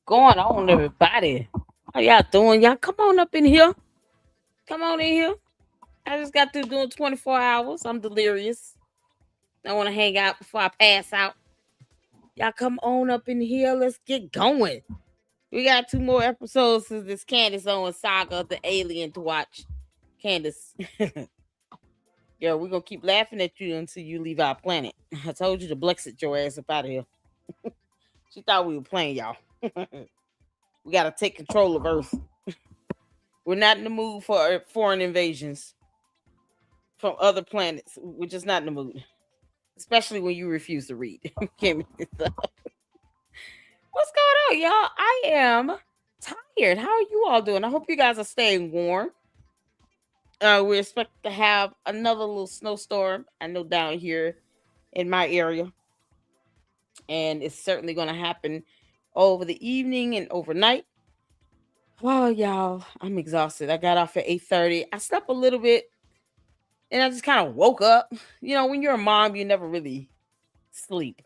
going on, everybody? How y'all doing? Y'all come on up in here. Come on in here. I just got through doing 24 hours. I'm delirious. I want to hang out before I pass out. Y'all come on up in here. Let's get going. We got two more episodes of this Candace Owens saga of the alien to watch. Candace. Yeah, we're going to keep laughing at you until you leave our planet. I told you to Blexit your ass up out of here. She thought we were playing, y'all. We got to take control of Earth. We're not in the mood for foreign invasions from other planets. We're just not in the mood, especially when you refuse to read. Can't make this up. What's going on, y'all? I am tired. How are you all doing? I hope you guys are staying warm. We expect to have another little snowstorm. I know down here in my area, and it's certainly going to happen over the evening and overnight. Well, y'all, I'm exhausted. I got off at 8:30. I slept a little bit and I just kind of woke up. You know, when you're a mom, you never really sleep.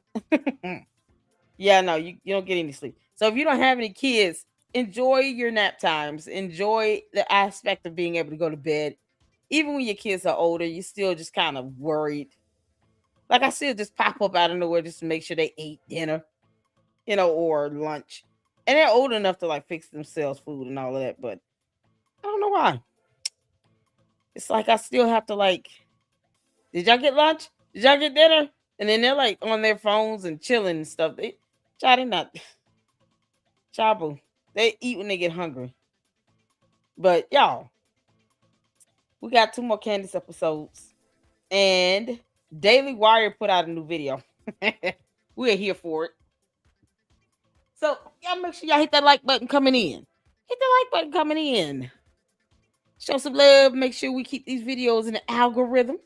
Yeah, no, you don't get any sleep. So if you don't have any kids, enjoy your nap times. Enjoy the aspect of being able to go to bed. Even when your kids are older, you still just kind of worried. Like I still just pop up out of nowhere just to make sure they ate dinner, or lunch. And they're old enough to like fix themselves food and all of that, but I don't know why. It's like I still have to like, did y'all get lunch? Did y'all get dinner? And then they're like on their phones and chilling and stuff. They not chabu. They eat when they get hungry. But y'all, we got two more Candace episodes. And Daily Wire put out a new video. We're here for it. So y'all make sure y'all hit that like button coming in. Hit the like button coming in. Show some love. Make sure we keep these videos in the algorithm.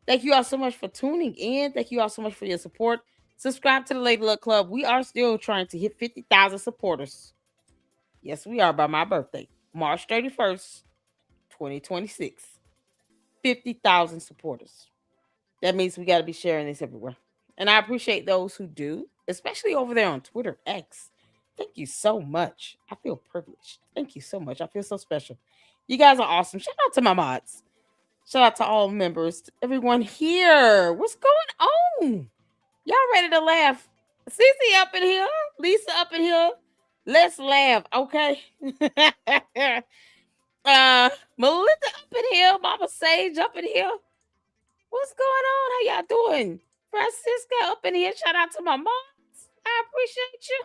Thank you all so much for tuning in. Thank you all so much for your support. Subscribe to the Lady Luck Club. We are still trying to hit 50,000 supporters. Yes, we are by my birthday, March 31st, 2026. 50,000 supporters. That means we got to be sharing this everywhere. And I appreciate those who do, especially over there on Twitter X. Thank you so much. I feel privileged. Thank you so much. I feel so special. You guys are awesome. Shout out to my mods. Shout out to all members, to everyone here. What's going on? Y'all ready to laugh? Cece up in here, Lisa up in here. Let's laugh, okay? Melinda up in here, Mama Sage up in here. What's going on? How y'all doing? Francisca up in here. Shout out to my moms. I appreciate you.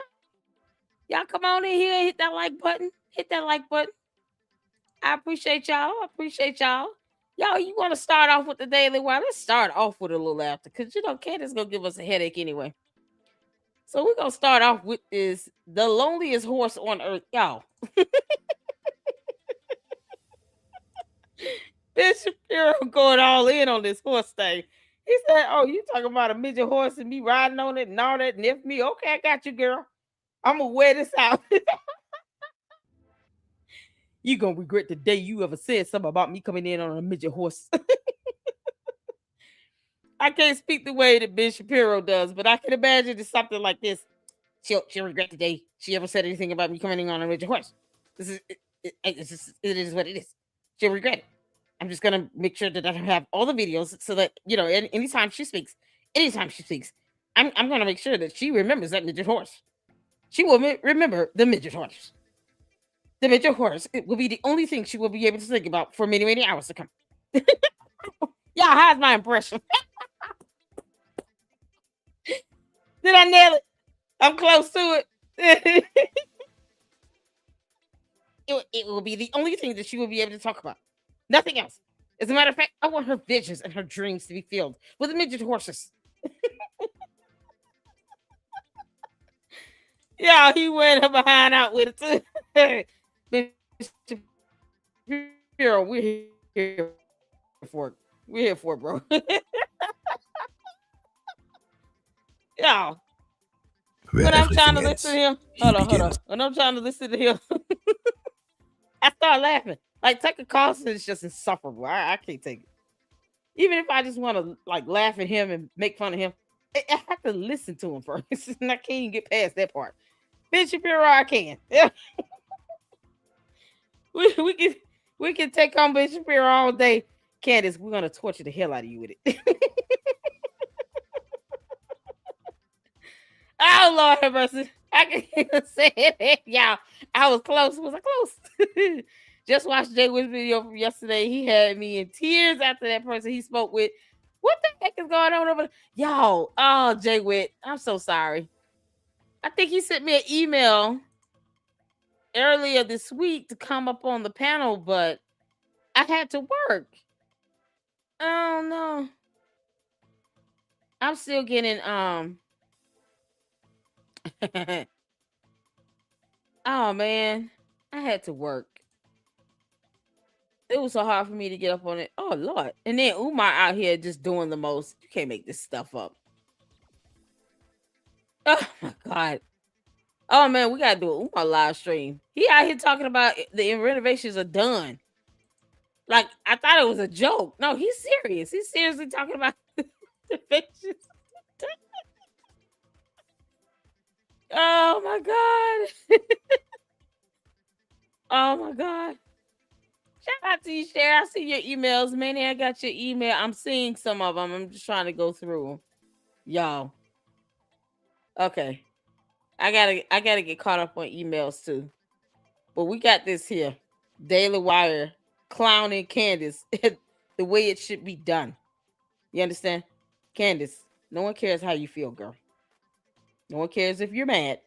Y'all come on in here and hit that like button. Hit that like button. I appreciate y'all. I appreciate y'all. Y'all, you want to start off with the Daily Wire? Let's start off with a little laughter because, Candace going to give us a headache anyway. So we're going to start off with this, the loneliest horse on earth. Y'all. Bishop Shapiro going all in on this horse thing. He said, oh, you talking about a midget horse and me riding on it and all that and if me. Okay, I got you, girl. I'm going to wear this out. You going to regret the day you ever said something about me coming in on a midget horse. I can't speak the way that Ben Shapiro does, but I can imagine it's something like this. She'll regret the day she ever said anything about me coming in on a midget horse. This is it is what it is. She'll regret it. I'm just gonna make sure that I have all the videos so that anytime she speaks, I'm gonna make sure that she remembers that midget horse. She will remember the midget horse. The midget horse, it will be the only thing she will be able to think about for many, many hours to come. Yeah, how's my impression? Did I nail it? I'm close to it. It will be the only thing that she will be able to talk about. Nothing else. As a matter of fact, I want her visions and her dreams to be filled with midget horses. Yeah, he went her behind out with it too. Shapiro, we're here for it. We're here for it, bro. Yeah. When I'm trying to listen to him, hold on. When I'm trying to listen to him, I start laughing. Like Tucker Carlson is just insufferable. I can't take it. Even if I just want to like laugh at him and make fun of him, I have to listen to him first, and I can't even get past that part. Ben Shapiro, I can. Yeah, we can take on Ben Shapiro all day. Candace, we're gonna torture the hell out of you with it. Oh Lord have mercy. I can't even say it. Y'all, I was close. Was I close? Just watched Jay Witt's video from yesterday. He had me in tears after that person he spoke with. What the heck is going on over there? Y'all, oh Jay Witt, I'm so sorry. I think he sent me an email earlier this week to come up on the panel, but I had to work. Oh no. I'm still getting oh man. I had to work. It was so hard for me to get up on it. Oh Lord. And then Umar out here just doing the most. You can't make this stuff up. Oh my God. Oh man, we gotta do an Umar live stream. He out here talking about the renovations are done. Like I thought it was a joke. No, he's serious. He's seriously talking about the renovations. Oh my God. Oh my God. Shout out to you, Cher. I see your emails, Manny. I got your email. I'm seeing some of them. I'm just trying to go through them. Y'all. Okay. I gotta get caught up on emails too. But we got this here. Daily Wire clowning Candace the way it should be done. You understand? Candace, no one cares how you feel, girl. No one cares if you're mad.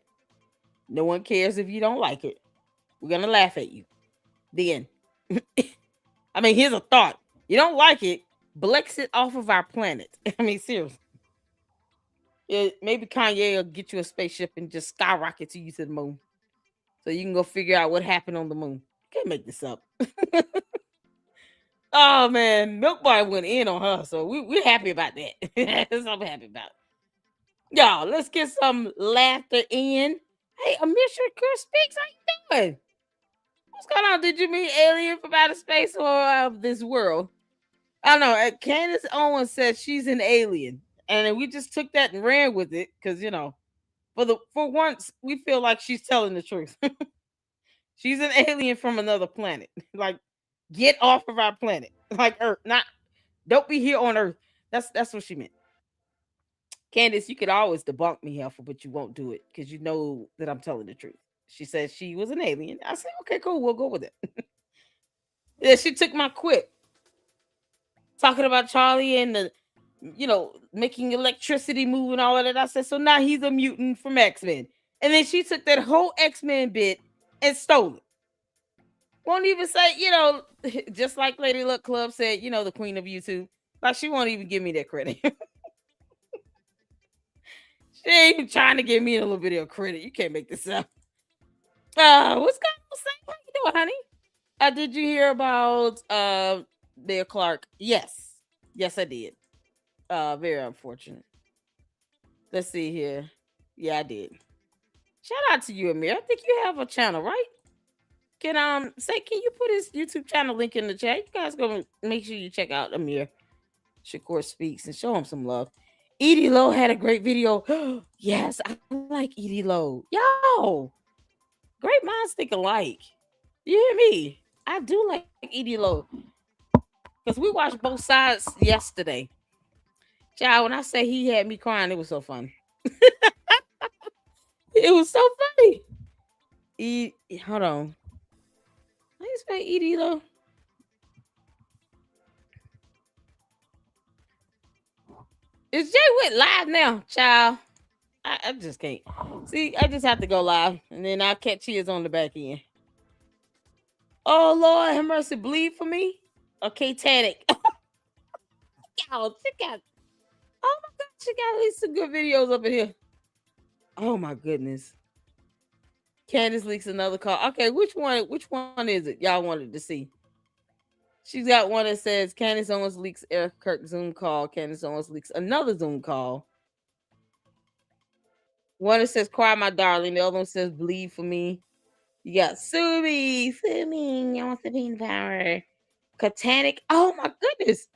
No one cares if you don't like it. We're gonna laugh at you. The end. I mean, here's a thought. You don't like it, Blex it off of our planet. I mean, seriously. Yeah, maybe Kanye will get you a spaceship and just skyrocket to you to the moon. So you can go figure out what happened on the moon. Can't make this up. Oh man, Milk Bar went in on her, so we're happy about that. That's what I'm happy about. Y'all, let's get some laughter in. Hey, Amir Shakur speaks. How you doing? What's going on? Did you meet alien from outer space or of this world? I don't know. Candace Owens said she's an alien, and we just took that and ran with it because for once we feel like she's telling the truth. She's an alien from another planet. Like, get off of our planet, like Earth. Not don't be here on Earth. That's what she meant. Candace, you could always debunk me, Helpful, but you won't do it because you know that I'm telling the truth. She said she was an alien. I said, okay, cool, we'll go with it. Yeah, she took my quip talking about Charlie and making electricity move and all of that. I said, so now he's a mutant from X-Men. And then she took that whole X-Men bit and stole it. Won't even say, just like Lady Luck Club said, the queen of YouTube. Like, she won't even give me that credit. She ain't even trying to give me a little bit of credit. You can't make this up. What's going on, Sam? How you doing, honey? Did you hear about Dale Clark? Yes. Yes, I did. Very unfortunate. Let's see here. Yeah, I did. Shout out to you, Amir. I think you have a channel, right? Can you put his YouTube channel link in the chat? You guys go make sure you check out Amir Shakur Speaks and show him some love. Edie Lowe had a great video. Yes, I like Edie Lowe. Yo, great minds think alike. You hear me? I do like Edie Lowe because we watched both sides yesterday. Child, when I say he had me crying, it was so fun. It was so funny. Hold on. How you spell Edie Lowe? Is Jay Witt live now, child? I just can't. See, I just have to go live, and then I'll catch his on the back end. Oh, Lord, have mercy. Bleed for me? Okay, Titanic. Y'all, check out. Oh, my God. She got at least some good videos up in here. Oh, my goodness. Candace leaks another call. Okay, which one is it y'all wanted to see? She's got one that says Candace Owens leaks Eric Kirk Zoom call. Candace Owens leaks another Zoom call. One that says cry my darling. The other one says bleed for me. You got sue me. I want the bean power. Catanic. Oh my goodness.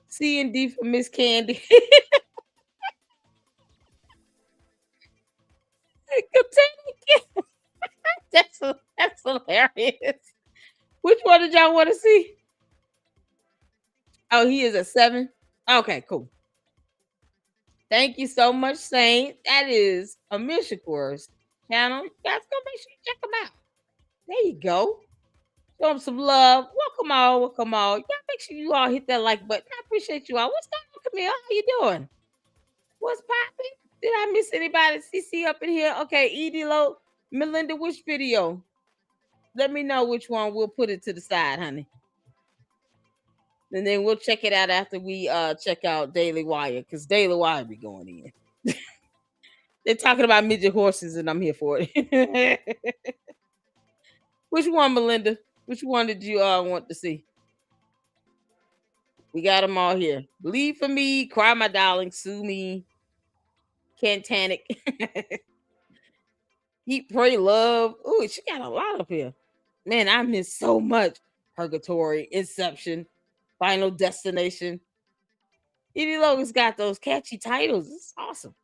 C and D for Miss Candy. That's hilarious. Which one did y'all want to see? Oh, he is a 7. Okay, cool. Thank you so much, Saint. That is a Mishacor's channel. You guys go make sure you check them out. There you go. Show them some love. Welcome all. Welcome all. Y'all make sure you all hit that like button. I appreciate you all. What's going on, Camille? How you doing? What's popping? Did I miss anybody? CC up in here? Okay, Edie Low. Melinda, which video? Let me know which one. We'll put it to the side, honey. And then we'll check it out after we check out Daily Wire, because Daily Wire be going in. They're talking about midget horses, and I'm here for it. Which one, Melinda? Which one did you want to see? We got them all here. Believe for me, cry my darling, sue me, Cantanic. Eat, pray, love. Oh, she got a lot up here. Man, I miss so much. Purgatory, Inception, Final Destination. Edie Logan's got those catchy titles. It's awesome.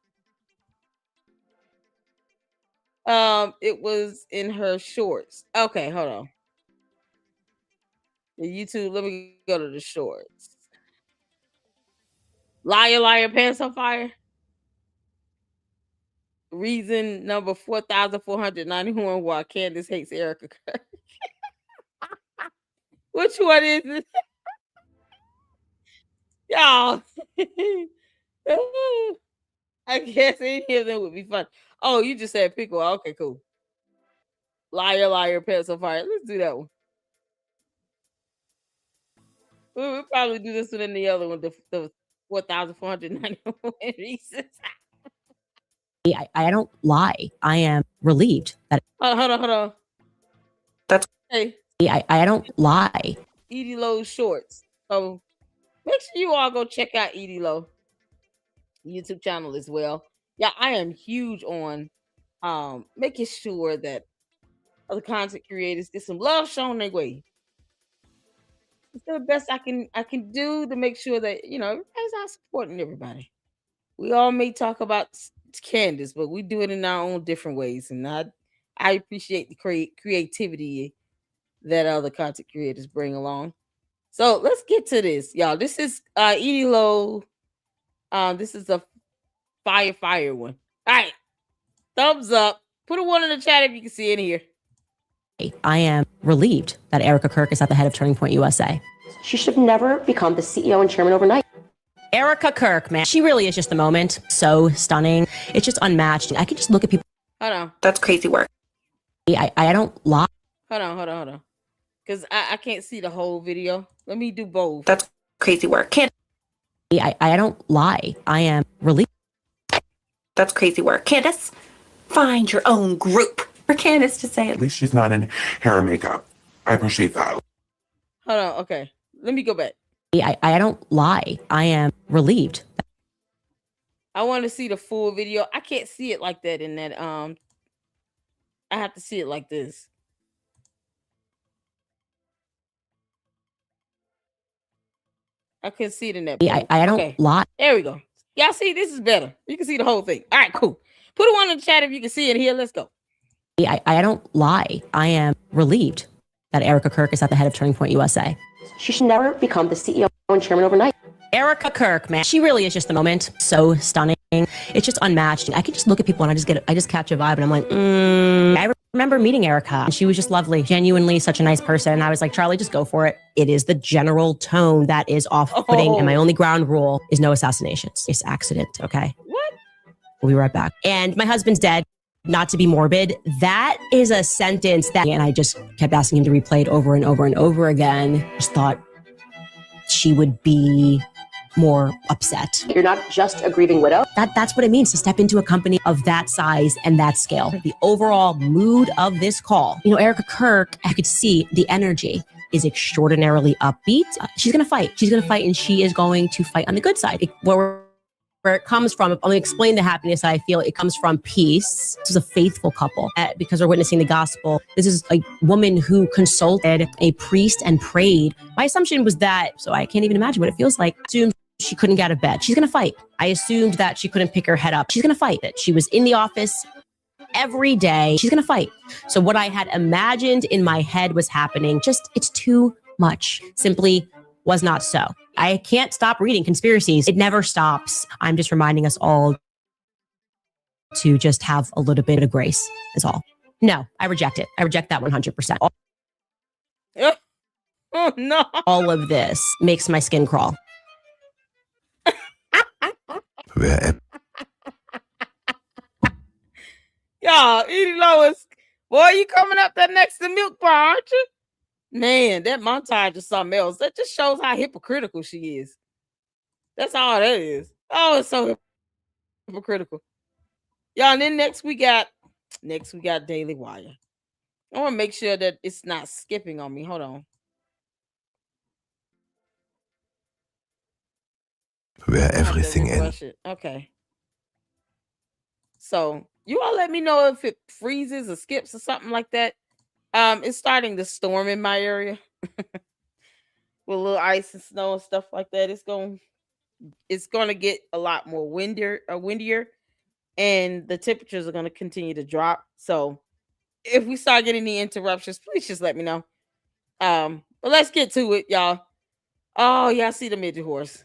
It was in her shorts. Okay, hold on. The YouTube, let me go to the shorts. Liar, liar, pants on fire. Reason number 4,491 why Candace hates Erica Kirk. Which one is it? Y'all. I guess any of them would be fun. Oh, you just said pickle. Okay, cool. Liar, liar, pants on fire. Let's do that one. We'll probably do this one and the other one, the 4,491 reasons. I don't lie. I am relieved that. Hold on. That's hey. I don't lie. Edie Lowe's shorts. So make sure you all go check out Edie Lowe YouTube channel as well. Yeah, I am huge on making sure that other content creators get some love shown their way. It's the best I can do to make sure that everybody's out supporting everybody. We all may talk about Candace, but we do it in our own different ways, and I appreciate the creativity that other content creators bring along. So let's get to this, y'all. This is Edie Lowe. This is a fire one. All right, thumbs up. Put a 1 in the chat if you can see it here. I am relieved that Erica Kirk is at the head of Turning Point USA. She should never become the CEO and chairman overnight. Erica Kirk, man, she really is just the moment. So stunning. It's just unmatched. I can just look at people. Hold on. That's crazy work. I don't lie. Hold on. Because I can't see the whole video. Let me do both. That's crazy work. I don't lie. I am relieved. That's crazy work. Candace, find your own group. For Candace to say it. At least she's not in hair and makeup. I appreciate that. Hold on. Okay. Let me go back. I don't lie. I am relieved. I want to see the full video. I can't see it like that in that. I have to see it like this. I can see it in that. I don't lie. There we go. Y'all see, this is better. You can see the whole thing. All right, cool. Put a 1 in the chat if you can see it here. Let's go. I don't lie. I am relieved that Erica Kirk is at the head of Turning Point USA. She should never become the CEO and chairman overnight. Erica Kirk, man, she really is just the moment. So stunning. It's just unmatched. I can just look at people and I just catch a vibe, and I'm like, I remember meeting Erica, and she was just lovely, genuinely such a nice person. And I was like, Charlie, just go for it. It is the general tone that is off-putting, and my only ground rule is no assassinations. It's accident, okay? What? We'll be right back. And my husband's dead. Not to be morbid, that is a sentence that, and I just kept asking him to replay it over and over and over again. Just thought she would be more upset. You're not just a grieving widow. That's what it means to step into a company of that size and that scale. The overall mood of this call, Erica Kirk, I could see the energy is extraordinarily upbeat. She's going to fight. And she is going to fight on the good side. Where it comes from, I'm going to explain the happiness I feel. It comes from peace. This is a faithful couple because we're witnessing the gospel. This is a woman who consulted a priest and prayed. My assumption was that, so I can't even imagine what it feels like. I assumed she couldn't get out of bed. She's going to fight. I assumed that she couldn't pick her head up. She's going to fight. That she was in the office every day. She's going to fight. So what I had imagined in my head was happening, just it's too much. Simply was not so. I can't stop reading conspiracies. It never stops. I'm just reminding us all to just have a little bit of grace is all. No, I reject it. I reject that 100%. Oh no. All of this makes my skin crawl. Y'all, Edie Lois, boy, you coming up there next to Milk Bar, aren't you? Man, that montage is something else. That just shows how hypocritical she is. That's all that is. Oh, it's so hypocritical. Y'all, and then next we got Daily Wire. I want to make sure that it's not skipping on me. Hold on. Where everything ends. Okay. So you all let me know if it freezes or skips or something like that. It's starting to storm in my area with a little ice and snow and stuff like that. It's going to get a lot more windier, and the temperatures are going to continue to drop. So if we start getting any interruptions, please just let me know. But let's get to it, y'all. Oh, y'all see the midget horse.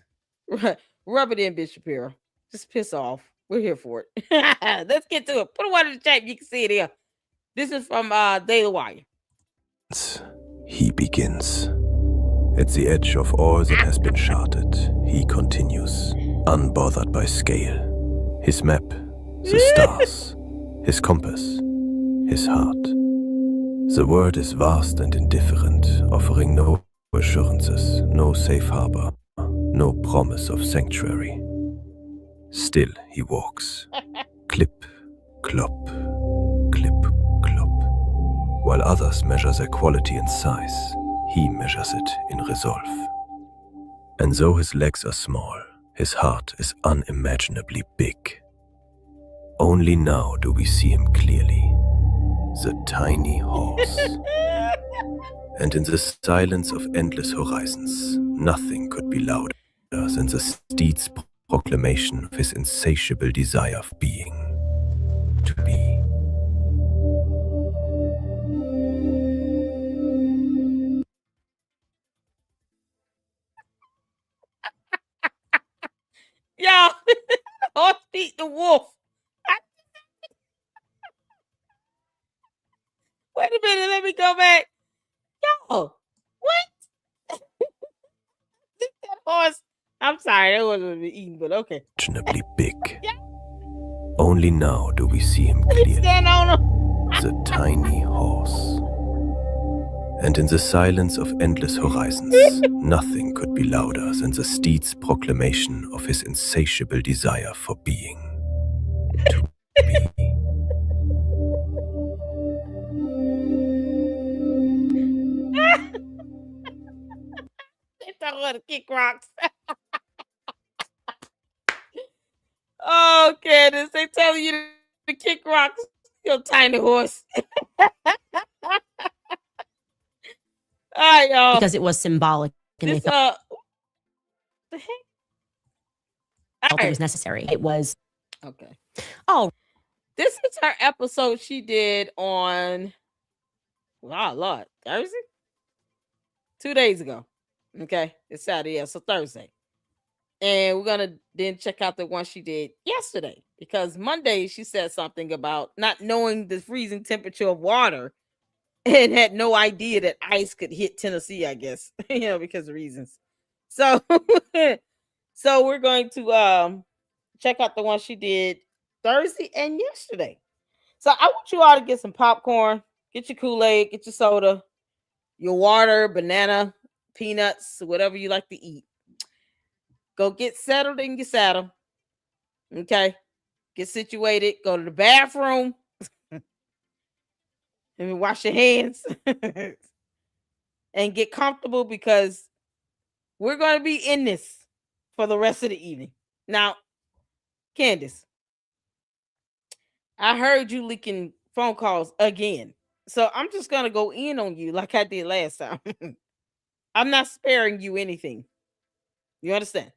Rub it in, Bitch Shapiro. Just piss off. We're here for it. Let's get to it. Put a one in the chat. You can see it here. This is from Daily Wire. He begins. At the edge of all that has been charted, he continues, unbothered by scale. His map, the stars, his compass, his heart. The world is vast and indifferent, offering no assurances, no safe harbor, no promise of sanctuary. Still he walks. Clip, clop, clip, clop. While others measure their quality in size, he measures it in resolve. And though his legs are small, his heart is unimaginably big. Only now do we see him clearly. The tiny horse. And in the silence of endless horizons, nothing could be louder than the steed's proclamation of his insatiable desire of being. To be. Y'all, horse beat the wolf. Wait a minute, let me go back. Y'all, what? That horse. I'm sorry, that wasn't be eaten, but okay. Unimaginably big. Only now do we see him clearly. Stand on him. The tiny horse. And in the silence of endless horizons, nothing could be louder than the steed's proclamation of his insatiable desire for being. To be. They talking about to kick rocks. Oh, Candace, they telling you to kick rocks, you tiny horse. All right, y'all. Because it was symbolic and This, they felt the heck? it was necessary. It was Okay. Oh, This is her episode she did on Lord, Thursday? 2 days ago. Okay. It's Saturday, yeah, so Thursday. And we're gonna then check out the one she did yesterday, because Monday she said something about not knowing the freezing temperature of water and had no idea that ice could hit Tennessee, I guess, because of reasons. So so we're going to check out the one she did Thursday and yesterday. So I want you all to get some popcorn, get your Kool-Aid, get your soda, your water, banana, peanuts, whatever you like to eat. Go get settled in your saddle. Okay. Get situated. Go to the bathroom. And wash your hands. And get comfortable, because we're going to be in this for the rest of the evening. Now, Candace, I heard you leaking phone calls again. So I'm just going to go in on you like I did last time. I'm not sparing you anything. You understand?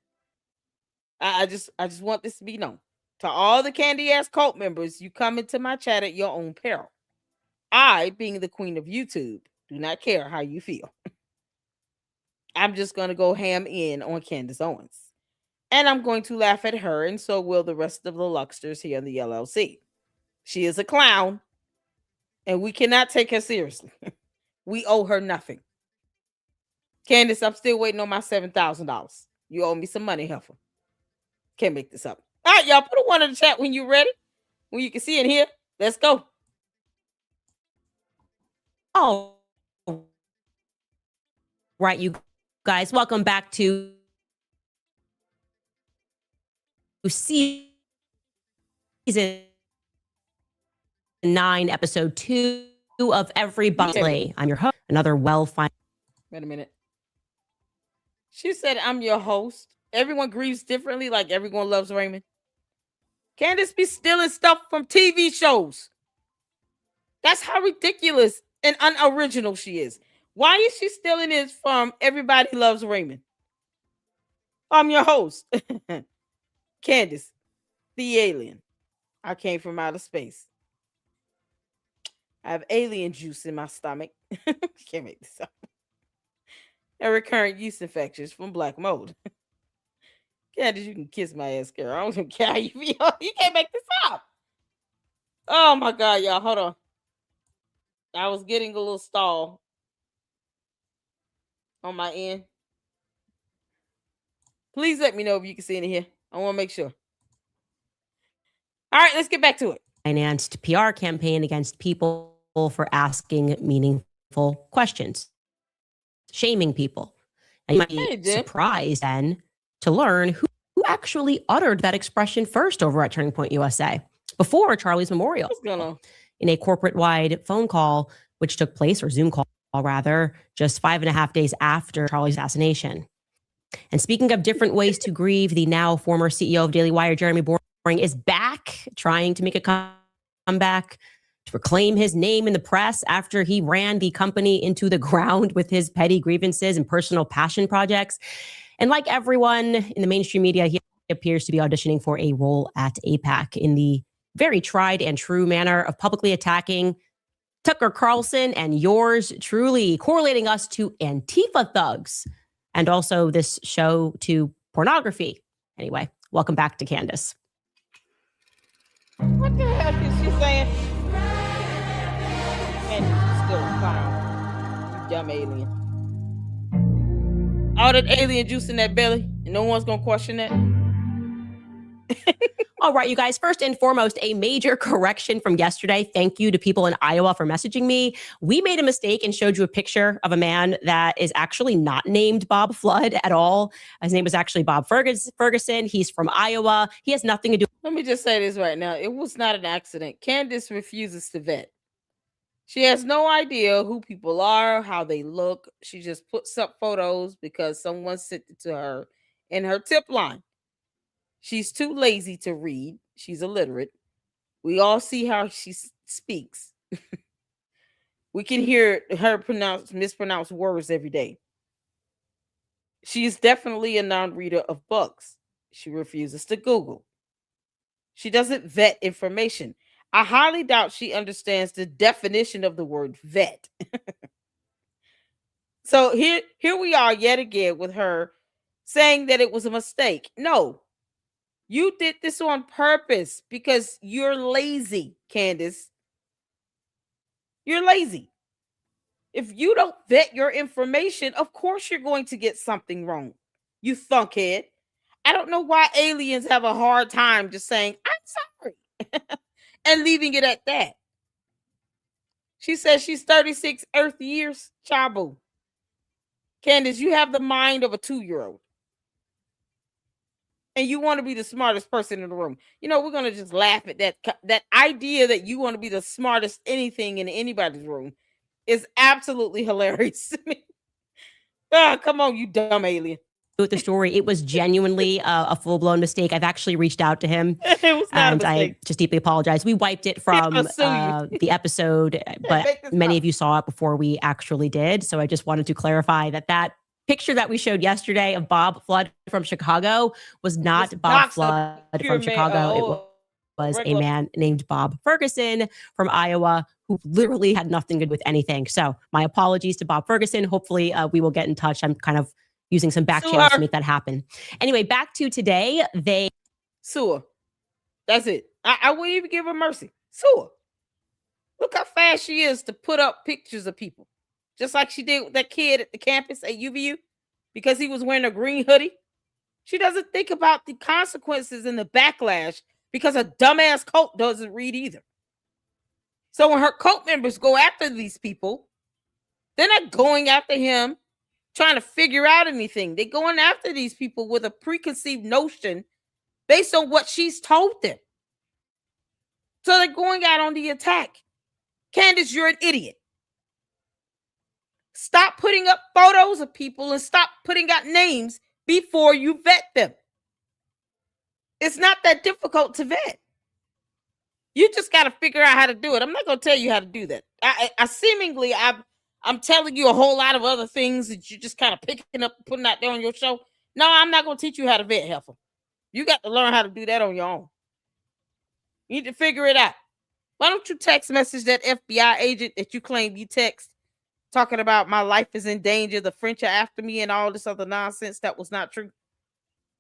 I just want this to be known. To all the Candy Ass cult members, you come into my chat at your own peril. I, being the queen of YouTube, do not care how you feel. I'm just going to go ham in on Candace Owens. And I'm going to laugh at her, and so will the rest of the Luxters here in the LLC. She is a clown, and we cannot take her seriously. We owe her nothing. Candace, I'm still waiting on my $7,000. You owe me some money, heifer. Can't make this up. All right, y'all, put a one in the chat when you're ready. When you can see it here. Let's go. Oh, right, you guys, welcome back to season 9, episode 2 of Everybody. I'm your host. Another well-found. Wait a minute. She said, I'm your host. Everyone grieves differently, like everyone loves Raymond. Candace be stealing stuff from TV shows. That's how ridiculous and unoriginal she is. Why is she stealing this from Everybody Loves Raymond? I'm your host. Candace, the alien. I came from outer space. I have alien juice in my stomach. Can't make this up. And recurrent yeast infections from black mold. Candace, you can kiss my ass, girl. I don't care how you feel. You can't make this up. Oh my God, y'all. Hold on. I was getting a little stall on my end. Please let me know if you can see it in here. I want to make sure. All right, let's get back to it. Financed PR campaign against people for asking meaningful questions, shaming people. And you might be surprised then to learn who actually uttered that expression first over at Turning Point USA before Charlie's memorial. What's going on? In a corporate-wide phone call, which took place, or Zoom call rather, just 5.5 days after Charlie's assassination. And speaking of different ways to grieve, the now former CEO of Daily Wire, Jeremy Boring, is back trying to make a comeback to reclaim his name in the press after he ran the company into the ground with his petty grievances and personal passion projects. And like everyone in the mainstream media, he appears to be auditioning for a role at AIPAC in the very tried and true manner of publicly attacking Tucker Carlson and yours truly, correlating us to Antifa thugs and also this show to pornography. Anyway, welcome back to Candace. What the heck is she saying? And you're still fine. You dumb alien. All that alien juice in that belly, and no one's gonna question that. All right, you guys, first and foremost, a major correction from yesterday. Thank you to people in Iowa for messaging me. We made a mistake and showed you a picture of a man that is actually not named Bob Flood at all. His name was actually Bob Ferguson. He's from Iowa. He has nothing to do. Let me just say this right now. It was not an accident. Candace refuses to vet. She has no idea who people are, how they look. She just puts up photos because someone sent it to her in her tip line. She's too lazy to read. She's illiterate. We all see how she speaks. We can hear her mispronounce words every day. She's definitely a non-reader of books. She refuses to Google. She doesn't vet information. I highly doubt she understands the definition of the word vet. So here we are yet again with her saying that it was a mistake. No. You did this on purpose because you're lazy, Candace. You're lazy. If you don't vet your information, of course you're going to get something wrong. You thunkhead. I don't know why aliens have a hard time just saying, I'm sorry, and leaving it at that. She says she's 36 Earth years. Chabu. Candace, you have the mind of a 2-year-old. And you want to be the smartest person in the room. You know, we're going to just laugh at that idea that you want to be the smartest anything in anybody's room is absolutely hilarious to me. Oh, come on, you dumb alien. With the story, it was genuinely a full-blown mistake. I've actually reached out to him. It was not and a mistake. I just deeply apologize. We wiped it from the episode, but many of you saw it before we actually did. So I just wanted to clarify that picture that we showed yesterday of Bob Flood from Chicago was not Bob Flood from Chicago. was a man named Bob Ferguson from Iowa who literally had nothing good with anything. So my apologies to Bob Ferguson. Hopefully we will get in touch. I'm kind of using some back channels to make that happen. Anyway, back to today. They sue her. That's it. I wouldn't even give her mercy. Sue her. Look how fast she is to put up pictures of people. Just like she did with that kid at the campus at UVU because he was wearing a green hoodie. She doesn't think about the consequences and the backlash because a dumbass cult doesn't read either. So when her cult members go after these people, they're not going after him trying to figure out anything. They're going after these people with a preconceived notion based on what she's told them. So they're going out on the attack. Candace, you're an idiot. Stop putting up photos of people and stop putting out names before you vet them. It's not that difficult to vet. You just got to figure out how to do it. I'm not going to tell you how to do that. I'm telling you a whole lot of other things that you're just kind of picking up and putting out there on your show. No, I'm not going to teach you how to vet, heifer. You got to learn how to do that on your own. You need to figure it out. Why don't you text message that FBI agent that you claim you text talking about my life is in danger, the French are after me, and all this other nonsense that was not true?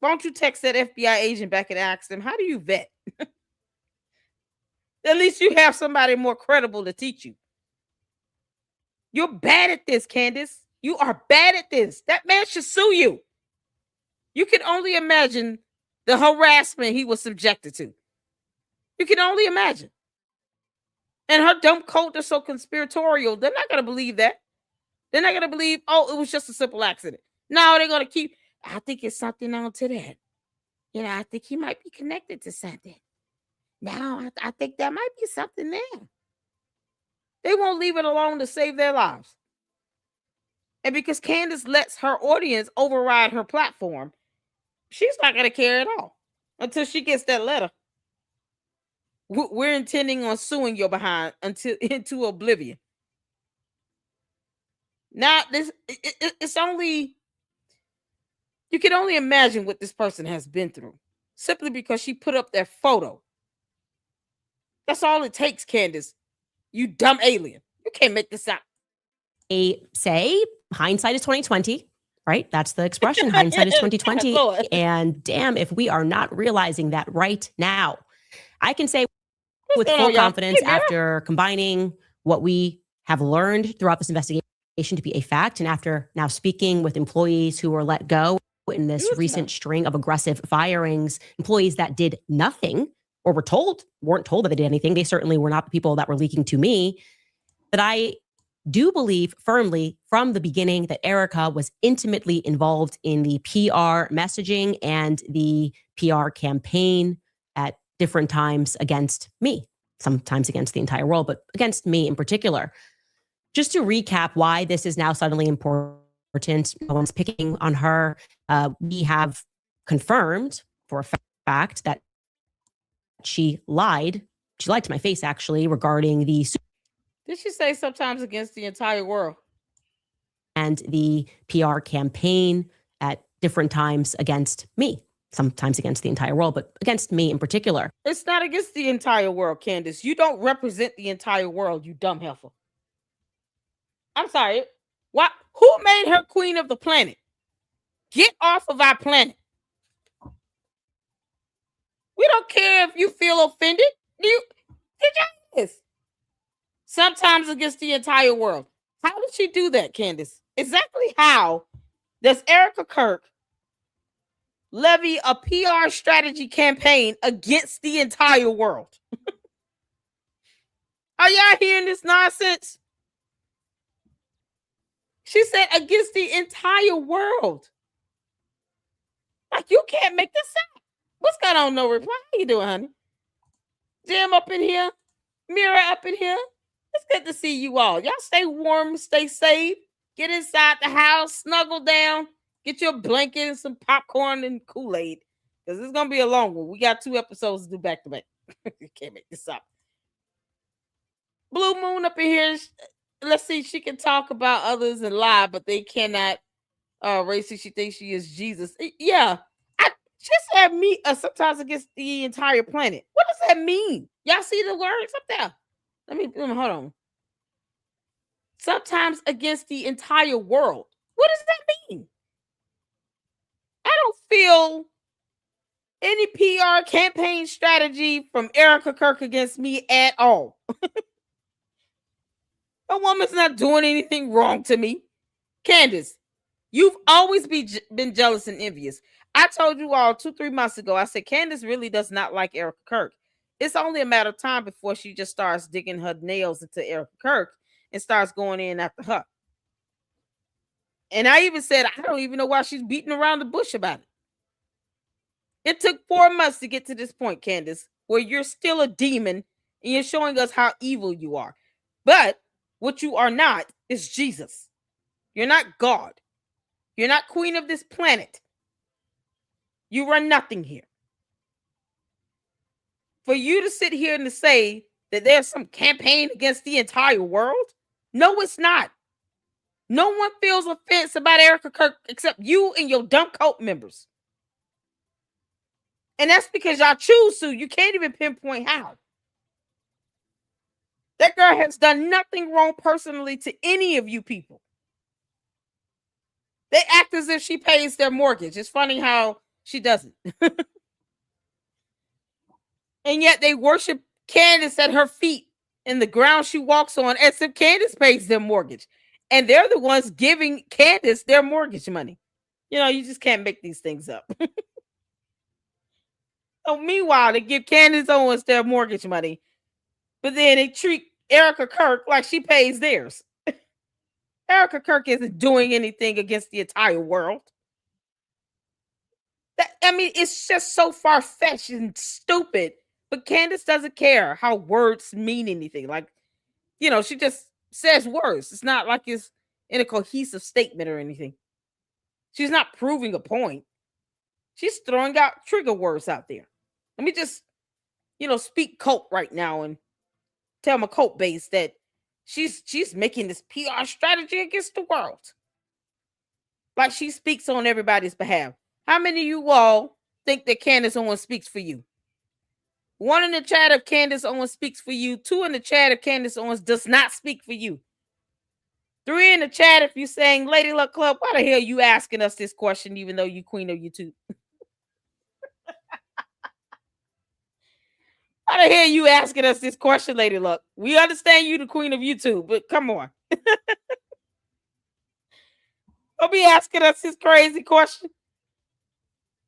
Why don't you text that FBI agent back and ask them, how do you vet? At least you have somebody more credible to teach you. You're bad at this, Candace. You are bad at this. That man should sue you. You can only imagine the harassment he was subjected to. You can only imagine. And her dumb cult is so conspiratorial, they're not going to believe that. They're not going to believe, oh, it was just a simple accident. No, they're going to keep, I think it's something on to that. You know, I think he might be connected to something. Now, I think there might be something there. They won't leave it alone to save their lives. And because Candace lets her audience override her platform, she's not going to care at all until she gets that letter. We're intending on suing your behind into oblivion. Now, it's only, you can only imagine what this person has been through simply because she put up that photo. That's all it takes, Candace. You dumb alien. You can't make this up. They say hindsight is 2020, right? That's the expression. Hindsight is 2020. And damn, if we are not realizing that right now. I can say with full confidence after combining what we have learned throughout this investigation to be a fact, and after now speaking with employees who were let go in this recent string of aggressive firings, employees that did nothing or weren't told that they did anything. They certainly were not the people that were leaking to me. That I do believe firmly from the beginning that Erica was intimately involved in the PR messaging and the PR campaign at different times against me, sometimes against the entire world, but against me in particular. Just to recap why this is now suddenly important, no one's picking on her. We have confirmed for a fact that she lied. She lied to my face, actually, regarding the... Did she say sometimes against the entire world? And the PR campaign at different times against me. Sometimes against the entire world, but against me in particular. It's not against the entire world, Candace. You don't represent the entire world, you dumb heifer. I'm sorry. What? Who made her queen of the planet? Get off of our planet. We don't care if you feel offended. Did you? Sometimes against the entire world. How did she do that, Candace? Exactly how does Erica Kirk levy a PR strategy campaign against the entire world? Are y'all hearing this nonsense? She said against the entire world. Like, you can't make this up. What's going on? No reply. How you doing, honey? Jim up in here. Mira up in here. It's good to see you all. Y'all stay warm, stay safe. Get inside the house, snuggle down. Get your blanket and some popcorn and Kool-Aid. Because it's going to be a long one. We got 2 episodes to do back to back. You can't make this up. Blue Moon up in here. Let's see. She can talk about others and lie, but they cannot racist. She thinks she is Jesus. Yeah. She said me sometimes against the entire planet. What does that mean? Y'all see the words up there? Let me hold on. Sometimes against the entire world. What does that mean? I don't feel any PR campaign strategy from Erica Kirk against me at all. A woman's not doing anything wrong to me. Candace, you've always been jealous and envious. I told you all 2-3 months ago, I said Candace really does not like Erica Kirk. It's only a matter of time before she just starts digging her nails into Erica Kirk and starts going in after her. And I even said, I don't even know why she's beating around the bush about it. It took 4 months to get to this point, Candace, where you're still a demon and you're showing us how evil you are. But what you are not is Jesus. You're not God. You're not queen of this planet. You run nothing here. For you to sit here and to say that there's some campaign against the entire world, no, it's not. No one feels offense about Erica Kirk except you and your dumb cult members. And that's because y'all choose to. You can't even pinpoint how. That girl has done nothing wrong personally to any of you people. They act as if she pays their mortgage. It's funny how she doesn't. And yet they worship Candace at her feet and the ground she walks on as if Candace pays their mortgage. And they're the ones giving Candace their mortgage money. You know, you just can't make these things up. So meanwhile, they give Candace Owens their mortgage money, but then they treat Erica Kirk like she pays theirs. Erica Kirk isn't doing anything against the entire world. It's just so far-fetched and stupid. But Candace doesn't care how words mean anything. Like, you know, she just says words. It's not like it's in a cohesive statement or anything. She's not proving a point. She's throwing out trigger words out there. Let me just, speak cult right now and tell my cult base that she's making this PR strategy against the world. Like she speaks on everybody's behalf. How many of you all think that Candace Owens speaks for you? 1 in the chat if Candace Owens speaks for you. 2 in the chat if Candace Owens does not speak for you. 3 in the chat if you're saying, Lady Luck Club, why the hell are you asking us this question even though you queen of YouTube? Why the hell are you asking us this question, Lady Luck? We understand you the queen of YouTube, but come on. Don't be asking us this crazy question.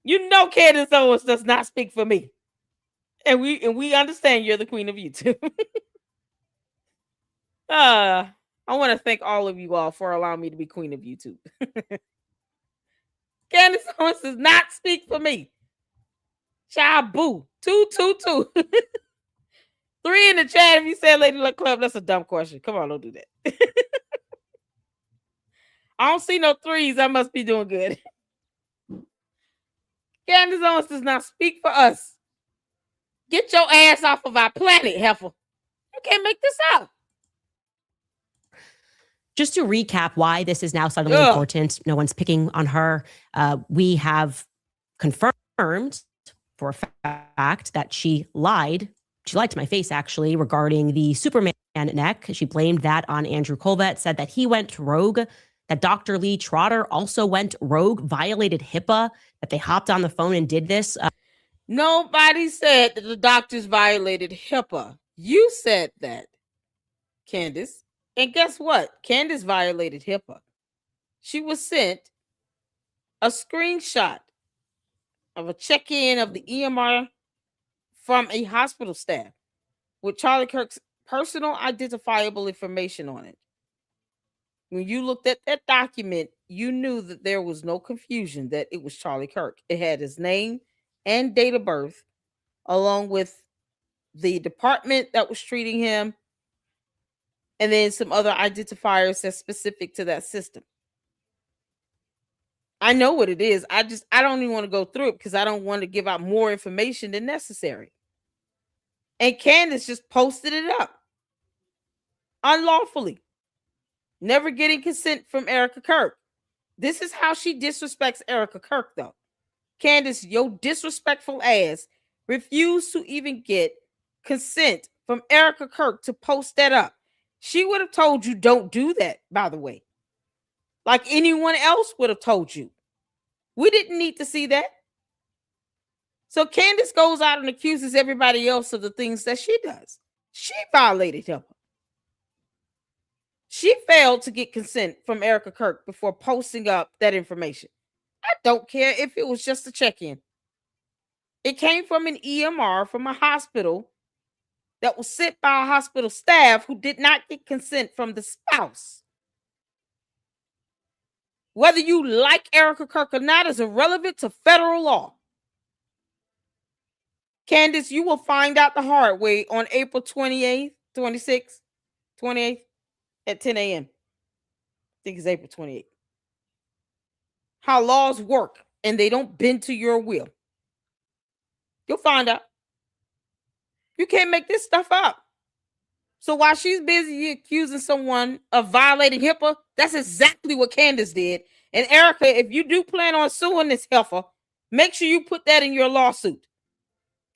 You know Candace Owens does not speak for me. And we understand you're the queen of YouTube. I want to thank all of you all for allowing me to be queen of YouTube. Candace Owens does not speak for me. Child boo. 222. 3 in the chat if you said Lady Luck Club. That's a dumb question. Come on, don't do that. I don't see no 3s. I must be doing good. Candace Owens does not speak for us. Get your ass off of our planet, heifer. You can't make this up. Just to recap why this is now suddenly important, no one's picking on her. We have confirmed for a fact that she lied. She lied to my face, actually, regarding the Superman neck. She blamed that on Andrew Colvett, said that he went rogue, that Dr. Lee Trotter also went rogue, violated HIPAA, that they hopped on the phone and did this. Nobody said that the doctors violated HIPAA. You said that, Candace. And guess what? Candace violated HIPAA. She was sent a screenshot of a check-in of the EMR from a hospital staff with Charlie Kirk's personal identifiable information on it. When you looked at that document, you knew that there was no confusion that it was Charlie Kirk. It had his name and date of birth, along with the department that was treating him, and then some other identifiers that's specific to that system. I know what it is. I don't even want to go through it because I don't want to give out more information than necessary. And Candace just posted it up unlawfully, never getting consent from Erica Kirk. This is how she disrespects Erica Kirk, though. Candace, your disrespectful ass refused to even get consent from Erica Kirk to post that up, she would have told you don't do that, by the way. Like anyone else would have told you. We didn't need to see that. So Candace goes out and accuses everybody else of the things that she does. She violated HIPAA. She failed to get consent from Erica Kirk before posting up that information. I don't care if it was just a check-in. It came from an EMR from a hospital that was sent by a hospital staff who did not get consent from the spouse. Whether you like Erica Kirk or not is irrelevant to federal law. Candace, you will find out the hard way on April 28th, 26th, 28th at 10 a.m. I think it's April 28th. How laws work and they don't bend to your will. You'll find out. You can't make this stuff up. So while she's busy accusing someone of violating HIPAA, that's exactly what Candace did. And Erica, if you do plan on suing this heifer, make sure you put that in your lawsuit.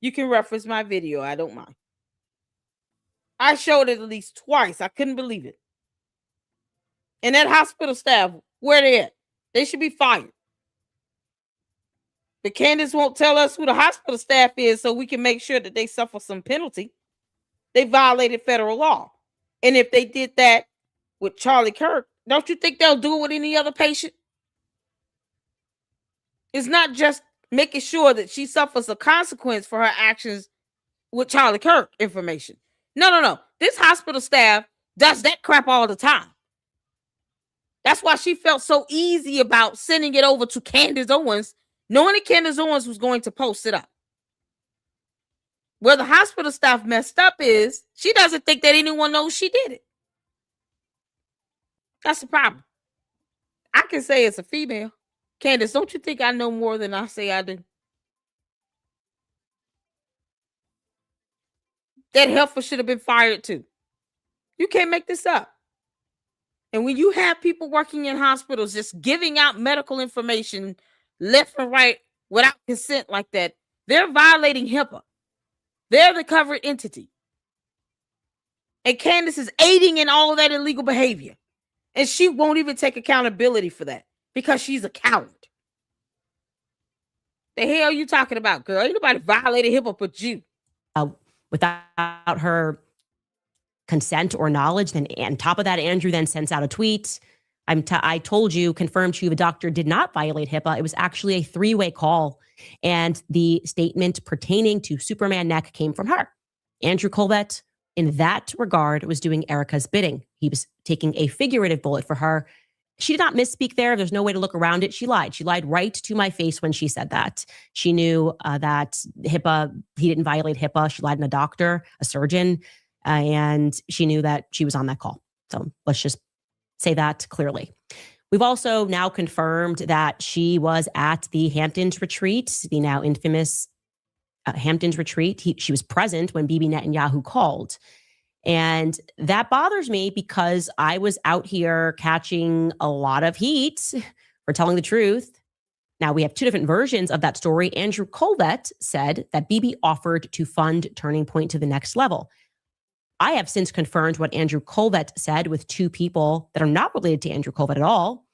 You can reference my video. I don't mind. I showed it at least twice. I couldn't believe it. And that hospital staff, where they at? They should be fired. But Candace won't tell us who the hospital staff is so we can make sure that they suffer some penalty. They violated federal law. And if they did that with Charlie Kirk, don't you think they'll do it with any other patient? It's not just making sure that she suffers a consequence for her actions with Charlie Kirk information. No. This hospital staff does that crap all the time. That's why she felt so easy about sending it over to Candace Owens, knowing that Candace Owens was going to post it up. Where the hospital staff messed up is she doesn't think that anyone knows she did it. That's the problem. I can say it's a female. Candace, don't you think I know more than I say I do? That heifer should have been fired too. You can't make this up. And when you have people working in hospitals just giving out medical information left and right without consent like that, they're violating HIPAA. They're the covered entity. And Candace is aiding in all of that illegal behavior. And she won't even take accountability for that because she's a coward. The hell are you talking about, girl? Ain't nobody violated HIPAA but you. Without her consent or knowledge, then on top of that, Andrew then sends out a tweet. I told you, confirmed to you, the doctor did not violate HIPAA. It was actually a three-way call. And the statement pertaining to Superman neck came from her. Andrew Colvett, in that regard, was doing Erica's bidding. He was taking a figurative bullet for her. She did not misspeak there. There's no way to look around it. She lied. She lied right to my face when she said that. She knew that HIPAA, he didn't violate HIPAA. She lied to a doctor, a surgeon, and she knew that she was on that call. So let's just say that clearly. We've also now confirmed that she was at the Hamptons retreat, the now infamous Hamptons retreat. She was present when Bibi Netanyahu called. And that bothers me because I was out here catching a lot of heat for telling the truth. Now, we have two different versions of that story. Andrew Colvett said that Bibi offered to fund Turning Point to the next level. I have since confirmed what Andrew Colvett said with two people that are not related to Andrew Colvett at all.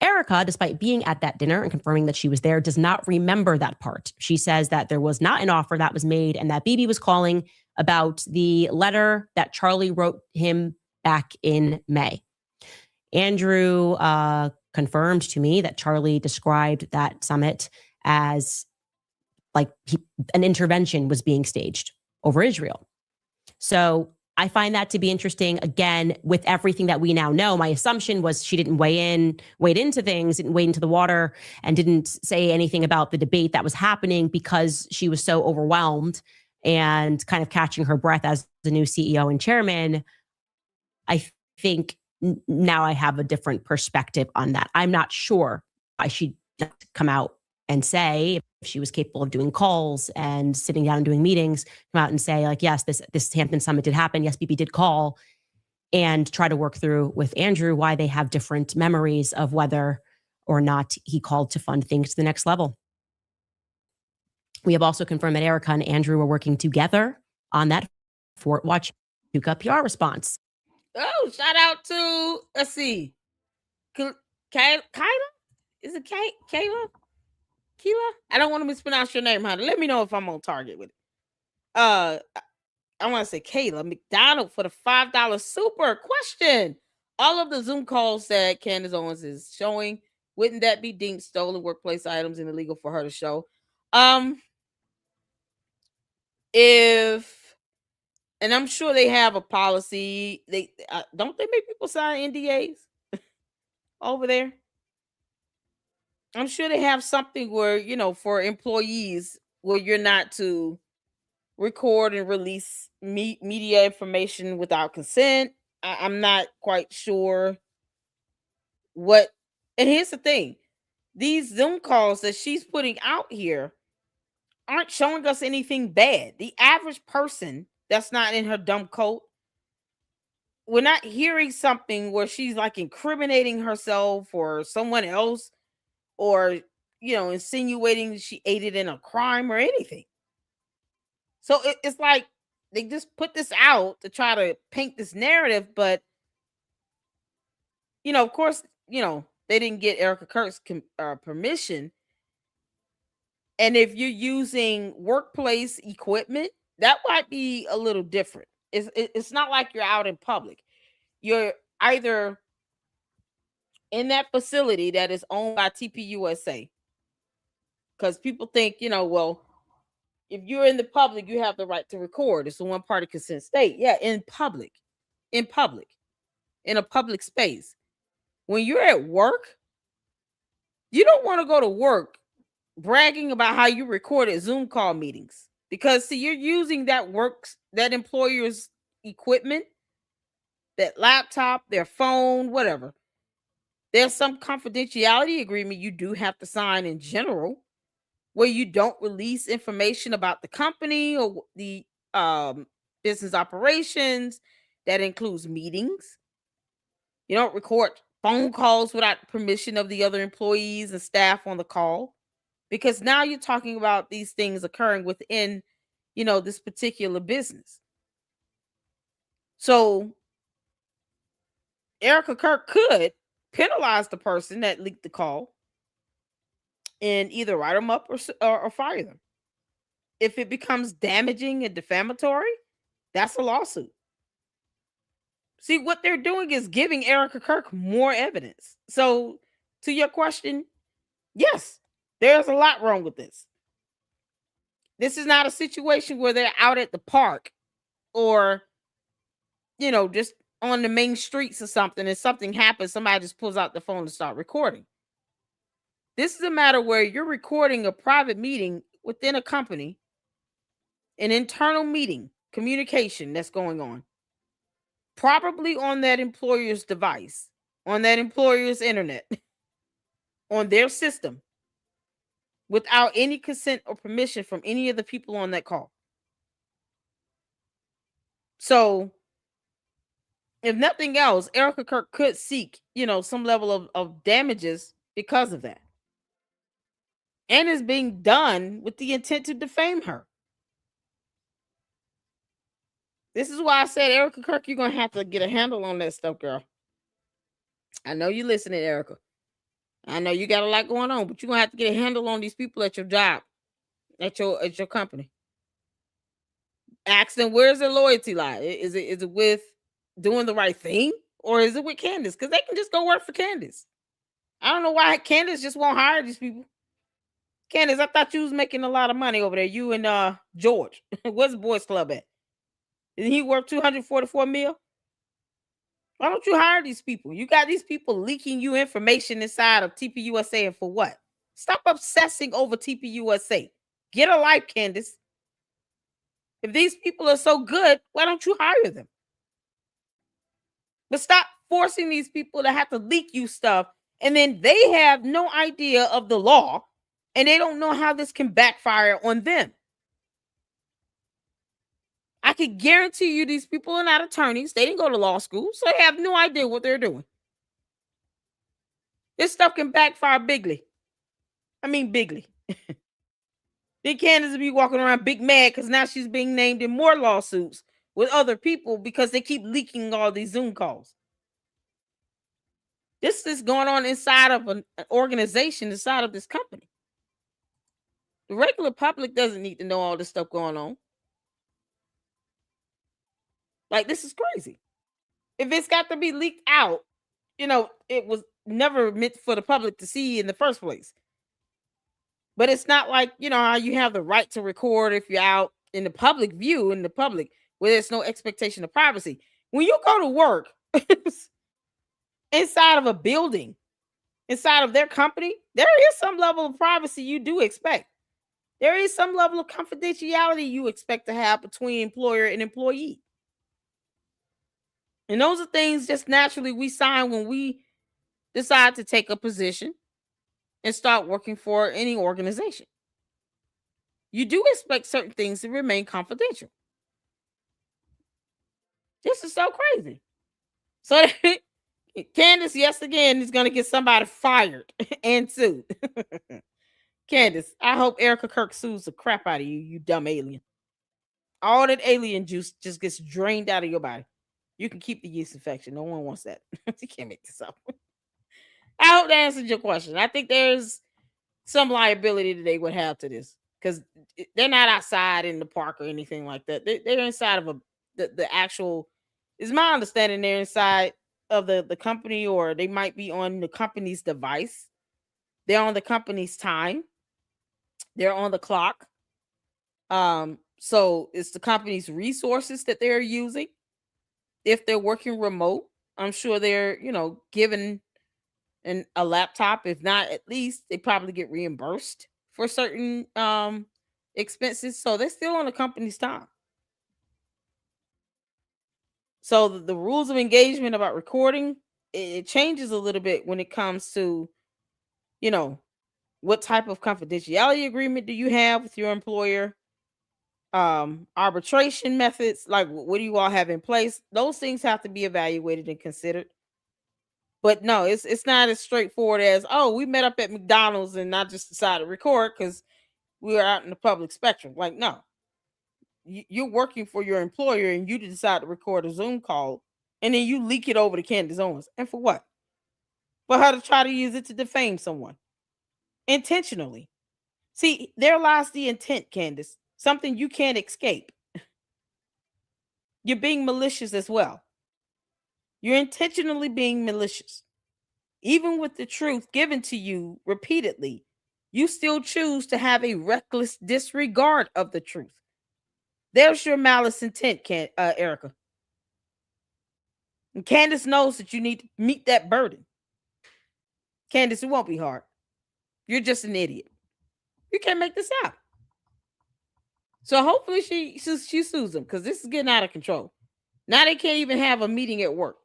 Erica, despite being at that dinner and confirming that she was there, does not remember that part. She says that there was not an offer that was made and that Bibi was calling about the letter that Charlie wrote him back in May. Andrew confirmed to me that Charlie described that summit as like an intervention was being staged over Israel. So I find that to be interesting. Again, with everything that we now know, my assumption was she didn't wade into things, didn't wade into the water, and didn't say anything about the debate that was happening because she was so overwhelmed and kind of catching her breath as the new CEO and chairman. I think now I have a different perspective on that. I'm not sure why she didn't come out and say if she was capable of doing calls and sitting down and doing meetings, come out and say like, yes, this Hampton Summit did happen. Yes, Bibi did call, and try to work through with Andrew why they have different memories of whether or not he called to fund things to the next level. We have also confirmed that Erica and Andrew were working together on that for watch 2Cut PR response. Oh, shout out to, let's see, Kyla? Is it Kayla? Keela? I don't want to mispronounce your name, honey. Let me know if I'm on target with it. I want to say Kayla McDonald for the $5 super question. All of the Zoom calls that Candace Owens is showing, wouldn't that be deemed stolen workplace items and illegal for her to show? If, and I'm sure they have a policy. They don't they make people sign NDAs over there? I'm sure they have something where, for employees, where you're not to record and release media information without consent. I'm not quite sure what. And here's the thing: these Zoom calls that she's putting out here aren't showing us anything bad. The average person that's not in her dumb coat, we're not hearing something where she's like incriminating herself or someone else, or insinuating she aided in a crime or anything. So it's like they just put this out to try to paint this narrative, but of course, they didn't get Erica Kirk's permission. And if you're using workplace equipment, that might be a little different. It's not like you're out in public. You're either in that facility that is owned by TPUSA, because people think, well, if you're in the public, you have the right to record. It's a one-party consent state. Yeah, in public, in a public space. When you're at work, you don't want to go to work bragging about how you recorded Zoom call meetings, because you're using that employer's equipment, that laptop, their phone, whatever. There's some confidentiality agreement you do have to sign in general, where you don't release information about the company or the business operations. That includes meetings. You don't record phone calls without permission of the other employees and staff on the call, because now you're talking about these things occurring within, this particular business. So Erica Kirk could penalize the person that leaked the call and either write them up or fire them. If it becomes damaging and defamatory, that's a lawsuit. See, what they're doing is giving Erica Kirk more evidence. So, to your question, yes, there's a lot wrong with this. This is not a situation where they're out at the park or, just on the main streets or something, and something happens, somebody just pulls out the phone and start recording. This is a matter where you're recording a private meeting within a company, an internal meeting, communication that's going on, probably on that employer's device, on that employer's internet, on their system, without any consent or permission from any of the people on that call. So, if nothing else, Erica Kirk could seek, some level of damages because of that. And is being done with the intent to defame her. This is why I said, Erica Kirk, you're going to have to get a handle on that stuff, girl. I know you're listening, Erica. I know you got a lot going on, but you're going to have to get a handle on these people at your job, at your company. Ask them, where's their loyalty lie? Is it with doing the right thing, or is it with Candace? Because they can just go work for Candace. I don't know why Candace just won't hire these people. Candace, I thought you was making a lot of money over there. You and George. Where's the boys club at? Isn't he worth $244 million? Why don't you hire these people? You got these people leaking you information inside of TPUSA, and for what? Stop obsessing over TPUSA. Get a life, Candace. If these people are so good, why don't you hire them? But stop forcing these people to have to leak you stuff, and then they have no idea of the law, and they don't know how this can backfire on them. I can guarantee you these people are not attorneys. They didn't go to law school, so they have no idea what they're doing. This stuff can backfire bigly. I mean, bigly. Then Candace will be walking around big mad because now she's being named in more lawsuits with other people because they keep leaking all these Zoom calls. This is going on inside of an organization, inside of this company. The regular public doesn't need to know all this stuff going on. Like, this is crazy. If it's got to be leaked out, it was never meant for the public to see in the first place. But it's not like, how you have the right to record if you're out in the public view, in the public, where there's no expectation of privacy. When you go to work inside of a building, inside of their company, there is some level of privacy you do expect. There is some level of confidentiality you expect to have between employer and employee. And those are things just naturally we sign when we decide to take a position and start working for any organization. You do expect certain things to remain confidential. This is so crazy. So Candace, yes, again, is going to get somebody fired and sued. Candace, I hope Erica Kirk sues the crap out of you, you dumb alien. All that alien juice just gets drained out of your body. You can keep the yeast infection. No one wants that. You can't make this up. I hope that answered your question. I think there's some liability that they would have to this because they're not outside in the park or anything like that. They're inside of the actual. It's my understanding they're inside of the company, or they might be on the company's device. They're on the company's time. They're on the clock. So it's the company's resources that they're using. If they're working remote, I'm sure they're, given a laptop. If not, at least they probably get reimbursed for certain expenses. So they're still on the company's time. So the rules of engagement about recording, it changes a little bit when it comes to, what type of confidentiality agreement do you have with your employer? Arbitration methods, like what do you all have in place? Those things have to be evaluated and considered. But no, it's not as straightforward as, oh, we met up at McDonald's and I just decided to record because we were out in the public spectrum. Like, no. You're working for your employer and you decide to record a Zoom call and then you leak it over to Candace Owens. And for what? For her to try to use it to defame someone. Intentionally. See, there lies the intent, Candace. Something you can't escape. You're being malicious as well. You're intentionally being malicious. Even with the truth given to you repeatedly, you still choose to have a reckless disregard of the truth. There's your malice intent, Erica. And Candace knows that you need to meet that burden. Candace, it won't be hard. You're just an idiot. You can't make this up. So hopefully she sues them because this is getting out of control. Now they can't even have a meeting at work.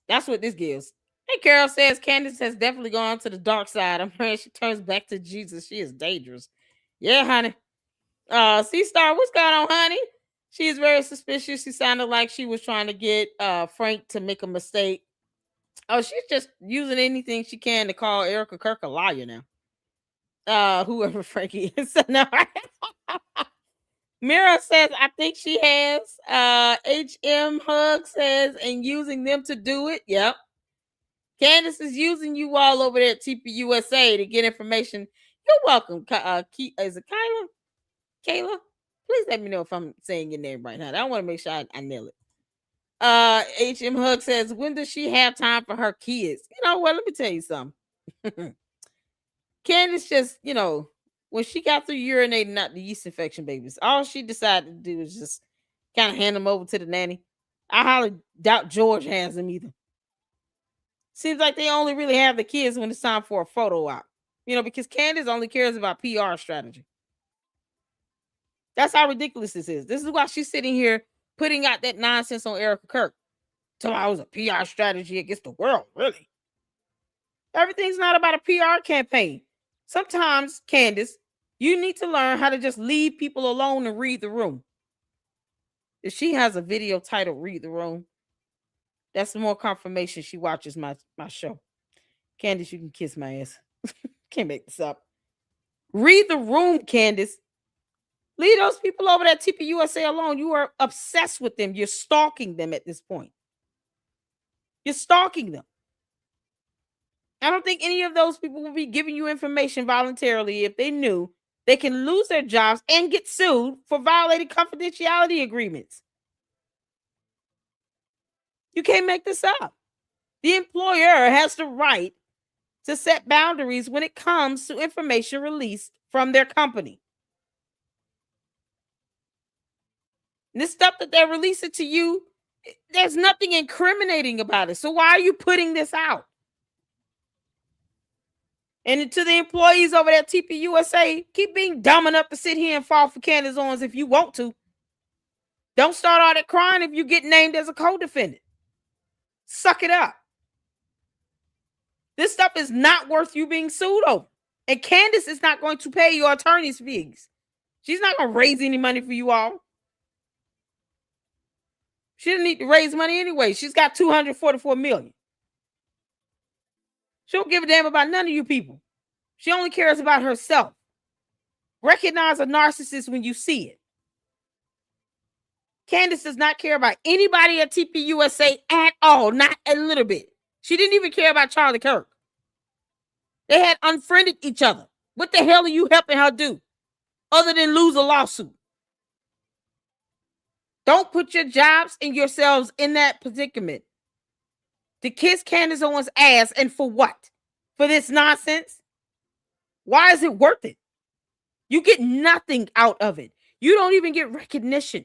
That's what this gives. Hey, Carol says Candace has definitely gone to the dark side. I'm praying she turns back to Jesus. She is dangerous. Yeah, honey. C-Star, what's going on, honey? She is very suspicious. She sounded like she was trying to get Frank to make a mistake. Oh, she's just using anything she can to call Erica Kirk a liar now. Whoever Frankie is. No. Mira says, I think she has. HM Hug says, and using them to do it. Yep. Candace is using you all over there at TPUSA to get information. You're welcome. Is it Kyla? Kayla? Please let me know if I'm saying your name right now. I want to make sure I nail it. HM Hug says, when does she have time for her kids? You know what? Let me tell you something. Candace just, when she got through urinating out the yeast infection babies, all she decided to do is just kind of hand them over to the nanny. I highly doubt George has them either. Seems like they only really have the kids when it's time for a photo op. Because Candace only cares about PR strategy. That's how ridiculous this is. This is why she's sitting here putting out that nonsense on Erica Kirk. So I was a PR strategy against the world, really. Everything's not about a PR campaign. Sometimes, Candace, you need to learn how to just leave people alone and read the room. If she has a video titled Read the Room, that's more confirmation she watches my show. Candace, you can kiss my ass. Can't make this up. Read the room, Candace. Leave those people over at TP USA alone. You are obsessed with them. You're stalking them at this point. You're stalking them. I don't think any of those people will be giving you information voluntarily if they knew they can lose their jobs and get sued for violating confidentiality agreements. You can't make this up. The employer has the right to set boundaries when it comes to information released from their company. And this stuff that they're releasing to you, there's nothing incriminating about it. So why are you putting this out? And to the employees over there at TP USA, keep being dumb enough to sit here and fall for Candace Owens if you want to. Don't start all that crying if you get named as a co-defendant. Suck it up. This stuff is not worth you being sued over. And Candace is not going to pay your attorney's fees. She's not going to raise any money for you all. She didn't need to raise money anyway. She's got $244 million. She don't give a damn about none of you people. She only cares about herself. Recognize a narcissist when you see it. Candace does not care about anybody at TP USA at all. Not a little bit. She didn't even care about Charlie Kirk. They had unfriended each other. What the hell are you helping her do? Other than lose a lawsuit. Don't put your jobs and yourselves in that predicament. To kiss Candace Owens' ass, and for what? For this nonsense? Why is it worth it? You get nothing out of it. You don't even get recognition.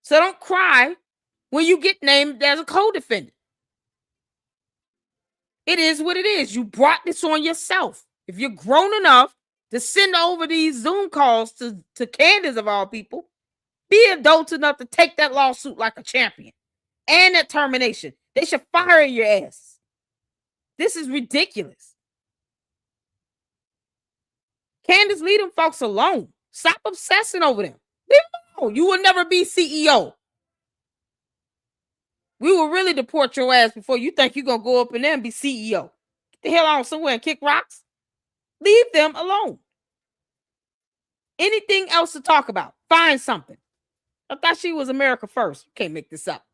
So don't cry when you get named as a co-defendant. It is what it is. You brought this on yourself. If you're grown enough to send over these Zoom calls to Candace of all people, be adult enough to take that lawsuit like a champion. And that termination. They should fire your ass. This is ridiculous. Candace, leave them folks alone. Stop obsessing over them. Leave them alone. You will never be CEO. We will really deport your ass before you think you're going to go up in there and be CEO. Get the hell on somewhere and kick rocks. Leave them alone. Anything else to talk about? Find something. I thought she was America first. Can't make this up.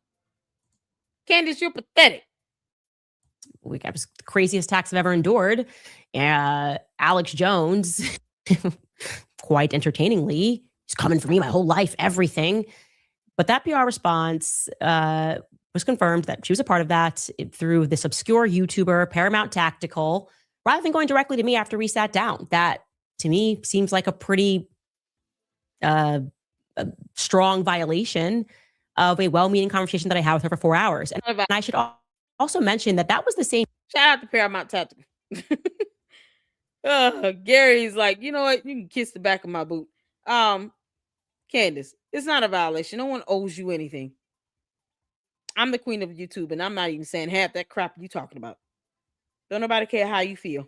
Candace, you're pathetic. We got the craziest tax I've ever endured. Alex Jones, quite entertainingly, he's coming for me my whole life, everything. But that PR response was confirmed that she was a part of that through this obscure YouTuber, Paramount Tactical, rather than going directly to me after we sat down. That, to me, seems like a pretty a strong violation of a well-meaning conversation that I had with her for 4 hours. And I should also mention that was the same. Shout out to Paramount Tactical. Gary's like, you know what? You can kiss the back of my boot. Candace, it's not a violation. No one owes you anything. I'm the queen of YouTube, and I'm not even saying half that crap you talking about. Don't nobody care how you feel.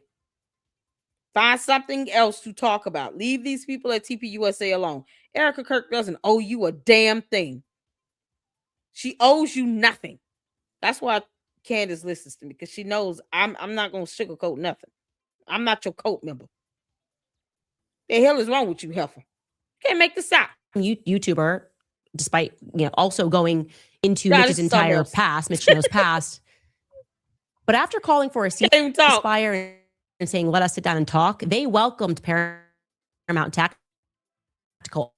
Find something else to talk about. Leave these people at TP USA alone. Erica Kirk doesn't owe you a damn thing. She owes you nothing. That's why Candace listens to me, because she knows I'm not going to sugarcoat nothing. I'm not your cult member. The hell is wrong with you, heifer? Can't make this out. YouTuber, despite also going into Mitch's entire past, Mitch knows past. But after calling for a ceasefire and saying, let us sit down and talk, they welcomed Paramount Tactical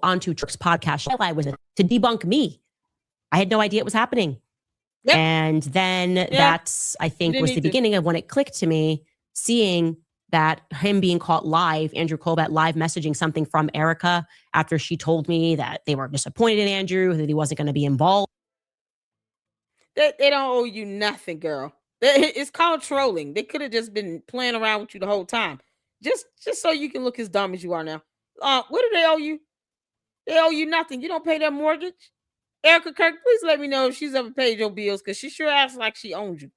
onto Turk's podcast. I was to debunk me. I had no idea it was happening. Yep. And then that's, I think, was the beginning of when it clicked to me, seeing that him being caught live, Andrew Colbert live messaging something from Erica after she told me that they were disappointed in Andrew, that he wasn't going to be involved. They don't owe you nothing, girl. It's called trolling. They could have just been playing around with you the whole time. Just so you can look as dumb as you are now. What do they owe you? They owe you nothing. You don't pay their mortgage. Erica Kirk, please let me know if she's ever paid your bills, because she sure acts like she owns you.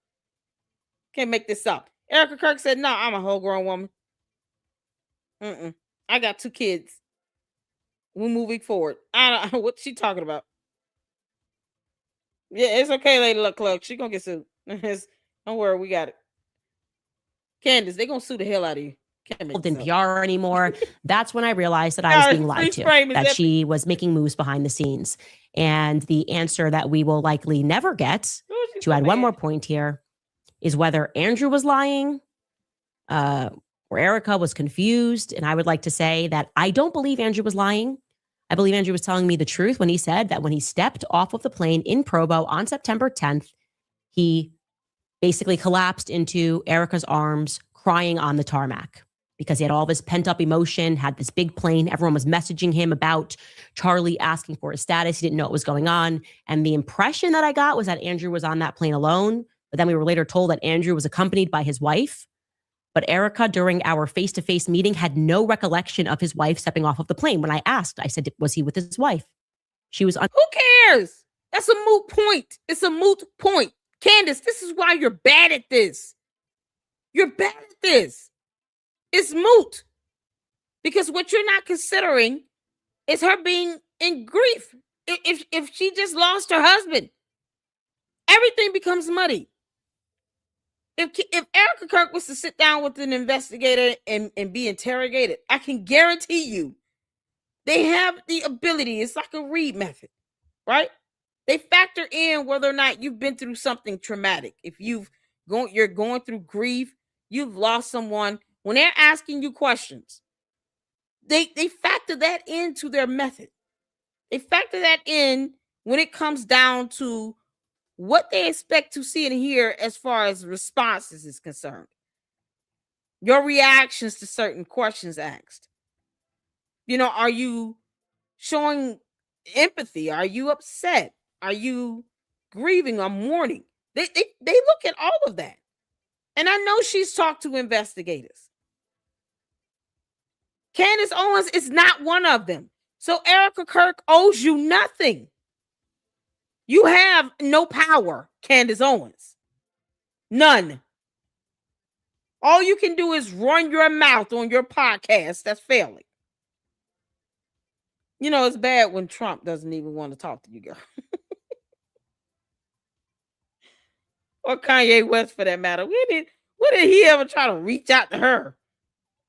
Can't make this up. Erica Kirk said, no, I'm a whole grown woman. I got 2 kids. We're moving forward. I don't know what she talking about. Yeah, it's okay, Lady Luck Club. She gonna get sued. Don't worry, we got it. Candace, they gonna sue the hell out of you. in PR anymore. That's when I realized that I was being lied to, that she was making moves behind the scenes. And the answer that we will likely never get, to add one more point here, is whether Andrew was lying or Erica was confused. And I would like to say that I don't believe Andrew was lying. I believe Andrew was telling me the truth when he said that when he stepped off of the plane in Provo on September 10th, he basically collapsed into Erica's arms, crying on the tarmac because he had all this pent up emotion, had this big plane. Everyone was messaging him about Charlie asking for his status. He didn't know what was going on. And the impression that I got was that Andrew was on that plane alone. But then we were later told that Andrew was accompanied by his wife. But Erica, during our face-to-face meeting, had no recollection of his wife stepping off of the plane. When I asked, I said, was he with his wife? She was Who cares? That's a moot point. It's a moot point. Candace, this is why you're bad at this. You're bad at this. It's moot. Because what you're not considering is her being in grief. If she just lost her husband, everything becomes muddy. If Erica Kirk was to sit down with an investigator and be interrogated, I can guarantee you they have the ability. It's like a Reed method, right? They factor in whether or not you've been through something traumatic. If you're going through grief, you've lost someone. When they're asking you questions, they factor that into their method. They factor that in when it comes down to what they expect to see and hear as far as responses is concerned. Your reactions to certain questions asked. Are you showing empathy? Are you upset? Are you grieving or mourning? They look at all of that. And I know she's talked to investigators. Candace Owens is not one of them. So Erica Kirk owes you nothing. You have no power, Candace Owens. None. All you can do is run your mouth on your podcast that's failing. It's bad when Trump doesn't even want to talk to you, girl. Or Kanye West, for that matter. When did he ever try to reach out to her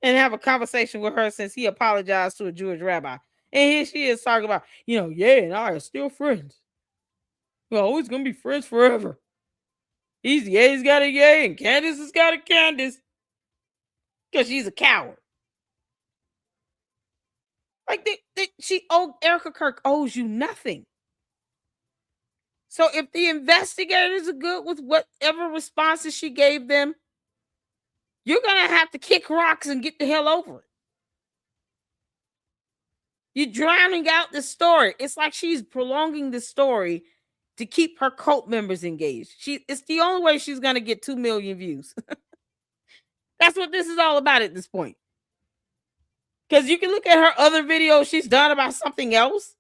and have a conversation with her since he apologized to a Jewish rabbi? And here she is talking about, yeah, and I are still friends. We're always going to be friends forever. He's got a yay, and Candace has got a Candace. Because she's a coward. Like, Erica Kirk owes you nothing. So if the investigators are good with whatever responses she gave them, you're going to have to kick rocks and get the hell over it. You're drowning out the story. It's like she's prolonging the story to keep her cult members engaged. It's the only way she's going to get 2 million views. That's what this is all about at this point. Because you can look at her other videos she's done about something else.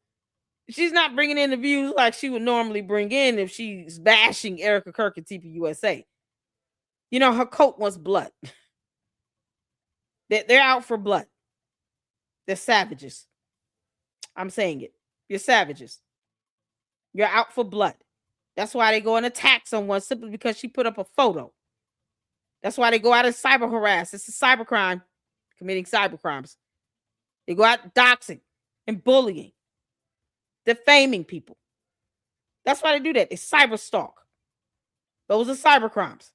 She's not bringing in the views like she would normally bring in if she's bashing Erica Kirk and TPUSA. Her cult wants blood. They're out for blood. They're savages. I'm saying it. You're savages. You're out for blood. That's why they go and attack someone simply because she put up a photo. That's why they go out and cyber harass. It's a cybercrime, committing cyber crimes. They go out doxing and bullying, defaming people. That's why they do that. They cyber stalk. Those are cyber crimes.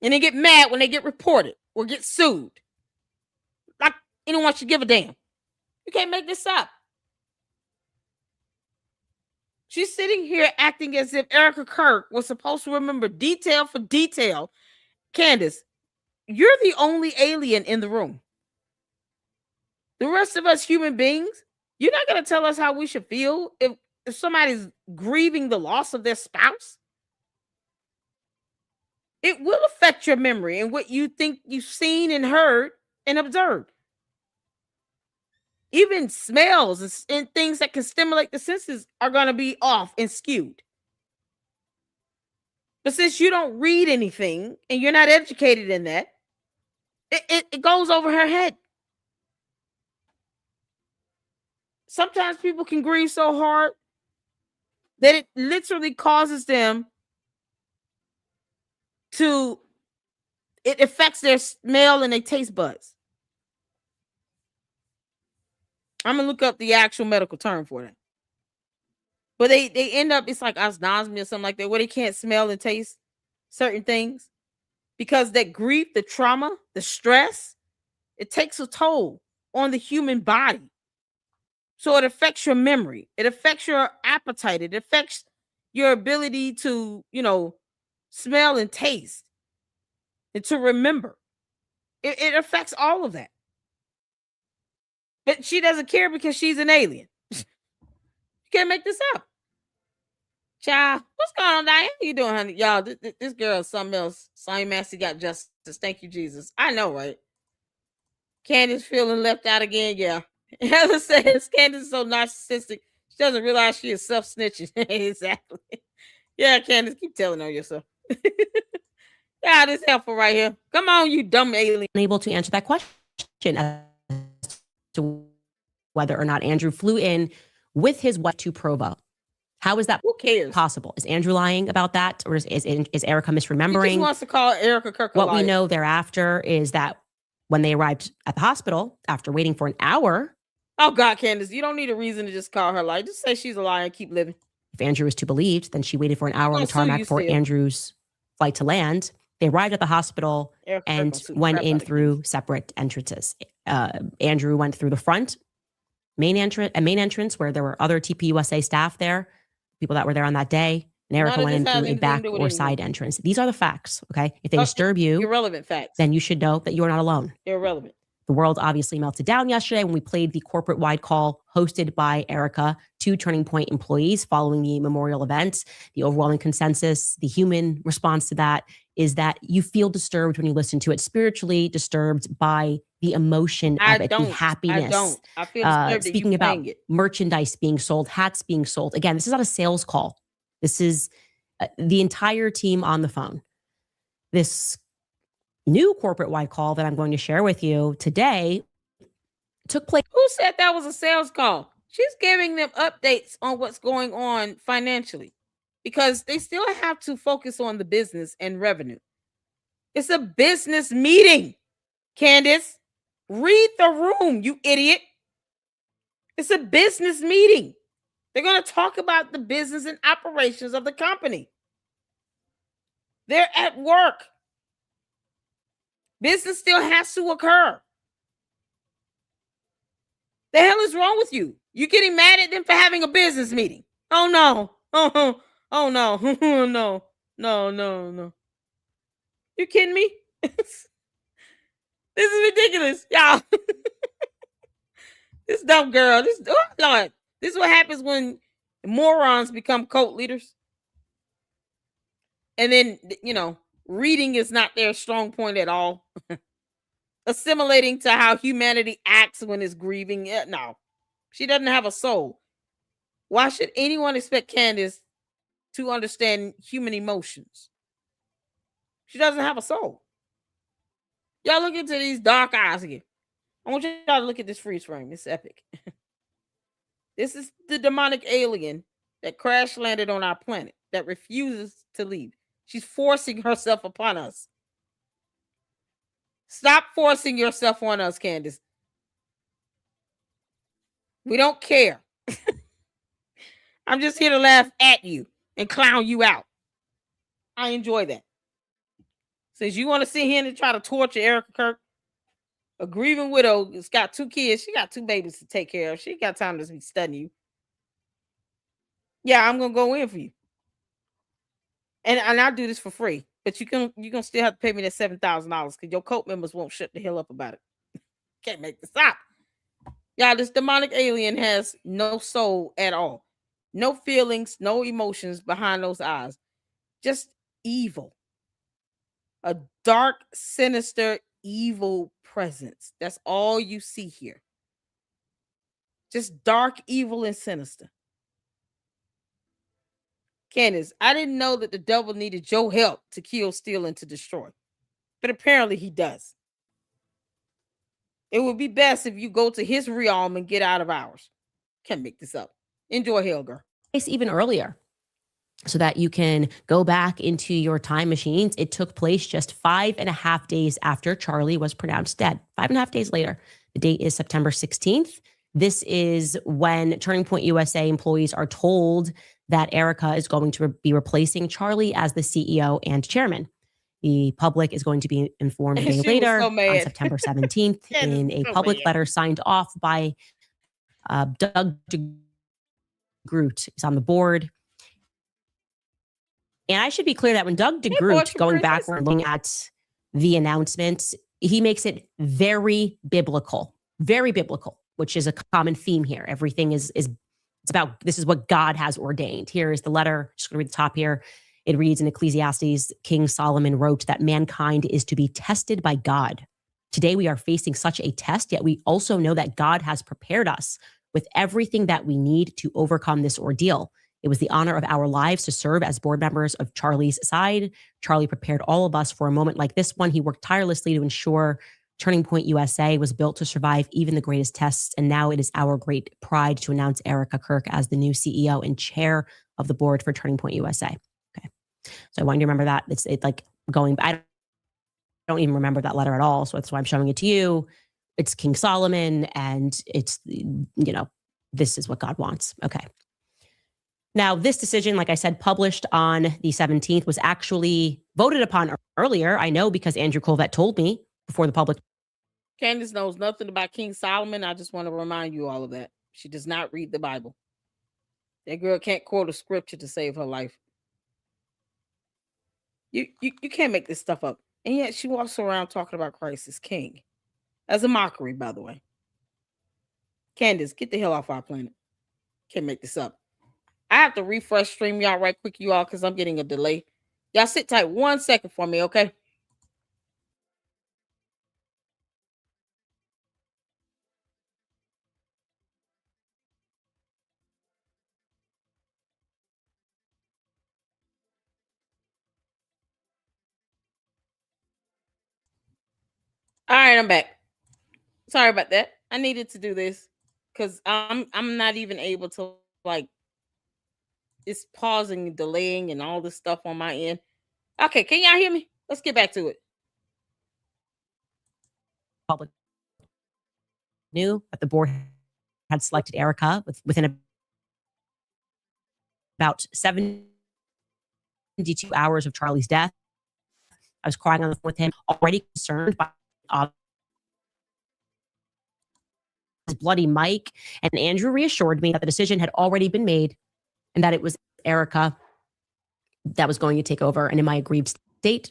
And they get mad when they get reported or get sued. Like anyone should give a damn. You can't make this up. She's sitting here acting as if Erica Kirk was supposed to remember detail for detail. Candace, you're the only alien in the room. The rest of us human beings, you're not going to tell us how we should feel if somebody's grieving the loss of their spouse. It will affect your memory and what you think you've seen and heard and observed. Even smells and things that can stimulate the senses are going to be off and skewed. But since you don't read anything and you're not educated in that, it goes over her head. Sometimes people can grieve so hard that it literally causes them to it affects their smell and their taste buds. I'm gonna look up the actual medical term for that. But they end up, it's like osnosmia or something like that, where they can't smell and taste certain things because that grief, the trauma, the stress, it takes a toll on the human body. So it affects your memory, it affects your appetite, it affects your ability to, smell and taste and to remember. It affects all of that. But she doesn't care because she's an alien. You can't make this up. Child, what's going on, Diane? How you doing, honey? Y'all, this girl is something else. Sonny Massey got justice. Thank you, Jesus. I know, right? Candace feeling left out again. Yeah. Heather says Candace is so narcissistic. She doesn't realize she is self-snitching. Exactly. Yeah, Candace, keep telling on yourself. Yeah, this helpful right here. Come on, you dumb alien. Unable to answer that question as to whether or not Andrew flew in with his wife to Provo. How is that Who cares? possible? Is Andrew lying about that? Or is Erica He misremembering? just wants to call Erica Kirk a What we liar. know thereafter is that when they arrived at the hospital, after waiting for an hour, Oh, God, Candace, you don't need a reason to just call her liar. Just say she's a liar and keep living. if Andrew was to be believed, then she waited for an hour on the Gonna sue you tarmac for still. Andrew's flight to land. They arrived at the hospital Erica Kirk and gonna sue the went crap in out of through separate entrances. Andrew went through the front main entrance where there were other TPUSA staff there, people that were there on that day. And Erica None of went in this has through a anything to back do with or anything. side entrance. These are the facts, okay? If they Oh, disturb you, Irrelevant facts. then you should know that you are not alone. Irrelevant. The world obviously melted down yesterday when we played the corporate-wide call hosted by Erica to Turning Point employees following the memorial event. The overwhelming consensus, the human response to that is that you feel disturbed when you listen to it, spiritually disturbed by the emotion I of it, don't. the happiness. I don't. I feel disturbed that you Speaking about playing it. merchandise being sold, hats being sold. Again, this is not a sales call. This is the entire team on the phone. This new corporate-wide call that I'm going to share with you today took place. Who said that was a sales call? She's giving them updates on what's going on financially because they still have to focus on the business and revenue. It's a business meeting, Candace. Read the room, you idiot. It's a business meeting. They're going to talk about the business and operations of the company. They're at work. Business still has to occur. The hell is wrong with you? You getting mad at them for having a business meeting? Oh no. Oh no. No. You kidding me? This is ridiculous. Y'all. This dumb girl. Oh Lord. This is what happens when morons become cult leaders. And then, reading is not their strong point at all. Assimilating to how humanity acts when it's grieving. No, she doesn't have a soul. Why should anyone expect Candace to understand human emotions? She doesn't have a soul. Y'all look into these dark eyes again. I want y'all to look at this freeze frame. It's epic. This is the demonic alien that crash landed on our planet that refuses to leave. She's forcing herself upon us. Stop forcing yourself on us, Candace. We don't care. I'm just here to laugh at you and clown you out. I enjoy that. Since you want to sit here and try to torture Erica Kirk, a grieving widow has got 2 kids. She got 2 babies to take care of. She got time to be studying you. Yeah, I'm going to go in for you. And I'll do this for free. But you're gonna still have to pay me that $7,000 because your cult members won't shut the hell up about it. Can't make this up. Y'all, this demonic alien has no soul at all. No feelings, no emotions behind those eyes. Just evil. A dark, sinister, evil presence. That's all you see here. Just dark, evil, and sinister. Candace, I didn't know that the devil needed your help to kill, steal, and to destroy. But apparently he does. It would be best if you go to his realm and get out of ours. Can't make this up. Enjoy hell, girl. Even earlier. so that you can go back into your time machines. It took place just 5.5 days after Charlie was pronounced dead. 5.5 days later. The date is September 16th. This is when Turning Point USA employees are told that Erica is going to be replacing Charlie as the CEO and chairman. The public is going to be informed a day later on September 17th in a public letter signed off by Doug DeGroot. He's on the board. And I should be clear that when Doug DeGroot, going backward and looking at the announcements, he makes it very biblical, which is a common theme here. Everything is it's about, this is what God has ordained. Here is the letter. Just going to read the top here. It reads in Ecclesiastes, King Solomon wrote that mankind is to be tested by God. Today we are facing such a test, yet we also know that God has prepared us with everything that we need to overcome this ordeal. It was the honor of our lives to serve as board members of Charlie's side. Charlie prepared all of us for a moment like this one. He worked tirelessly to ensure Turning Point USA was built to survive even the greatest tests. And now it is our great pride to announce Erica Kirk as the new CEO and chair of the board for Turning Point USA. Okay. So I want you to remember that. It's like going, I don't even remember that letter at all. So that's why I'm showing it to you. It's King Solomon, and it's, this is what God wants. Okay. Now, this decision, like I said, published on the 17th, was actually voted upon earlier. I know because Andrew Colvett told me before the public. Candace knows nothing about King Solomon. I just want to remind you all of that. She does not read the Bible. That girl can't quote a scripture to save her life. You can't make this stuff up. And yet she walks around talking about Christ as king. As a mockery, by the way. Candace, get the hell off our planet. Can't make this up. I have to refresh stream y'all right quick, you all, because I'm getting a delay. Y'all sit tight 1 second for me, okay? All right, I'm back. Sorry about that. I needed to do this because I'm not even able to, like, it's pausing and delaying and all this stuff on my end. Okay, can y'all hear me? Let's get back to it. Public knew that the board had selected Erica within about 72 hours of Charlie's death. I was crying on the phone with him, already concerned by his bloody Mike. And Andrew reassured me that the decision had already been made and that it was Erica that was going to take over. And in my aggrieved state,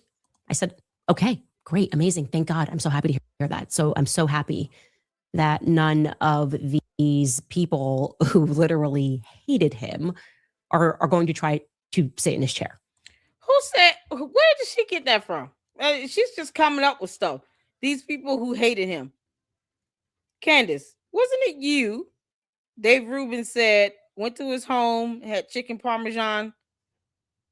I said, okay, great, amazing. Thank God. I'm so happy to hear that. So I'm so happy that none of these people who literally hated him are going to try to sit in his chair. Who said, where did she get that from? She's just coming up with stuff. These people who hated him. Candace, wasn't it you? Dave Rubin said, went to his home, had chicken parmesan,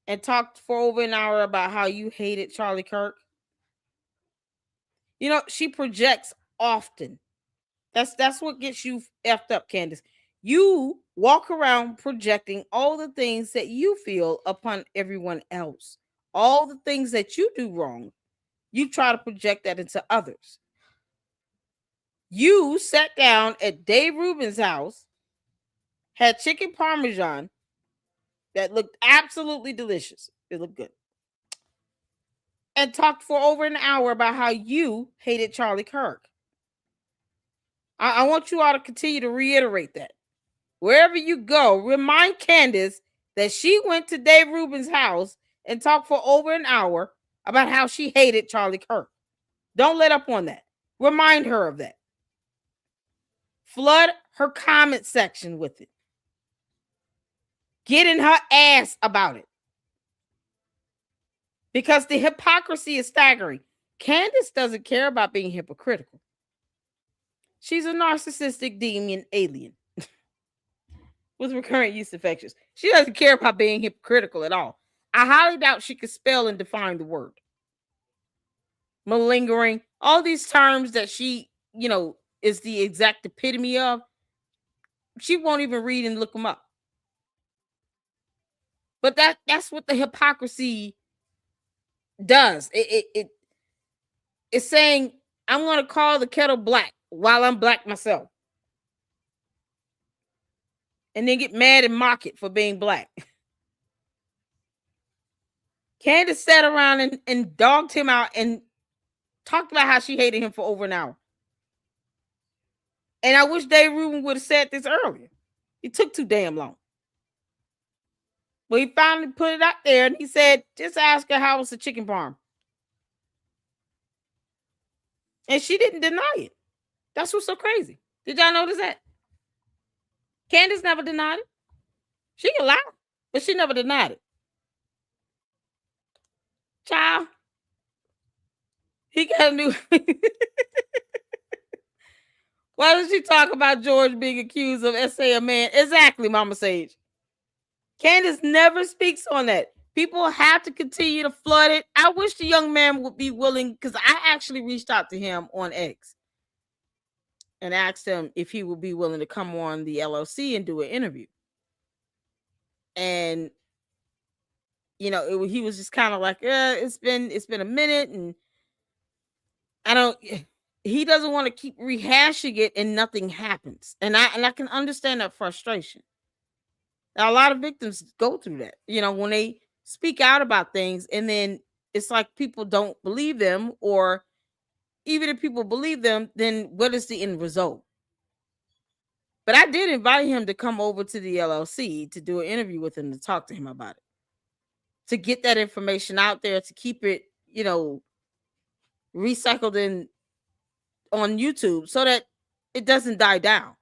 and talked for over an hour about how you hated Charlie Kirk. You know, she projects often. That's what gets you effed up, Candace. You walk around projecting all the things that you feel upon everyone else. All the things that you do wrong, you try to project that into others. You sat down at Dave Rubin's house, had chicken parmesan that looked absolutely delicious. It looked good. And talked for over an hour about how you hated Charlie Kirk. I want you all to continue to reiterate that. Wherever you go, remind Candace that she went to Dave Rubin's house and talked for over an hour about how she hated Charlie Kirk. Don't let up on that. Remind her of that. Flood her comment section with it. Get in her ass about it. Because the hypocrisy is staggering. Candace doesn't care about being hypocritical. She's a narcissistic demon alien with recurrent yeast infections. She doesn't care about being hypocritical at all. I highly doubt she could spell and define the word. Malingering, all these terms that she, is the exact epitome of, she won't even read and look them up. But that's what the hypocrisy does. It's saying I'm going to call the kettle black while I'm black myself, and then get mad and mock it for being black. Candace sat around and dogged him out and talked about how she hated him for over an hour. And I wish Dave Rubin would have said this earlier. It took too damn long. But he finally put it out there and he said, just ask her how was the chicken parm. And she didn't deny it. That's what's so crazy. Did y'all notice that? Candace never denied it. She can lie, but she never denied it. Child. He got a new... Why does she talk about George being accused of essay a man? Exactly, Mama Sage. Candace never speaks on that. People have to continue to flood it. I wish the young man would be willing, because I actually reached out to him on X and asked him if he would be willing to come on the LLC and do an interview. And he was just kind of like, it's been a minute, and he doesn't want to keep rehashing it and nothing happens. And I can understand that frustration. Now, a lot of victims go through that, when they speak out about things and then it's like people don't believe them, or even if people believe them, then what is the end result? But I did invite him to come over to the LLC to do an interview with him, to talk to him about it, to get that information out there, to keep it, recycled on YouTube so that it doesn't die down,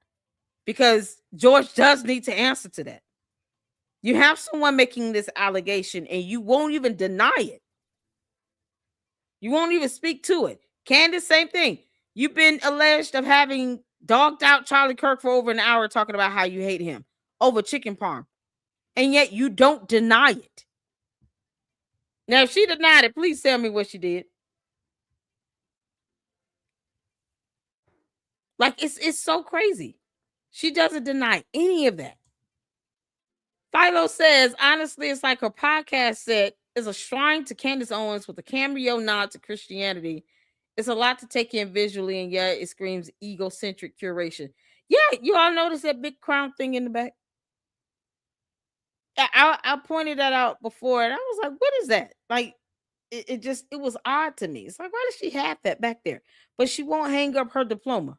because George does need to answer to that. You have someone making this allegation and you won't even deny it. You won't even speak to it. Candace, same thing. You've been alleged of having dogged out Charlie Kirk for over an hour, talking about how you hate him over chicken parm, and yet you don't deny it. Now, if she denied it, please tell me what she did. Like, it's so crazy. She doesn't deny any of that. Philo says, honestly, it's like her podcast set is a shrine to Candace Owens with a cameo nod to Christianity. It's a lot to take in visually, and yet it screams egocentric curation. Yeah, you all notice that big crown thing in the back? I pointed that out before, and I was like, what is that? Like, it was odd to me. It's like, why does she have that back there? But she won't hang up her diploma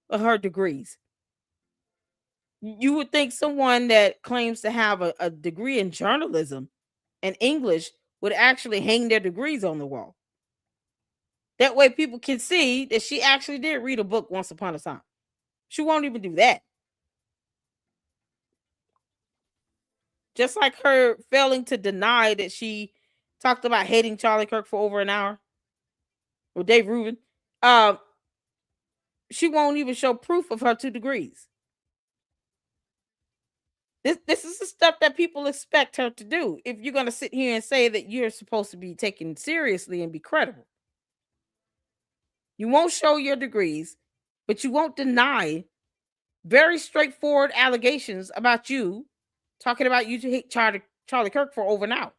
or her degrees. You would think someone that claims to have a degree in journalism and English would actually hang their degrees on the wall. That way people can see that she actually did read a book once upon a time. She won't even do that. Just like her failing to deny that she talked about hating Charlie Kirk for over an hour, or Dave Rubin. She won't even show proof of her 2 degrees. This is the stuff that people expect her to do. If you're going to sit here and say that you're supposed to be taken seriously and be credible, you won't show your degrees, but you won't deny very straightforward allegations about you, talking about you to hate Charlie Kirk for over an hour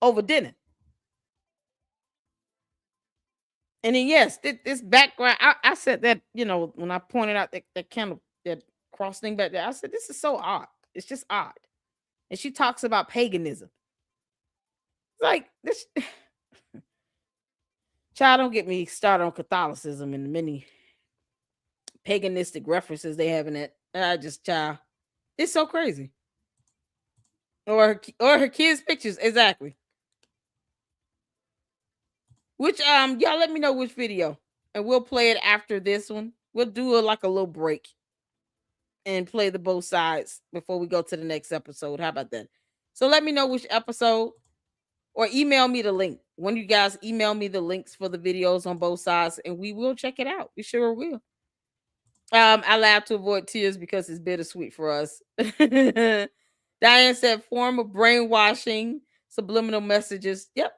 over dinner. And then, yes, this background, I said that, when I pointed out that kind of that cross thing back there, I said, this is so odd. It's just odd. And she talks about paganism. It's like, this child, don't get me started on Catholicism and the many paganistic references they have in it. Child, it's so crazy. Or her kids' pictures, exactly. Which y'all let me know which video, and we'll play it after this one. We'll do a little break and play the both sides before we go to the next episode. How about that? So let me know which episode, or email me the link. One of you guys email me the links for the videos on both sides, and we will check it out. We sure will. I laugh to avoid tears because it's bittersweet for us. Diane said, form of brainwashing, subliminal messages. Yep.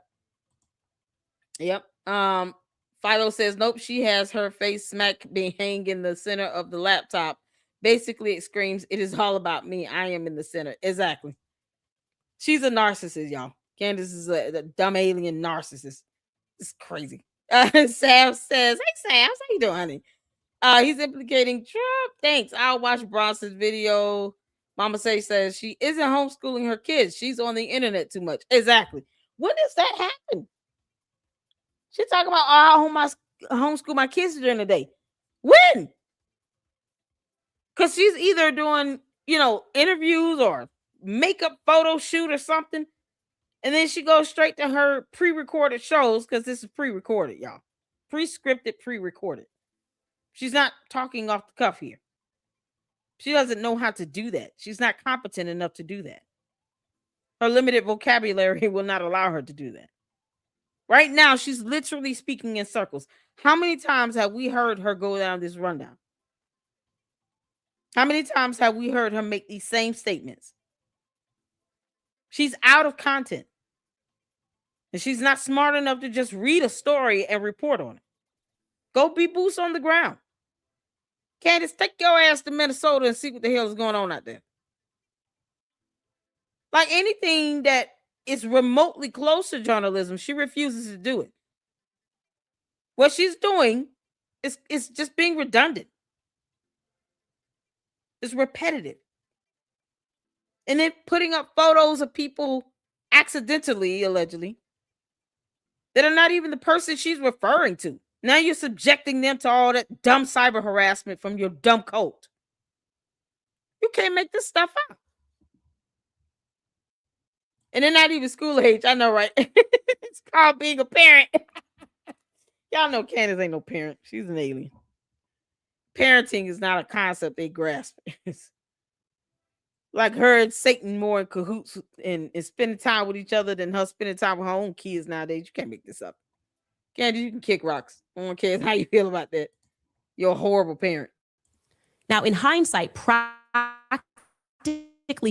Philo says, nope, she has her face smack being hanging in the center of the laptop. Basically, it screams, it is all about me. I am in the center. Exactly. She's a narcissist, y'all. Candace is a dumb alien narcissist. It's crazy. Sam says, "Hey Sam, how you doing, honey?" He's implicating Trump. Thanks. I'll watch Bronson's video. Mama Say says she isn't homeschooling her kids. She's on the internet too much. Exactly. When does that happen? She talking about I'll homeschool my kids during the day. When? Because she's either doing, interviews or makeup photo shoot or something. And then she goes straight to her pre-recorded shows because this is pre-recorded, y'all. Pre-scripted, pre-recorded. She's not talking off the cuff here. She doesn't know how to do that. She's not competent enough to do that. Her limited vocabulary will not allow her to do that. Right now, she's literally speaking in circles. How many times have we heard her go down this rundown? How many times have we heard her make these same statements? She's out of content. And she's not smart enough to just read a story and report on it. Go be boots on the ground. Candace, take your ass to Minnesota and see what the hell is going on out there. Like anything that is remotely close to journalism, she refuses to do it. What she's doing is just being redundant. It's repetitive. And then putting up photos of people accidentally, allegedly, that are not even the person she's referring to. Now you're subjecting them to all that dumb cyber harassment from your dumb cult. You can't make this stuff up. And they're not even school age. I know, right? It's called being a parent. Y'all know Candace ain't no parent. She's an alien. Parenting is not a concept they grasp. Like her and Satan more in cahoots and spending time with each other than her spending time with her own kids nowadays. You can't make this up. Candace, you can kick rocks. No one cares how you feel about that. You're a horrible parent. Now, in hindsight, practically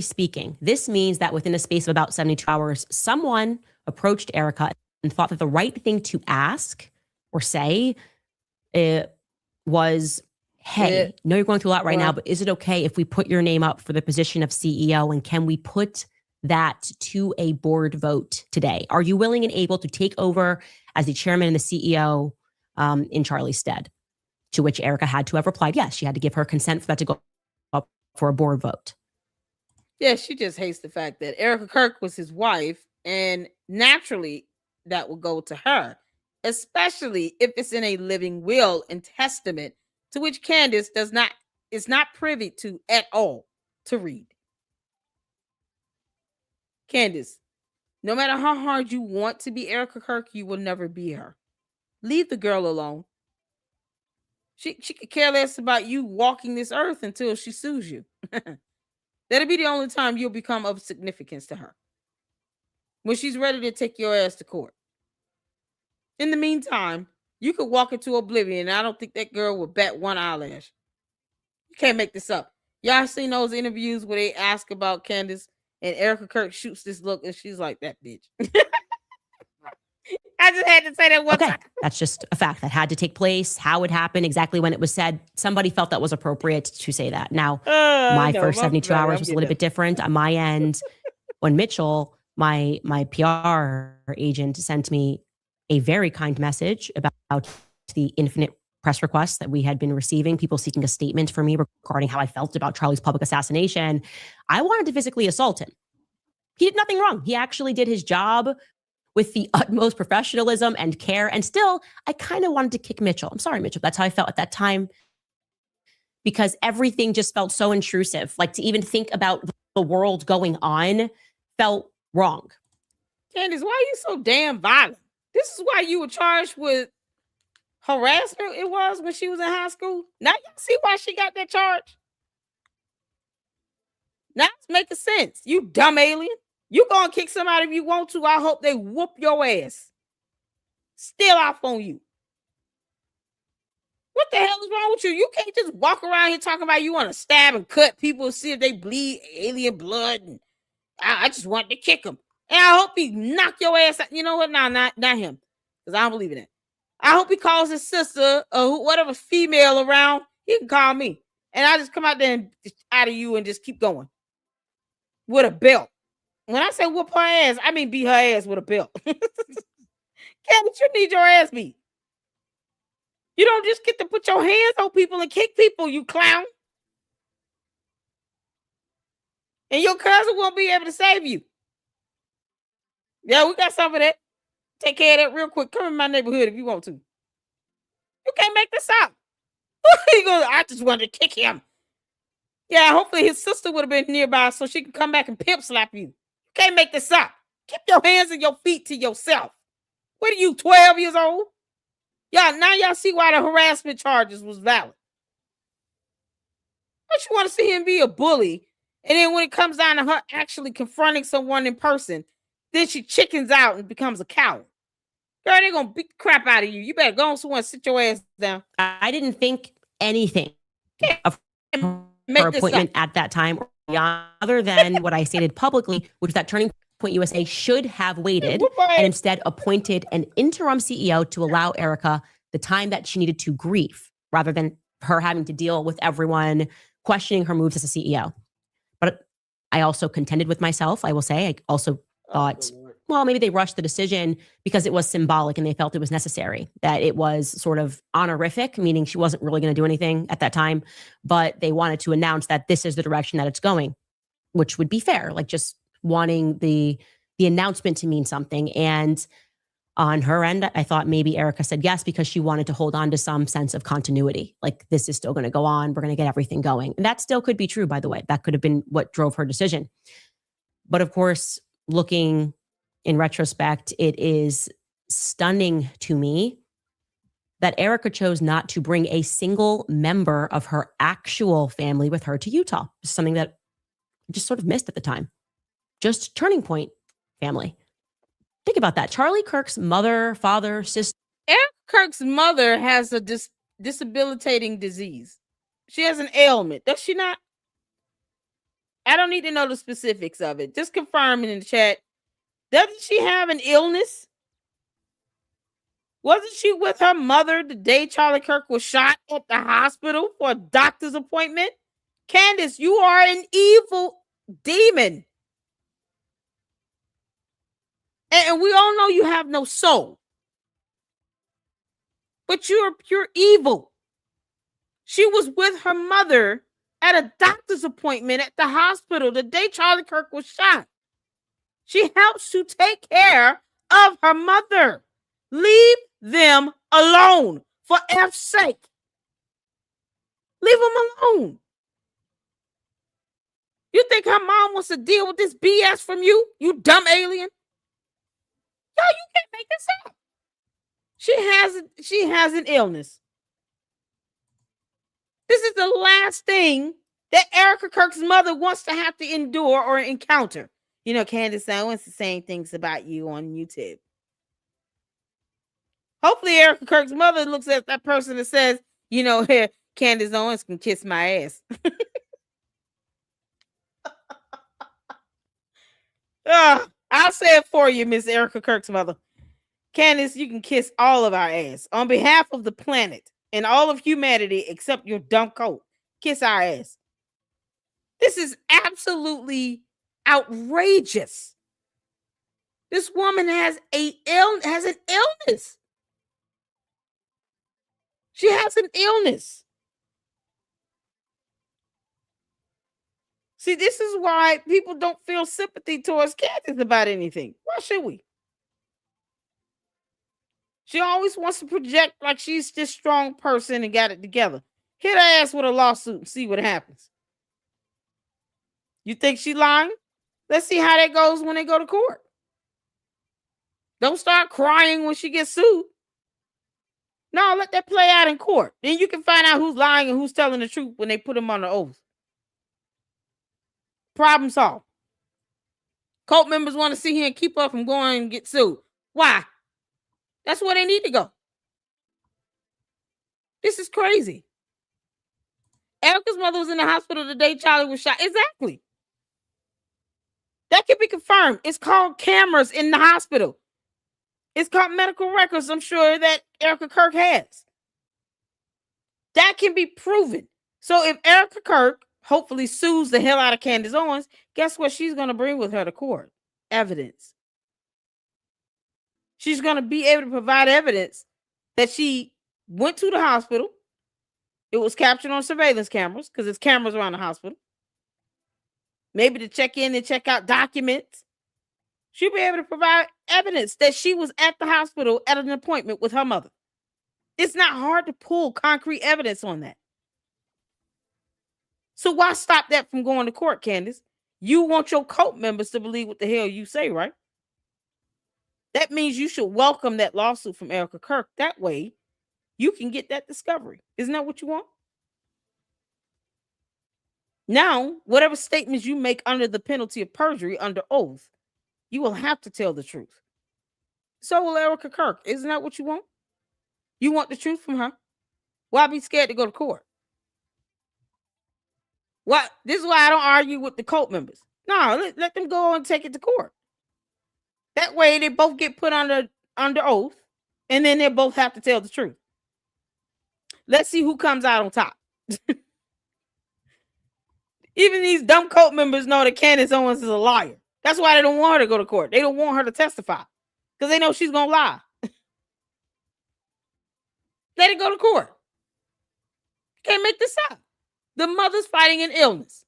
speaking, this means that within a space of about 72 hours, someone approached Erica and thought that the right thing to ask or say was, hey, know you're going through a lot right now, but is it okay if we put your name up for the position of CEO? And can we put that to a board vote today? Are you willing and able to take over as the chairman and the CEO in Charlie's stead? To which Erica had to have replied, yes, she had to give her consent for that to go up for a board vote. Yeah, she just hates the fact that Erica Kirk was his wife, and naturally that will go to her, especially if it's in a living will and testament, to which Candace is not privy to at all to read. Candace, no matter how hard you want to be Erica Kirk, you will never be her. Leave the girl alone. She could care less about you walking this earth until she sues you. That'll be the only time you'll become of significance to her. When she's ready to take your ass to court. In the meantime, you could walk into oblivion, and I don't think that girl will bat one eyelash. You can't make this up. Y'all seen those interviews where they ask about Candace and Erica Kirk shoots this look and she's like, that bitch. I just had to say that one time. That's just a fact that had to take place, how it happened, exactly when it was said. Somebody felt that was appropriate to say that. Now, my first 72 hours was a little bit different on my end. When Mitchell, my PR agent, sent me a very kind message about the infinite press requests that we had been receiving, people seeking a statement from me regarding how I felt about Charlie's public assassination, I wanted to physically assault him. He did nothing wrong. He actually did his job with the utmost professionalism and care. And still, I kind of wanted to kick Mitchell. I'm sorry, Mitchell. That's how I felt at that time, because everything just felt so intrusive. Like, to even think about the world going on felt wrong. Candace, why are you so damn violent? This is why you were charged with harassment. It was when she was in high school. Now you see why she got that charge. Now it's making sense. You dumb alien. You gonna kick somebody if you want to. I hope they whoop your ass. Still off on you. What the hell is wrong with you? You can't just walk around here talking about you want to stab and cut people, see if they bleed alien blood. And I just wanted to kick him. And I hope he knock your ass out. You know what? No, not him. Because I don't believe in that. I hope he calls his sister or whatever female around. He can call me. And I just come out there and out of you and just keep going. With a belt. When I say whoop her ass, I mean beat her ass with a belt. Candace, you need your ass beat. You don't just get to put your hands on people and kick people, you clown. And your cousin won't be able to save you. Yeah, we got some of that. Take care of that real quick. Come in my neighborhood if you want to. You can't make this up. He goes, I just wanted to kick him. Yeah, hopefully his sister would have been nearby so she can come back and pimp slap you. You can't make this up. Keep your hands and your feet to yourself. What are you, 12 years old? Y'all, now y'all see why the harassment charges was valid. Don't you want to see him be a bully? And then when it comes down to her actually confronting someone in person, then she chickens out and becomes a coward. Girl, they're going to beat the crap out of you. You better go on somewhere and sit your ass down. I didn't think anything of her Make this appointment up. at that time, other than what I stated publicly, which was that Turning Point USA should have waited and instead appointed an interim CEO to allow Erica the time that she needed to grieve, rather than her having to deal with everyone questioning her moves as a CEO. But I also contended with myself, I will say. I also thought, well, maybe they rushed the decision because it was symbolic and they felt it was necessary, that it was sort of honorific, meaning she wasn't really going to do anything at that time, but they wanted to announce that this is the direction that it's going, which would be fair, like just wanting the announcement to mean something. And on her end, I thought maybe Erica said yes because she wanted to hold on to some sense of continuity. Like, this is still going to go on. We're going to get everything going. And that still could be true, by the way. That could have been what drove her decision. But of course, looking in retrospect, it is stunning to me that Erica chose not to bring a single member of her actual family with her to Utah. Something that I just sort of missed at the time. Just Turning Point family. Think about that. Charlie Kirk's mother, father, sister. Eric Kirk's mother has a disabilitating disease. She has an ailment. Does she not? I don't need to know the specifics of it. Just confirm it in the chat. Doesn't she have an illness? Wasn't she with her mother the day Charlie Kirk was shot at the hospital for a doctor's appointment? Candace, you are an evil demon. And we all know you have no soul. But you're pure evil. She was with her mother at a doctor's appointment at the hospital the day Charlie Kirk was shot. She helps to take care of her mother. Leave them alone, for F's sake. Leave them alone. You think her mom wants to deal with this BS from you, you dumb alien? No, you can't make this up. She has an illness. This is the last thing that Erica Kirk's mother wants to have to endure or encounter. You know, Candace Owens is saying things about you on YouTube. Hopefully Erica Kirk's mother looks at that person and says, you know, here, Candace Owens can kiss my ass. I'll say it for you, Miss Erica Kirk's mother. Candace, you can kiss all of our ass. On behalf of the planet and all of humanity except your dumb coat, kiss our ass. This is absolutely outrageous. This woman has an illness. She has an illness. See, this is why people don't feel sympathy towards Candace about anything. Why should we? She always wants to project like she's this strong person and got it together. Hit her ass with a lawsuit and see what happens. You think she lying? Let's see how that goes when they go to court. Don't start crying when she gets sued. No, let that play out in court. Then you can find out who's lying and who's telling the truth when they put them on the oath. Problem solved. Cult members want to sit here and keep her from going and get sued. Why? That's where they need to go. This is crazy. Erica's mother was in the hospital the day Charlie was shot. Exactly. That can be confirmed. It's called cameras in the hospital. It's called medical records, I'm sure, that Erica Kirk has. That can be proven. So if Erica Kirk, hopefully sues the hell out of Candace Owens, guess what she's going to bring with her to court? Evidence. She's going to be able to provide evidence that she went to the hospital. It was captured on surveillance cameras because there's cameras around the hospital. Maybe to check in and check out documents. She'll be able to provide evidence that she was at the hospital at an appointment with her mother. It's not hard to pull concrete evidence on that. So why stop that from going to court, Candace? You want your cult members to believe what the hell you say, right? That means you should welcome that lawsuit from Erica Kirk. That way, you can get that discovery. Isn't that what you want? Now, whatever statements you make under the penalty of perjury under oath, you will have to tell the truth. So will Erica Kirk. Isn't that what you want? You want the truth from her. Why be scared to go to court? What? This is why I don't argue with the cult members. No, let them go and take it to court. That way they both get put under oath, and then they both have to tell the truth. Let's see who comes out on top. Even these dumb cult members know that Candace Owens is a liar. That's why they don't want her to go to court. They don't want her to testify because they know she's going to lie. Let it go to court. Can't make this up. The mother's fighting an illness.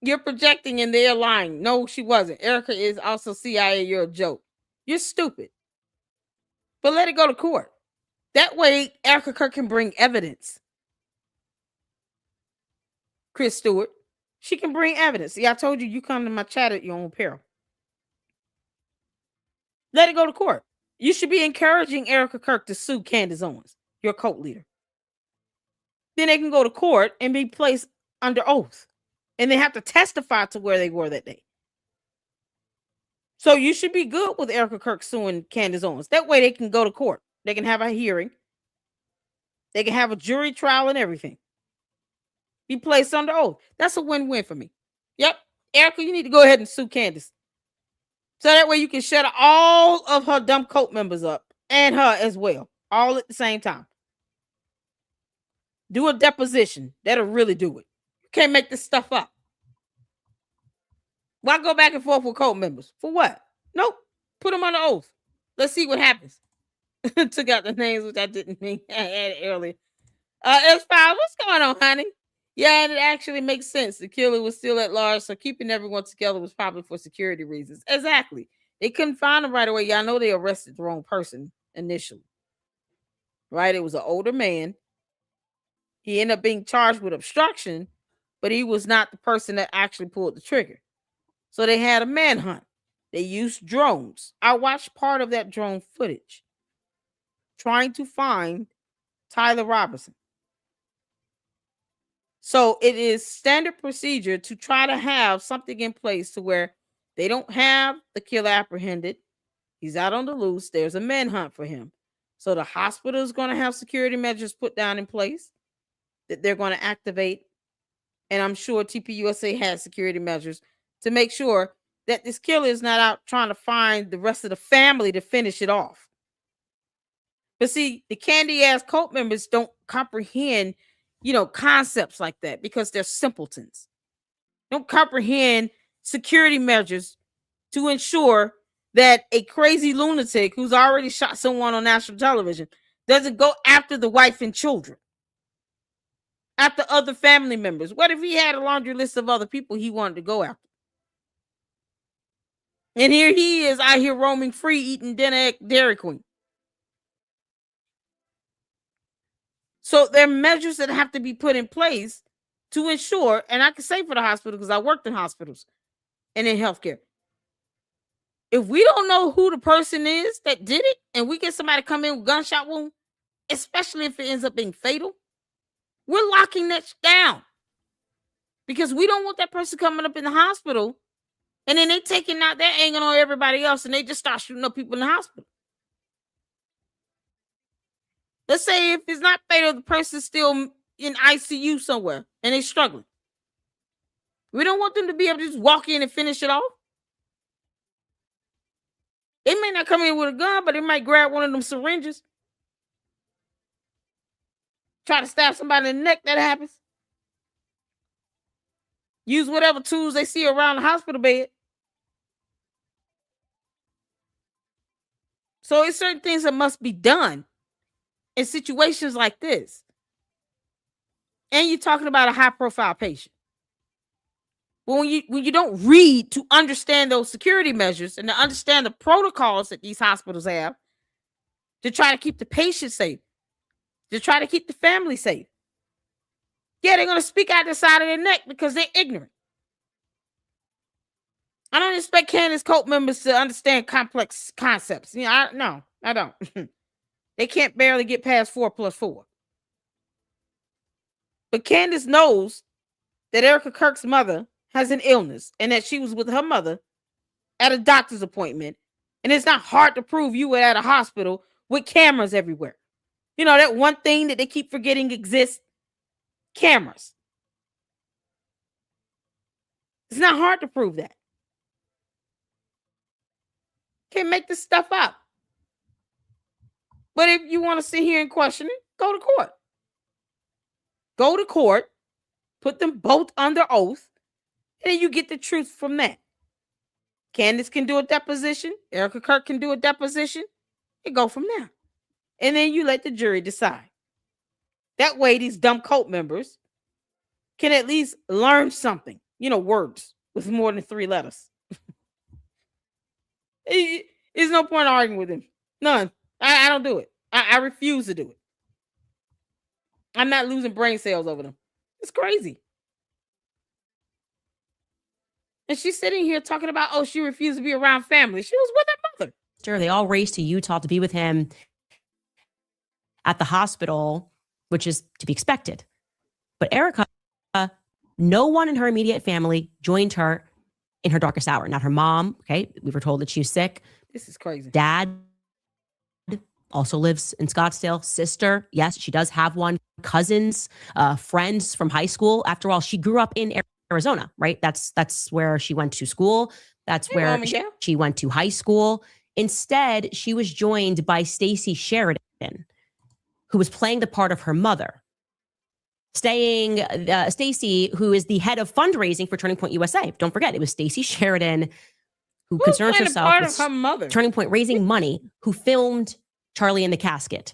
You're projecting and they're lying. No, she wasn't. Erica is also CIA. You're a joke. You're stupid. But let it go to court. That way, Erica Kirk can bring evidence. Chris Stewart. She can bring evidence. See, I told you come to my chat at your own peril. Let it go to court. You should be encouraging Erica Kirk to sue Candace Owens, your cult leader. Then they can go to court and be placed under oath. And they have to testify to where they were that day. So you should be good with Erica Kirk suing Candace Owens. That way they can go to court. They can have a hearing. They can have a jury trial and everything. Be placed under oath. That's a win-win for me. Yep. Erica, you need to go ahead and sue Candace. So that way you can shut all of her dumb cult members up and her as well. All at the same time. Do a deposition. That'll really do it. You can't make this stuff up. Why go back and forth with cult members? For what? Nope. Put them under oath. Let's see what happens. Took out the names, which I didn't mean. I had it earlier. S5, what's going on, honey? Yeah, and it actually makes sense. The killer was still at large, so keeping everyone together was probably for security reasons. Exactly. They couldn't find him right away. Y'all know they arrested the wrong person initially. Right? It was an older man. He ended up being charged with obstruction, but he was not the person that actually pulled the trigger. So they had a manhunt. They used drones. I watched part of that drone footage trying to find Tyler Robertson. So it is standard procedure to try to have something in place to where they don't have the killer apprehended. He's out on the loose. There's a manhunt for him. So the hospital is going to have security measures put down in place that they're going to activate. And I'm sure TPUSA has security measures to make sure that this killer is not out trying to find the rest of the family to finish it off. But see, the candy-ass cult members don't comprehend, concepts like that because they're simpletons. Don't comprehend security measures to ensure that a crazy lunatic who's already shot someone on national television doesn't go after the wife and children, after other family members. What if he had a laundry list of other people he wanted to go after? And here he is out here roaming free, eating dinner at Dairy Queen. So there are measures that have to be put in place to ensure, and I can say for the hospital because I worked in hospitals and in healthcare. If we don't know who the person is that did it, and we get somebody come in with gunshot wound, especially if it ends up being fatal, we're locking that down. Because we don't want that person coming up in the hospital and then they taking out their anger on everybody else and they just start shooting up people in the hospital. Let's say if it's not fatal, the person's still in ICU somewhere and they're struggling. We don't want them to be able to just walk in and finish it off. They may not come in with a gun, but they might grab one of them syringes. Try to stab somebody in the neck, that happens. Use whatever tools they see around the hospital bed. So it's certain things that must be done in situations like this. And you're talking about a high-profile patient. But when you don't read to understand those security measures and to understand the protocols that these hospitals have to try to keep the patient safe, to try to keep the family safe. Yeah, they're going to speak out the side of their neck because they're ignorant. I don't expect Candace cult members to understand complex concepts. I don't. They can't barely get past 4 + 4. But Candace knows that Erica Kirk's mother has an illness and that she was with her mother at a doctor's appointment. And it's not hard to prove you were at a hospital with cameras everywhere. You know, that one thing that they keep forgetting exists? Cameras. It's not hard to prove that. Can't make this stuff up. But if you want to sit here and question it, go to court. Go to court, put them both under oath, and then you get the truth from that. Candace can do a deposition. Erica Kirk can do a deposition. And go from there. And then you let the jury decide. That way, these dumb cult members can at least learn something. You know, words with more than 3 letters. There's no point arguing with him. None. I don't do it. I refuse to do it. I'm not losing brain cells over them. It's crazy. And she's sitting here talking about, oh, she refused to be around family. She was with her mother. Sure, they all raced to Utah to be with him at the hospital, which is to be expected. But Erica, no one in her immediate family joined her in her darkest hour. Not her mom. Okay, we were told that she was sick. This is crazy. Dad also lives in Scottsdale. Sister, yes, she does have one. Cousins, friends from high school. After all, she grew up in Arizona, right? That's where she went to school. That's where she went to high school. Instead, she was joined by Stacey Sheridan, who was playing the part of her mother. Stacey, who is the head of fundraising for Turning Point USA. Don't forget, it was Stacey Sheridan who concerns herself with her mother. Turning Point raising money, who filmed Charlie in the Casket.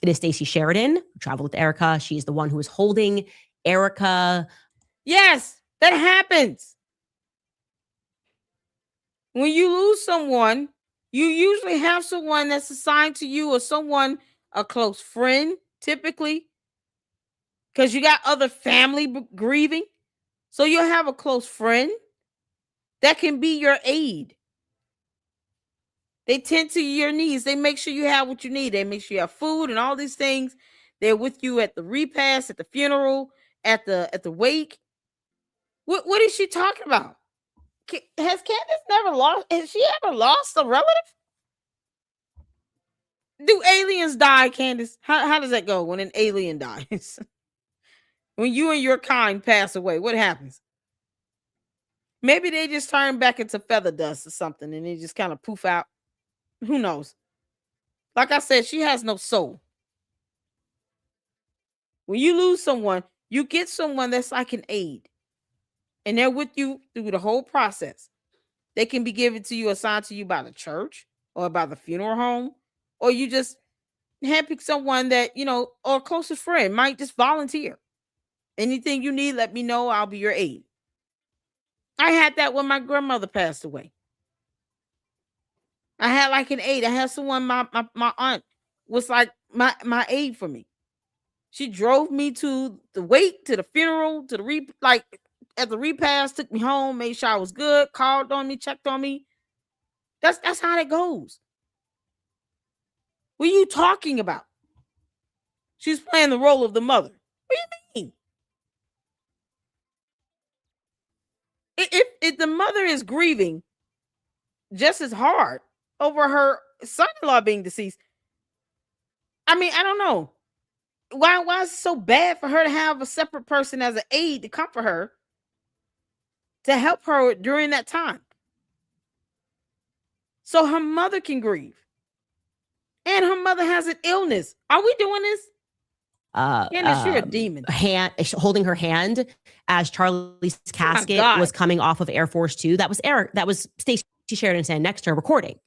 It is Stacey Sheridan who traveled with Erica. She's the one who is holding Erica. Yes, that happens. When you lose someone, you usually have someone that's assigned to you or someone, a close friend, typically, because you got other family grieving. So you'll have a close friend that can be your aid. They tend to your needs. They make sure you have what you need. They make sure you have food and all these things. They're with you at the repast, at the funeral, at the wake. What is she talking about? Has Candace never lost? Has she ever lost a relative? Do aliens die, Candace? How does that go when an alien dies? When you and your kind pass away, what happens? Maybe they just turn back into feather dust or something and they just kind of poof out. Who knows? Like I said, she has no soul. When you lose someone, you get someone that's like an aid. And they're with you through the whole process. They can be given to you, assigned to you by the church or by the funeral home. Or you just handpick someone that, you know, or a closest friend might just volunteer. Anything you need, let me know. I'll be your aid. I had that when my grandmother passed away. I had like an aide. I had someone, my aunt was like my aide for me. She drove me to the wake, to the funeral, to the at the repast, took me home, made sure I was good, called on me, checked on me. That's how that goes. What are you talking about? She's playing the role of the mother. What do you mean? If the mother is grieving just as hard over her son-in-law being deceased, I mean, I don't know. Why is it so bad for her to have a separate person as an aide to comfort her, to help her during that time? So her mother can grieve. And her mother has an illness. Are we doing this? Candace, you're a demon. holding her hand as Charlie's casket was coming off of Air Force Two. That was Stacey Sheridan standing next to her recording.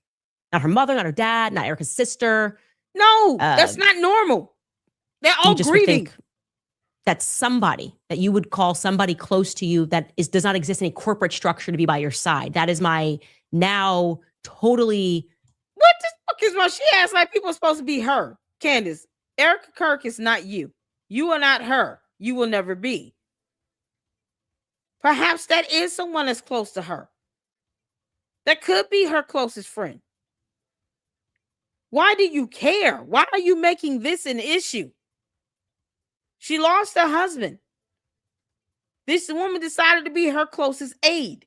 Not her mother, not her dad, not Erica's sister. No, that's not normal. They're all grieving. That's somebody that you would call somebody close to you that does not exist in a corporate structure to be by your side. That is my now totally. What the fuck is wrong? She acts like people are supposed to be her. Candace, Erica Kirk is not you. You are not her. You will never be. Perhaps that is someone that's close to her. That could be her closest friend. Why do you care? Why are you making this an issue? She lost her husband. This woman decided to be her closest aide.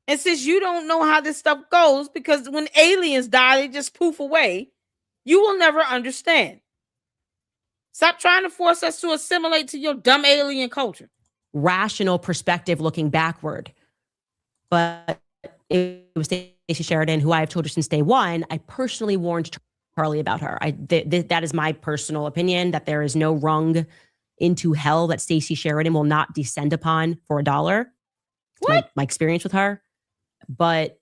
And since you don't know how this stuff goes, because when aliens die, they just poof away, you will never understand. Stop trying to force us to assimilate to your dumb alien culture. Rational perspective looking backward. But it was Stacey Sheridan, who I have told her since day one. I personally warned Charlie about her. That is my personal opinion, that there is no rung into hell that Stacey Sheridan will not descend upon for $1. What? My experience with her. But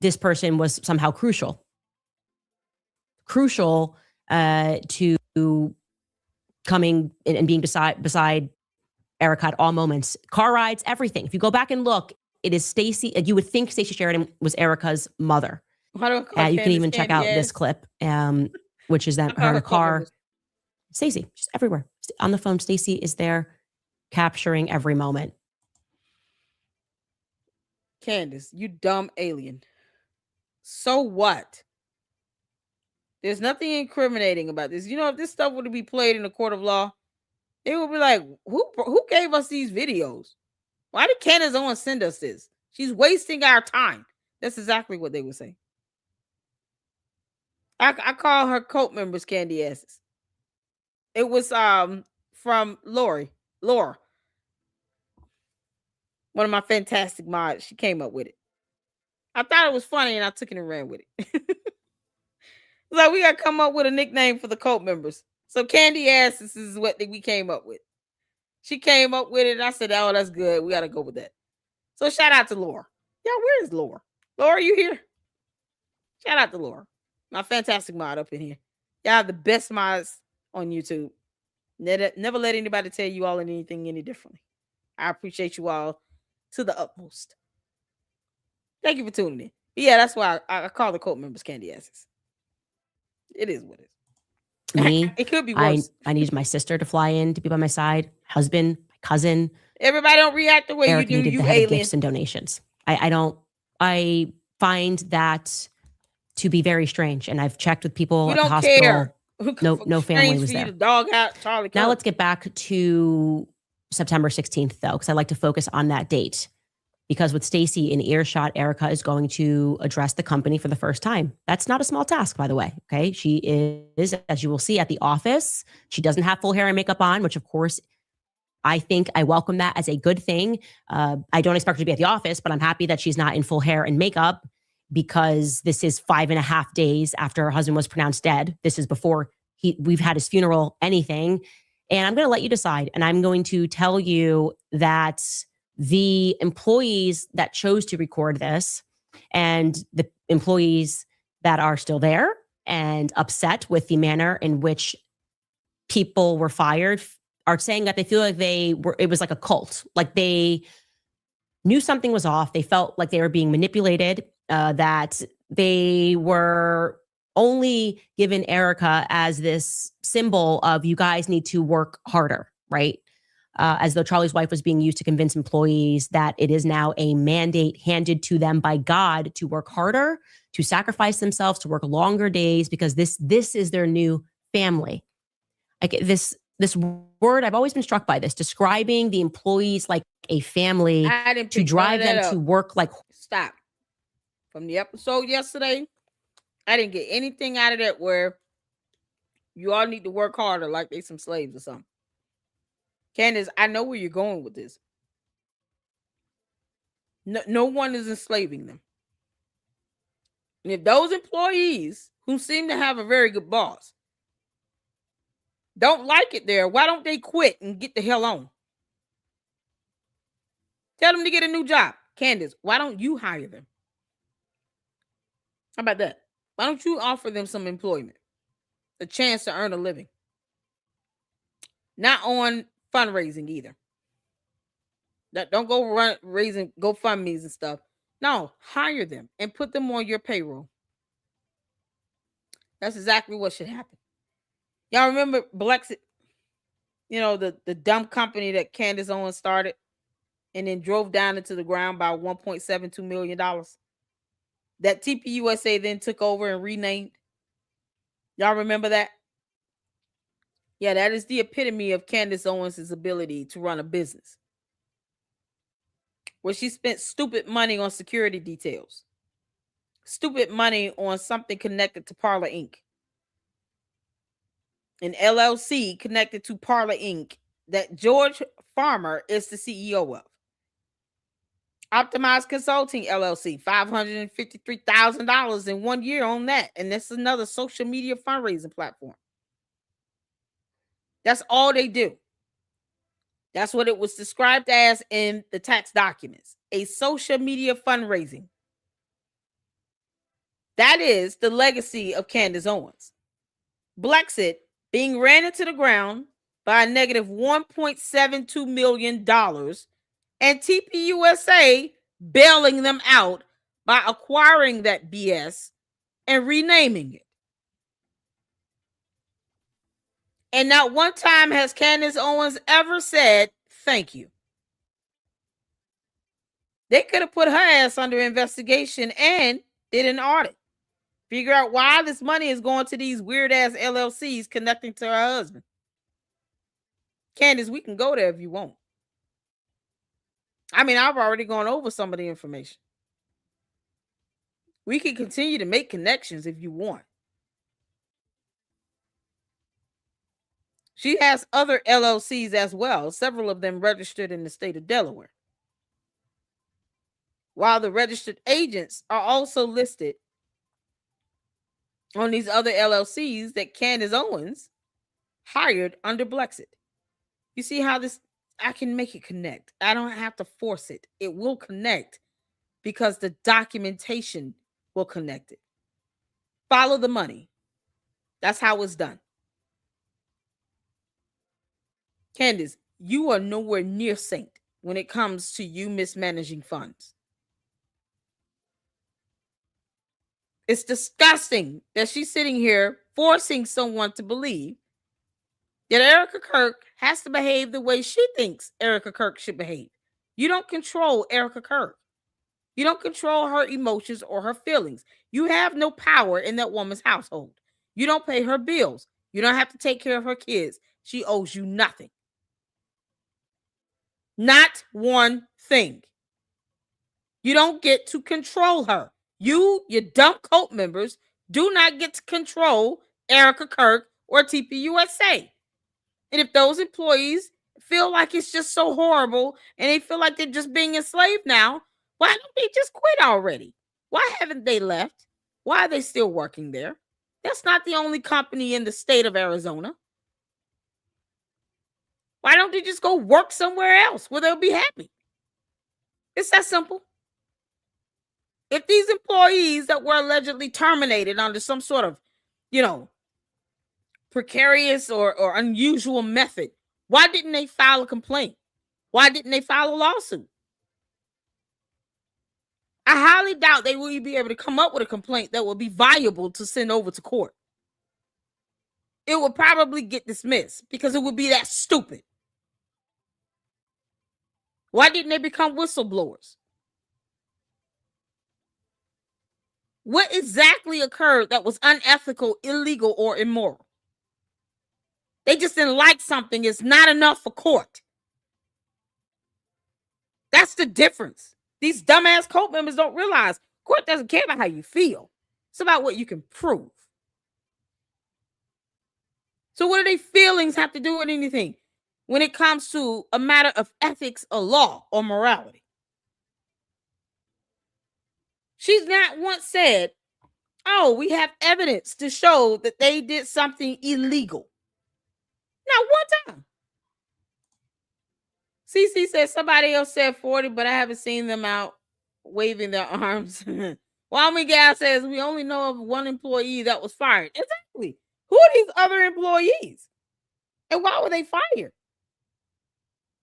this person was somehow crucial to coming and being beside Erica at all moments. Car rides, everything. If you go back and look, it is Stacey. You would think Stacey Sheridan was Erica's mother. You can even check out this clip, which is that her in the car. Stacey, just everywhere. On the phone, Stacey is there capturing every moment. Candace, you dumb alien. So what? There's nothing incriminating about this. You know, if this stuff were to be played in a court of law, it would be like, who gave us these videos? Why did Candace Owens send us this? She's wasting our time. That's exactly what they would say. I call her cult members candy asses. It was from Laura. One of my fantastic mods. She came up with it. I thought it was funny and I took it and ran with it. Like, we got to come up with a nickname for the cult members. So candy asses is what we came up with. She came up with it and I said, oh, that's good. We got to go with that. So shout out to Laura. Yeah, where is Laura? Laura, are you here? Shout out to Laura. My fantastic mod up in here. Y'all have the best mods on YouTube. Never let anybody tell you all anything any differently. I appreciate you all to the utmost. Thank you for tuning in. But yeah, that's why I call the cult members candy asses. It is what it is. Me, it could be worse. I needed my sister to fly in to be by my side. Husband, my cousin. Everybody don't react the way Eric you do. Needed You to have alien. gifts and donations. I find that to be very strange, and I've checked with people at the hospital. Care. No family was there. The dog out, Charlie. Now let's get back to September 16th, though, because I like to focus on that date. Because with Stacey in earshot, Erica is going to address the company for the first time. That's not a small task, by the way. Okay, she is, as you will see, at the office. She doesn't have full hair and makeup on, which, of course, I think I welcome that as a good thing. I don't expect her to be at the office, but I'm happy that she's not in full hair and makeup, because this is 5.5 days after her husband was pronounced dead. This is before we've had his funeral, anything. And I'm going to let you decide. And I'm going to tell you that the employees that chose to record this and the employees that are still there and upset with the manner in which people were fired are saying that they feel like it was like a cult. Like they knew something was off. They felt like they were being manipulated, that they were only given Erica as this symbol of, you guys need to work harder, right? As though Charlie's wife was being used to convince employees that it is now a mandate handed to them by God to work harder, to sacrifice themselves, to work longer days, because this is their new family. Like this word, I've always been struck by this, describing the employees like a family, to drive them to work like. Stop. From the episode yesterday, I didn't get anything out of that where you all need to work harder like they some slaves or something. Candace, I know where you're going with this. No one is enslaving them. And if those employees who seem to have a very good boss don't like it there, why don't they quit and get the hell on? Tell them to get a new job. Candace, why don't you hire them? How about that? Why don't you offer them some employment? A chance to earn a living. Not on fundraising either. Don't go raising GoFundMe's and stuff. No, hire them and put them on your payroll. That's exactly what should happen. Y'all remember Blexit? You know, the dumb company that Candace Owens started and then drove down into the ground by $1.72 million. That TPUSA then took over and renamed. Y'all remember that? Yeah, that is the epitome of Candace Owens' ability to run a business. Where she spent stupid money on security details. Stupid money on something connected to Parlor Inc. An LLC connected to Parlor Inc. that George Farmer is the CEO of. Optimized Consulting LLC, $553,000 in 1 year on that. And this is another social media fundraising platform. That's all they do. That's what it was described as in the tax documents. A social media fundraising. That is the legacy of Candace Owens. Blexit being ran into the ground by a negative $1.72 million and TPUSA bailing them out by acquiring that BS and renaming it. And not one time has Candace Owens ever said, thank you. They could have put her ass under investigation and did an audit. Figure out why this money is going to these weird ass LLCs connecting to her husband. Candace, we can go there if you want. I mean, I've already gone over some of the information. We can continue to make connections if you want. She has other LLCs as well, several of them registered in the state of Delaware. While the registered agents are also listed on these other LLCs that Candace Owens hired under Blexit. You see how this, I can make it connect. I don't have to force it. It will connect because the documentation will connect it. Follow the money. That's how it's done. Candace, you are nowhere near saint when it comes to you mismanaging funds. It's disgusting that she's sitting here forcing someone to believe that Erica Kirk has to behave the way she thinks Erica Kirk should behave. You don't control Erica Kirk. You don't control her emotions or her feelings. You have no power in that woman's household. You don't pay her bills. You don't have to take care of her kids. She owes you nothing. Not one thing. You don't get to control her. You, your dumb cult members, do not get to control Erica Kirk or TPUSA. And if those employees feel like it's just so horrible and they feel like they're just being enslaved now, why don't they just quit already? Why haven't they left? Why are they still working there? That's not the only company in the state of Arizona. Why don't they just go work somewhere else where they'll be happy? It's that simple. If these employees that were allegedly terminated under some sort of, precarious or unusual method, why didn't they file a complaint? Why didn't they file a lawsuit? I highly doubt they will be able to come up with a complaint that will be viable to send over to court. It will probably get dismissed because it would be that stupid. Why didn't they become whistleblowers? What exactly occurred that was unethical, illegal, or immoral? They just didn't like something. It's not enough for court. That's the difference. These dumbass cult members don't realize court doesn't care about how you feel. It's about what you can prove. So what do their feelings have to do with anything when it comes to a matter of ethics or law or morality? She's not once said, oh, we have evidence to show that they did something illegal. Not one time. CC said somebody else said 40, but I haven't seen them out waving their arms. Wami Gal says we only know of one employee that was fired. Exactly. Who are these other employees? And why were they fired?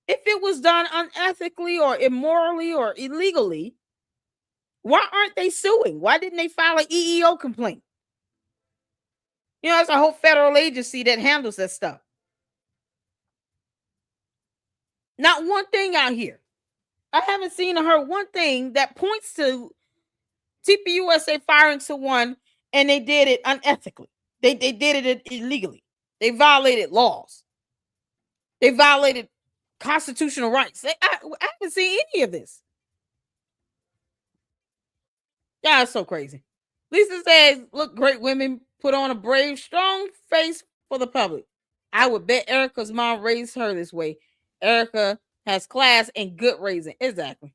If it was done unethically or immorally or illegally, why aren't they suing? Why didn't they file an EEO complaint? You know, it's a whole federal agency that handles that stuff. Not one thing out here. I haven't seen or heard one thing that points to TPUSA firing someone and they did it unethically. They did it illegally. They violated laws. They violated constitutional rights. I haven't seen any of this. Yeah, it's so crazy. Lisa says, look, great women put on a brave, strong face for the public. I would bet Erica's mom raised her this way. Erica has class and good raising. Exactly.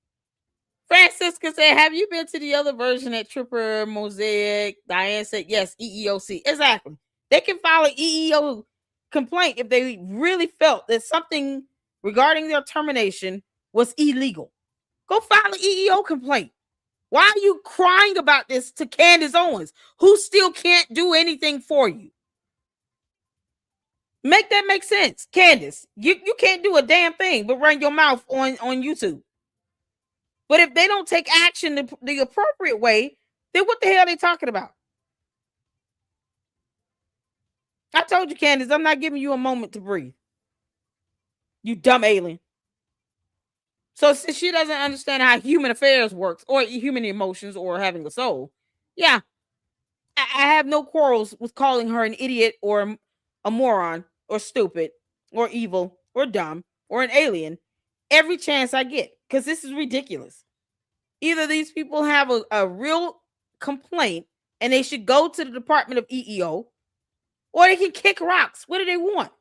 Francisca said, have you been to the other version at Tripper Mosaic? Diane said, yes, EEOC. Exactly. They can file an EEO complaint if they really felt that something regarding their termination was illegal. Go file an EEO complaint. Why are you crying about this to Candace Owens, who still can't do anything for you? Make that make sense. Candace, you can't do a damn thing but run your mouth on YouTube. But if they don't take action the appropriate way, then what the hell are they talking about? I told you, Candace, I'm not giving you a moment to breathe. You dumb alien. So since she doesn't understand how human affairs works or human emotions or having a soul, yeah, I have no quarrels with calling her an idiot or a moron or stupid or evil or dumb or an alien every chance I get, because this is ridiculous. Either these people have a real complaint and they should go to the Department of EEO, or they can kick rocks. What do they want?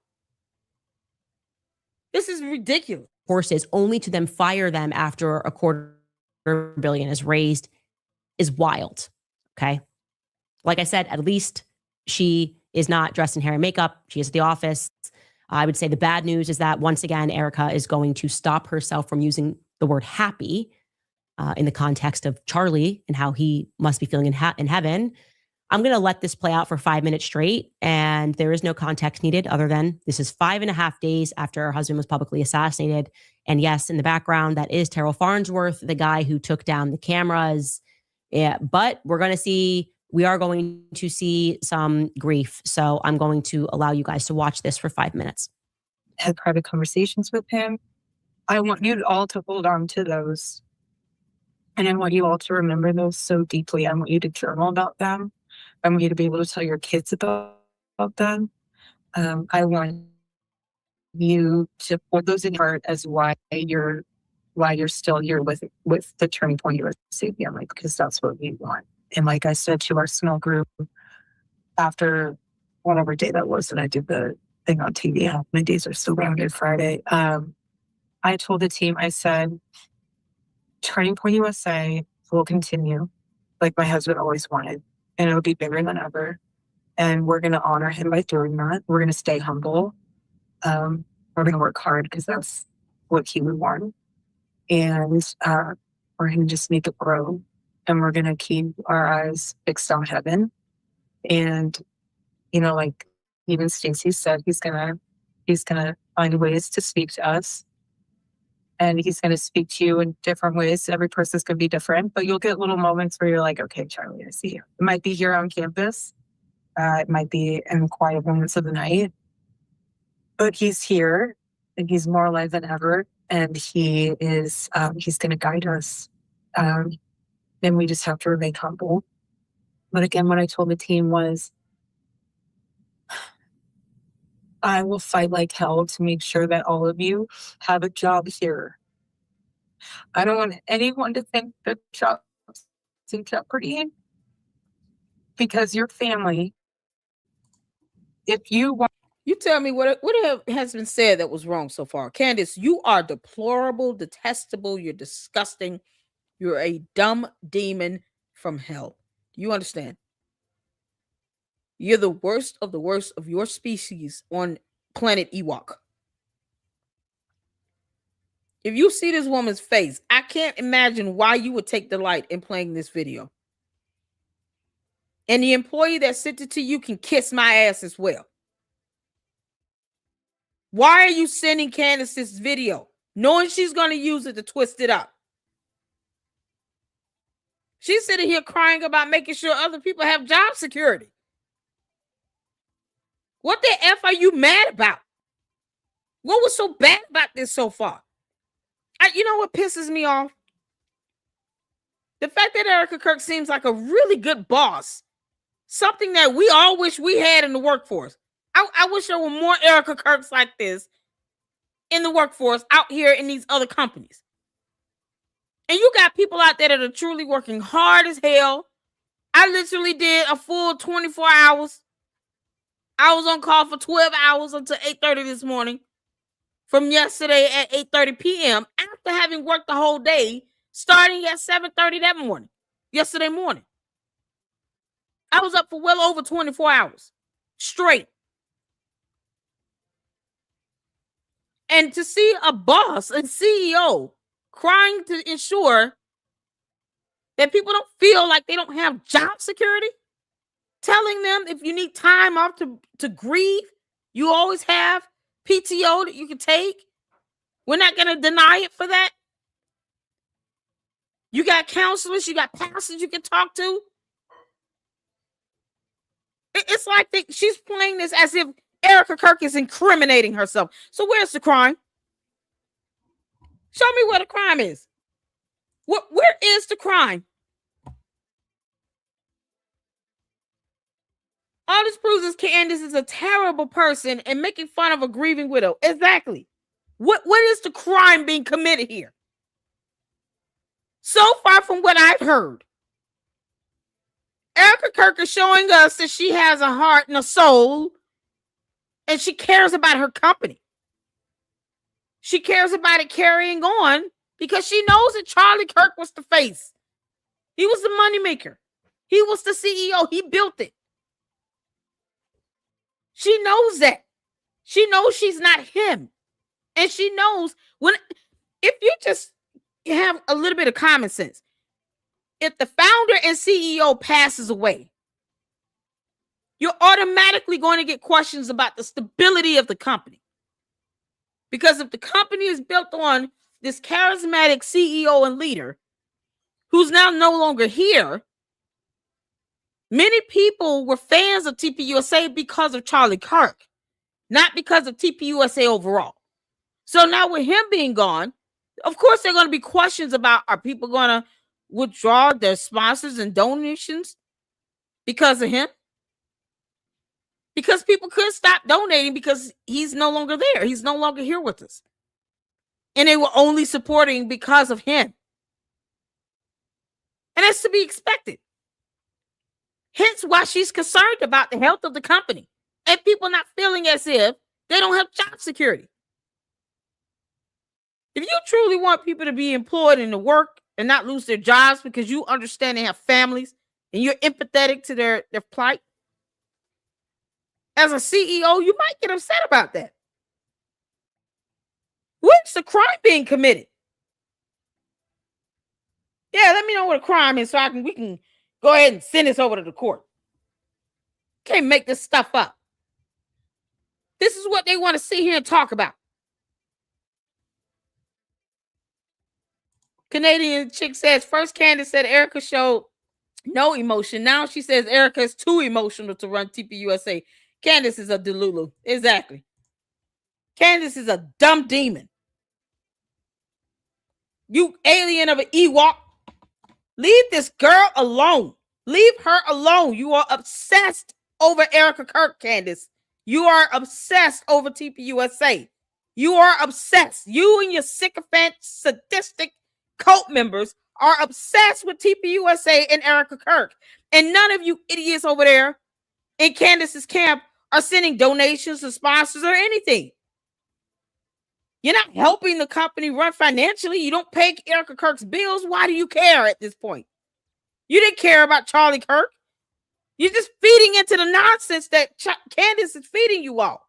This is ridiculous. Horses only to then fire them after a $250 million is raised is wild. Okay. Like I said, at least she is not dressed in hair and makeup. She is at the office. I would say the bad news is that once again, Erica is going to stop herself from using the word happy in the context of Charlie and how he must be feeling in heaven. I'm going to let this play out for 5 minutes straight, and there is no context needed other than this is 5.5 days after her husband was publicly assassinated. And yes, in the background, that is Terrell Farnsworth, the guy who took down the cameras. Yeah, but we are going to see some grief. So I'm going to allow you guys to watch this for 5 minutes. Had private conversations with him. I want you all to hold on to those. And I want you all to remember those so deeply. I want you to journal about them. I want you to be able to tell your kids about them. I want you to put those in your heart as why you're still here with the turning point you received family, because that's what we want. And like I said to our small group after whatever day that was that I did the thing on TV, how many days are still rounded Friday. I told the team, I said, Turning Point USA will continue like my husband always wanted. And it'll be bigger than ever. And we're going to honor him by doing that. We're going to stay humble. We're going to work hard because that's what he would want. And we're going to just make it grow. And we're going to keep our eyes fixed on heaven. And, like even Stacey said, he's going to find ways to speak to us. And he's going to speak to you in different ways. Every person's going to be different, but you'll get little moments where you're like, okay, Charlie, I see you. It might be here on campus. It might be in quiet moments of the night, but he's here and he's more alive than ever. And he is, he's going to guide us. And we just have to remain humble. But again, what I told the team was, I will fight like hell to make sure that all of you have a job here. I don't want anyone to think that job's in jeopardy, because your family, if you want. You tell me what has been said that was wrong so far. Candace, you are deplorable, detestable, you're disgusting. You're a dumb demon from hell. Do you understand? You're the worst of your species on planet Ewok. If you see this woman's face, I can't imagine why you would take delight in playing this video. And the employee that sent it to you can kiss my ass as well. Why are you sending Candace this video, knowing she's going to use it to twist it up? She's sitting here crying about making sure other people have job security. What the F are you mad about? What was so bad about this so far? You know what pisses me off? The fact that Erica Kirk seems like a really good boss. Something that we all wish we had in the workforce. I wish there were more Erica Kirks like this in the workforce out here in these other companies. And you got people out there that are truly working hard as hell. I literally did a full 24 hours. I was on call for 12 hours until 8:30 this morning. From yesterday at 8:30 p.m. after having worked the whole day, starting at 7:30 that morning. Yesterday morning. I was up for well over 24 hours. Straight. And to see a boss, a CEO, crying to ensure that people don't feel like they don't have job security, telling them if you need time off to grieve, you always have PTO that you can take. We're not going to deny it for that. You got counselors, you got pastors you can talk to. It's like she's playing this as if Erica Kirk is incriminating herself. So where's the crime? Show me where the crime is. Where is the crime? All this proves is Candace is a terrible person and making fun of a grieving widow. Exactly. What is the crime being committed here? So far from what I've heard, Erica Kirk is showing us that she has a heart and a soul, and she cares about her company. She cares about it carrying on because she knows that Charlie Kirk was the face. He was the moneymaker. He was the CEO. He built it. She knows that. She knows she's not him. And she knows if you just have a little bit of common sense, if the founder and CEO passes away, you're automatically going to get questions about the stability of the company. Because if the company is built on this charismatic CEO and leader who's now no longer here, many people were fans of TPUSA because of Charlie Kirk, not because of TPUSA overall. So now with him being gone, of course, there are going to be questions about, are people going to withdraw their sponsors and donations because of him? Because people could stop donating because he's no longer there. He's no longer here with us. And they were only supporting because of him. And that's to be expected. Hence why she's concerned about the health of the company and people not feeling as if they don't have job security. If you truly want people to be employed and to work and not lose their jobs because you understand they have families and you're empathetic to their plight, as a CEO, you might get upset about that. What's the crime being committed? Yeah, let me know what a crime is so we can go ahead and send this over to the court. Can't make this stuff up. This is what they want to sit here and talk about. Canadian chick says, first Candace said Erica showed no emotion. Now she says Erica is too emotional to run TPUSA. Candace is a delulu. Exactly. Candace is a dumb demon. You alien of an Ewok. Leave this girl alone. Leave her alone. You are obsessed over Erica Kirk, Candace. You are obsessed over TPUSA. You are obsessed. You and your sycophant, sadistic cult members are obsessed with TPUSA and Erica Kirk. And none of you idiots over there in Candace's camp are sending donations to sponsors or anything. You're not helping the company run financially. You don't pay Erica Kirk's bills. Why do you care at this point? You didn't care about Charlie Kirk. You're just feeding into the nonsense that Candace is feeding you all.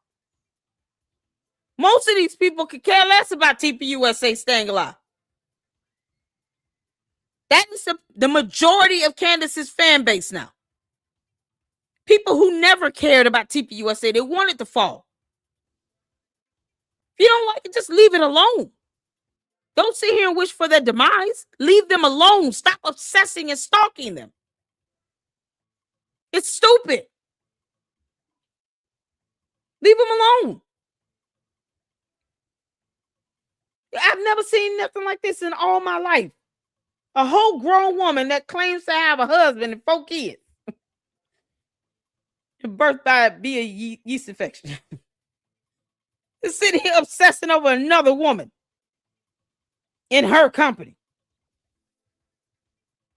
Most of these people could care less about TPUSA staying alive. That is the majority of Candace's fan base now. People who never cared about TPUSA, they want it to fall. If you don't like it, just leave it alone. Don't sit here and wish for their demise. Leave them alone. Stop obsessing and stalking them. It's stupid. Leave them alone. I've never seen nothing like this in all my life. A whole grown woman that claims to have a husband and 4 kids. Birthed by a yeast infection. Is sitting here obsessing over another woman in her company.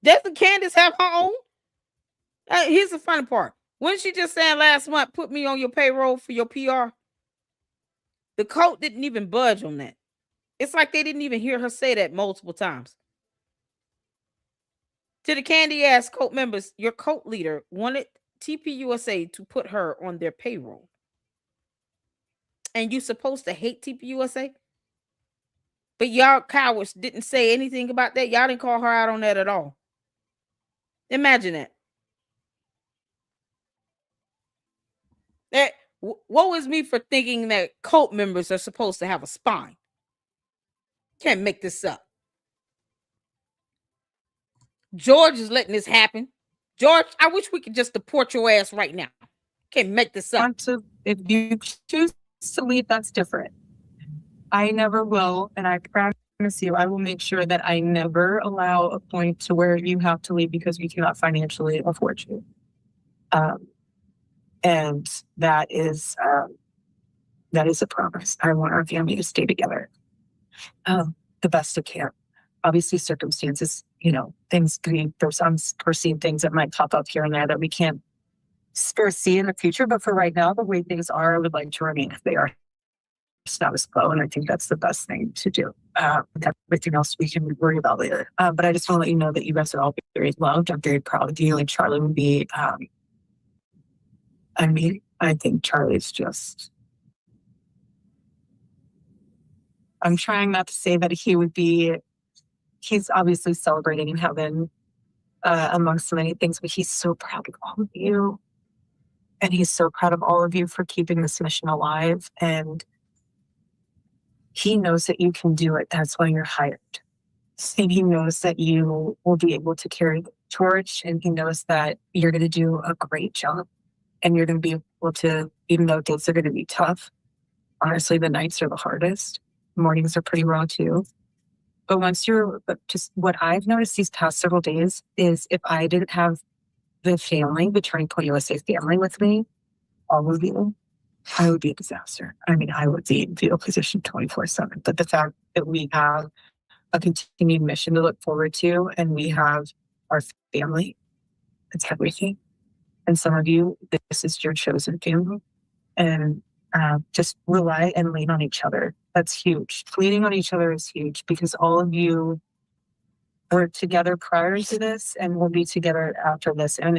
Doesn't Candace have her own? Here's the funny part. When she just saying last month, put me on your payroll for your PR, the cult didn't even budge on that. It's like they didn't even hear her say that multiple times. To the candy ass cult members, your cult leader wanted TPUSA to put her on their payroll. And you supposed to hate TPUSA? But y'all cowards didn't say anything about that. Y'all didn't call her out on that at all. Imagine that. Woe is me for thinking that cult members are supposed to have a spine. Can't make this up. George is letting this happen. George, I wish we could just deport your ass right now. Can't make this up. If you choose to leave, that's different. I never will, and I promise you, I will make sure that I never allow a point to where you have to leave because we cannot financially afford you. And that is a promise. I want our family to stay together the best it can. Obviously, circumstances, things there's unforeseen things that might pop up here and there that we can't foresee in the future. But for right now, the way things are, I would like to remain if they are status quo. And I think that's the best thing to do. Everything else we can worry about later. But I just want to let you know that you guys are all very loved. I'm very proud of you. And Charlie would be, I think Charlie's just, I'm trying not to say that he would be, he's obviously celebrating in heaven amongst so many things, but he's so proud of all of you. And he's so proud of all of you for keeping this mission alive. And he knows that you can do it. That's why you're hired. And he knows that you will be able to carry the torch. And he knows that you're going to do a great job. And you're going to be able to, even though days are going to be tough, honestly, the nights are the hardest. Mornings are pretty raw too. But just what I've noticed these past several days is if I didn't have the family, the Turning Point USA family with me, all of you, I would be a disaster. I would be in fetal position 24/7. But the fact that we have a continued mission to look forward to and we have our family, it's everything. And some of you, this is your chosen family. And just rely and lean on each other. That's huge. Leaning on each other is huge because all of you were together prior to this and we'll be together after this. And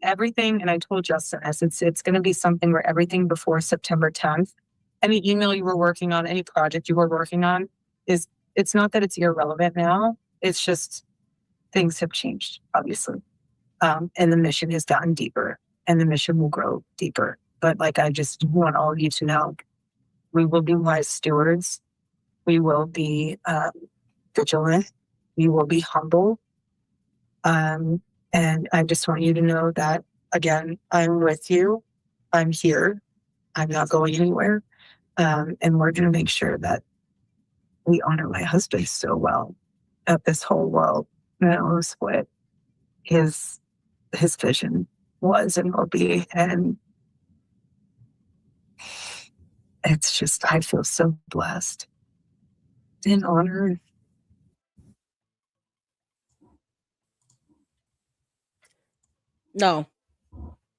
everything, and I told Justin it's going to be something where everything before September 10th, any email you were working on, any project you were working on, it's not that it's irrelevant now. It's just things have changed, obviously. And the mission has gotten deeper and the mission will grow deeper. But I just want all of you to know, we will be wise stewards. We will be vigilant. We will be humble. And I just want you to know that, again, I'm with you. I'm here. I'm not going anywhere. And we're going to make sure that we honor my husband so well that this whole world knows what his vision was and will be. And it's just, I feel so blessed and honored. No.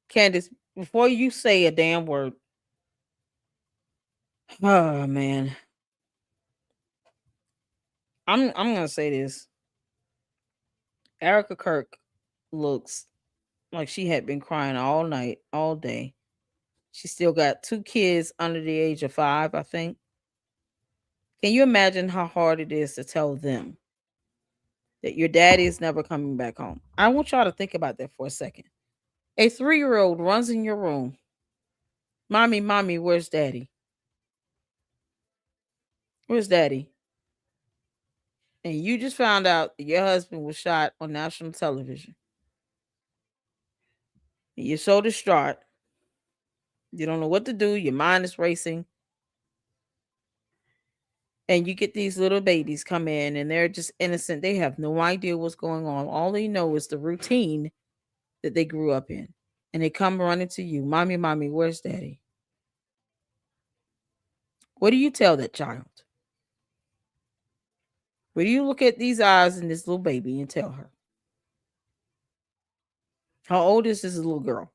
Candace, before you say a damn word. Oh man. I'm gonna say this. Erica Kirk looks like she had been crying all night, all day. She still got 2 kids under the age of 5, I think. Can you imagine how hard it is to tell them that your daddy is never coming back home? I want y'all to think about that for a second. A 3-year-old runs in your room. Mommy, mommy, where's daddy? Where's daddy? And you just found out that your husband was shot on national television. And you're so distraught. You don't know what to do. Your mind is racing. And you get these little babies come in and they're just innocent. They have no idea what's going on. All they know is the routine that they grew up in. And they come running to you. Mommy, mommy, where's daddy? What do you tell that child? What do you look at these eyes in this little baby and tell her? How old is this little girl?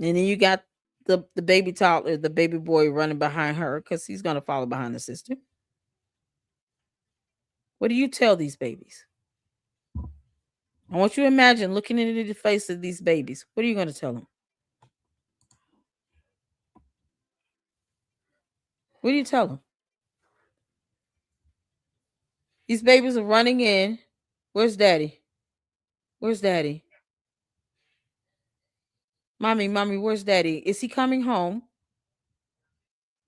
And then you got the baby toddler, the baby boy running behind her because he's going to follow behind the sister. What do you tell these babies? I want you to imagine looking into the face of these babies. What are you going to tell them? What do you tell them? These babies are running in. Where's daddy? Where's daddy? Mommy, mommy, where's daddy? Is he coming home?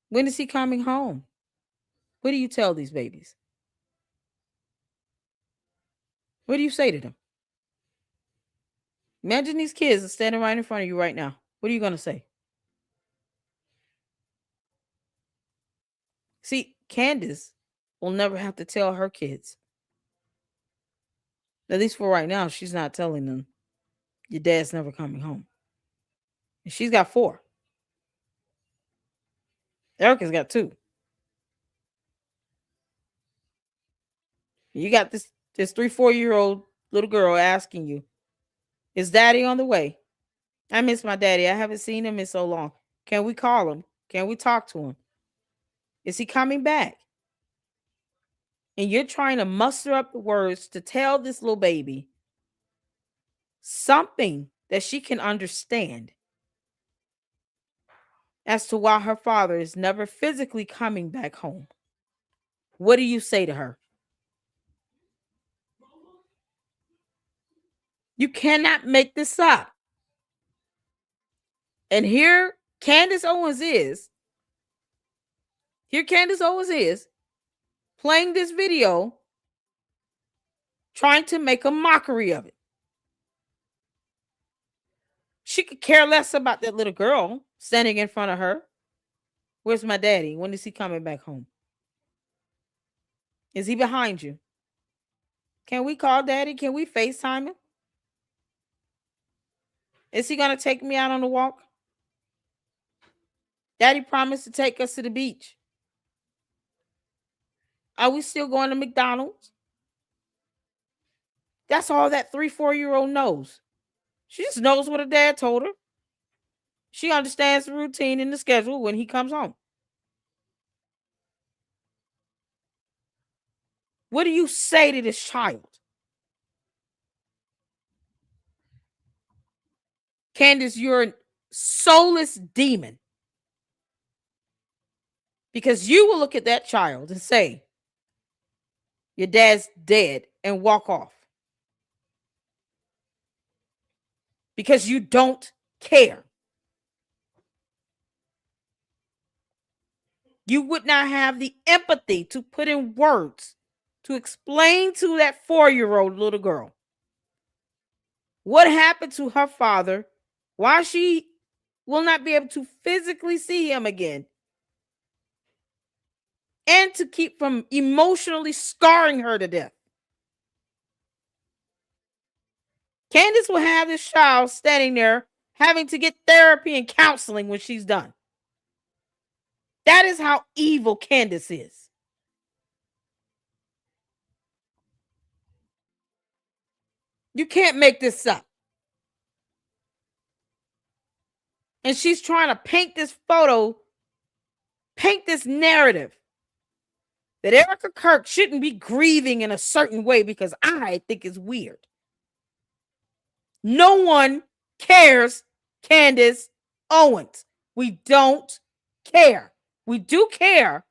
When is he coming home? What do you tell these babies? What do you say to them? Imagine these kids are standing right in front of you right now. What are you going to say? See, Candace will never have to tell her kids. At least for right now, she's not telling them your dad's never coming home. And she's got 4. Erica's got 2. You got this 3-4-year-old little girl asking you, is daddy on the way? I miss my daddy. I haven't seen him in so long. Can we call him? Can we talk to him? Is he coming back? And you're trying to muster up the words to tell this little baby something that she can understand as to why her father is never physically coming back home. What do you say to her? You cannot make this up. And here Candace Owens is. Here Candace Owens is playing this video, trying to make a mockery of it. She could care less about that little girl standing in front of her. Where's my daddy? When is he coming back home? Is he behind you? Can we call daddy? Can we FaceTime him? Is he going to take me out on a walk? Daddy promised to take us to the beach. Are we still going to McDonald's? That's all that 3-4-year-old knows. She just knows what her dad told her. She understands the routine and the schedule when he comes home. What do you say to this child? Candace, you're a soulless demon. Because you will look at that child and say, your dad's dead, and walk off. Because you don't care. You would not have the empathy to put in words to explain to that 4-year-old little girl what happened to her father, why she will not be able to physically see him again, and to keep from emotionally scarring her to death. Candace will have this child standing there having to get therapy and counseling when she's done. That is how evil Candace is. You can't make this up. And she's trying to paint this photo, paint this narrative that Erica Kirk shouldn't be grieving in a certain way because I think it's weird. No one cares Candace Owens. We don't care. We do care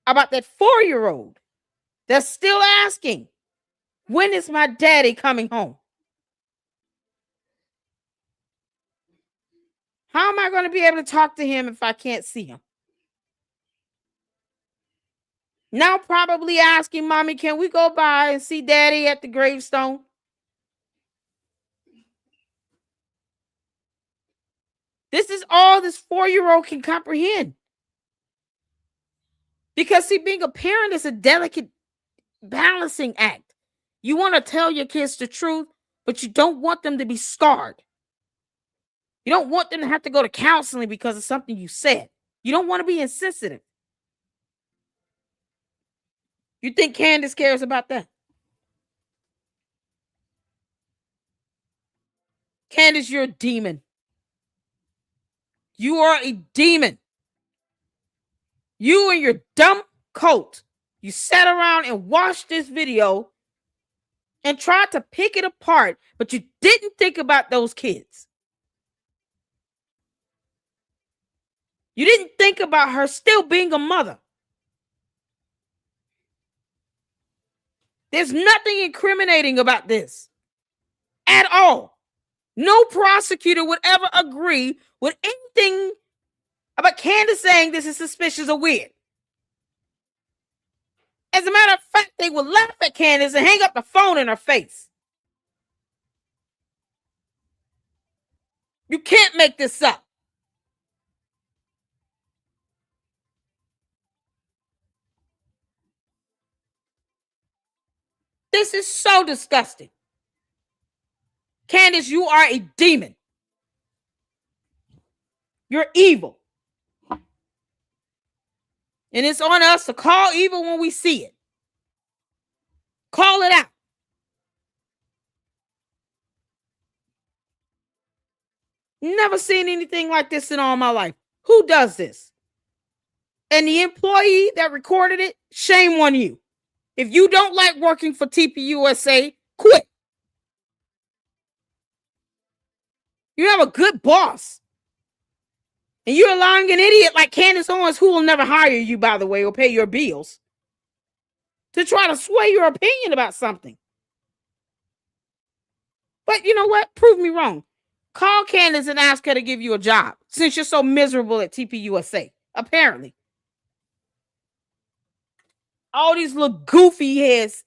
about that 4-year-old that's still asking, when is my daddy coming home? How am I going to be able to talk to him if I can't see him? Now probably asking, Mommy, can we go by and see Daddy at the gravestone? This is all this 4-year-old can comprehend. Because, see, being a parent is a delicate balancing act. You want to tell your kids the truth, but you don't want them to be scarred. You don't want them to have to go to counseling because of something you said. You don't want to be insensitive. You think Candace cares about that? Candace, you're a demon. You are a demon. You and your dumb coat. You sat around and watched this video and tried to pick it apart, but you didn't think about those kids. You didn't think about her still being a mother. There's nothing incriminating about this at all. No prosecutor would ever agree with anything about Candace saying this is suspicious or weird. As a matter of fact, they would laugh at Candace and hang up the phone in her face. You can't make this up. This is so disgusting. Candace, you are a demon. You're evil. And it's on us to call evil when we see it. Call it out. Never seen anything like this in all my life. Who does this? And the employee that recorded it, shame on you. If you don't like working for TPUSA, quit. You have a good boss. And you're allowing an idiot like Candace Owens, who will never hire you, by the way, or pay your bills, to try to sway your opinion about something. But you know what? Prove me wrong. Call Candace and ask her to give you a job, since you're so miserable at TPUSA, apparently. All these little goofy heads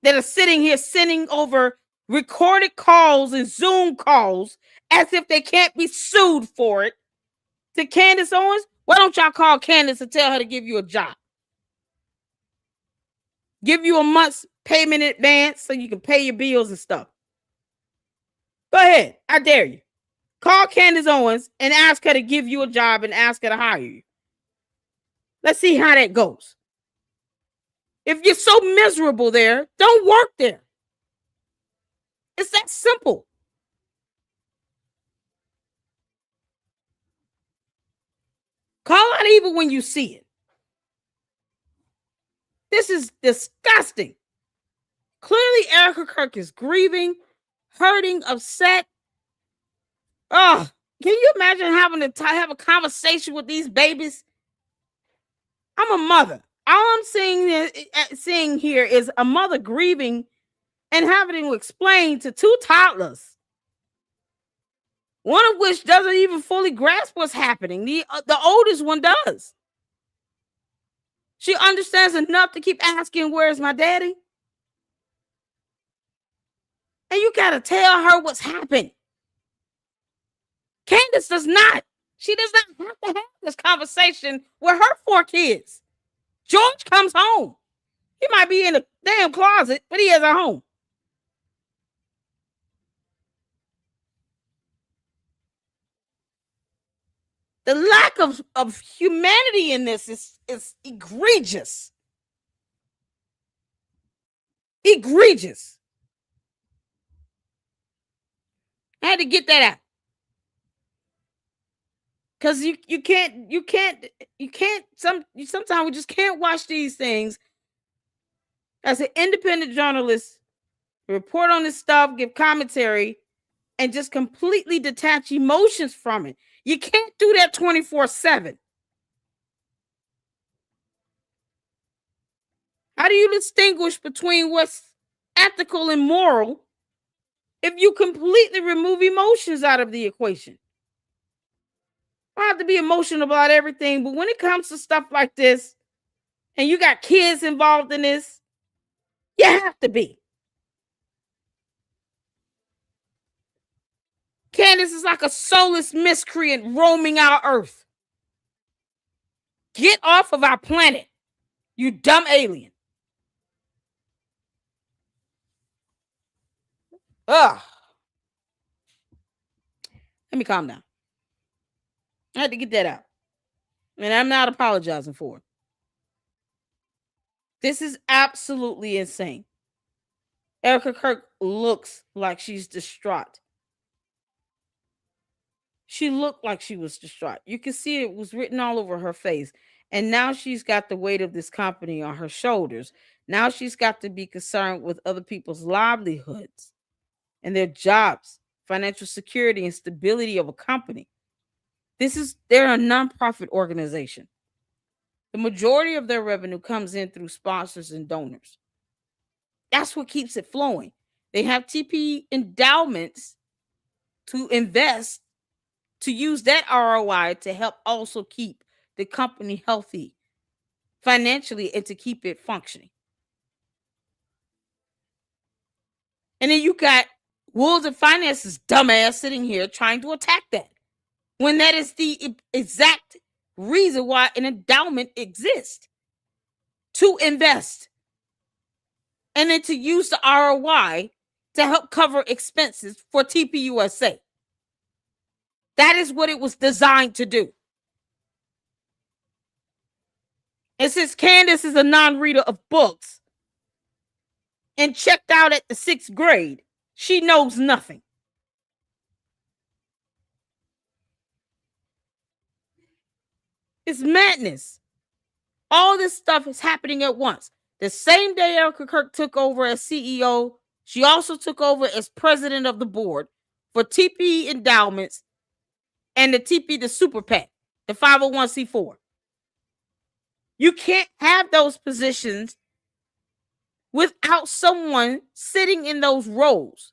that are sitting here sending over recorded calls and Zoom calls as if they can't be sued for it to Candace Owens. Why don't y'all call Candace and tell her to give you a job? Give you a month's payment in advance so you can pay your bills and stuff. Go ahead. I dare you. Call Candace Owens and ask her to give you a job and ask her to hire you. Let's see how that goes. If you're so miserable there, don't work there. It's that simple. Call out evil when you see it. This is disgusting. Clearly, Erica Kirk is grieving, hurting, upset. Oh, can you imagine having to have a conversation with these babies? I'm a mother. All I'm seeing here is a mother grieving and having to explain to 2 toddlers, one of which doesn't even fully grasp what's happening. The oldest one does. She understands enough to keep asking, where's my daddy? And you got to tell her what's happened. Candace does not. She does not have to have this conversation with her 4 kids. George comes home. He might be in a damn closet, but he is at home. The lack of humanity in this is egregious. Egregious. I had to get that out. Because sometimes we just can't watch these things as an independent journalist, report on this stuff, give commentary, and just completely detach emotions from it. You can't do that 24/7. How do you distinguish between what's ethical and moral if you completely remove emotions out of the equation? I don't have to be emotional about everything, but when it comes to stuff like this, and you got kids involved in this, you have to be. Candace is like a soulless miscreant roaming our earth. Get off of our planet, you dumb alien. Ugh. Let me calm down. I had to get that out. And I'm not apologizing for it. This is absolutely insane. Erica Kirk looks like she's distraught. She looked like she was distraught. You can see it was written all over her face. And now she's got the weight of this company on her shoulders. Now she's got to be concerned with other people's livelihoods and their jobs, financial security, and stability of a company. They're a nonprofit organization. The majority of their revenue comes in through sponsors and donors. That's what keeps it flowing. They have TP endowments to invest, to use that ROI to help also keep the company healthy financially and to keep it functioning. And then you got Wolves and Finance's dumbass sitting here trying to attack that, when that is the exact reason why an endowment exists, to invest and then to use the ROI to help cover expenses for TPUSA. That is what it was designed to do. And since Candace is a non-reader of books and checked out at the 6th grade, she knows nothing. It's madness. All this stuff is happening at once. The same day Erica Kirk took over as CEO, she also took over as president of the board for TP Endowments and the Super PAC, the 501c4. You can't have those positions without someone sitting in those roles,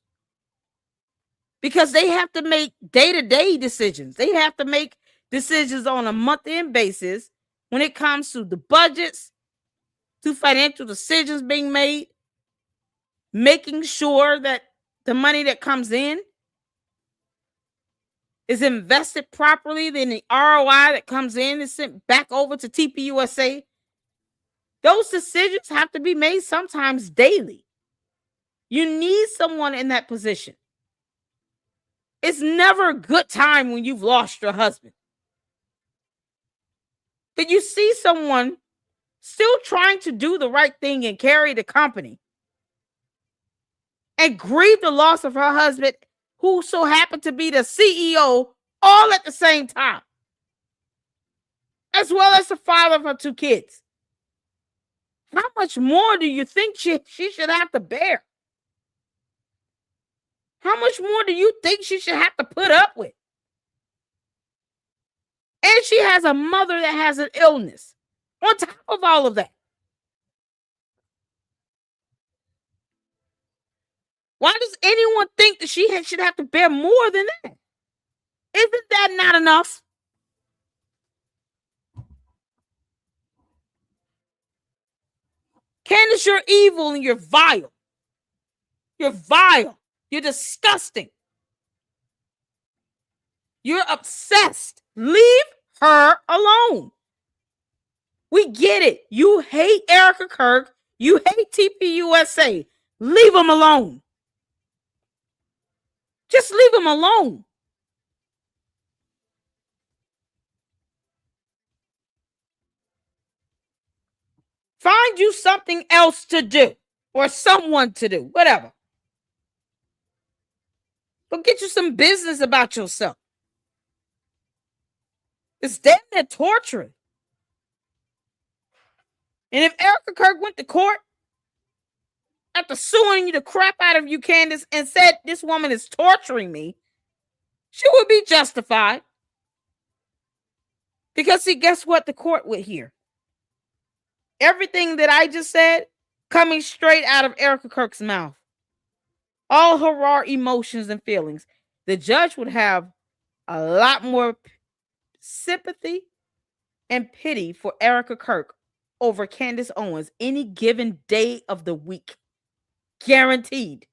because they have to make day-to-day decisions. They have to make decisions on a month-end basis when it comes to the budgets, to financial decisions being made, making sure that the money that comes in is invested properly, then the ROI that comes in is sent back over to TPUSA. Those decisions have to be made sometimes daily. You need someone in that position. It's never a good time when you've lost your husband. But you see someone still trying to do the right thing and carry the company and grieve the loss of her husband, who so happened to be the CEO, all at the same time, as well as the father of her 2 kids. How much more do you think she should have to bear? How much more do you think she should have to put up with? And she has a mother that has an illness on top of all of that. Why does anyone think that she should have to bear more than that? Isn't that not enough? Candace, you're evil and you're vile. You're vile. You're disgusting. You're obsessed. Leave her alone. We get it. You hate Erica Kirk. You hate TPUSA. Leave them alone. Just leave them alone. Find you something else to do, or someone to do, whatever. Go get you some business about yourself. It's damn near torturing. And if Erica Kirk went to court, after suing the crap out of you, Candace, and said this woman is torturing me, she would be justified. Because, see, guess what the court would hear? Everything that I just said coming straight out of Erica Kirk's mouth. All her raw emotions and feelings. The judge would have a lot more sympathy and pity for Erica Kirk over Candace Owens any given day of the week. Guaranteed.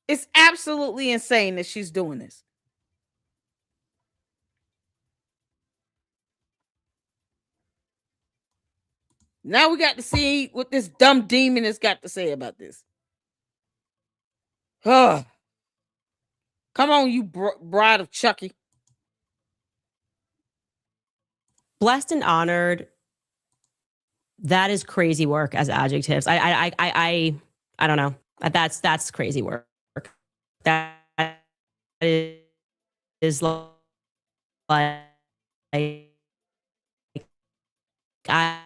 It's absolutely insane that she's doing this. Now we got to see what this dumb demon has got to say about this. Come on, you bride of Chucky. Blessed and honored. That is crazy work as adjectives. I don't know. That's crazy work. That is like I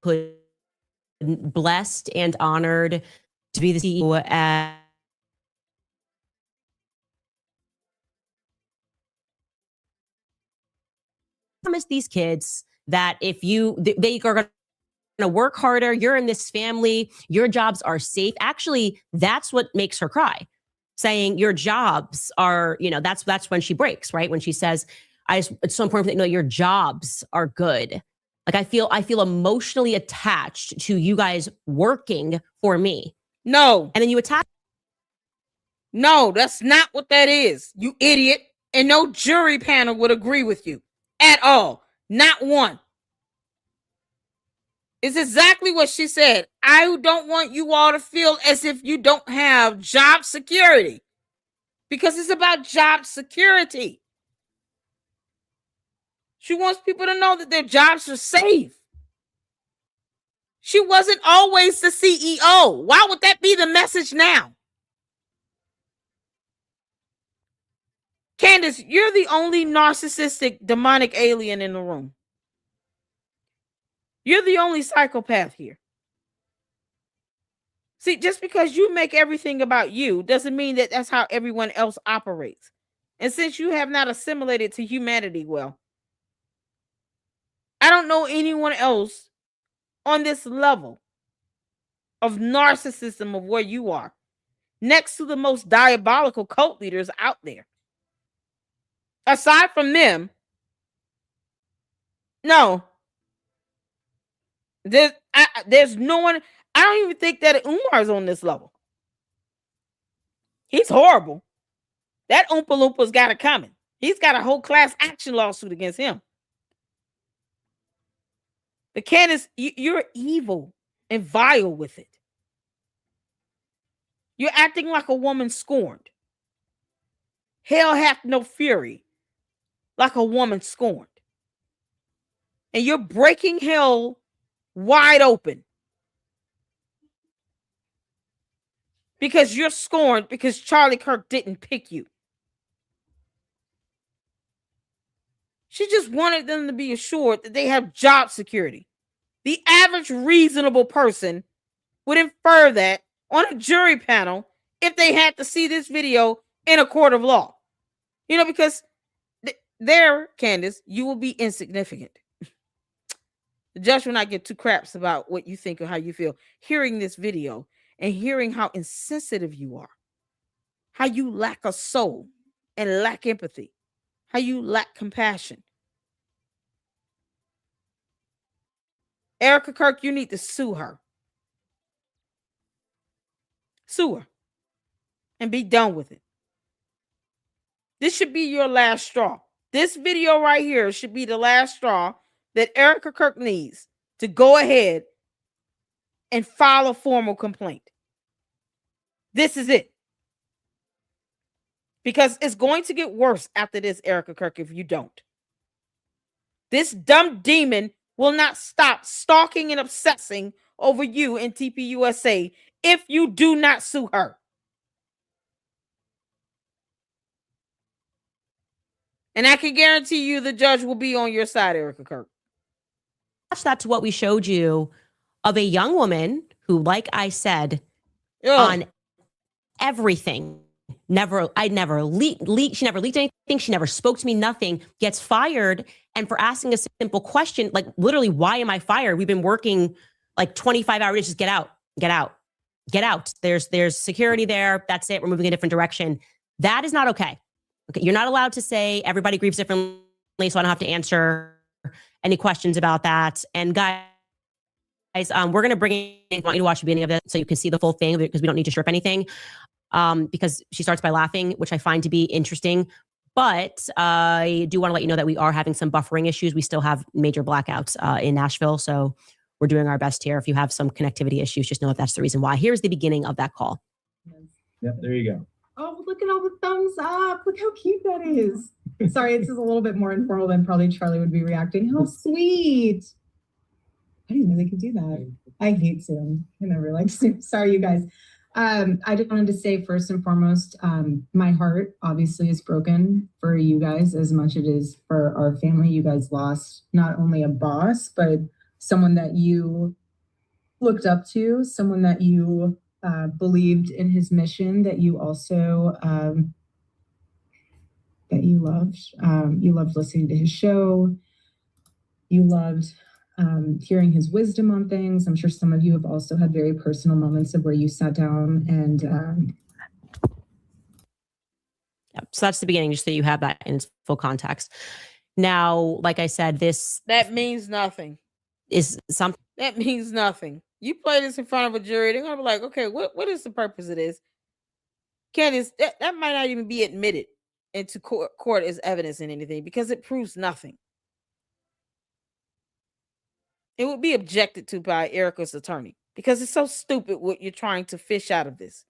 could blessed and honored to be the CEO at promise these kids that if they are going to work harder, you're in this family, your jobs are safe. Actually, that's what makes her cry. Saying your jobs are, that's when she breaks, right? When she says, it's so important that your jobs are good. Like I feel emotionally attached to you guys working for me. No. And then you attack. No, that's not what that is, you idiot. And no jury panel would agree with you at all. Not one. It's exactly what she said. I don't want you all to feel as if you don't have job security. Because it's about job security. She wants people to know that their jobs are safe. She wasn't always the CEO. Why would that be the message now? Candace, you're the only narcissistic, demonic alien in the room. You're the only psychopath here. See, just because you make everything about you doesn't mean that that's how everyone else operates. And since you have not assimilated to humanity well, I don't know anyone else on this level of narcissism of where you are, next to the most diabolical cult leaders out there. Aside from them, no. There's no one. I don't even think that Umar's on this level. He's horrible. That Oompa Loompa's got it coming. He's got a whole class action lawsuit against him. But Candace, you're evil and vile with it. You're acting like a woman scorned. Hell hath no fury like a woman scorned. And you're breaking hell wide open. Because you're scorned because Charlie Kirk didn't pick you. She just wanted them to be assured that they have job security. The average reasonable person would infer that on a jury panel if they had to see this video in a court of law. Because there, Candace, you will be insignificant. The judge will not give two craps about what you think or how you feel. Hearing this video and hearing how insensitive you are, how you lack a soul and lack empathy, how you lack compassion. Erica Kirk, you need to sue her. Sue her. And be done with it. This should be your last straw. This video right here should be the last straw that Erica Kirk needs to go ahead and file a formal complaint. This is it. Because it's going to get worse after this, Erica Kirk, if you don't. This dumb demon will not stop stalking and obsessing over you in TPUSA if you do not sue her. And I can guarantee you the judge will be on your side, Erica Kirk. That's what we showed you of a young woman who, like I said, Ugh. on everything, she never leaked anything. She never spoke to me, nothing, gets fired. And for asking a simple question, like literally, why am I fired? We've been working like 25 hours, just get out. There's security there. That's it. We're moving a different direction. That is not okay. Okay. You're not allowed to say everybody grieves differently, so I don't have to answer any questions about that. And guys, we're going to bring in, I want you to watch the beginning of this so you can see the full thing because we don't need to strip anything. Because she starts by laughing, which I find to be interesting. But I do want to let you know that we are having some buffering issues. We still have major blackouts in Nashville. So we're doing our best here. If you have some connectivity issues, just know that that's the reason why. Here's the beginning of that call. Yep, there you go. Oh, look at all the thumbs up. Look how cute that is. Sorry, this is a little bit more informal than probably Charlie would be reacting. How sweet. I didn't know they could do that. I hate Zoom. I never liked Zoom. Sorry, you guys. I just wanted to say first and foremost, my heart obviously is broken for you guys as much as it is for our family. You guys lost not only a boss, but someone that you looked up to, someone that you believed in his mission, that you also that you loved. You loved listening to his show. You loved hearing his wisdom on things. I'm sure some of you have also had very personal moments of where you sat down and so that's the beginning, just so you have that in its full context. Now, like I said, that means nothing. Is something that means nothing. You play this in front of a jury, they're gonna be like, okay, what is the purpose of this? Candace, that might not even be admitted into court as evidence in anything because it proves nothing. It would be objected to by Erica's attorney because it's so stupid what you're trying to fish out of this.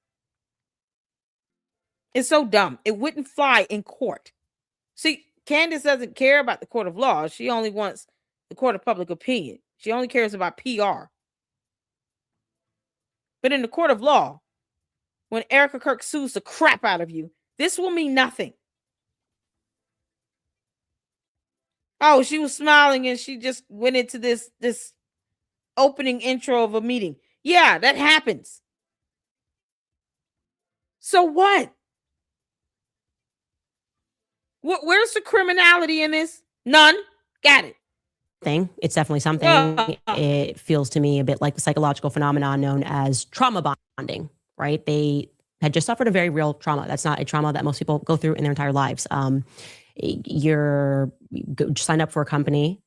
It's so dumb. It wouldn't fly in court. See, Candace doesn't care about the court of law. She only wants the court of public opinion. She only cares about PR. But in the court of law, when Erica Kirk sues the crap out of you, this will mean nothing. Oh, she was smiling and she just went into this opening intro of a meeting. Yeah, that happens. So what? Where's the criminality in this? None. Got it. It's definitely something. It feels to me a bit like the psychological phenomenon known as trauma bonding, right? They had just suffered a very real trauma. That's not a trauma that most people go through in their entire lives. You're signed up for a company.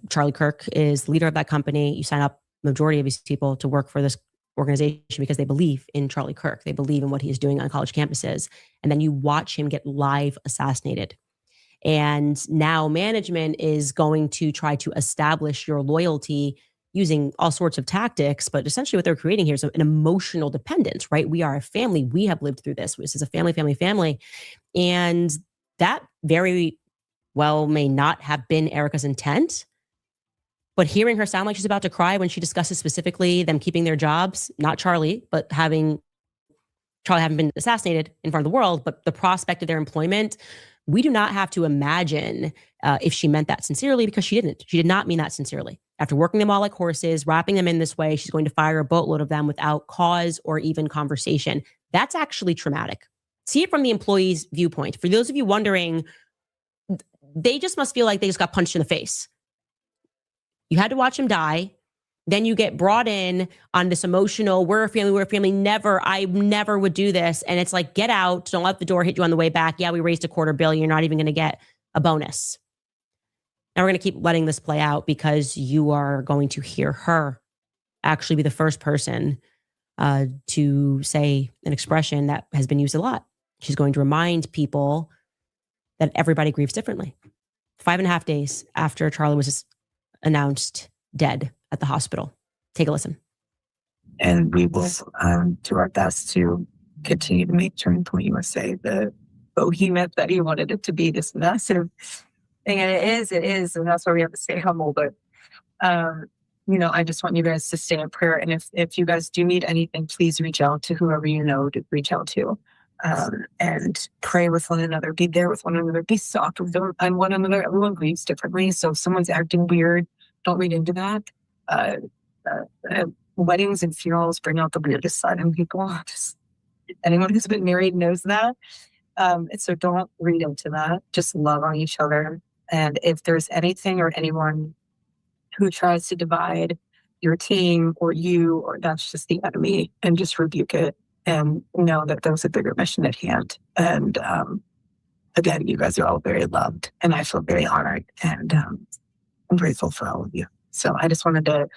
Charlie Kirk is the leader of that company. You sign up, majority of these people, to work for this organization because they believe in Charlie Kirk. They believe in what he is doing on college campuses. And then you watch him get live assassinated. And now management is going to try to establish your loyalty using all sorts of tactics. But essentially what they're creating here is an emotional dependence, right? We are a family. We have lived through this. This is a family. And that very well may not have been Erica's intent. But hearing her sound like she's about to cry when she discusses specifically them keeping their jobs, not Charlie, but having Charlie having been assassinated in front of the world, but the prospect of their employment, we do not have to imagine if she meant that sincerely, because she didn't. She did not mean that sincerely. After working them all like horses, wrapping them in this way, she's going to fire a boatload of them without cause or even conversation. That's actually traumatic. See it from the employee's viewpoint. For those of you wondering, they just must feel like they just got punched in the face. You had to watch him die. Then you get brought in on this emotional, we're a family, I never would do this. And it's like, get out. Don't let the door hit you on the way back. Yeah, we raised $250 million. You're not even going to get a bonus. Now we're going to keep letting this play out because you are going to hear her actually be the first person to say an expression that has been used a lot. She's going to remind people that everybody grieves differently. 5.5 days after Charlie was announced dead at the hospital. Take a listen. And we will do our best to continue to make Turning Point USA the behemoth that he wanted it to be, this massive thing. And it is, and that's why we have to stay humble. But I just want you guys to stay in prayer. And if you guys do need anything, please reach out to whoever you know to reach out to. and pray with one another, be there with one another, be soft with one another. Everyone grieves differently. So if someone's acting weird, don't read into that. Weddings and funerals bring out the weirdest side in people. Just anyone who's been married knows that. And so don't read into that. Just love on each other. And if there's anything or anyone who tries to divide your team or you, or that's just the enemy, and just rebuke it and know that there's a bigger mission at hand. And again, you guys are all very loved, and I feel very honored, and I'm grateful for all of you. So I just wanted to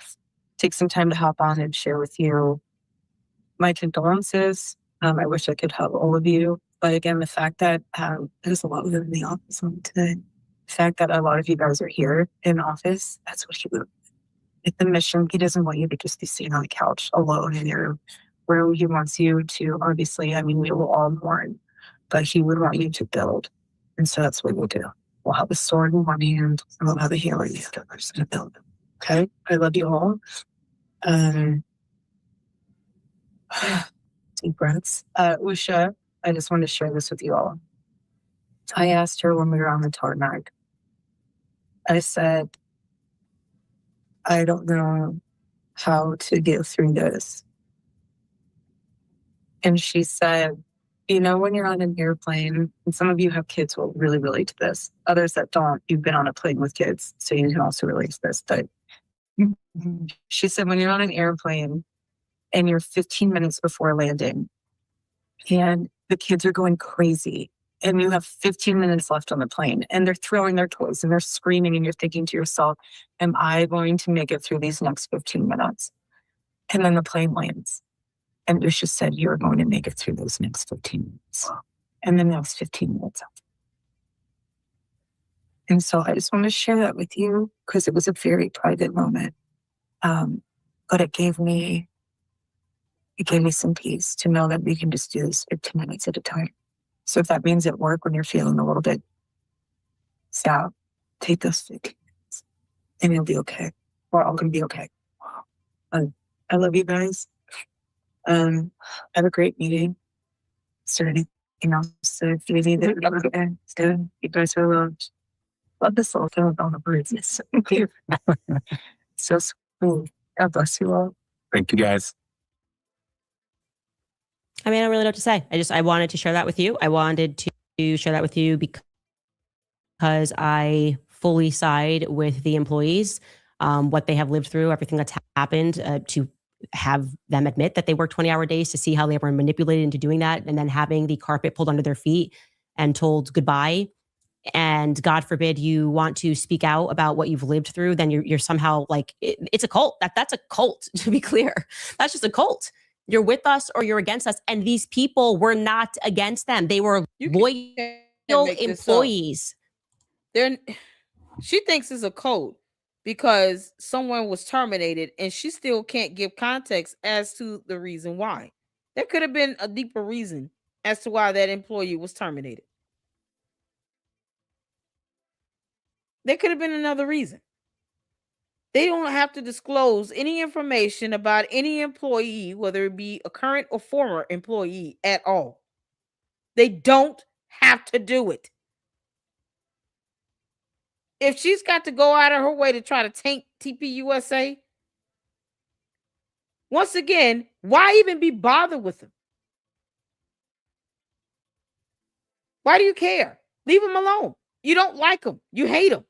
take some time to hop on and share with you my condolences. I wish I could help all of you. But again, the fact that there's a lot of them in the office on today, the fact that a lot of you guys are here in office, that's what he would. It's the mission. He doesn't want you to just be sitting on the couch alone in your room. He wants you to, obviously, I mean, we will all mourn, but he would want you to build. And so that's what we'll do. We'll have a sword in one hand, and we'll have a hammer in the other to build. Okay? I love you all. Deep breaths. Usha, I just want to share this with you all. I asked her when we were on the tarmac, I said, I don't know how to get through this. And she said, you know, when you're on an airplane, and some of you have kids will really relate to this. Others that don't, you've been on a plane with kids, so you can also relate to this. But she said, when you're on an airplane and you're 15 minutes before landing and the kids are going crazy and you have 15 minutes left on the plane and they're throwing their toys and they're screaming and you're thinking to yourself, am I going to make it through these next 15 minutes? And then the plane lands. And Usha said, you're going to make it through those next 15 minutes. And the next 15 minutes. And so I just want to share that with you because it was a very private moment. But it gave me some peace to know that we can just do this 15 minutes at a time. So if that means at work when you're feeling a little bit, stop, take those 15 minutes, and you'll be okay. We're all going to be okay. I love you guys. Have a great meeting. Is there anything else if you need it? It's good. You guys are loved. Love this little film with all the birds. It's so cute. So sweet. God bless you all. Thank you, guys. I mean, I don't really know what to say. I wanted to share that with you. I wanted to share that with you because I fully side with the employees, what they have lived through, everything that's happened, to have them admit that they work 20-hour days, to see how they were manipulated into doing that, and then having the carpet pulled under their feet and told goodbye. And God forbid you want to speak out about what you've lived through, then you're somehow like, it's a cult. That's a cult, to be clear. That's just a cult. You're with us or you're against us. And these people were not against them. They were loyal employees. She thinks it's a cult because someone was terminated and she still can't give context as to the reason why. There could have been a deeper reason as to why that employee was terminated. There could have been another reason. They don't have to disclose any information about any employee, whether it be a current or former employee, at all. They don't have to do it. If she's got to go out of her way to try to tank TPUSA, once again, why even be bothered with them? Why do you care? Leave them alone. You don't like them. You hate them.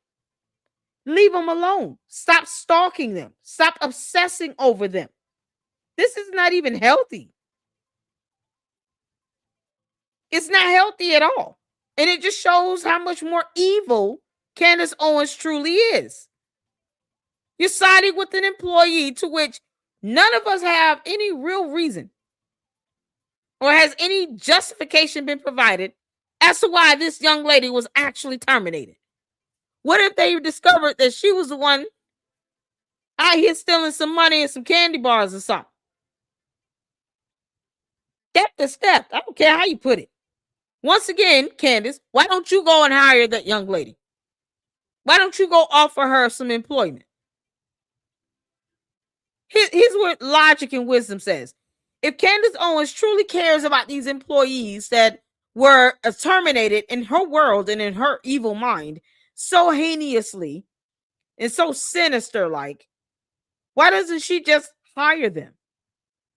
Leave them alone. Stop stalking them. Stop obsessing over them. This is not even healthy. It's not healthy at all. And it just shows how much more evil Candace Owens truly is. You're siding with an employee to which none of us have any real reason or has any justification been provided as to why this young lady was actually terminated. What if they discovered that she was the one out here stealing some money and some candy bars or something? Step to step. I don't care how you put it. Once again, Candace, why don't you go and hire that young lady? Why don't you go offer her some employment? Here's what logic and wisdom says. If Candace Owens truly cares about these employees that were terminated in her world and in her evil mind so heinously and so sinister like, why doesn't she just hire them?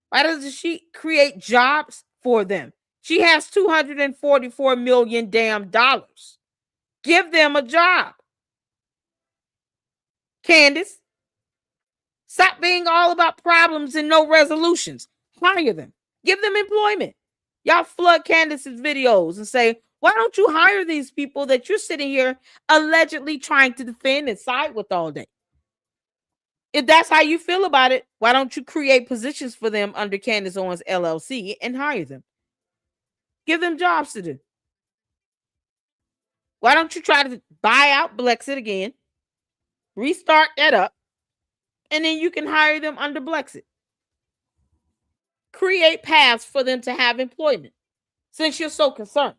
Why doesn't she create jobs for them? She has $244 million damn dollars. Give them a job. Candace, stop being all about problems and no resolutions. Hire them. Give them employment. Y'all flood Candace's videos and say, why don't you hire these people that you're sitting here allegedly trying to defend and side with all day? If that's how you feel about it, why don't you create positions for them under Candace Owens LLC and hire them? Give them jobs to do. Why don't you try to buy out Blexit again, restart that up, and then you can hire them under Blexit. Create paths for them to have employment since you're so concerned.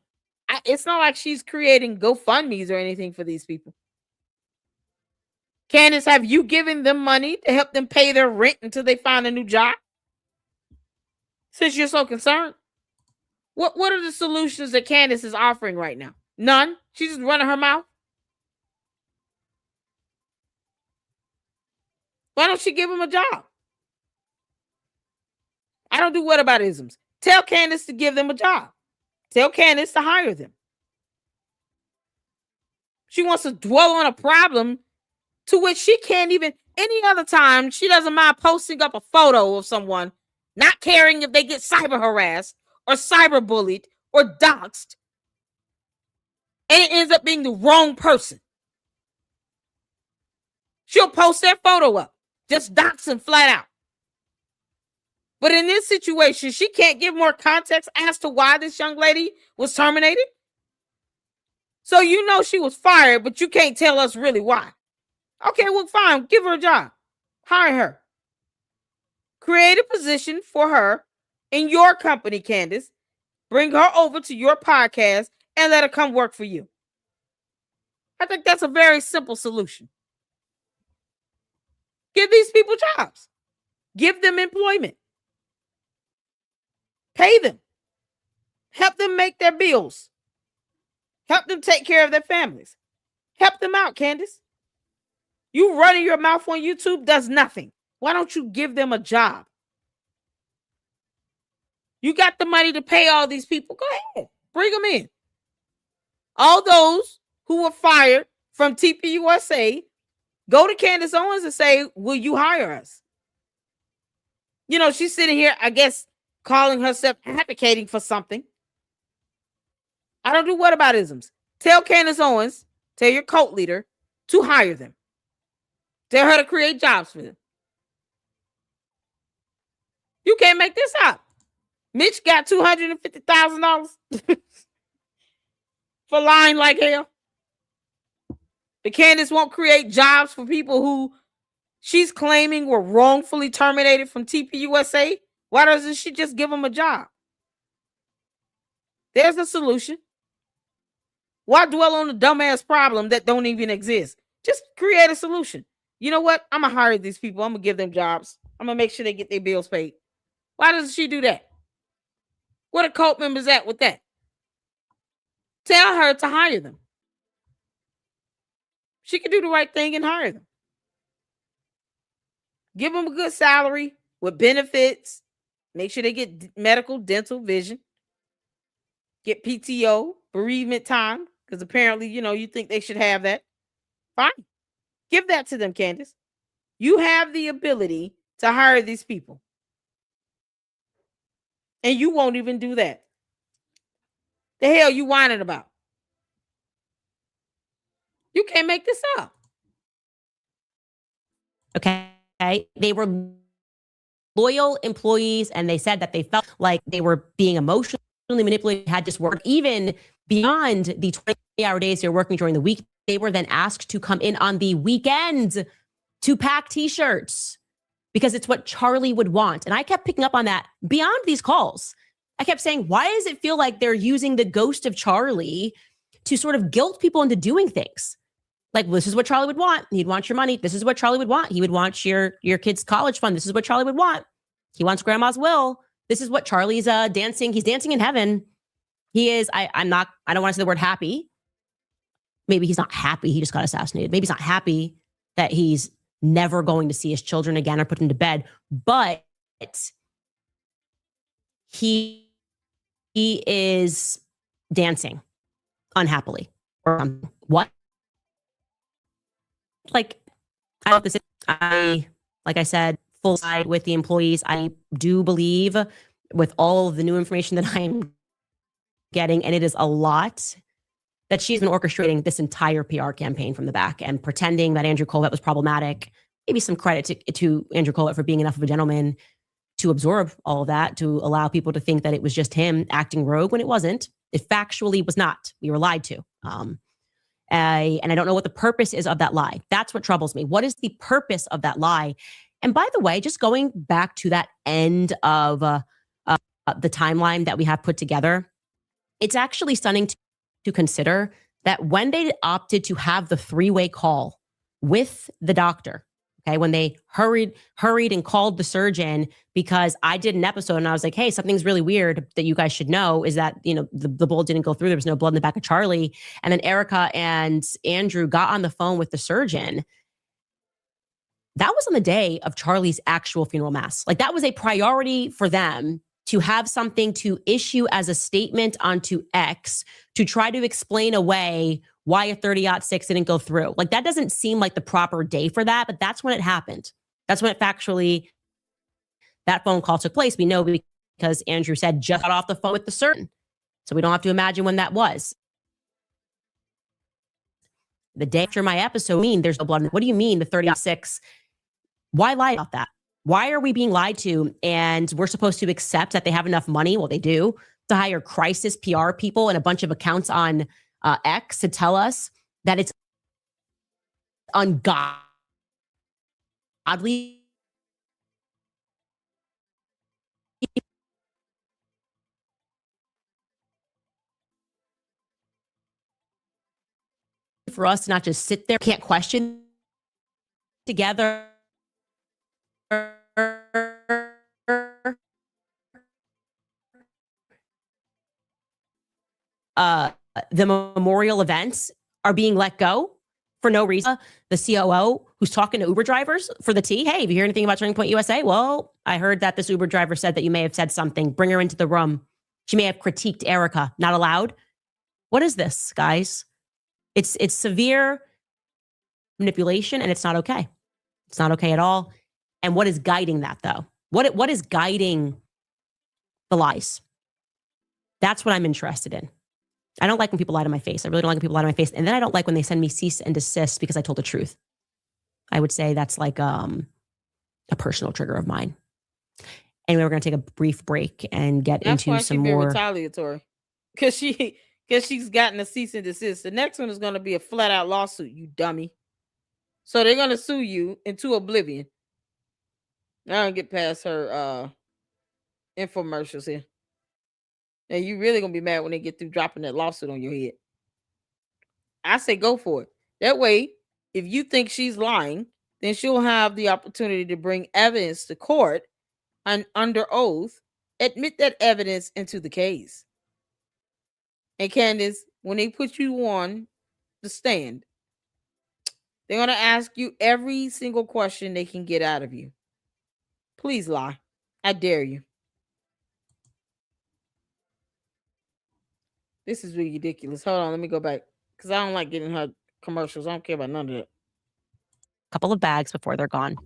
It's not like she's creating GoFundMes or anything for these people. Candace, have you given them money to help them pay their rent until they find a new job? Since you're so concerned. What are the solutions that Candace is offering right now? None. She's just running her mouth. Why don't she give them a job? I don't do whataboutisms. Tell Candace to give them a job. Tell Candace to hire them. She wants to dwell on a problem to which she can't even, any other time, she doesn't mind posting up a photo of someone, not caring if they get cyber harassed or cyber bullied or doxxed, and it ends up being the wrong person. She'll post that photo up, just doxing flat out. But in this situation, she can't give more context as to why this young lady was terminated. So you know she was fired, but you can't tell us really why. Okay, well, fine. Give her a job. Hire her. Create a position for her in your company, Candace. Bring her over to your podcast and let her come work for you. I think that's a very simple solution. Give these people jobs. Give them employment. Pay them. Help them make their bills. Help them take care of their families. Help them out, Candace. You running your mouth on YouTube does nothing. Why don't you give them a job? You got the money to pay all these people. Go ahead. Bring them in. All those who were fired from TPUSA, go to Candace Owens and say, will you hire us? You know, she's sitting here, I guess, calling herself advocating for something. I don't do whataboutisms. Tell Candace Owens, tell your cult leader to hire them. Tell her to create jobs for them. You can't make this up. Mitch got $250,000 for lying like hell. But Candace won't create jobs for people who she's claiming were wrongfully terminated from TPUSA. Why doesn't she just give them a job? There's a solution. Why dwell on the dumbass problem that don't even exist? Just create a solution. You know what? I'm going to hire these people. I'm going to give them jobs. I'm going to make sure they get their bills paid. Why doesn't she do that? What are cult members at with that? Tell her to hire them. She can do the right thing and hire them. Give them a good salary with benefits. Make sure they get medical, dental, vision. Get PTO, bereavement time, because apparently, you know, you think they should have that. Fine. Give that to them, Candace. You have the ability to hire these people. And you won't even do that. The hell you whining about? You can't make this up. Okay. They were loyal employees, and they said that they felt like they were being emotionally manipulated, had this work even beyond the 20-hour days they're working during the week. They were then asked to come in on the weekend to pack t-shirts because it's what Charlie would want. And I kept picking up on that beyond these calls. I kept saying, why does it feel like they're using the ghost of Charlie to sort of guilt people into doing things? Like, well, this is what Charlie would want. He'd want your money. This is what Charlie would want. He would want your kid's college fund. This is what Charlie would want. He wants grandma's will. This is what Charlie's dancing. He's dancing in heaven. He is, I don't want to say the word happy. Maybe he's not happy. He just got assassinated. Maybe he's not happy that he's never going to see his children again or put them to bed, but he is dancing unhappily or something. What? Like, like I said, full side with the employees. I do believe with all of the new information that I'm getting, and it is a lot, that she's been orchestrating this entire PR campaign from the back and pretending that Andrew Colvett was problematic. Maybe some credit to Andrew Colvett for being enough of a gentleman to absorb all of that, to allow people to think that it was just him acting rogue when it wasn't. It factually was not. We were lied to. And I don't know what the purpose is of that lie. That's what troubles me. What is the purpose of that lie? And by the way, just going back to that end of the timeline that we have put together, it's actually stunning to consider that when they opted to have the three-way call with the doctor, okay, when they hurried and called the surgeon, because I did an episode and I was like, hey, something's really weird that you guys should know is that, the bullet didn't go through. There was no blood in the back of Charlie. And then Erica and Andrew got on the phone with the surgeon. That was on the day of Charlie's actual funeral mass. Like, that was a priority for them to have something to issue as a statement onto X to try to explain away why a 30-06 didn't go through. Like, that doesn't seem like the proper day for that, but that's when it happened. That's when it factually, that phone call took place. We know because Andrew said just got off the phone with the surgeon. So we don't have to imagine when that was. The day after my episode, there's no blood. What do you mean the 30-06? Why lie about that? Why are we being lied to? And we're supposed to accept that they have enough money, well, they do, to hire crisis PR people and a bunch of accounts on X to tell us that it's ungodly for us to not just sit there, can't question together the memorial events are being let go for no reason. The COO who's talking to Uber drivers for the tea. Hey, have you heard anything about Turning Point USA? Well, I heard that this Uber driver said that you may have said something. Bring her into the room. She may have critiqued Erica. Not allowed. What is this, guys? It's severe manipulation, and it's not okay. It's not okay at all. And what is guiding that, though? What is guiding the lies? That's what I'm interested in. I don't like when people lie to my face. I really don't like when people lie to my face. And then I don't like when they send me cease and desist because I told the truth. I would say that's like a personal trigger of mine. Anyway, we're going to take a brief break and get into some more retaliatory. Because she's gotten a cease and desist. The next one is going to be a flat out lawsuit, you dummy. So they're going to sue you into oblivion. I don't get past her infomercials here. And you really going to be mad when they get through dropping that lawsuit on your head. I say go for it. That way, if you think she's lying, then she'll have the opportunity to bring evidence to court and under oath, admit that evidence into the case. And Candace, when they put you on the stand, they're going to ask you every single question they can get out of you. Please lie. I dare you. This is ridiculous. Hold on, let me go back. Because I don't like getting her commercials. I don't care about none of that. Couple of bags before they're gone.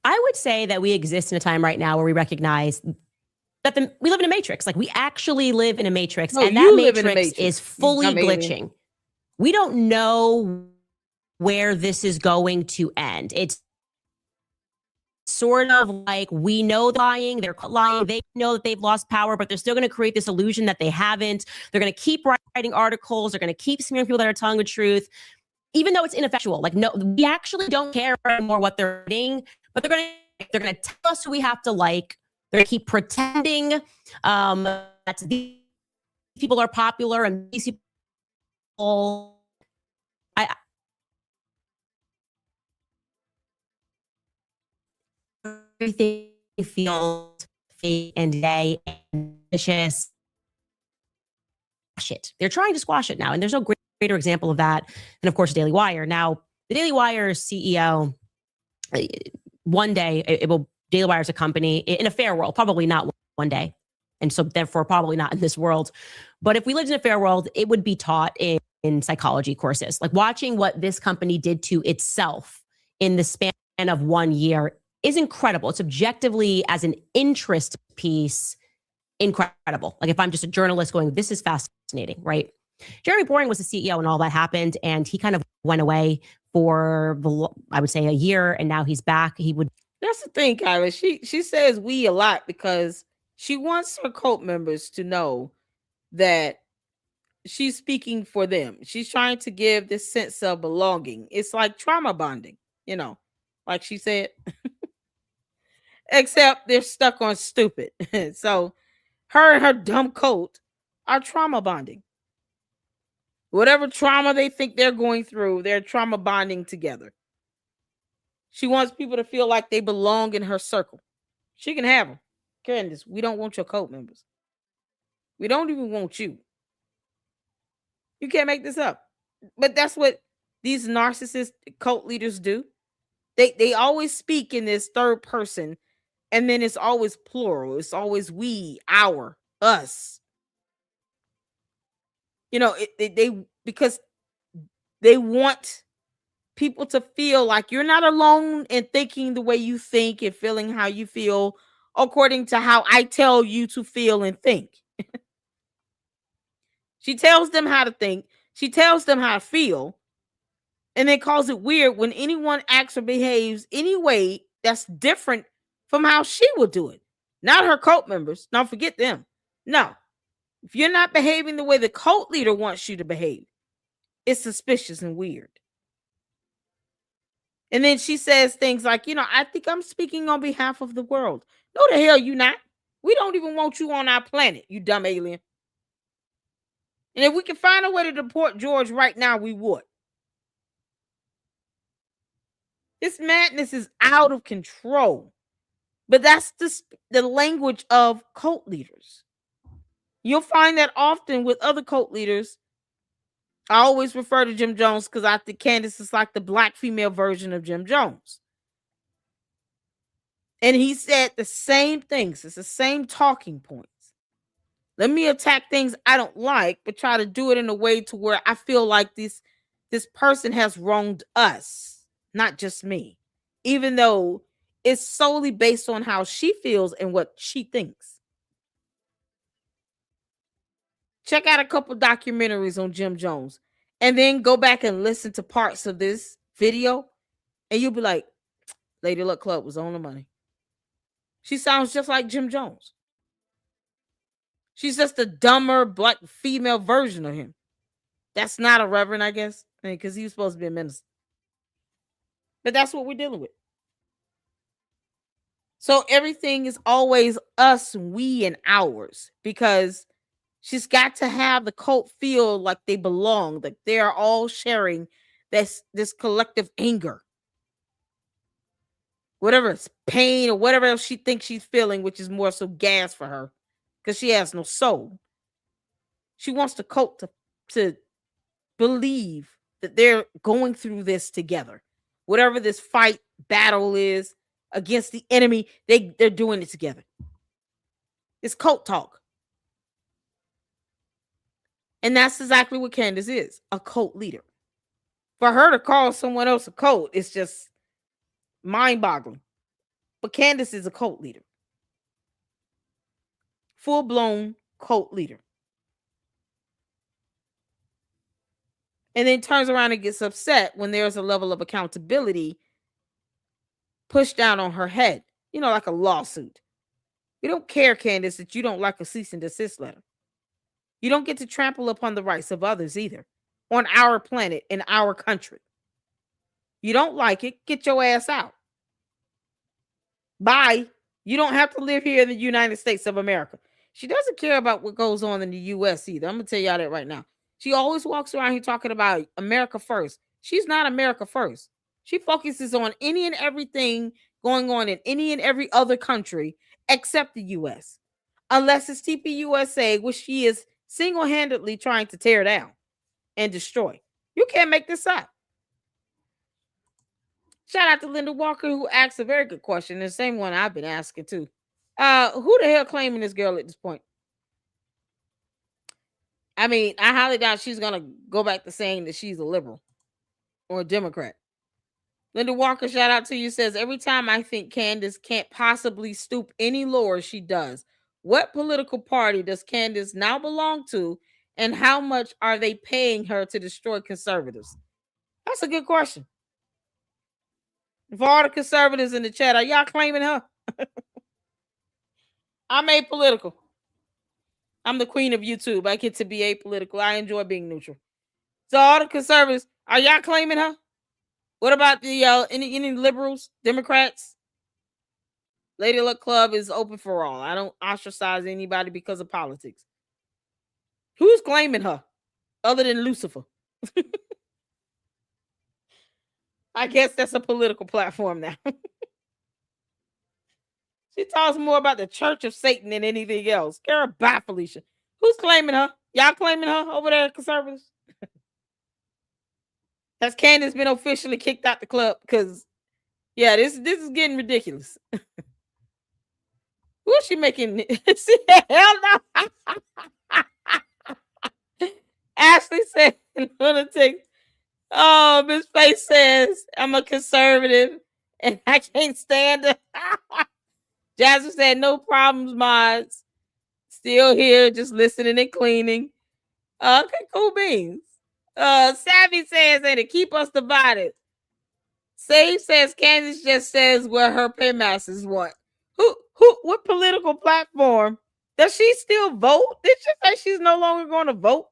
I would say that we exist in a time right now where we recognize that we live in a matrix. Like, we actually live in a matrix. No, and that matrix is fully glitching. We don't know where this is going to end. It's sort of like, we know they're lying, they know that they've lost power, but they're still going to create this illusion that they haven't. They're going to keep writing articles, they're going to keep smearing people that are telling the truth, even though it's ineffectual. Like, no, we actually don't care anymore what they're writing, but they're going to tell us who we have to like. They're going to keep pretending that these people are popular and these people. Everything feels fake and day and vicious. It. They're trying to squash it now. And there's no greater example of that than, of course, Daily Wire. Now, the Daily Wire CEO, one day, Daily Wire is a company in a fair world, probably not one day. And so therefore, probably not in this world. But if we lived in a fair world, it would be taught in psychology courses. Like watching what this company did to itself in the span of 1 year is incredible. It's objectively, as an interest piece, incredible. Like if I'm just a journalist going, this is fascinating, right? Jeremy Boring was the CEO when all that happened, and he kind of went away for, I would say, a year, and now he's back. That's the thing, Kyla. She says we a lot because she wants her cult members to know that she's speaking for them. She's trying to give this sense of belonging. It's like trauma bonding, like she said. Except they're stuck on stupid. So her and her dumb cult are trauma bonding. Whatever trauma they think they're going through, they're trauma bonding together. She wants people to feel like they belong in her circle. She can have them. Candace, we don't want your cult members. We don't even want you. You can't make this up. But that's what these narcissist cult leaders do. They always speak in this third person, and then it's always plural. It's always we, our, us. Because they want people to feel like you're not alone in thinking the way you think and feeling how you feel according to how I tell you to feel and think. She tells them how to think. She tells them how to feel, and then calls it weird when anyone acts or behaves any way that's different from how she would do it. Not her cult members. Don't forget them. No. If you're not behaving the way the cult leader wants you to behave, it's suspicious and weird. And then she says things like, I think I'm speaking on behalf of the world. No, the hell you not. We don't even want you on our planet, you dumb alien. And if we can find a way to deport George right now, we would. This madness is out of control. But that's the language of cult leaders. You'll find that often with other cult leaders. I always refer to Jim Jones because I think Candace is like the black female version of Jim Jones. And he said the same things. It's the same talking points. Let me attack things I don't like, but try to do it in a way to where I feel like this person has wronged us, not just me. Even though it's solely based on how she feels and what she thinks. Check out a couple documentaries on Jim Jones and then go back and listen to parts of this video and you'll be like, Lady Luck Club was on the money. She sounds just like Jim Jones. She's just a dumber black female version of him. That's not a reverend, I guess, because he was supposed to be a minister. But that's what we're dealing with. So everything is always us, we, and ours, because she's got to have the cult feel like they belong, like they are all sharing this collective anger. Whatever it's pain or whatever else she thinks she's feeling, which is more so gas for her, because she has no soul. She wants the cult to believe that they're going through this together. Whatever this battle is against the enemy, they're doing it together. It's cult talk. And that's exactly what Candace is, a cult leader. For her to call someone else a cult, it's just mind-boggling. But Candace is a cult leader. Full-blown cult leader. And then turns around and gets upset when there's a level of accountability pushed down on her head. Like a lawsuit. We don't care, Candace, that you don't like a cease and desist letter. You don't get to trample upon the rights of others either. On our planet, in our country. You don't like it, get your ass out. Bye. You don't have to live here in the United States of America. She doesn't care about what goes on in the U.S. either. I'm going to tell y'all that right now. She always walks around here talking about America first. She's not America first. She focuses on any and everything going on in any and every other country except the US, unless it's TPUSA, which she is single-handedly trying to tear down and destroy. You can't make this up. Shout out to Linda Walker, who asked a very good question, the same one I've been asking too. Who the hell claiming this girl at this point? I mean, I highly doubt she's gonna go back to saying that she's a liberal or a Democrat. Linda Walker, shout out to you, says, every time I think Candace can't possibly stoop any lower, she does. What political party does Candace now belong to, and how much are they paying her to destroy conservatives? That's a good question. For all the conservatives in the chat, are y'all claiming her? I'm apolitical. I'm the queen of YouTube. I get to be apolitical. I enjoy being neutral. So all the conservatives, are y'all claiming her? What about the any liberals, Democrats? Lady Luck Club is open for all. I don't ostracize anybody because of politics. Who's claiming her other than Lucifer? I guess that's a political platform now. She talks more about the Church of Satan than anything else. Girl, bye, Felicia. Who's claiming her? Y'all claiming her over there, conservatives? Has Candace been officially kicked out the club? Because, yeah, this is getting ridiculous. Who is she making? See, hell no. Ashley said, lunatic. Oh, Miss Face says, I'm a conservative and I can't stand it. Jasmine said, no problems, mods. Still here, just listening and cleaning. Okay, cool beans. Savvy says, and to keep us divided. Save says, Candace just says what her paymasters want. What political platform? Does she still vote? Did she say she's no longer going to vote?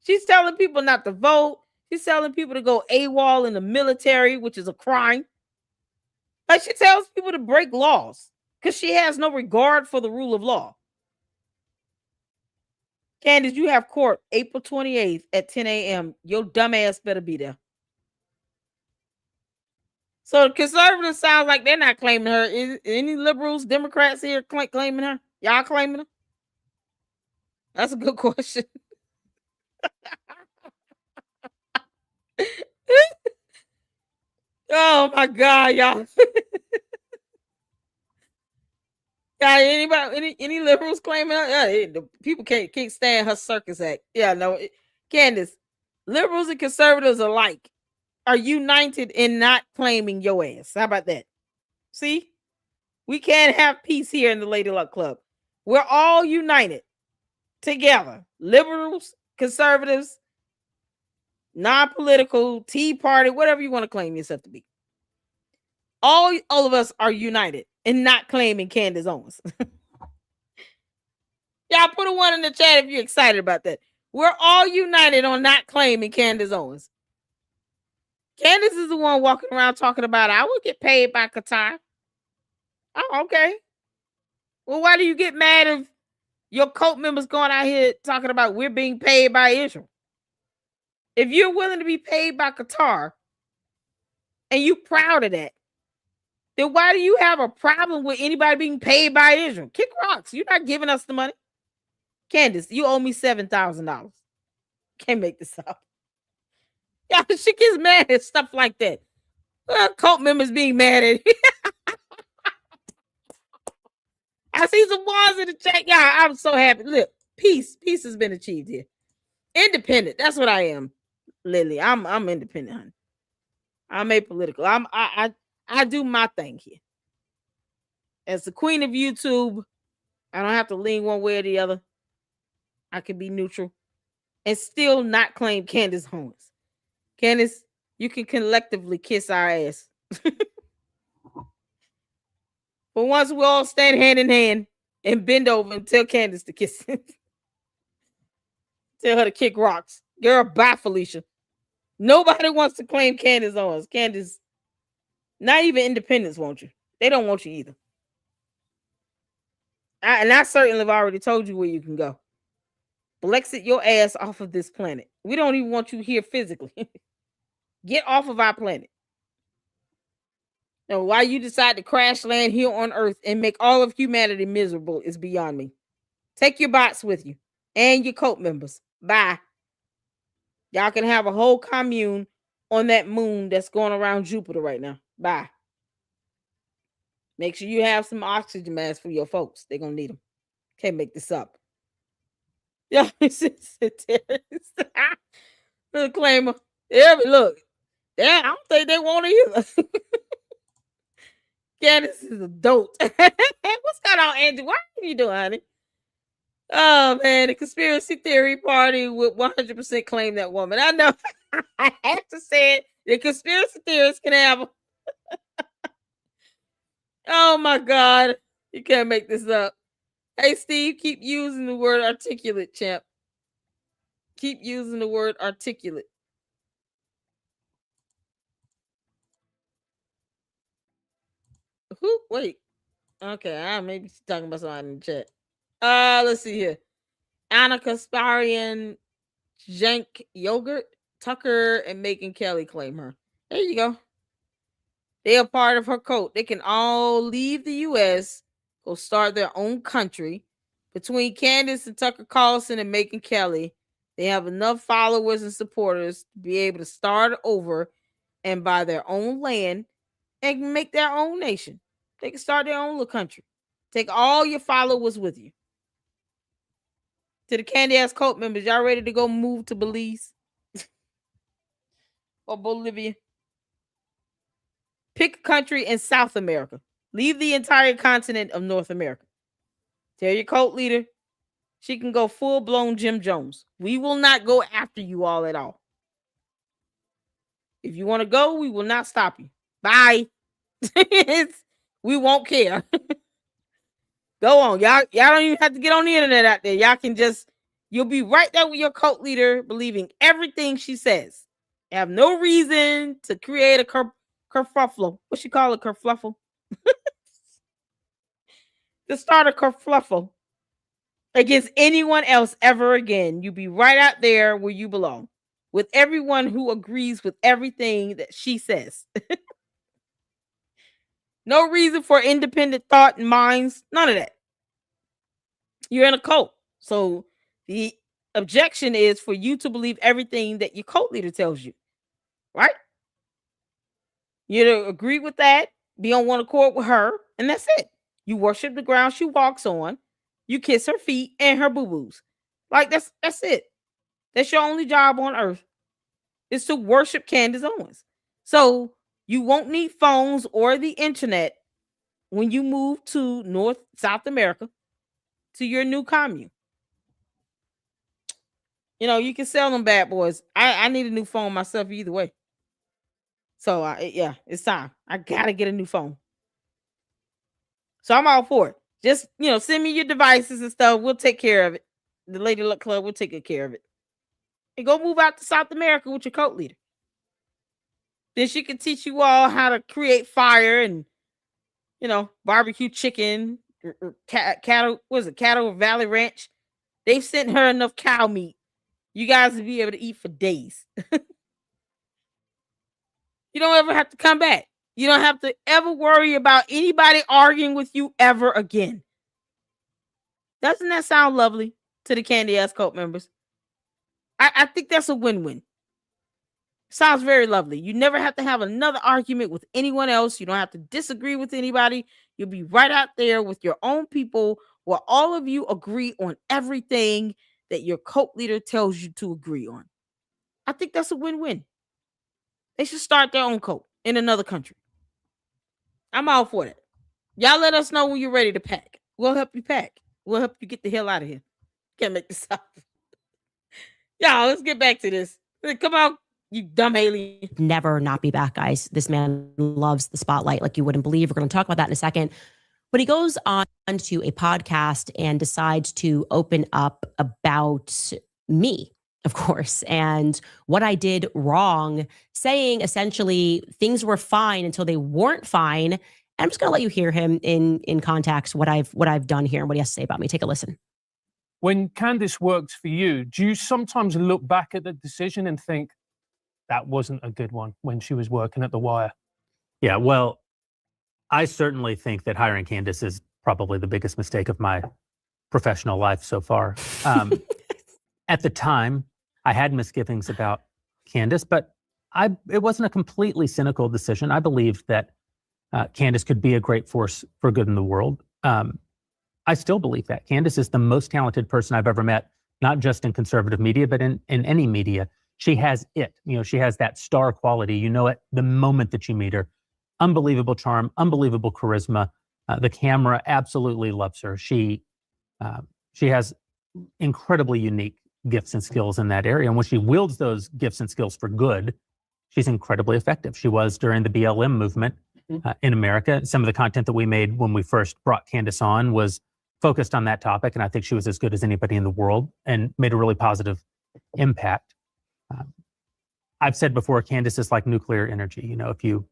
She's telling people not to vote. She's telling people to go AWOL in the military, which is a crime. Like, she tells people to break laws because she has no regard for the rule of law. Candace, you have court April 28th at 10 a.m. Your dumb ass better be there. So the conservatives sound like they're not claiming her. Is any liberals, Democrats here claiming her? Y'all claiming her? That's a good question. Oh my God, y'all. Yeah, anybody, any liberals claiming her? Yeah, the people can't stand her circus act. Yeah, no, Candace, liberals and conservatives alike are united in not claiming your ass. How about that? See, we can't have peace here in the Lady Luck Club. We're all united together. Liberals, conservatives, non-political, Tea Party, whatever you want to claim yourself to be. All of us are united in not claiming Candace Owens. Y'all put a 1 in the chat if you're excited about that. We're all united on not claiming Candace Owens. Candace is the one walking around talking about, I would get paid by Qatar. Oh, okay. Well, why do you get mad if your cult members going out here talking about we're being paid by Israel? If you're willing to be paid by Qatar and you proud of that, then why do you have a problem with anybody being paid by Israel? Kick rocks. You're not giving us the money. Candace, you owe me $7,000. Can't make this up. Yeah, she gets mad at stuff like that. Cult members being mad at you. I see some ones in the chat. Yeah, I'm so happy. Look, peace has been achieved here. Independent. That's what I am, Lily. I'm independent, honey. I'm apolitical. I do my thing here. As the queen of YouTube, I don't have to lean one way or the other. I can be neutral and still not claim Candace Owens. Candace, you can collectively kiss our ass. But once we all stand hand in hand and bend over and tell Candace to kiss. Tell her to kick rocks. Girl, bye, Felicia. Nobody wants to claim Candace Owens. Candace, not even independents want you. They don't want you either. I certainly have already told you where you can go. Blexit your ass off of this planet. We don't even want you here physically. Get off of our planet. Now, why you decide to crash land here on Earth and make all of humanity miserable is beyond me. Take your bots with you and your cult members. Bye. Y'all can have a whole commune on that moon that's going around Jupiter right now. Bye. Make sure you have some oxygen masks for your folks. They're going to need them. Can't make this up. Yeah, it's a terrorist. The claimer. Yeah, but look. Damn, I don't think they want it either. Candace is a dope. What's going on, Andy? What are you doing, honey? Oh, man, the conspiracy theory party would 100% claim that woman. I know. I have to say it. The conspiracy theorists can have her. Oh, my God. You can't make this up. Hey, Steve, keep using the word articulate, champ. Keep using the word articulate. Who? Wait. Okay, maybe she's talking about somebody in the chat. Let's see here. Anna Kasparian, Jank Yogurt, Tucker, and Megan Kelly claim her. There you go. They are part of her cult. They can all leave the U.S., go start their own country. Between Candace and Tucker Carlson and Megan Kelly, they have enough followers and supporters to be able to start over and buy their own land and make their own nation. They can start their own little country. Take all your followers with you. To the Candace cult members, y'all ready to go move to Belize or Bolivia? Pick a country in South America. Leave the entire continent of North America. Tell your cult leader she can go full-blown Jim Jones. We will not go after you all at all. If you want to go, we will not stop you. Bye. We won't care. Go on. Y'all don't even have to get on the internet out there. Y'all can just, you'll be right there with your cult leader believing everything she says. You have no reason to create a kerfuffle. What you call it? Kerfluffle? To start a kerfluffle against anyone else ever again. You be right out there where you belong with everyone who agrees with everything that she says. No reason for independent thought and minds. None of that. You're in a cult. So the objection is for you to believe everything that your cult leader tells you. Right? You to agree with that, be on one accord with her, and that's it. You worship the ground she walks on. You kiss her feet and her boo-boos. Like, that's it. That's your only job on earth, is to worship Candace Owens. So you won't need phones or the internet when you move to South America to your new commune. You know, you can sell them bad boys. I need a new phone myself either way. So, yeah, it's time. I got to get a new phone. So I'm all for it. Just, send me your devices and stuff. We'll take care of it. The Lady Luck Club will take good care of it. And go move out to South America with your cult leader. Then she can teach you all how to create fire and, barbecue chicken, or cattle. What is it? Cattle Valley Ranch. They've sent her enough cow meat. You guys will be able to eat for days. You don't ever have to come back. You don't have to ever worry about anybody arguing with you ever again. Doesn't that sound lovely to the Candy Ass cult members? I think that's a win-win. Sounds very lovely. You never have to have another argument with anyone else. You don't have to disagree with anybody. You'll be right out there with your own people where all of you agree on everything that your cult leader tells you to agree on. I think that's a win-win. They should start their own cult in another country. I'm all for that. Y'all let us know when you're ready to pack. We'll help you pack. We'll help you get the hell out of here. Can't make this up. Y'all, let's get back to this. Come on, you dumb alien. Never not be back, guys. This man loves the spotlight like you wouldn't believe. We're going to talk about that in a second. But he goes on to a podcast and decides to open up about me, of course, and what I did wrong, saying essentially things were fine until they weren't fine. And I'm just going to let you hear him in context, what I've done here and what he has to say about me. Take a listen. When Candace worked for you, do you sometimes look back at the decision and think that wasn't a good one when she was working at The Wire? Yeah, well, I certainly think that hiring Candace is probably the biggest mistake of my professional life so far. At the time, I had misgivings about Candace, but it wasn't a completely cynical decision. I believed that Candace could be a great force for good in the world. I still believe that. Candace is the most talented person I've ever met, not just in conservative media, but in any media. She has it. She has that star quality. You know it the moment that you meet her. Unbelievable charm, unbelievable charisma. The camera absolutely loves her. She has incredibly unique gifts and skills in that area. And when she wields those gifts and skills for good, she's incredibly effective. She was during the BLM movement in America. Some of the content that we made when we first brought Candace on was focused on that topic. And I think she was as good as anybody in the world and made a really positive impact. I've said before, Candace is like nuclear energy. If you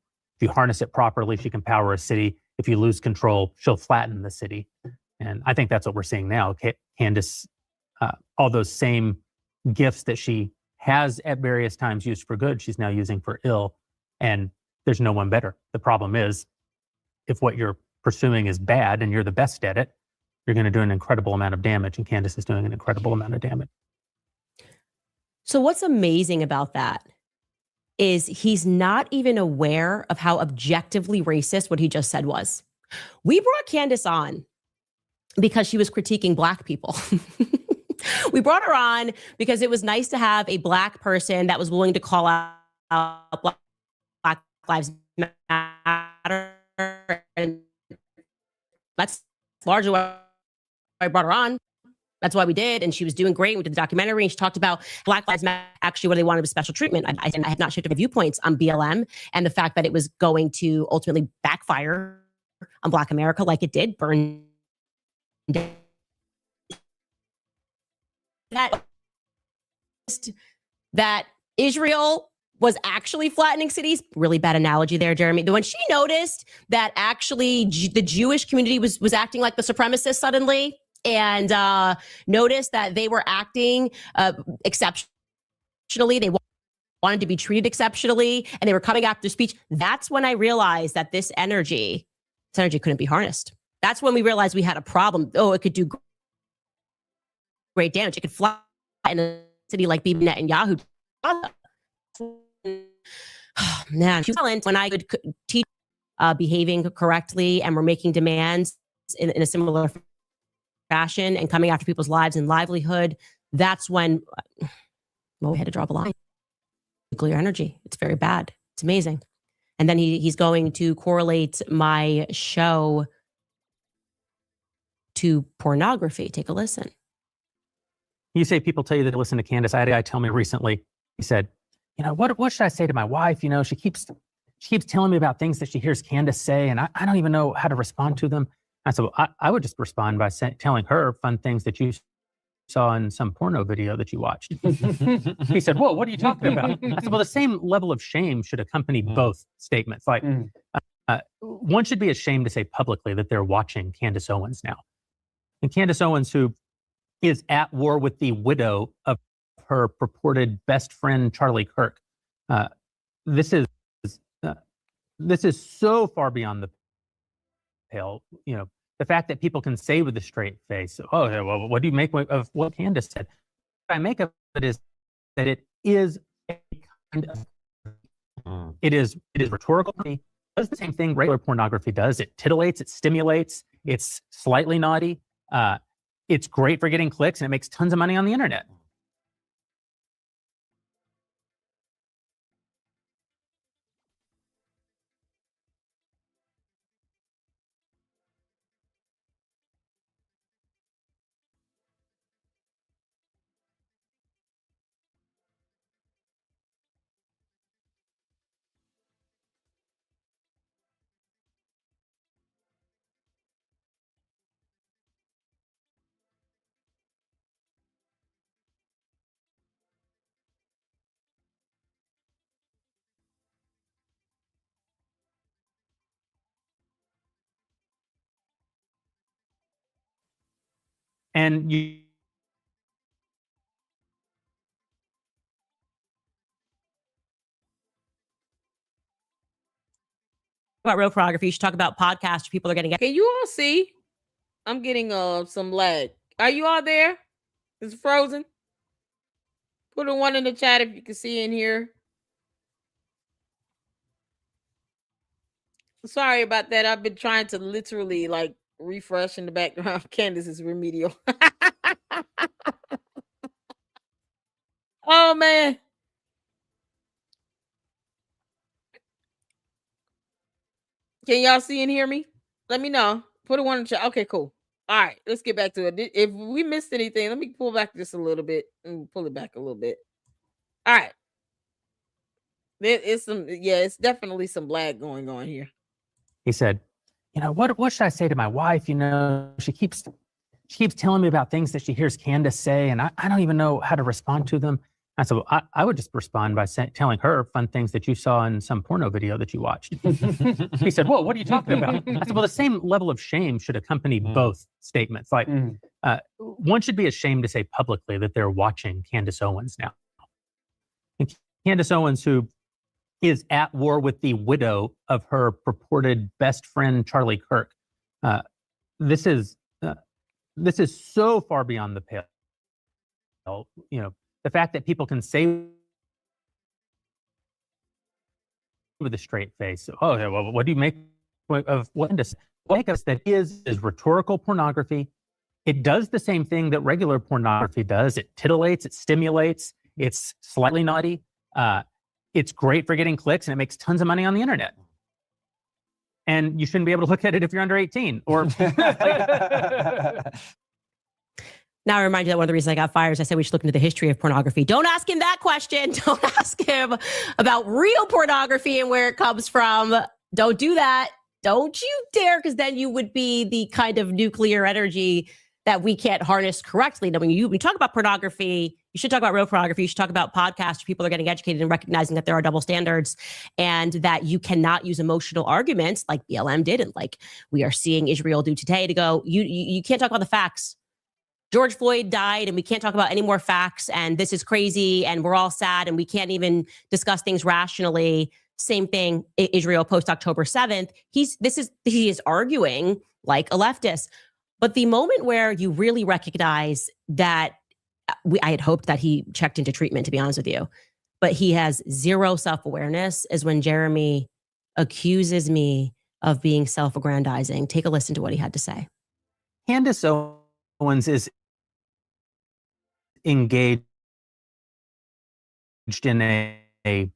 harness it properly, she can power a city. If you lose control, she'll flatten the city. And I think that's what we're seeing now. Candace, all those same gifts that she has at various times used for good, she's now using for ill. And there's no one better. The problem is, if what you're pursuing is bad and you're the best at it, you're going to do an incredible amount of damage. And Candace is doing an incredible amount of damage. So what's amazing about that is he's not even aware of how objectively racist what he just said was. We brought Candace on because she was critiquing Black people. We brought her on because it was nice to have a Black person that was willing to call out Black Lives Matter. And that's largely why I brought her on. That's why we did. And she was doing great. We did the documentary and she talked about Black Lives Matter, actually what they wanted was special treatment. I had not shifted my viewpoints on BLM and the fact that it was going to ultimately backfire on Black America like it did, burn down. That Israel was actually flattening cities. Really bad analogy there, Jeremy. When she noticed that actually the Jewish community was acting like the supremacists suddenly, and noticed that they were acting exceptionally. They wanted to be treated exceptionally, and they were coming after speech. That's when I realized that this energy couldn't be harnessed. That's when we realized we had a problem. Oh, it could do great damage. It could fly in a city like Bibi Netanyahu. Oh, man, when I could teach behaving correctly and we're making demands in a similar fashion and coming after people's lives and livelihood, that's when we had to draw the line. Nuclear energy, it's very bad. It's amazing. And then he's going to correlate my show to pornography. Take a listen. You say people tell you that they listen to Candace. I had a guy tell me recently, he said, what should I say to my wife? She keeps telling me about things that she hears Candace say, and I don't even know how to respond to them. I said, well, I would just respond by telling her fun things that you saw in some porno video that you watched. He said, whoa, what are you talking about? I said, well, the same level of shame should accompany both statements. Like, one should be ashamed to say publicly that they're watching Candace Owens now. And Candace Owens, who is at war with the widow of her purported best friend, Charlie Kirk. This is so far beyond the pale. The fact that people can say with a straight face, oh, well, what do you make of what Candace said? What I make of it is that it is a kind of, it is rhetorical. It does the same thing regular pornography does. It titillates, it stimulates, it's slightly naughty. It's great for getting clicks and it makes tons of money on the internet. And you about real pornography. You should talk about podcasts. People are getting. Can you all see? I'm getting some lag. Are you all there? It's frozen. Put a one in the chat if you can see in here. Sorry about that. I've been trying to literally like refresh in the background. Candace is remedial. Oh man. Can y'all see and hear me? Let me know. Put a one in the chat. Okay, cool. All right, let's get back to it. If we missed anything, let me pull back just a little bit and pull it back a little bit. All right. There is some, yeah, it's definitely some lag going on here. He said, you know, what should I say to my wife? You know, she keeps telling me about things that she hears Candace say, and I don't even know how to respond to them. I said, well, I would just respond by telling her fun things that you saw in some porno video that you watched. He said, well, what are you talking about? I said, well, the same level of shame should accompany both statements. Like, one should be ashamed to say publicly that they're watching Candace Owens now. And Candace Owens, who is at war with the widow of her purported best friend, Charlie Kirk. This is so far beyond the pale. You know, the fact that people can say with a straight face, oh, yeah, well, what do you make of what make us that is rhetorical pornography? It does the same thing that regular pornography does. It titillates, it stimulates, it's slightly naughty. It's great for getting clicks, and it makes tons of money on the internet. And you shouldn't be able to look at it if you're under 18. Or Now I remind you that one of the reasons I got fired is I said we should look into the history of pornography. Don't ask him that question. Don't ask him about real pornography and where it comes from. Don't do that. Don't you dare, because then you would be the kind of nuclear energy that we can't harness correctly. Now, when you talk about pornography, you should talk about real pornography. You should talk about podcasts where people are getting educated and recognizing that there are double standards and that you cannot use emotional arguments like BLM did and like we are seeing Israel do today to go, you can't talk about the facts. George Floyd died and we can't talk about any more facts and this is crazy and we're all sad and we can't even discuss things rationally. Same thing, Israel post-October 7th. He is arguing like a leftist. But the moment where you really recognize that, I had hoped that he checked into treatment, to be honest with you, but he has zero self-awareness, is when Jeremy accuses me of being self-aggrandizing. Take a listen to what he had to say. Candace Owens is engaged in a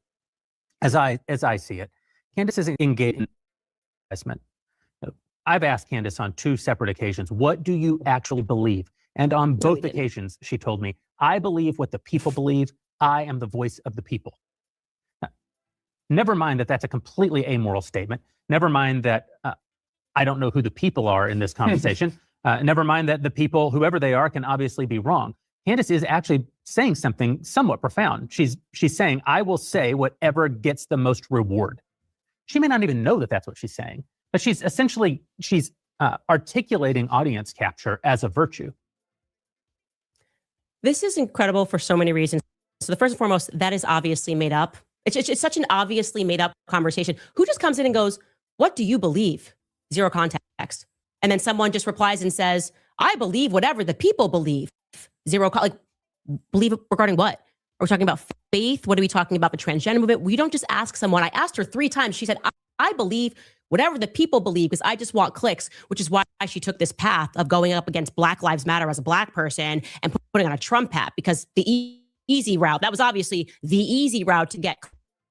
as I see it, Candace is engaged in investment. I've asked Candace on 2 separate occasions, what do you actually believe? And on both occasions, she told me, I believe what the people believe. I am the voice of the people. Never mind that that's a completely amoral statement. Never mind that I don't know who the people are in this conversation. Never mind that the people, whoever they are, can obviously be wrong. Candace is actually saying something somewhat profound. She's saying, I will say whatever gets the most reward. She may not even know that that's what she's saying, but she's articulating audience capture as a virtue. This is incredible for so many reasons. So the first and foremost, that is obviously made up. It's such an obviously made up conversation. Who just comes in and goes, what do you believe? Zero context. And then someone just replies and says, I believe whatever the people believe. Like, believe regarding what? Are we talking about faith? What are we talking about? The transgender movement? We don't just ask someone. I asked her 3 times. She said, I believe whatever the people believe because I just want clicks, which is why she took this path of going up against Black Lives Matter as a Black person and putting on a Trump hat, because the easy route, that was obviously the easy route to get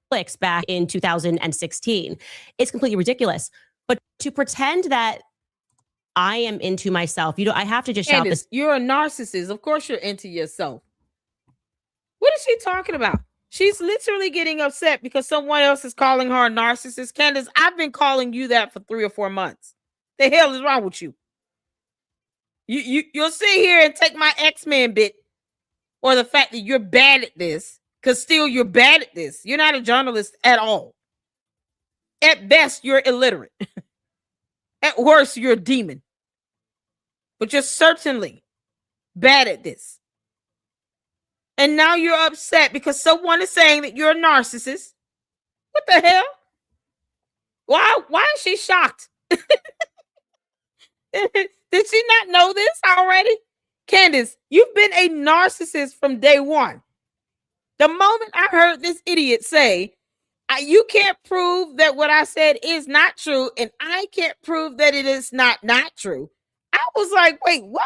clicks back in 2016. It's completely ridiculous. But to pretend that I am into myself, I have to just Candace, shout this. You're a narcissist. Of course you're into yourself. What is she talking about? She's literally getting upset because someone else is calling her a narcissist. Candace, I've been calling you that for 3 or 4 months. The hell is wrong with you? You'll sit here and take my X-Men bit or the fact that you're bad at this, because still you're bad at this. You're not a journalist at all. At best, you're illiterate. At worst, you're a demon. But you're certainly bad at this. And now you're upset because someone is saying that you're a narcissist. What the hell? Why is she shocked? Did she not know this already? Candace, you've been a narcissist from day one. The moment I heard this idiot say, you can't prove that what I said is not true, and I can't prove that it is not true, I was like, wait, what?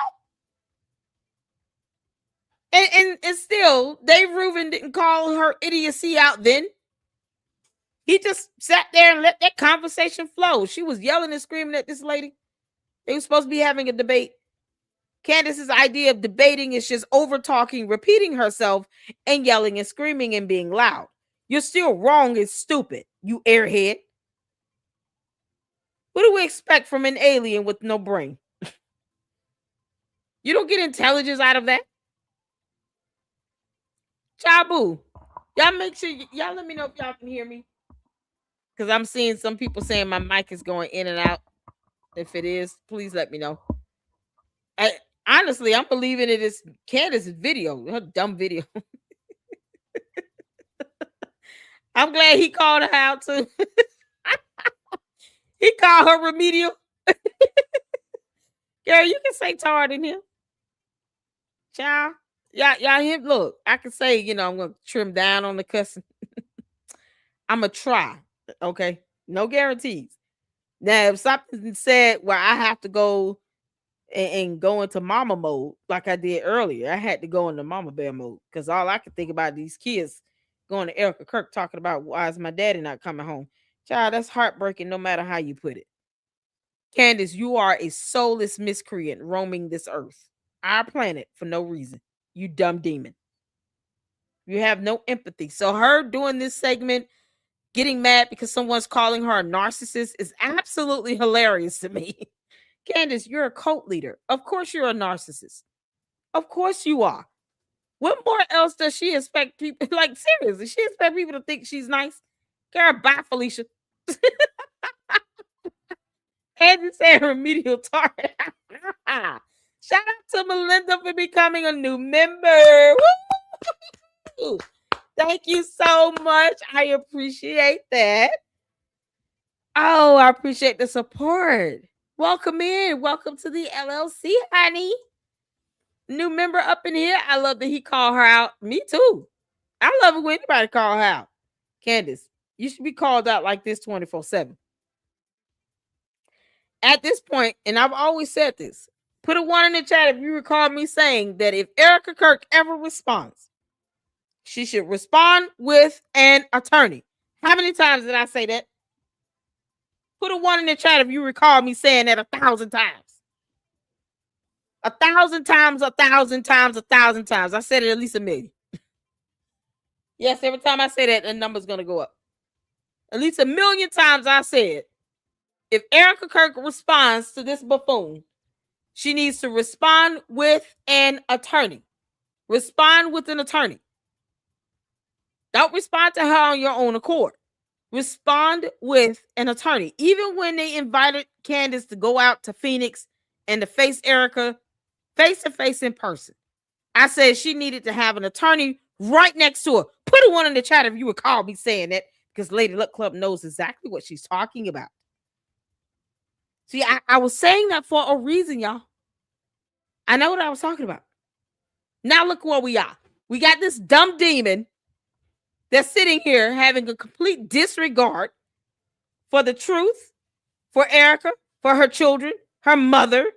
And still, Dave Rubin didn't call her idiocy out then. He just sat there and let that conversation flow. She was yelling and screaming at this lady. They were supposed to be having a debate. Candace's idea of debating is just over talking, repeating herself, and yelling and screaming and being loud. You're still wrong and stupid, you airhead. What do we expect from an alien with no brain? You don't get intelligence out of that. Chabu, y'all make sure y'all let me know if y'all can hear me. Because I'm seeing some people saying my mic is going in and out. If it is, please let me know. Honestly, I'm believing it is Candace's video, her dumb video. I'm glad he called her out too. He called her remedial. Girl, you can say tard in here. Child. Y'all him. Look, I can say, I'm gonna trim down on the cussing. I'm gonna try. Okay. No guarantees. Now, if something said where I have to go and go into mama mode, like I did earlier, I had to go into mama bear mode because all I could think about these kids going to Erica Kirk talking about why is my daddy not coming home. Child, that's heartbreaking no matter how you put it. Candace, you are a soulless miscreant roaming this earth, our planet, for no reason. You dumb demon. You have no empathy. So her doing this segment, getting mad because someone's calling her a narcissist, is absolutely hilarious to me. Candace, you're a cult leader. Of course you're a narcissist. Of course you are. What more else does she expect people? Like, seriously, she expect people to think she's nice? Girl, bye, Felicia. Candace said remedial target. Shout out to Melinda for becoming a new member. Woo! Thank you so much. I appreciate that. Oh, I appreciate the support. Welcome in. Welcome to the LLC, honey. New member up in here. I love that he called her out. Me too. I love it when anybody call her out. Candace, you should be called out like this 24/7. At this point, and I've always said this, put a 1 in the chat if you recall me saying that if Erica Kirk ever responds, she should respond with an attorney. How many times did I say that? Put a 1 in the chat if you recall me saying that 1,000 times. 1,000 times, 1,000 times, 1,000 times. I said it at least 1,000,000. Yes, every time I say that, the number's going to go up. At least 1,000,000 times I said, if Erica Kirk responds to this buffoon, she needs to respond with an attorney. Respond with an attorney. Don't respond to her on your own accord. Respond with an attorney. Even when they invited Candace to go out to Phoenix and to face Erica face-to-face in person, I said she needed to have an attorney right next to her. Put a 1 in the chat if you recall me saying that, because Lady Luck Club knows exactly what she's talking about. See, I was saying that for a reason, y'all. I know what I was talking about. Now look where we are. We got this dumb demon that's sitting here having a complete disregard for the truth, for Erica, for her children, her mother,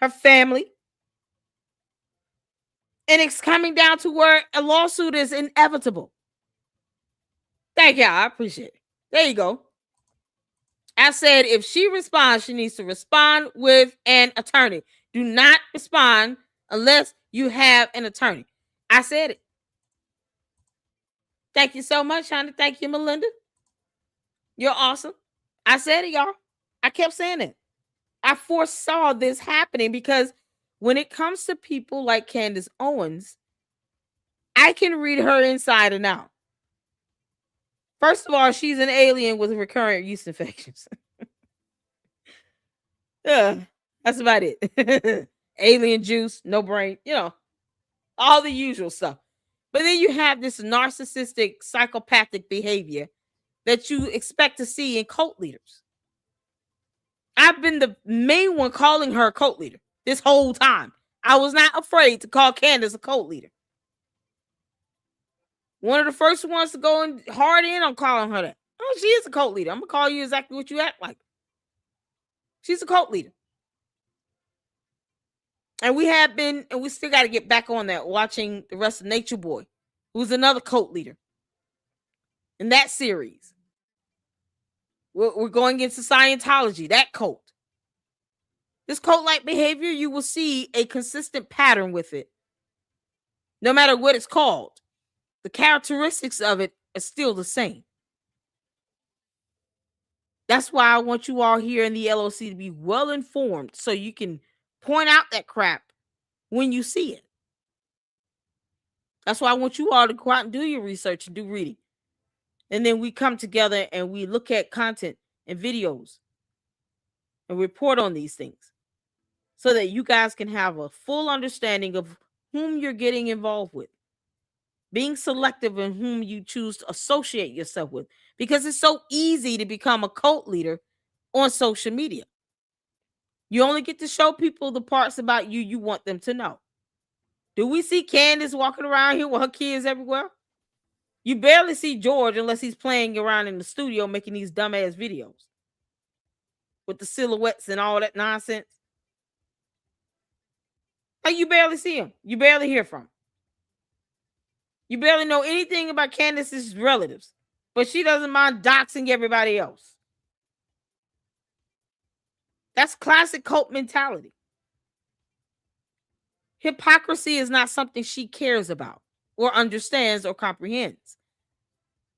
her family. And it's coming down to where a lawsuit is inevitable. Thank y'all. I appreciate it. There you go. I said if she responds, she needs to respond with an attorney. Do not respond unless you have an attorney. I said it. Thank you so much, honey. Thank you, Melinda. You're awesome. I said it, y'all. I kept saying it. I foresaw this happening because when it comes to people like Candace Owens, I can read her inside and out. First of all, she's an alien with recurrent yeast infections. That's about it. Alien juice, no brain, all the usual stuff. But then you have this narcissistic, psychopathic behavior that you expect to see in cult leaders. I've been the main one calling her a cult leader this whole time. I was not afraid to call Candace a cult leader. One of the first ones to go in hard in on calling her that. Oh, she is a cult leader. I'm going to call you exactly what you act like. She's a cult leader. And we have been, and we still got to get back on that, watching the rest of Nature Boy, who's another cult leader in that series. We're going into Scientology, that cult. This cult-like behavior, you will see a consistent pattern with it. No matter what it's called, the characteristics of it are still the same. That's why I want you all here in the LOC to be well informed so you can point out that crap when you see it. That's why I want you all to go out and do your research and do reading. And then we come together and we look at content and videos and report on these things so that you guys can have a full understanding of whom you're getting involved with. Being selective in whom you choose to associate yourself with, because it's so easy to become a cult leader on social media. You only get to show people the parts about you you want them to know. Do we see Candace walking around here with her kids everywhere? You barely see George unless he's playing around in the studio making these dumbass videos with the silhouettes and all that nonsense. Like, you barely see him. You barely hear from him. You barely know anything about Candace's relatives, but she doesn't mind doxing everybody else. That's classic cult mentality. Hypocrisy is not something she cares about or understands or comprehends.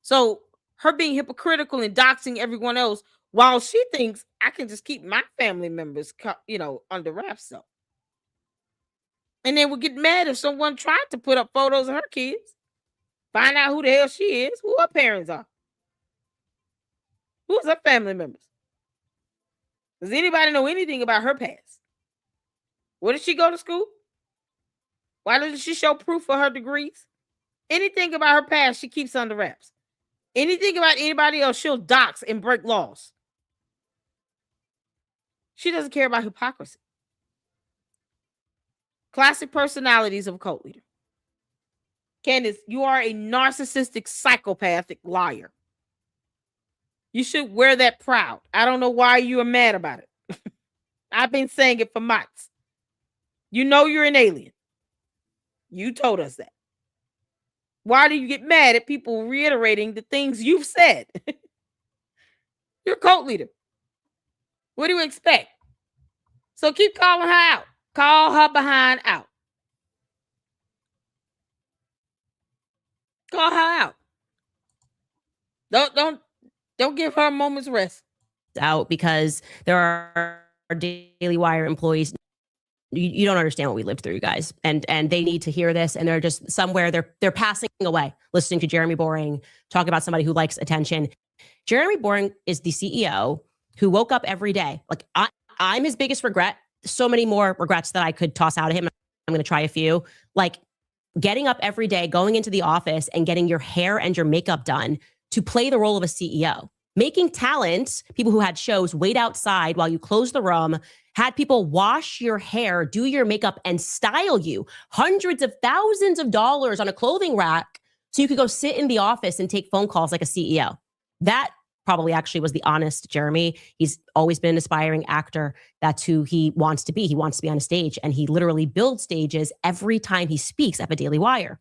So her being hypocritical and doxing everyone else while she thinks I can just keep my family members, under wraps though. And then we'll get mad if someone tried to put up photos of her kids. Find out who the hell she is, who her parents are. Who's her family members? Does anybody know anything about her past? Where did she go to school? Why doesn't she show proof of her degrees? Anything about her past, she keeps under wraps. Anything about anybody else, she'll dox and break laws. She doesn't care about hypocrisy. Classic personalities of a cult leader. Candace, you are a narcissistic, psychopathic liar. You should wear that proud. I don't know why you are mad about it. I've been saying it for months. You know you're an alien. You told us that. Why do you get mad at people reiterating the things you've said? You're a cult leader. What do you expect? So keep calling her out. Call her behind out. Call her out. Don't give her a moment's rest. Out because there are Daily Wire employees. You don't understand what we lived through, you guys, and they need to hear this. And they're just somewhere they're passing away, listening to Jeremy Boring talk about somebody who likes attention. Jeremy Boring is the CEO who woke up every day. Like I'm his biggest regret. So many more regrets that I could toss out of him. I'm going to try a few. Like getting up every day, going into the office and getting your hair and your makeup done to play the role of a CEO. Making talent, people who had shows, wait outside while you close the room, had people wash your hair, do your makeup, and style you hundreds of thousands of dollars on a clothing rack so you could go sit in the office and take phone calls like a CEO. That probably actually was the honest Jeremy. He's always been an aspiring actor. That's who he wants to be. He wants to be on a stage, and he literally builds stages every time he speaks at the Daily Wire.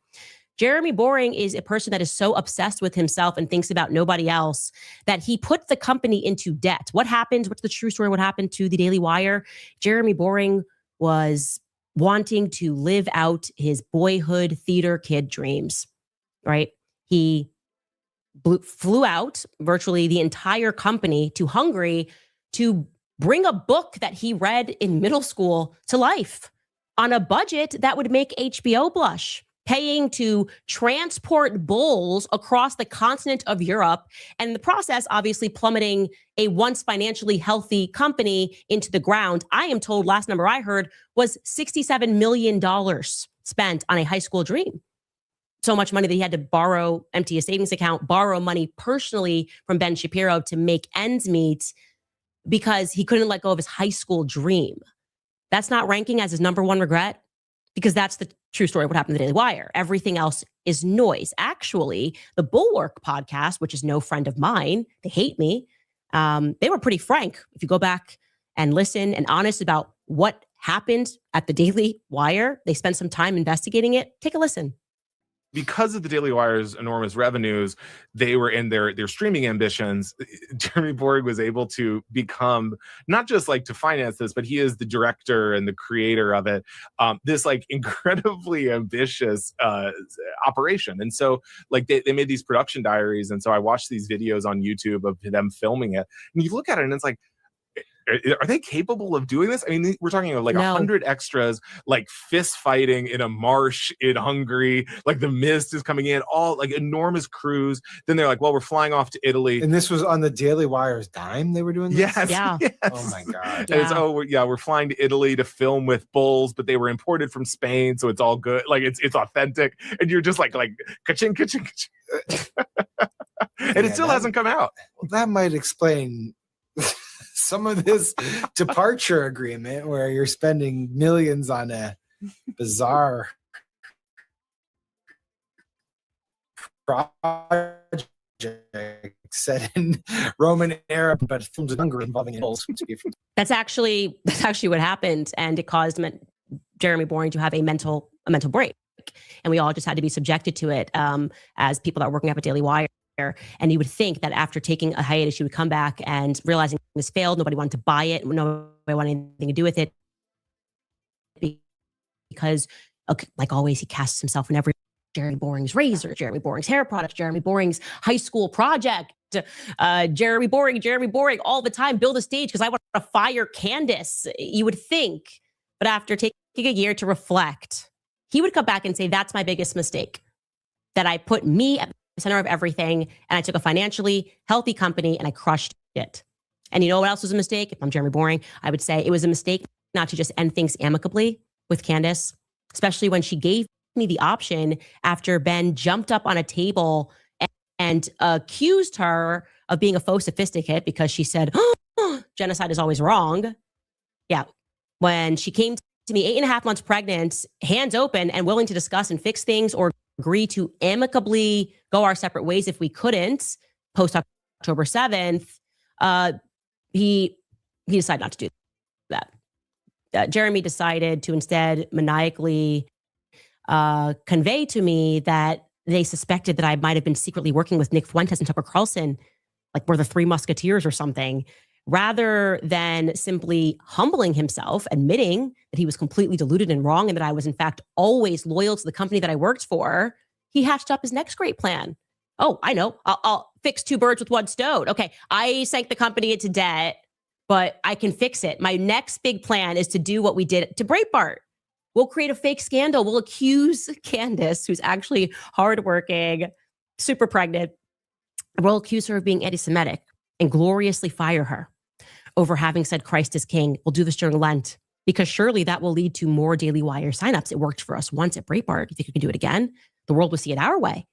Jeremy Boring is a person that is so obsessed with himself and thinks about nobody else that he put the company into debt. What happened? What's the true story? What happened to the Daily Wire? Jeremy Boring was wanting to live out his boyhood theater kid dreams, right? He flew out virtually the entire company to Hungary to bring a book that he read in middle school to life on a budget that would make HBO blush, paying to transport bulls across the continent of Europe, and in the process, obviously plummeting a once financially healthy company into the ground. I am told last number I heard was $67 million spent on a high school dream. So much money that he had to empty a savings account, borrow money personally from Ben Shapiro to make ends meet. because he couldn't let go of his high school dream. That's not ranking as his number one regret, because that's the true story of what happened to the Daily Wire. Everything else is noise. Actually, the Bulwark podcast, which is no friend of mine, they hate me. They were pretty frank. If you go back and listen and honest about what happened at the Daily Wire, they spent some time investigating it. Take a listen. Because of the Daily Wire's enormous revenues, they were in their streaming ambitions. Jeremy Boring was able to become not just like to finance this, but he is the director and the creator of it. This like incredibly ambitious operation. And so like they made these production diaries. And so I watched these videos on YouTube of them filming it. And you look at it and it's like, are they capable of doing this? I mean, we're talking about like 100 extras, like fist fighting in a marsh in Hungary, like the mist is coming in, all like enormous crews. Then they're like, well, we're flying off to Italy. And this was on the Daily Wire's dime they were doing this? Yes. Yeah. Yes. Oh my God. And it's, we're flying to Italy to film with bulls, but they were imported from Spain. So it's all good. Like it's authentic. And you're just like ka-ching, ka-ching, ka-ching. And it still hasn't come out. Well, that might explain some of this departure agreement where you're spending millions on a bizarre project set in Roman era, but filmed in Hungary involving animals. That's actually what happened, and it caused Jeremy Boring to have a mental break, and we all just had to be subjected to it as people that were working up at Daily Wire. And you would think that after taking a hiatus, she would come back and realizing this failed. Nobody wanted to buy it. Nobody wanted anything to do with it because, like always, he casts himself in every Jeremy Boring's razor, Jeremy Boring's hair products, Jeremy Boring's high school project, Jeremy Boring all the time. Build a stage because I want to fire Candace. You would think, but after taking a year to reflect, he would come back and say, "That's my biggest mistake. That I put me at center of everything, and I took a financially healthy company and I crushed it." And you know what else was a mistake? If I'm Jeremy Boring, I would say it was a mistake not to just end things amicably with Candace, especially when she gave me the option after Ben jumped up on a table and accused her of being a faux sophisticate because she said, "Oh, genocide is always wrong." Yeah. When she came to me 8.5 months pregnant, hands open and willing to discuss and fix things or agree to amicably go our separate ways if we couldn't post October 7th, he decided not to do that. Jeremy decided to instead maniacally convey to me that they suspected that I might have been secretly working with Nick Fuentes and Tucker Carlson, like we're the Three Musketeers or something, rather than simply humbling himself, admitting that he was completely deluded and wrong and that I was in fact always loyal to the company that I worked for. He hatched up his next great plan. Oh, I know. I'll fix two birds with one stone. Okay, I sank the company into debt, but I can fix it. My next big plan is to do what we did to Breitbart. We'll create a fake scandal. We'll accuse Candace, who's actually hardworking, super pregnant. We'll accuse her of being anti-Semitic and gloriously fire her over having said Christ is king. We'll do this during Lent because surely that will lead to more Daily Wire signups. It worked for us once at Breitbart. You think we can do it again? The world will see it our way,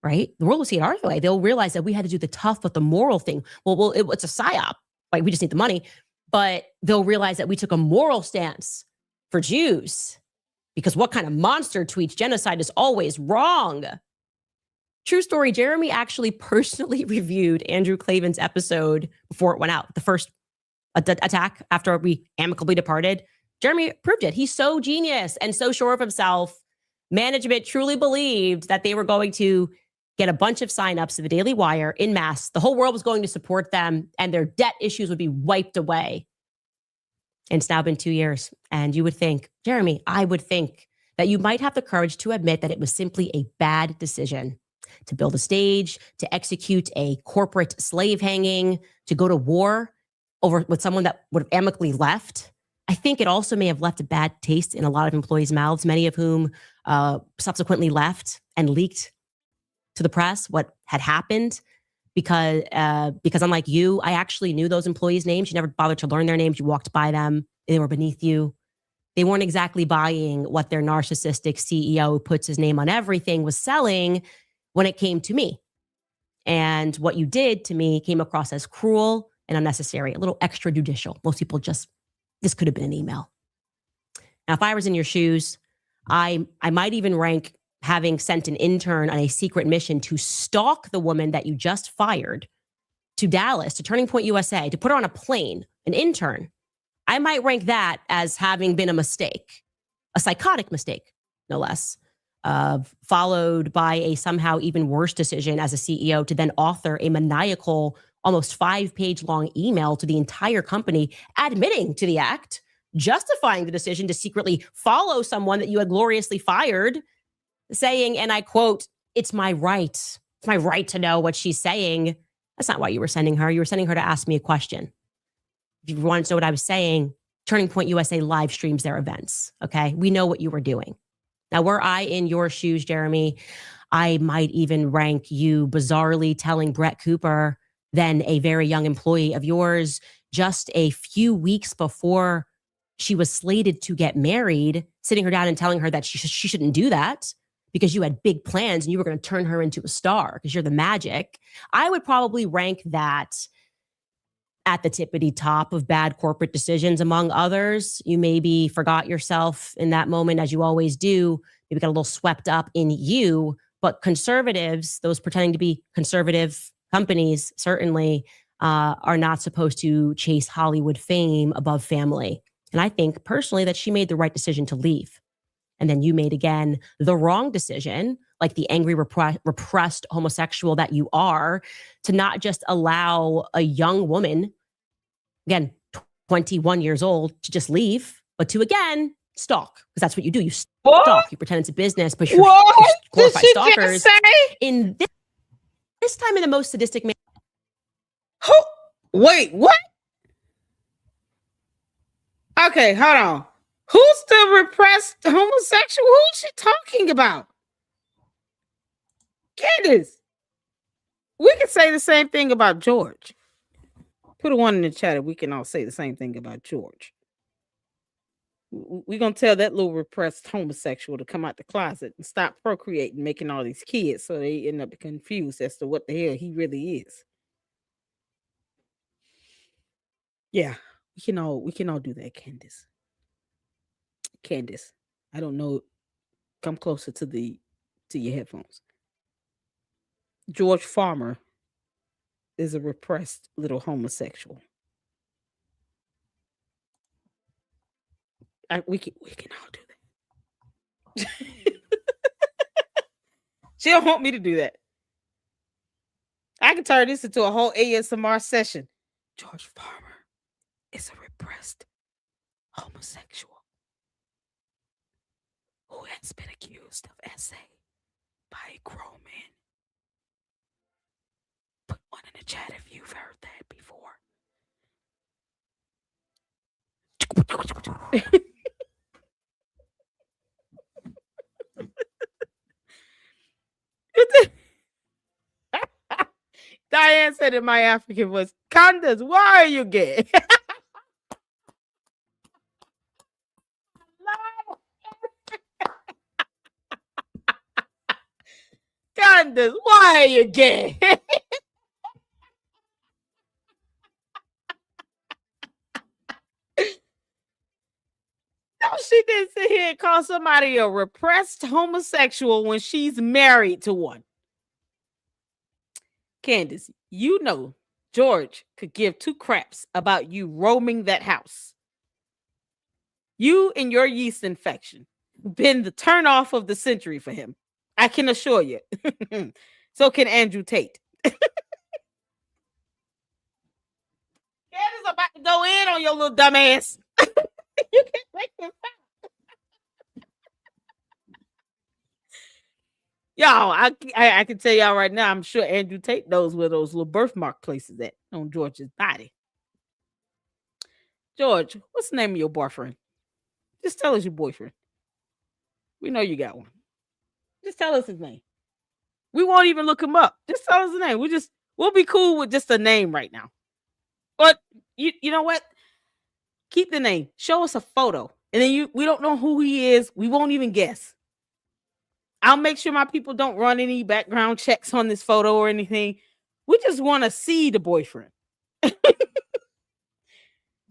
right? The world will see it our way. They'll realize that we had to do the tough but the moral thing. Well, it's a psyop. Like we just need the money. But they'll realize that we took a moral stance for Jews because what kind of monster tweets genocide is always wrong? True story, Jeremy actually personally reviewed Andrew Klavan's episode before it went out. The first attack after we amicably departed. Jeremy proved it. He's so genius and so sure of himself. Management truly believed that they were going to get a bunch of signups to the Daily Wire in mass. The whole world was going to support them and their debt issues would be wiped away. And it's now been 2 years. And you would think, Jeremy, I would think that you might have the courage to admit that it was simply a bad decision to build a stage, to execute a corporate slave hanging, to go to war over with someone that would have amicably left. I think it also may have left a bad taste in a lot of employees' mouths, many of whom subsequently left and leaked to the press what had happened. Because unlike you, I actually knew those employees' names. You never bothered to learn their names. You walked by them. They were beneath you. They weren't exactly buying what their narcissistic CEO who puts his name on everything was selling when it came to me. And what you did to me came across as cruel and unnecessary, a little extrajudicial. Most people this could have been an email. Now, if I was in your shoes, I might even rank having sent an intern on a secret mission to stalk the woman that you just fired to Dallas, to Turning Point USA, to put her on a plane, an intern. I might rank that as having been a mistake, a psychotic mistake, no less, followed by a somehow even worse decision as a CEO to then author a maniacal, almost 5-page long email to the entire company admitting to the act, justifying the decision to secretly follow someone that you had gloriously fired, saying, and I quote, "It's my right. It's my right to know what she's saying." That's not why you were sending her. You were sending her to ask me a question. If you wanted to know what I was saying, Turning Point USA live streams their events. Okay. We know what you were doing. Now, were I in your shoes, Jeremy, I might even rank you bizarrely telling Brett Cooper, then a very young employee of yours, just a few weeks before she was slated to get married, sitting her down and telling her that she shouldn't do that because you had big plans and you were going to turn her into a star because you're the magic. I would probably rank that at the tippity top of bad corporate decisions, among others. You maybe forgot yourself in that moment, as you always do. Maybe got a little swept up in you. But conservatives, those pretending to be conservative companies, certainly are not supposed to chase Hollywood fame above family. And I think personally that she made the right decision to leave. And then you made, again, the wrong decision, like the angry, repressed homosexual that you are, to not just allow a young woman, again, 21 years old, to just leave, but to, again, stalk. Because that's what you do. You stalk. You pretend it's a business, but you're glorified stalkers. In this time, in the most sadistic manner. Wait, what? Okay, hold on. Who's the repressed homosexual? Who's she talking about? Candace. We can say the same thing about George. Put a 1 in the chat if we can all say the same thing about George. We're going to tell that little repressed homosexual to come out the closet and stop procreating, making all these kids so they end up confused as to what the hell he really is. Yeah, we can all do that, Candace. Candace, I don't know. Come closer to your headphones. George Farmer is a repressed little homosexual. We can all do that. She don't want me to do that. I can turn this into a whole ASMR session. George Farmer is a repressed homosexual who has been accused of SA by a grown man. Put 1 in the chat if you've heard that before. Diane said in my African voice, Candace, why are you gay? Candace, why are you gay? No, she didn't sit here and call somebody a repressed homosexual when she's married to one. Candace, you know George could give 2 craps about you roaming that house. You and your yeast infection been the turnoff of the century for him. I can assure you. So can Andrew Tate. Candace about to go in on your little dumbass. You can't make this up. Y'all, I can tell y'all right now, I'm sure Andrew Tate knows where those little birthmark places at on George's body. George, what's the name of your boyfriend? Just tell us your boyfriend. We know you got one. Just tell us his name. We won't even look him up. Just tell us the name. We'll be cool with just a name right now. But you know what? Keep the name. Show us a photo. And then we don't know who he is. We won't even guess. I'll make sure my people don't run any background checks on this photo or anything. We just want to see the boyfriend.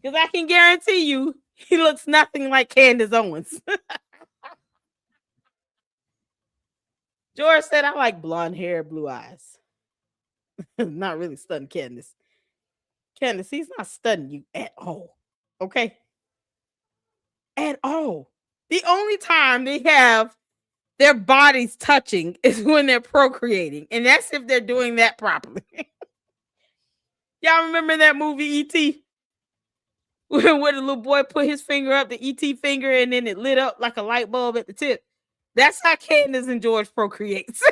Because I can guarantee you, he looks nothing like Candace Owens. George said, I like blonde hair, blue eyes. Not really stunning Candace. Candace, he's not stunning you at all. Okay? At all. The only time they have their bodies touching is when they're procreating. And that's if they're doing that properly. Y'all remember that movie E.T.? Where the little boy put his finger up, the E.T. finger, and then it lit up like a light bulb at the tip. That's how Candace and George procreates.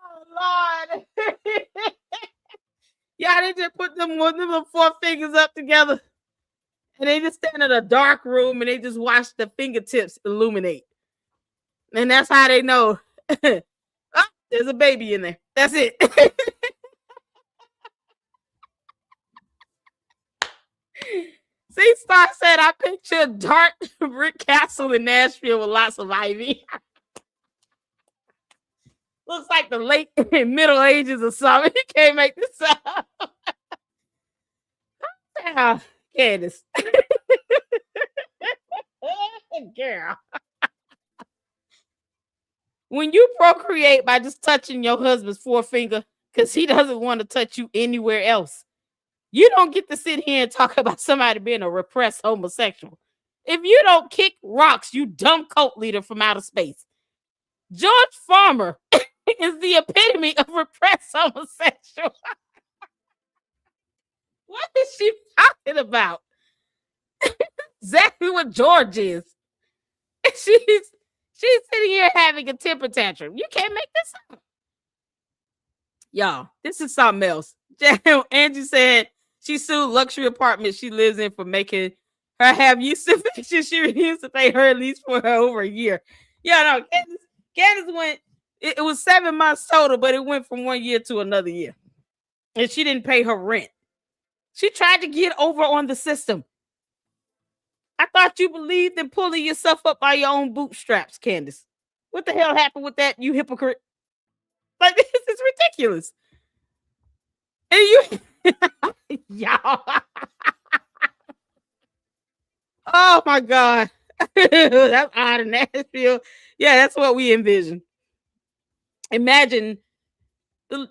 Oh, Lord. Yeah, they just put them little four fingers up together. And they just stand in a dark room and they just watch the fingertips illuminate. And that's how they know. Oh, there's a baby in there. That's it. See, Star said, I picture a dark brick castle in Nashville with lots of ivy. Looks like the late Middle Ages or something. You can't make this up. Candace. Girl. When you procreate by just touching your husband's forefinger, because he doesn't want to touch you anywhere else, you don't get to sit here and talk about somebody being a repressed homosexual. If you don't kick rocks, you dumb cult leader from outer space. George Farmer is the epitome of repressed homosexual. What is she talking about? Exactly what George is. She's sitting here having a temper tantrum. You can't make this up. Y'all, this is something else. Angie said she sued luxury apartment she lives in for making her have use of fiction. She refused to pay her lease for her over a year. Yeah, no, Candace went, it was 7 months total, but it went from 1 year to another year. And she didn't pay her rent. She tried to get over on the system. I thought you believed in pulling yourself up by your own bootstraps, Candace. What the hell happened with that, you hypocrite? Like, this is ridiculous. And you, y'all. Oh my God. That's odd in Nashville. Yeah, that's what we envision. Imagine the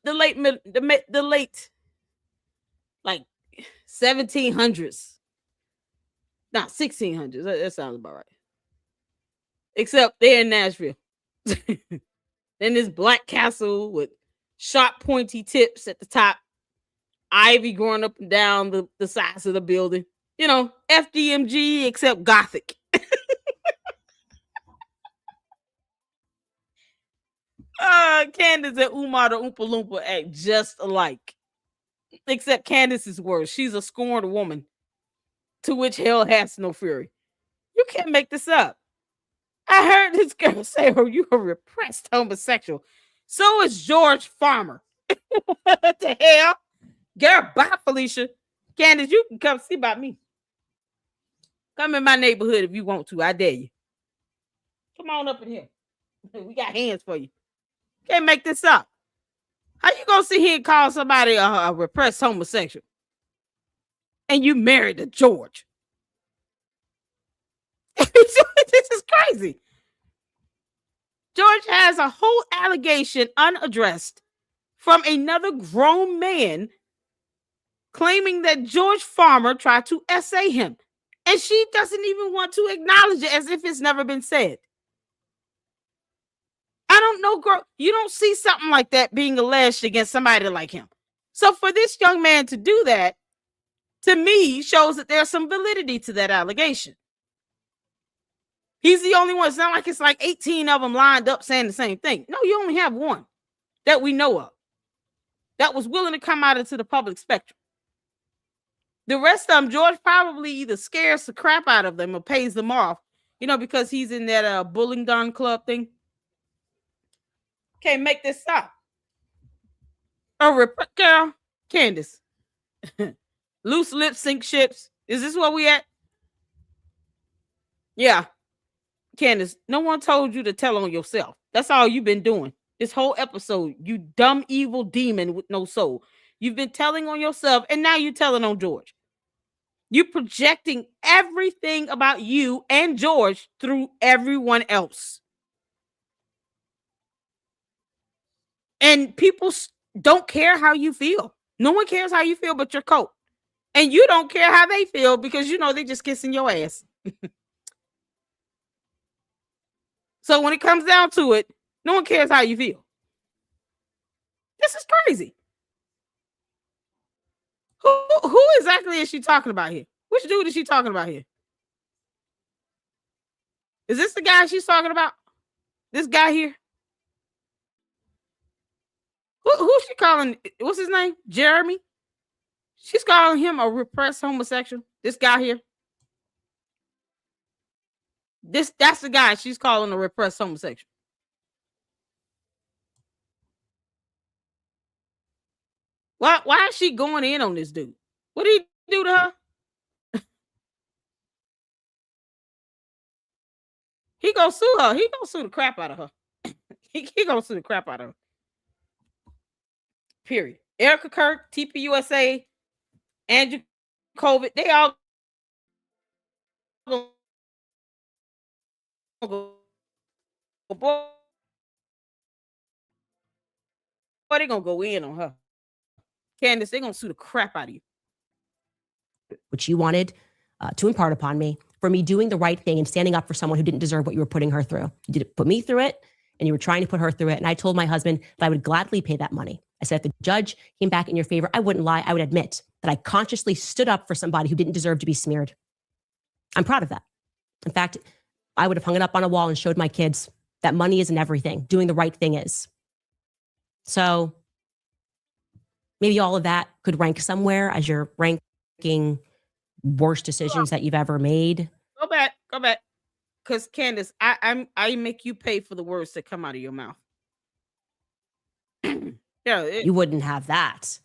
late like 1700s. Nah, 1600s. That sounds about right. Except they're in Nashville. Then this black castle with sharp, pointy tips at the top, ivy growing up and down the sides of the building. You know, FDMG except Gothic. Candace and Umar the Oompa Loompa act just alike. Except Candace is worse. She's a scorned woman to which hell has no fury. You can't make this up. I heard this girl say, oh, you're a repressed homosexual. So is George Farmer. What the hell? Girl, bye, Felicia. Candace, you can come see about me. Come in my neighborhood if you want to. I dare you. Come on up in here. We got hands for you. Can't make this up. How you gonna sit here and call somebody a repressed homosexual? And you married to George. This is crazy. George has a whole allegation unaddressed from another grown man claiming that George Farmer tried to essay him. And she doesn't even want to acknowledge it as if it's never been said. I don't know, girl. You don't see something like that being alleged against somebody like him. So for this young man to do that, to me, shows that there's some validity to that allegation. He's the only one. It's not like it's like 18 of them lined up saying the same thing. No, you only have one that we know of that was willing to come out into the public spectrum. The rest of them, George probably either scares the crap out of them or pays them off, because he's in that Bullingdon Club thing. Can't make this up. Girl, Candace. Loose lip sync ships. Is this where we at? Yeah. Candace, no one told you to tell on yourself. That's all you've been doing this whole episode. You dumb, evil demon with no soul. You've been telling on yourself, and now you're telling on George. You're projecting everything about you and George through everyone else. And people don't care how you feel. No one cares how you feel but your coat. And you don't care how they feel because you know they're just kissing your ass. So when it comes down to it, no one cares how you feel. This is crazy. Who exactly is she talking about here? Which dude is she talking about here? Is this the guy she's talking about? This guy here? Who's she calling? What's his name? Jeremy? She's calling him a repressed homosexual. This guy here. That's the guy she's calling a repressed homosexual. Why is she going in on this dude? What did he do to her? He gonna sue her. He gonna sue the crap out of her. he gonna sue the crap out of her. Period. Erica Kirk, TPUSA, Andrew COVID, they all boy, they gonna go in on her. Candace, they gonna sue the crap out of you. Which you wanted to impart upon me for me doing the right thing and standing up for someone who didn't deserve what you were putting her through. You did put me through it, and you were trying to put her through it. And I told my husband that I would gladly pay that money. I said, if the judge came back in your favor, I wouldn't lie. I would admit that I consciously stood up for somebody who didn't deserve to be smeared. I'm proud of that. In fact, I would have hung it up on a wall and showed my kids that money isn't everything. Doing the right thing is. So maybe all of that could rank somewhere as you're ranking worst decisions that you've ever made. Go back. Because Candace, I make you pay for the words that come out of your mouth. You wouldn't have that.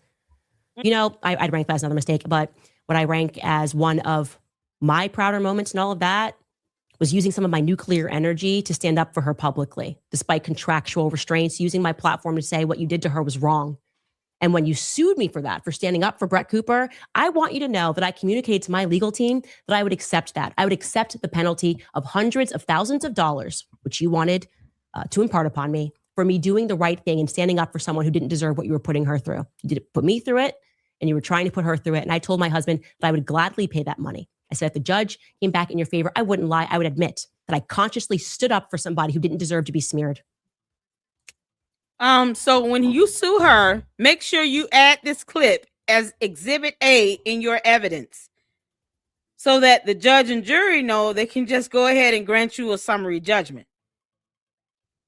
You know, I'd rank that as another mistake, but what I rank as one of my prouder moments and all of that was using some of my nuclear energy to stand up for her publicly, despite contractual restraints, using my platform to say what you did to her was wrong. And when you sued me for that, for standing up for Brett Cooper, I want you to know that I communicated to my legal team that I would accept that. I would accept the penalty of hundreds of thousands of dollars, which you wanted to impart upon me for me doing the right thing and standing up for someone who didn't deserve what you were putting her through. You did put me through it, and you were trying to put her through it. And I told my husband that I would gladly pay that money. I said, if the judge came back in your favor, I wouldn't lie. I would admit that I consciously stood up for somebody who didn't deserve to be smeared. So when you sue her, make sure you add this clip as Exhibit A in your evidence so that the judge and jury know they can just go ahead and grant you a summary judgment.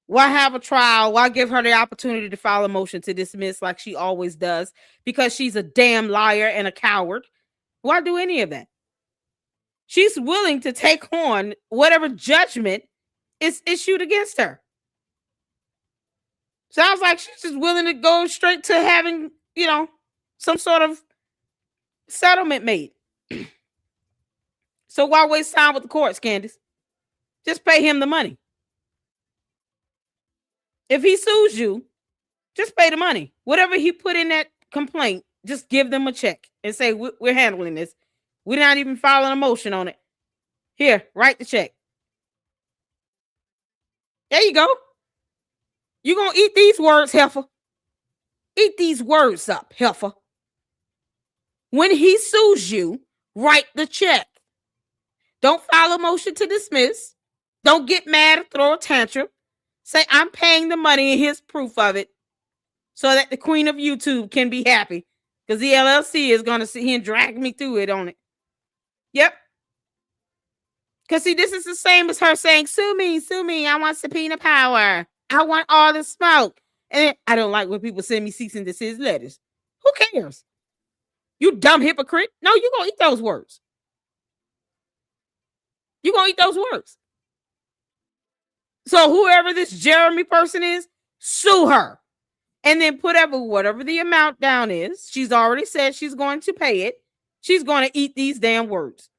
Why have a trial? Why give her the opportunity to file a motion to dismiss like she always does because she's a damn liar and a coward? Why do any of that? She's willing to take on whatever judgment is issued against her. Sounds like she's just willing to go straight to having, some sort of settlement made. So why waste time with the courts, Candace? Just pay him the money. If he sues you, just pay the money. Whatever he put in that complaint, just give them a check and say, we're handling this. We're not even filing a motion on it. Here, write the check. There you go. You're going to eat these words, heifer. Eat these words up, heifer. When he sues you, write the check. Don't file a motion to dismiss. Don't get mad or throw a tantrum. Say, I'm paying the money and here's proof of it so that the queen of YouTube can be happy because the LLC is going to sit here and drag me through it on it. Yep. Because, see, this is the same as her saying, sue me. I want subpoena power. I want all the smoke. And I don't like when people send me cease and desist letters. Who cares? You dumb hypocrite. No, you're going to eat those words. You're going to eat those words. So whoever this Jeremy person is, sue her. And then put whatever the amount down is. She's already said she's going to pay it. She's going to eat these damn words.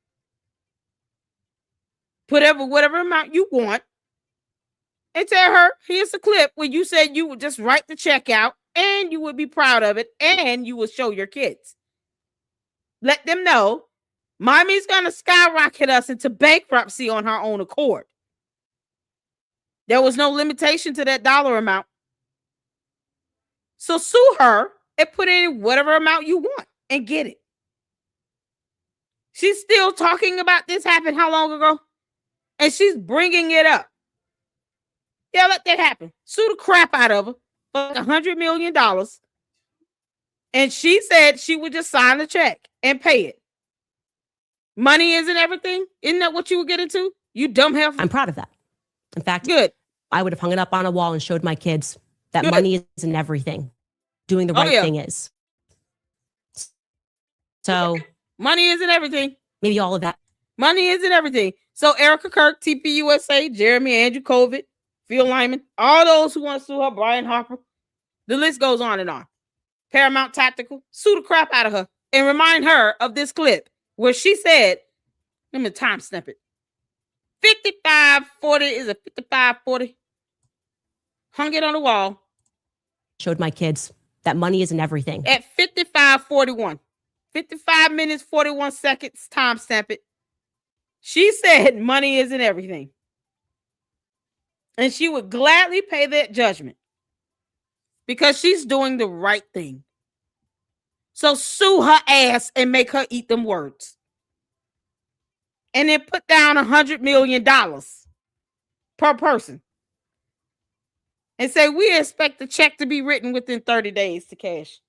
Put whatever amount you want. and tell her, here's a clip where you said you would just write the check out and you would be proud of it and you will show your kids. Let them know mommy's going to skyrocket us into bankruptcy on her own accord. There was no limitation to that dollar amount. So sue her and put in whatever amount you want and get it. She's still talking about this happened how long ago? And she's bringing it up. Yeah, let that happen. Sue the crap out of her for $100 million. And she said she would just sign the check and pay it. Money isn't everything. Isn't that what you would get into? You dumb heifer. I'm proud of that. In fact, good. I would have hung it up on a wall and showed my kids that money isn't everything. Doing the right thing is. So money isn't everything. Maybe all of that. Money isn't everything. So Erica Kirk, TPUSA, Jeremy Andrew COVID, Phil Lyman, all those who want to sue her, Brian Harper, the list goes on and on. Paramount Tactical, sue the crap out of her and remind her of this clip where she said, let me time stamp it. 5540 is a 5540. Hung it on the wall. Showed my kids that money isn't everything. At 5541. 55 minutes, 41 seconds, time stamp it. She said money isn't everything. And she would gladly pay that judgment because she's doing the right thing. So sue her ass and make her eat them words. And then put down $100 million per person. And say, we expect the check to be written within 30 days to cash.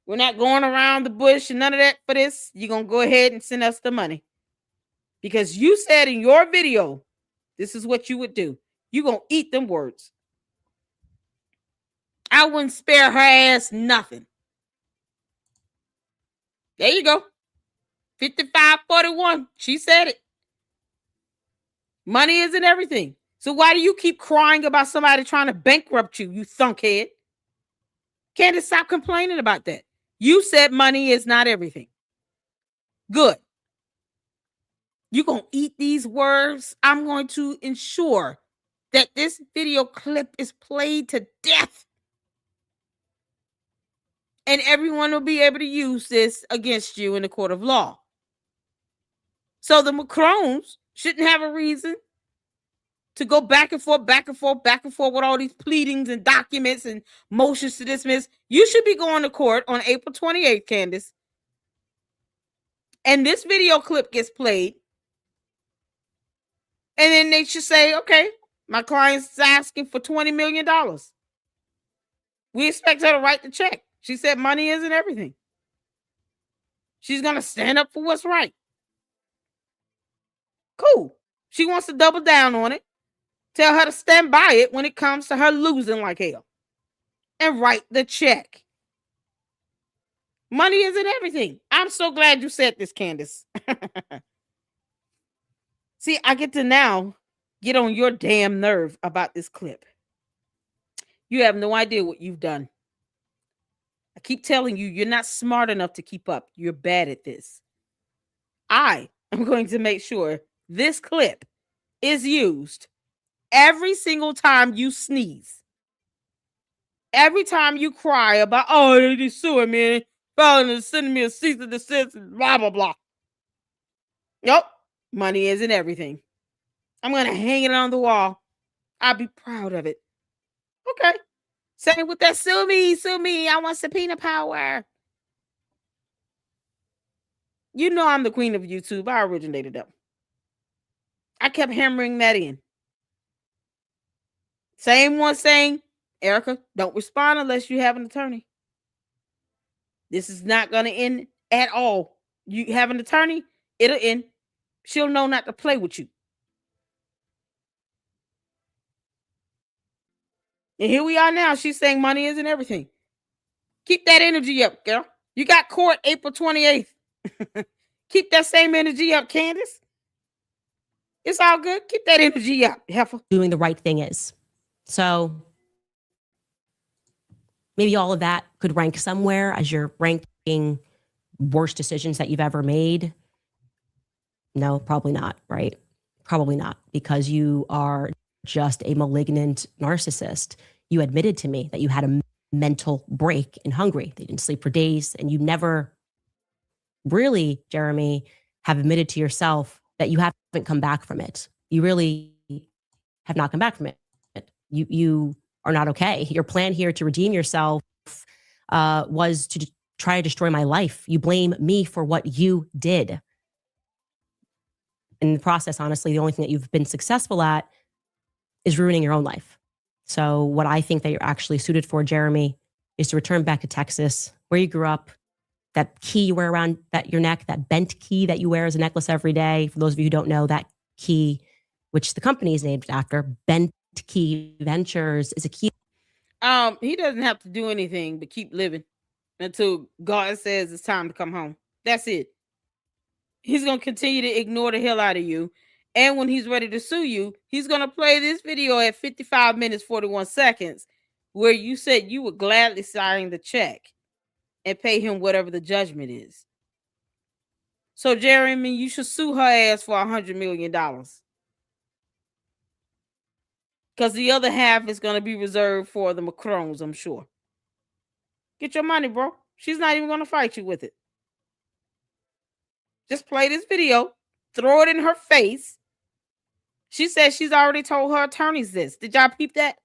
We're not going around the bush and none of that for this. You're going to go ahead and send us the money. Because you said in your video, this is what you would do. You're going to eat them words. I wouldn't spare her ass nothing. There you go. 5541. She said it. Money isn't everything. So why do you keep crying about somebody trying to bankrupt you, you thunkhead? Candace, stop complaining about that. You said money is not everything. Good. You're going to eat these words. I'm going to ensure that this video clip is played to death. And everyone will be able to use this against you in the court of law. So the Macrons shouldn't have a reason to go back and forth with all these pleadings and documents and motions to dismiss. You should be going to court on April 28th, Candace. And this video clip gets played. And then they should say, okay, my client's asking for $20 million. We expect her to write the check. She said money isn't everything. She's going to stand up for what's right. Cool. She wants to double down on it. Tell her to stand by it when it comes to her losing like hell. And write the check. Money isn't everything. I'm so glad you said this, Candace. See, I get to now get on your damn nerve about this clip. You have no idea what you've done. I keep telling you, you're not smart enough to keep up. You're bad at this. I am going to make sure this clip is used every single time you sneeze. Every time you cry about, oh, they're suing me, sending me a cease and desist, blah, blah, blah. Nope. Money isn't everything. I'm going to hang it on the wall. I'll be proud of it. Okay. Same with that, sue me. I want subpoena power. You know I'm the queen of YouTube. I originated them. I kept hammering that in. Same one saying, Erica, don't respond unless you have an attorney. This is not going to end at all. You have an attorney, it'll end. She'll know not to play with you. And here we are now. She's saying money isn't everything. Keep that energy up, girl. You got court April 28th. Keep that same energy up, Candace. It's all good. Keep that energy up, heifer. Doing the right thing is. So maybe all of that could rank somewhere as you're ranking worst decisions that you've ever made. No, probably not, right? Probably not, because you are just a malignant narcissist. You admitted to me that you had a mental break in Hungary. They didn't sleep for days, and you never really, Jeremy, have admitted to yourself that you haven't come back from it. You really have not come back from it. You are not okay. Your plan here to redeem yourself was to try to destroy my life. You blame me for what you did. In the process, honestly, the only thing that you've been successful at is ruining your own life. So what I think that you're actually suited for, Jeremy, is to return back to Texas, where you grew up, that key you wear around your neck, that bent key that you wear as a necklace every day. For those of you who don't know, that key, which the company is named after, Bent Key Ventures, is a key. He doesn't have to do anything but keep living until God says it's time to come home. That's it. He's going to continue to ignore the hell out of you. And when he's ready to sue you, he's going to play this video at 55 minutes, 41 seconds, where you said you would gladly sign the check and pay him whatever the judgment is. So, Jeremy, you should sue her ass for $100 million. Because the other half is going to be reserved for the Macrons, I'm sure. Get your money, bro. She's not even going to fight you with it. Just play this video, throw it in her face. She says she's already told her attorneys this. Did y'all peep that?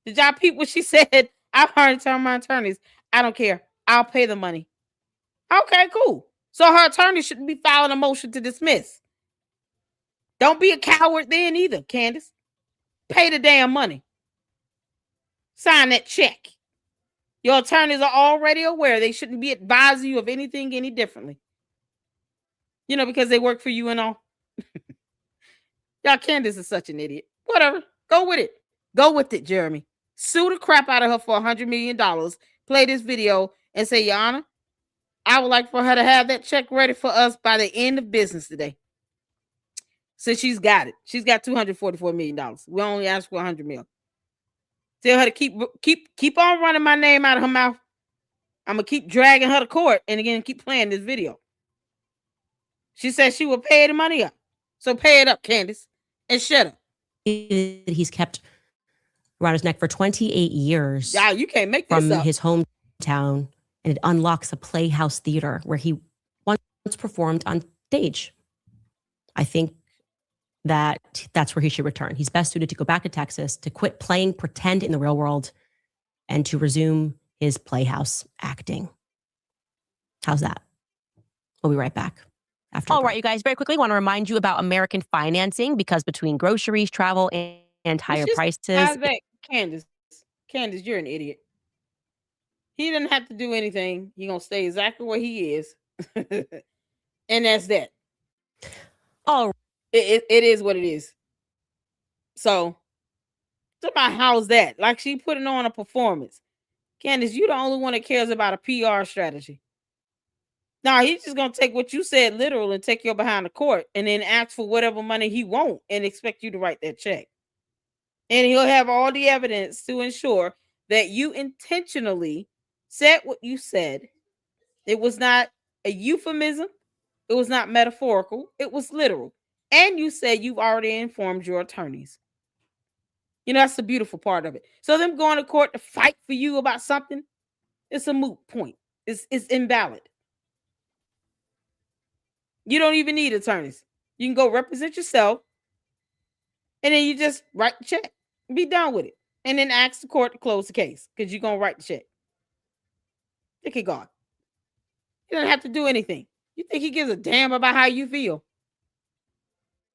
Did y'all peep what she said? I've already told my attorneys, I don't care. I'll pay the money. Okay, cool. So her attorney shouldn't be filing a motion to dismiss. Don't be a coward then either, Candace. Pay the damn money. Sign that check. Your attorneys are already aware. They shouldn't be advising you of anything any differently. You know, because they work for you and all. Y'all, Candace is such an idiot. Whatever. Go with it. Go with it, Jeremy. Sue the crap out of her for $100 million. Play this video and say, Your Honor, I would like for her to have that check ready for us by the end of business today. So she's got it. She's got $244 million. We only asked for $100 million. Tell her to keep on running my name out of her mouth. I'm gonna keep dragging her to court and again keep playing this video. She said she will pay the money up. So pay it up, Candace, and shut up. He's kept around his neck for 28 years. Yeah, you can't make this from up. his hometown, and it unlocks a Playhouse theater where he once performed on stage. I think that's where he should return. He's best suited to go back to Texas, to quit playing pretend in the real world, and to resume his Playhouse acting. How's that? We'll be right back. All right, you guys, very quickly want to remind you about American financing, because between groceries, travel, and higher prices. Candace, you're an idiot. He didn't have to do anything. He's going to stay exactly where he is. And that's that. Oh, it is what it is. So, how's that? Like she putting on a performance. Candace, you're the only one that cares about a PR strategy. Now, he's just going to take what you said literal and take you behind the court and then ask for whatever money he wants and expect you to write that check. And he'll have all the evidence to ensure that you intentionally said what you said. It was not a euphemism. It was not metaphorical. It was literal. And you said you've already informed your attorneys. You know, that's the beautiful part of it. So them going to court to fight for you about something, it's a moot point. It's invalid. You don't even need attorneys. You can go represent yourself, and then you just write the check. Be done with it. And then ask the court to close the case, because you're going to write the check. Look at God. He doesn't have to do anything. You think he gives a damn about how you feel?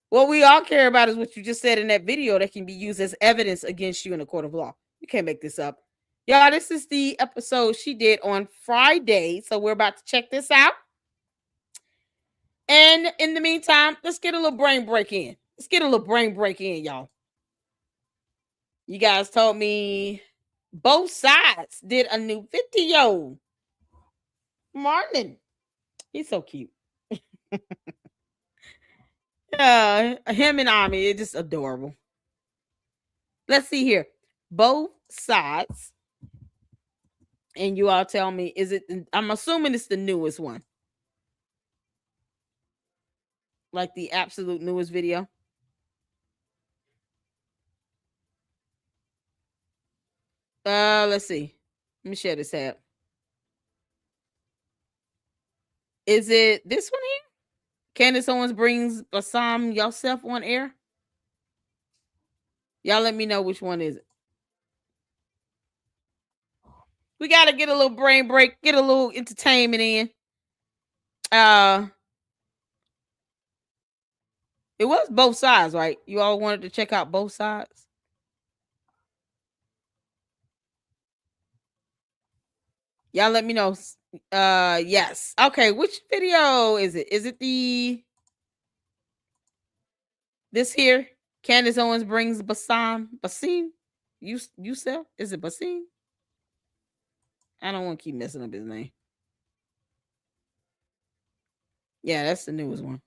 What we all care about is what you just said in that video that can be used as evidence against you in a court of law. You can't make this up. Y'all, this is the episode she did on Friday, so we're about to check this out. And in the meantime, let's get a little brain break in. Y'all. You guys told me both sides did a new video. Martin. He's so cute. Him and Ami, it's just adorable. Let's see here. Both sides. And you all tell me, I'm assuming it's the newest one. Like the absolute newest video. Let's see. Let me share this app. Is it this one here? Candace Owens brings Bassam Yosef on air. Y'all let me know which one is it. We gotta get a little brain break, get a little entertainment in. It was both sides, right? You all wanted to check out both sides. Y'all let me know. Yes. Okay, which video is it? Is it this here? Candace Owens brings Basim? Yusef? Is it Basim? I don't want to keep messing up his name. Yeah, that's the newest one.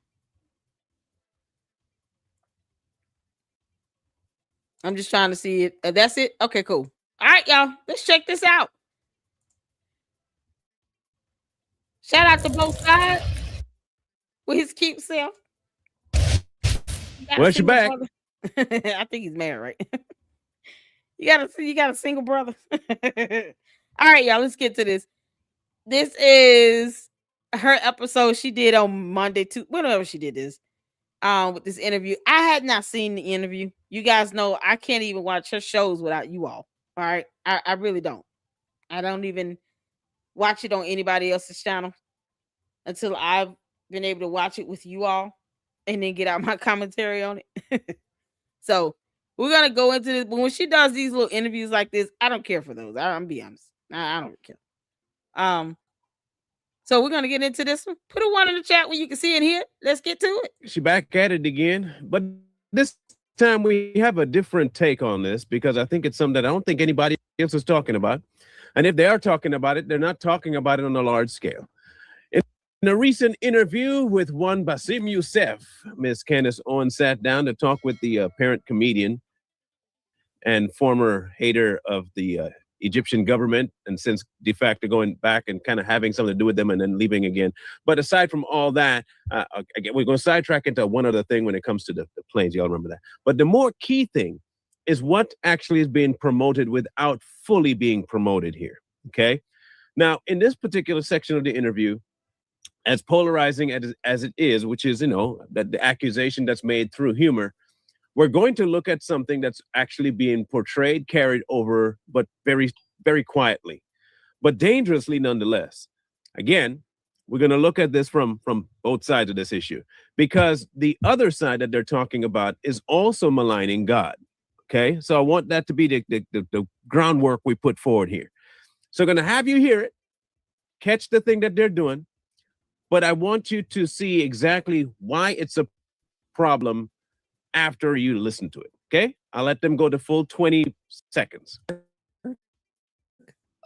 I'm just trying to see it. That's it? Okay, cool. All right, y'all. Let's check this out. Shout out to both sides with his cute self. Well, she back. I think he's married, right? You got a single brother. All right, y'all. Let's get to this. This is her episode she did on Monday, whenever she did this. With this interview. I had not seen the interview. You guys know I can't even watch her shows without you all. All right. I really don't. I don't even watch it on anybody else's channel until I've been able to watch it with you all and then get out my commentary on it. So we're gonna go into this. But when she does these little interviews like this, I don't care for those. I'm be honest. I don't care. So we're gonna get into this one. Put a one in the chat where you can see it here. Let's get to it. She back at it again, but this time we have a different take on this because I think it's something that I don't think anybody else is talking about. And if they are talking about it, they're not talking about it on a large scale. In a recent interview with one Basim Youssef, Miss Candace Owens sat down to talk with the parent comedian and former hater of the Egyptian government, and since de facto going back and kind of having something to do with them and then leaving again. But aside from all that, again, we're going to sidetrack into one other thing when it comes to the planes. Y'all remember that. But the more key thing is what actually is being promoted without fully being promoted here. Okay. Now, in this particular section of the interview, as polarizing as it is, which is, that the accusation that's made through humor, we're going to look at something that's actually being portrayed, carried over, but very, very quietly, but dangerously nonetheless. Again, we're going to look at this from both sides of this issue, because the other side that they're talking about is also maligning God. Okay, so I want that to be the groundwork we put forward here. So I'm going to have you hear it, catch the thing that they're doing, but I want you to see exactly why it's a problem after you listen to it. Okay, I'll let them go the full 20 seconds.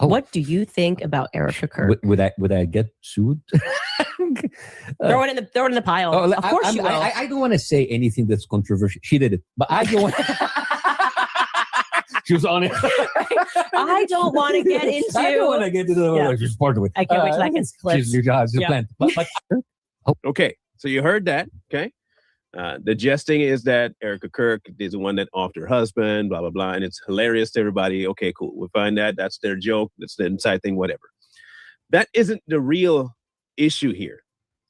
What do you think about Erica Kirk? Would I get sued? Throw it in the pile. Oh, of course you will. I don't want to say anything that's controversial. She did it, but I don't want. She was on it. I don't want to get into. I don't want to get into. Yeah. She's part of it. I can't wait till that gets clipped. She's planned. Okay, so you heard that. Okay. The jesting is that Erica Kirk is the one that offed her husband, blah, blah, blah. And it's hilarious to everybody. Okay, cool. We find that. That's their joke. That's the inside thing, whatever. That isn't the real issue here.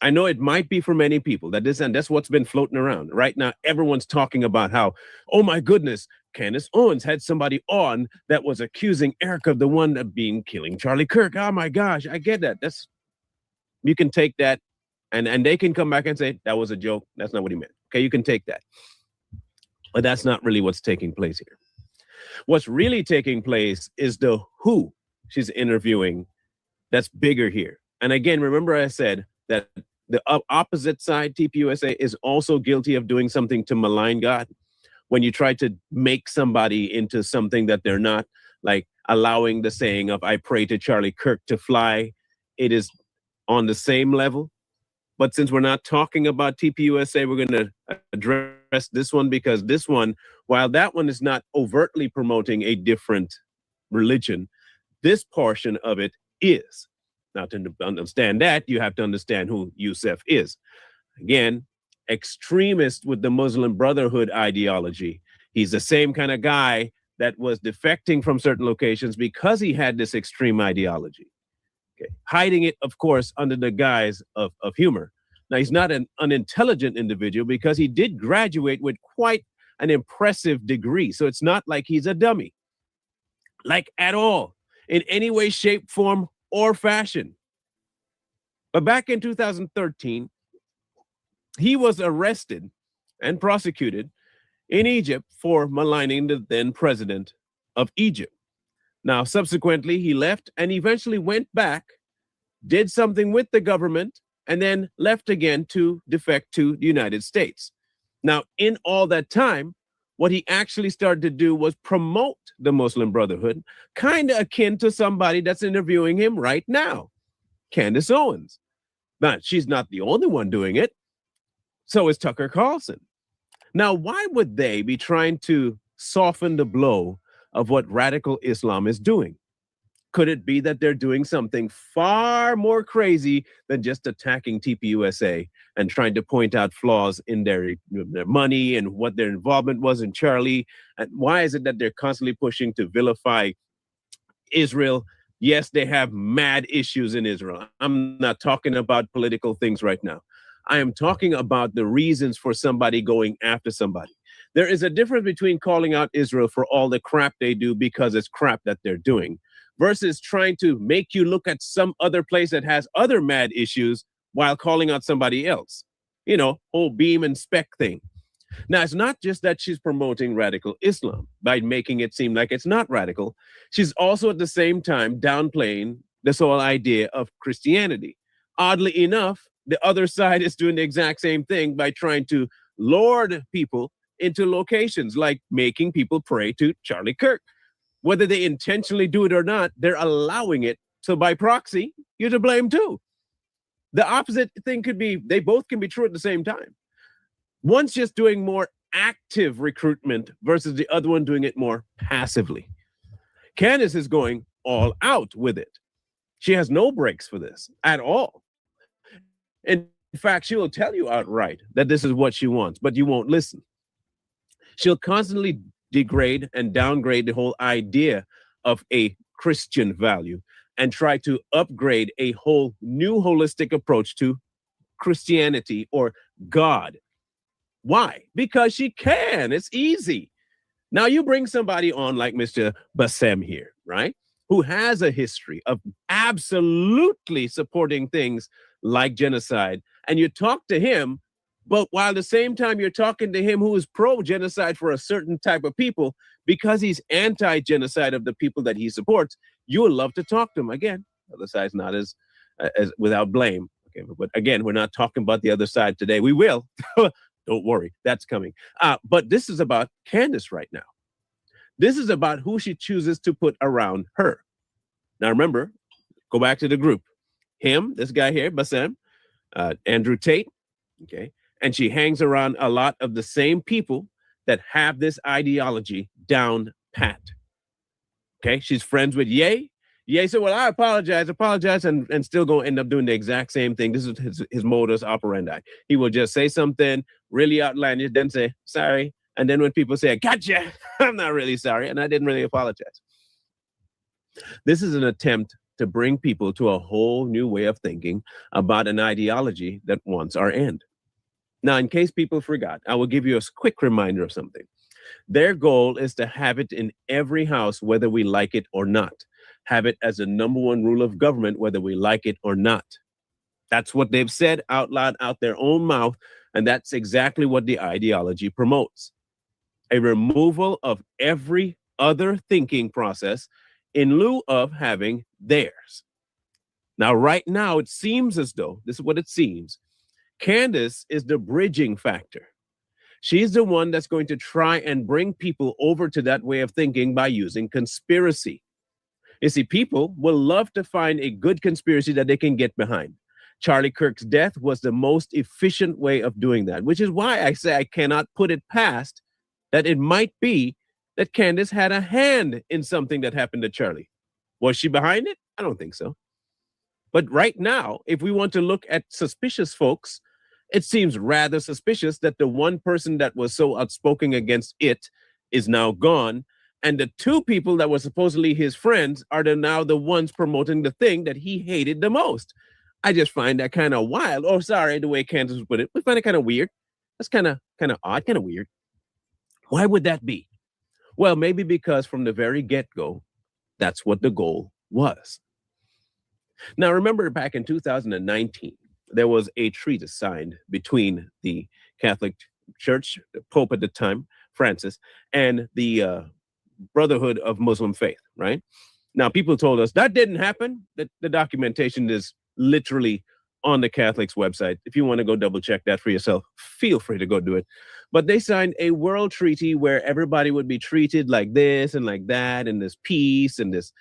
I know it might be for many people and that's what's been floating around. Right now, everyone's talking about how, oh my goodness, Candace Owens had somebody on that was accusing Erica of the one of killing Charlie Kirk. Oh my gosh, I get that. You can take that. And they can come back and say, that was a joke. That's not what he meant. Okay, you can take that. But that's not really what's taking place here. What's really taking place is the who she's interviewing that's bigger here. And again, remember I said that the opposite side, TPUSA, is also guilty of doing something to malign God. When you try to make somebody into something that they're not, like allowing the saying of, I pray to Charlie Kirk to fly, it is on the same level. But since we're not talking about TPUSA, we're going to address this one, because this one, while that one is not overtly promoting a different religion, this portion of it is. Now, to understand that, you have to understand who Youssef is. Again, extremist with the Muslim Brotherhood ideology. He's the same kind of guy that was defecting from certain locations because he had this extreme ideology. Okay. Hiding it, of course, under the guise of humor. Now, he's not an unintelligent individual because he did graduate with quite an impressive degree. So it's not like he's a dummy, like at all, in any way, shape, form, or fashion. But back in 2013, he was arrested and prosecuted in Egypt for maligning the then president of Egypt. Now, subsequently, he left and eventually went back, did something with the government, and then left again to defect to the United States. Now, in all that time, what he actually started to do was promote the Muslim Brotherhood, kind of akin to somebody that's interviewing him right now, Candace Owens. Now, she's not the only one doing it. So is Tucker Carlson. Now, why would they be trying to soften the blow of what radical Islam is doing? Could it be that they're doing something far more crazy than just attacking TPUSA and trying to point out flaws in their money and what their involvement was in Charlie? And why is it that they're constantly pushing to vilify Israel? Yes, they have mad issues in Israel. I'm not talking about political things right now. I am talking about the reasons for somebody going after somebody. There is a difference between calling out Israel for all the crap they do because it's crap that they're doing versus trying to make you look at some other place that has other mad issues while calling out somebody else. You know, whole beam and spec thing. Now, it's not just that she's promoting radical Islam by making it seem like it's not radical. She's also at the same time downplaying this whole idea of Christianity. Oddly enough, the other side is doing the exact same thing by trying to lure people into locations like making people pray to Charlie Kirk. Whether they intentionally do it or not, they're allowing it. So by proxy, you're to blame too. The opposite thing could be, they both can be true at the same time. One's just doing more active recruitment versus the other one doing it more passively. Candace is going all out with it. She has no breaks for this at all. In fact, she will tell you outright that this is what she wants, but you won't listen. She'll constantly degrade and downgrade the whole idea of a Christian value and try to upgrade a whole new holistic approach to Christianity or God. Why? Because she can. It's easy. Now you bring somebody on like Mr. Bassem here, right? Who has a history of absolutely supporting things like genocide. And you talk to him, but while at the same time you're talking to him who is pro-genocide for a certain type of people, because he's anti-genocide of the people that he supports, you would love to talk to him. Again, the other side's not as without blame. Okay, but again, we're not talking about the other side today. We will. Don't worry, that's coming. But this is about Candace right now. This is about who she chooses to put around her. Now remember, go back to the group. Him, this guy here, Bassem, Andrew Tate, okay? And she hangs around a lot of the same people that have this ideology down pat. Okay, she's friends with Ye. Ye said, well, I apologize, and still gonna end up doing the exact same thing. This is his modus operandi. He will just say something really outlandish, then say, sorry. And then when people say, gotcha, I'm not really sorry, and I didn't really apologize. This is an attempt to bring people to a whole new way of thinking about an ideology that wants our end. Now, in case people forgot, I will give you a quick reminder of something. Their goal is to have it in every house, whether we like it or not. Have it as the number one rule of government, whether we like it or not. That's what they've said out loud, out their own mouth, and that's exactly what the ideology promotes. A removal of every other thinking process in lieu of having theirs. Now, right now, it seems as though, this is what it seems, Candace is the bridging factor. She's the one that's going to try and bring people over to that way of thinking by using conspiracy. You see, people will love to find a good conspiracy that they can get behind. Charlie Kirk's death was the most efficient way of doing that, which is why I say I cannot put it past that it might be that Candace had a hand in something that happened to Charlie. Was she behind it? I don't think so. But right now, if we want to look at suspicious folks, it seems rather suspicious that the one person that was so outspoken against it is now gone. And the two people that were supposedly his friends are now the ones promoting the thing that he hated the most. I just find that kind of wild. Oh, sorry, the way Candace put it. We find it kind of weird. That's kind of odd, kind of weird. Why would that be? Well, maybe because from the very get-go, that's what the goal was. Now, remember back in 2019, there was a treaty signed between the Catholic Church, the Pope at the time, Francis, and the Brotherhood of Muslim Faith, right? Now, people told us that didn't happen. The documentation is literally on the Catholic's website. If you want to go double check that for yourself, feel free to go do it. But they signed a world treaty where everybody would be treated like this and like that, and this peace and this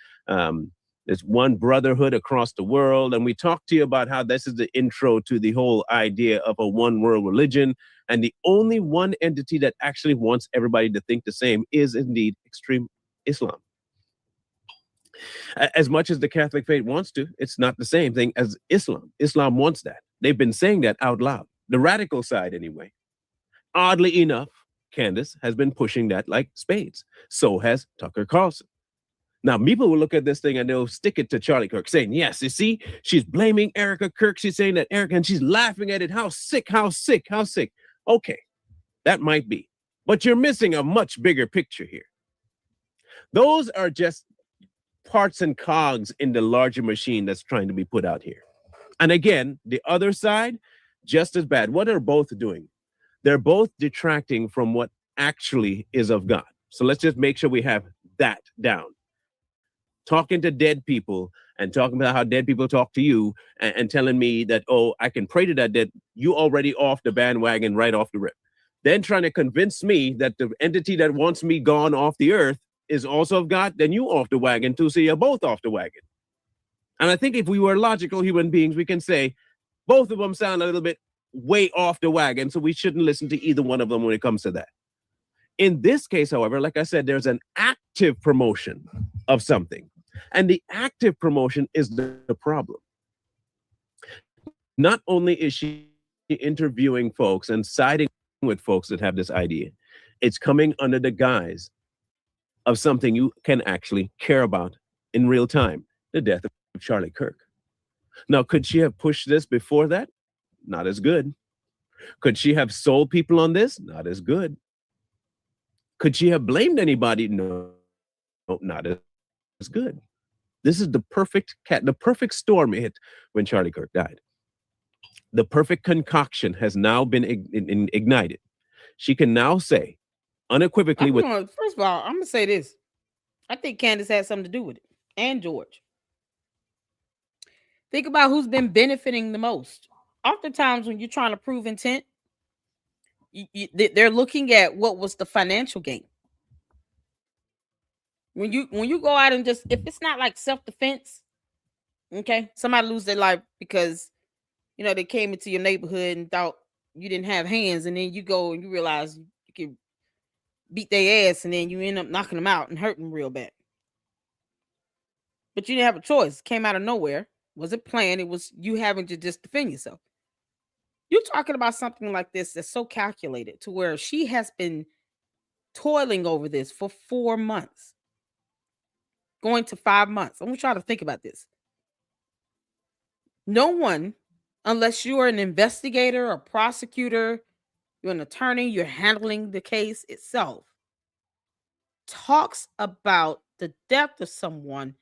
one brotherhood across the world. And we talked to you about how this is the intro to the whole idea of a one world religion. And the only one entity that actually wants everybody to think the same is indeed extreme Islam. As much as the Catholic faith wants to, it's not the same thing as Islam. Islam wants that. They've been saying that out loud. The radical side, anyway. Oddly enough, Candace has been pushing that like spades. So has Tucker Carlson. Now, people will look at this thing and they'll stick it to Charlie Kirk, saying, yes, you see, she's blaming Erica Kirk. She's saying that Erica, and she's laughing at it. How sick, how sick, how sick. Okay, that might be. But you're missing a much bigger picture here. Those are just parts and cogs in the larger machine that's trying to be put out here. And again, the other side, just as bad. What are both doing? They're both detracting from what actually is of God. So let's just make sure we have that down. Talking to dead people and talking about how dead people talk to you and telling me that, oh, I can pray to that dead, you already off the bandwagon right off the rip. Then trying to convince me that the entity that wants me gone off the earth is also of God, then you off the wagon too, so you're both off the wagon. And I think if we were logical human beings, we can say both of them sound a little bit way off the wagon, so we shouldn't listen to either one of them when it comes to that. In this case, however, like I said, there's an active promotion of something. And the active promotion is the problem. Not only is she interviewing folks and siding with folks that have this idea, it's coming under the guise of something you can actually care about in real time, the death of Charlie Kirk. Now, could she have pushed this before that? Not as good. Could she have sold people on this? Not as good. Could she have blamed anybody? No, not as good. This is the perfect storm hit when Charlie Kirk died. The perfect concoction has now been ignited. She can now say unequivocally first of all, I'm gonna say this. I think Candace had something to do with it, and George. Think about who's been benefiting the most. Oftentimes, when you're trying to prove intent, they're looking at what was the financial gain. When you go out and just, if it's not like self-defense, okay, somebody lose their life because they came into your neighborhood and thought you didn't have hands, and then you go and you realize you can beat their ass, and then you end up knocking them out and hurting them real bad. But you didn't have a choice. It came out of nowhere. Wasn't planned. It was you having to just defend yourself. You're talking about something like this that's so calculated to where she has been toiling over this for 4 months. Going to 5 months. I want y'all to think about this. No one, unless you're an investigator or prosecutor, you're an attorney, you're handling the case itself, talks about the death of someone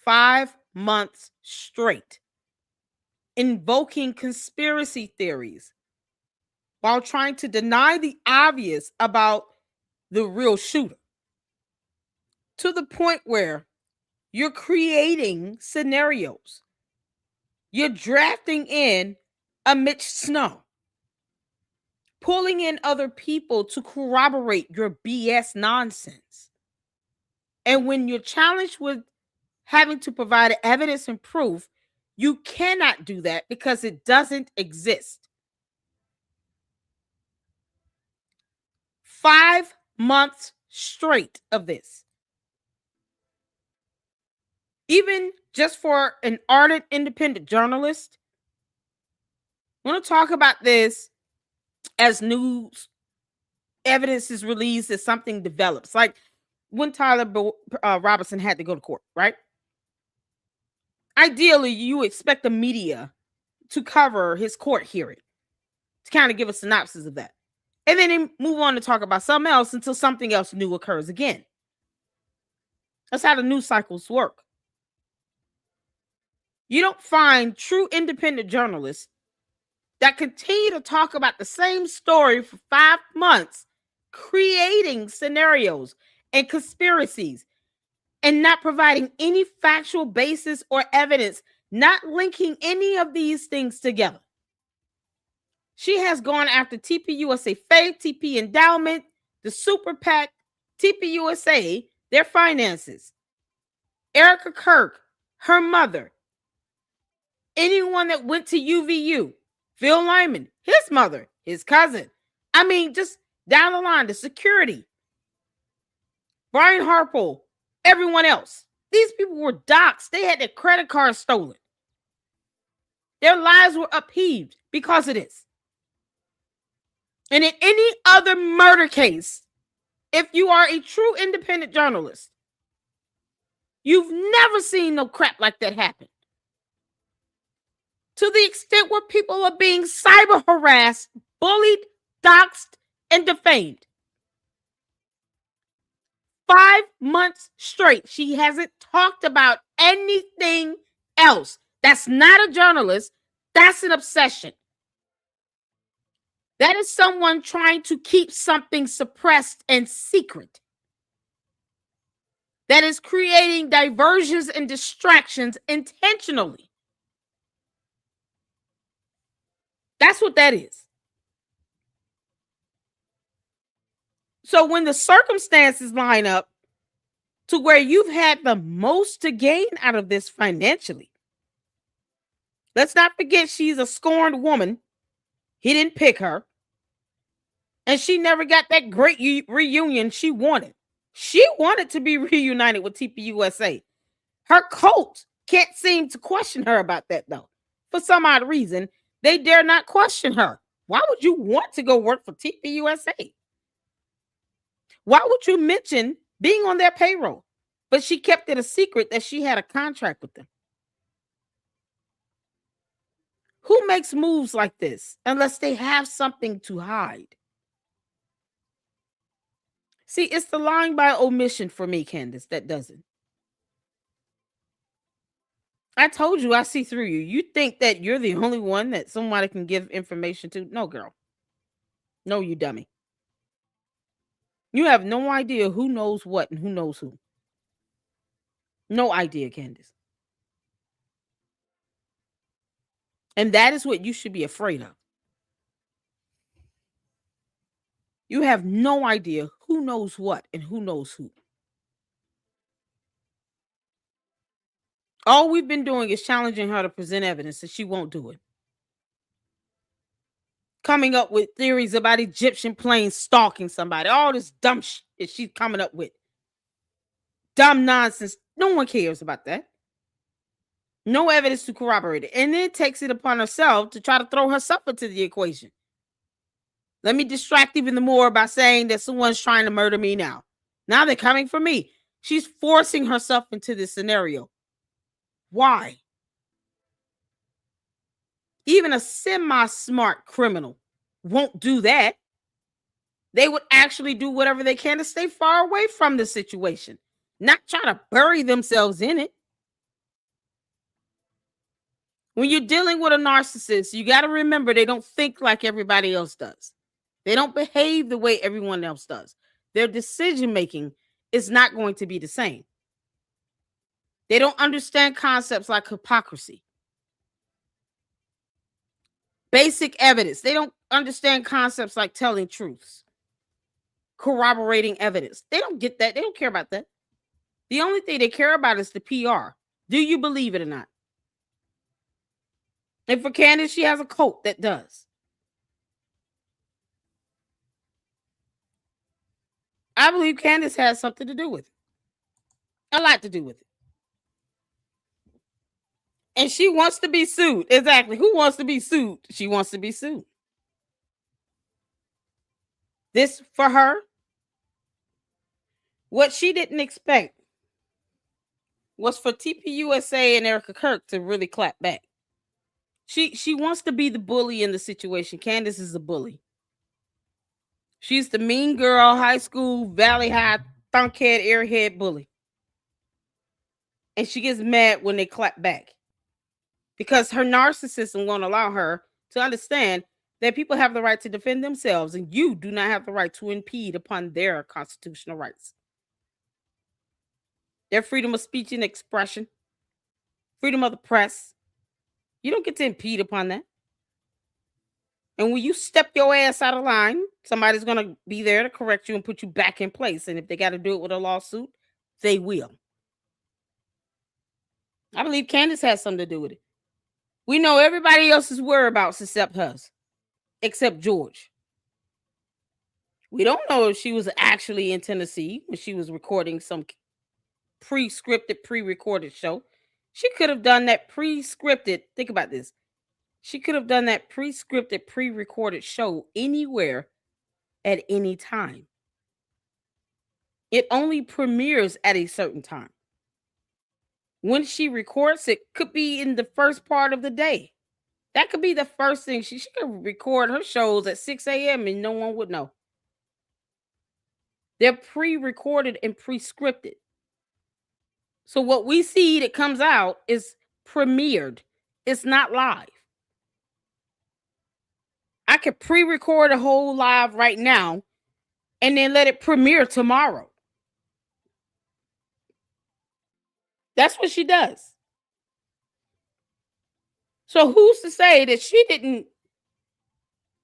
5 months straight, invoking conspiracy theories while trying to deny the obvious about the real shooter, to the point where you're creating scenarios. You're drafting in a Mitch Snow, pulling in other people to corroborate your BS nonsense. And when you're challenged with having to provide evidence and proof, you cannot do that because it doesn't exist. 5 months straight of this. Even just for an ardent independent journalist, I want to talk about this as news evidence is released, as something develops. Like, when Robinson had to go to court, right? Ideally, you expect the media to cover his court hearing to kind of give a synopsis of that. And then they move on to talk about something else until something else new occurs again. That's how the news cycles work. You don't find true independent journalists that continue to talk about the same story for 5 months, creating scenarios and conspiracies and not providing any factual basis or evidence, not linking any of these things together. She has gone after TPUSA Faith, TP Endowment, the Super PAC, TPUSA, their finances, Erica Kirk, her mother, anyone that went to UVU, Phil Lyman, his mother, his cousin. I mean, just down the line, the security, Brian Harpole, everyone else. These people were doxxed. They had their credit cards stolen. Their lives were upheaved because of this. And in any other murder case, if you are a true independent journalist, you've never seen no crap like that happen. To the extent where people are being cyber harassed, bullied, doxxed, and defamed. 5 months straight, she hasn't talked about anything else. That's not a journalist. That's an obsession. That is someone trying to keep something suppressed and secret. That is creating diversions and distractions intentionally. That's what that is. So when the circumstances line up to where you've had the most to gain out of this financially, let's not forget she's a scorned woman. He didn't pick her. And she never got that great reunion she wanted. She wanted to be reunited with TPUSA. Her cult can't seem to question her about that, though. For some odd reason, they dare not question her. Why would you want to go work for TPUSA? Why would you mention being on their payroll? But she kept it a secret that she had a contract with them. Who makes moves like this unless they have something to hide? See, it's the lying by omission for me, Candace, that does it. I told you I see through you. You think that you're the only one that somebody can give information to? No, girl. No, you dummy. You have no idea who knows what and who knows who. No idea, Candace. And that is what you should be afraid of. You have no idea who knows what and who knows who. All we've been doing is challenging her to present evidence, and she won't do it. Coming up with theories about Egyptian planes stalking somebody. All this dumb shit she's coming up with. Dumb nonsense. No one cares about that. No evidence to corroborate it. And then takes it upon herself to try to throw herself into the equation. Let me distract even more by saying that someone's trying to murder me now. Now they're coming for me. She's forcing herself into this scenario. Why? Even a semi-smart criminal won't do that. They would actually do whatever they can to stay far away from the situation, not try to bury themselves in it. When you're dealing with a narcissist, you got to remember they don't think like everybody else does. They don't behave the way everyone else does. Their decision-making is not going to be the same. They don't understand concepts like hypocrisy. Basic evidence. They don't understand concepts like telling truths. Corroborating evidence. They don't get that. They don't care about that. The only thing they care about is the PR. Do you believe it or not? And for Candace, she has a cult that does. I believe Candace has something to do with it. A lot to do with it. And she wants to be sued. Exactly. Who wants to be sued? She wants to be sued. This, for her, What she didn't expect was for TPUSA and Erica Kirk to really clap back. She wants to be the bully in the situation. Candace is the bully. She's the mean girl, high school, Valley High, thunkhead, airhead bully. And she gets mad when they clap back. Because her narcissism won't allow her to understand that people have the right to defend themselves and you do not have the right to impede upon their constitutional rights. Their freedom of speech and expression, freedom of the press. You don't get to impede upon that. And when you step your ass out of line, somebody's going to be there to correct you and put you back in place. And if they got to do it with a lawsuit, they will. I believe Candace has something to do with it. We know everybody else's whereabouts except hers, except George. We don't know if she was actually in Tennessee when she was recording some pre-scripted, pre-recorded show. She could have done that pre-scripted. Think about this. She could have done that pre-scripted, pre-recorded show anywhere at any time. It only premieres at a certain time. When she records it, could be in the first part of the day. That could be the first thing. She could record her shows at 6 a.m. and no one would know. They're pre-recorded and pre-scripted. So what we see that comes out is premiered. It's not live. I could pre-record a whole live right now and then let it premiere tomorrow. That's what she does. So who's to say that she didn't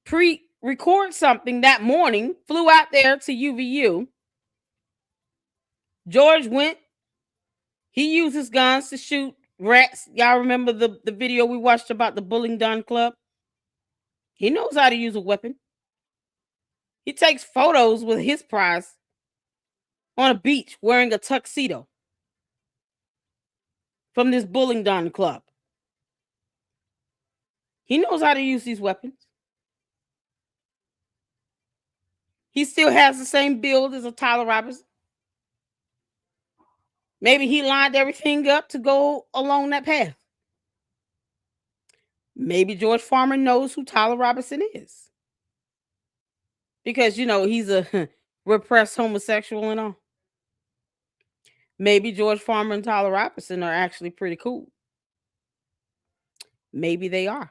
pre-record something that morning, flew out there to UVU. George went. He used his guns to shoot rats. Y'all remember the video we watched about the Bullying Done Club? He knows how to use a weapon. He takes photos with his prize on a beach wearing a tuxedo from this Bullying Done Club. He knows how to use these weapons. He still has the same build as a Tyler Robertson. Maybe he lined everything up to go along that path. Maybe George Farmer knows who Tyler Robertson is. Because, you know, he's a repressed homosexual and all. Maybe George Farmer and Tyler Robertson are actually pretty cool. Maybe they are.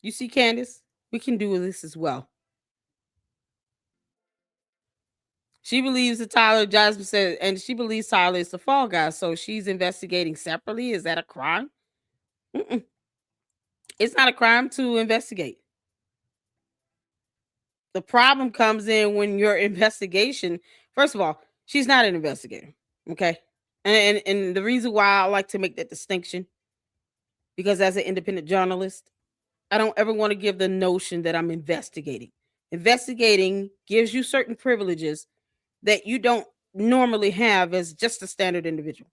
You see, Candace, we can do this as well. She believes that Tyler, Jasmine said, and she believes Tyler is the fall guy. So she's investigating separately. Is that a crime? Mm-mm. It's not a crime to investigate. The problem comes in when your investigation, first of all, she's not an investigator. Okay. And the reason why I like to make that distinction, because as an independent journalist, I don't ever want to give the notion that I'm investigating. Investigating gives you certain privileges that you don't normally have as just a standard individual.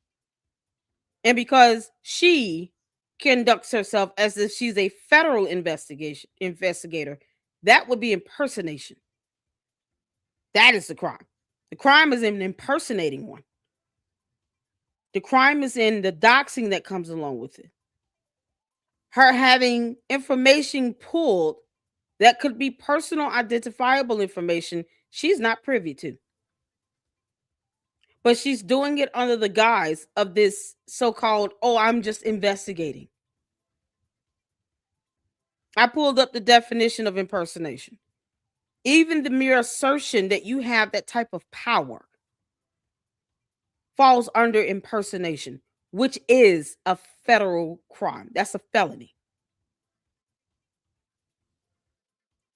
And because she conducts herself as if she's a federal investigator, that would be impersonation. That is the crime. The crime is in impersonating one. The crime is in the doxing that comes along with it. Her having information pulled that could be personal identifiable information she's not privy to. But she's doing it under the guise of this so-called, oh, I'm just investigating. I pulled up the definition of impersonation. Even the mere assertion that you have that type of power falls under impersonation, which is a federal crime. That's a felony.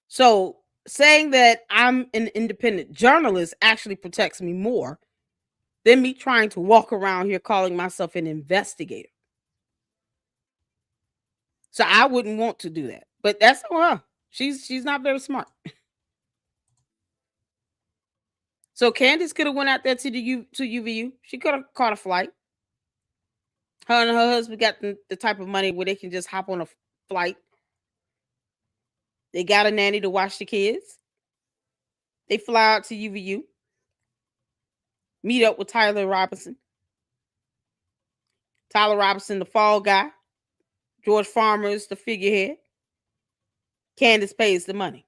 So saying that I'm an independent journalist actually protects me more than me trying to walk around here calling myself an investigator. So I wouldn't want to do that. But that's on her. She's not very smart. So Candace could have went out there to UVU. She could have caught a flight. Her and her husband got the type of money where they can just hop on a flight. They got a nanny to watch the kids. They fly out to UVU. meet up with Tyler Robinson. Tyler Robinson, the fall guy. George Farmer is the figurehead. Candace pays the money.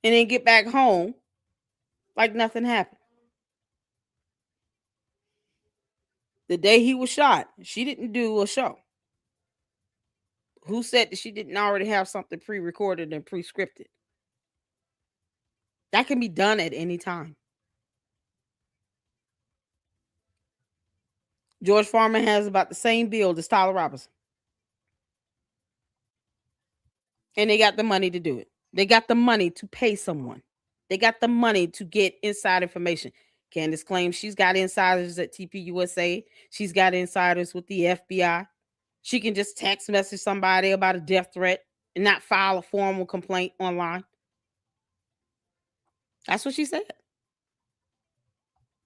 And then get back home like nothing happened. The day he was shot, she didn't do a show. Who said that she didn't already have something pre-recorded and pre-scripted? That can be done at any time. George Farmer has about the same build as Tyler Robinson. And they got the money to do it. They got the money to pay someone. They got the money to get inside information. Candace claims she's got insiders at TPUSA. She's got insiders with the FBI. She can just text message somebody about a death threat and not file a formal complaint online. That's what she said.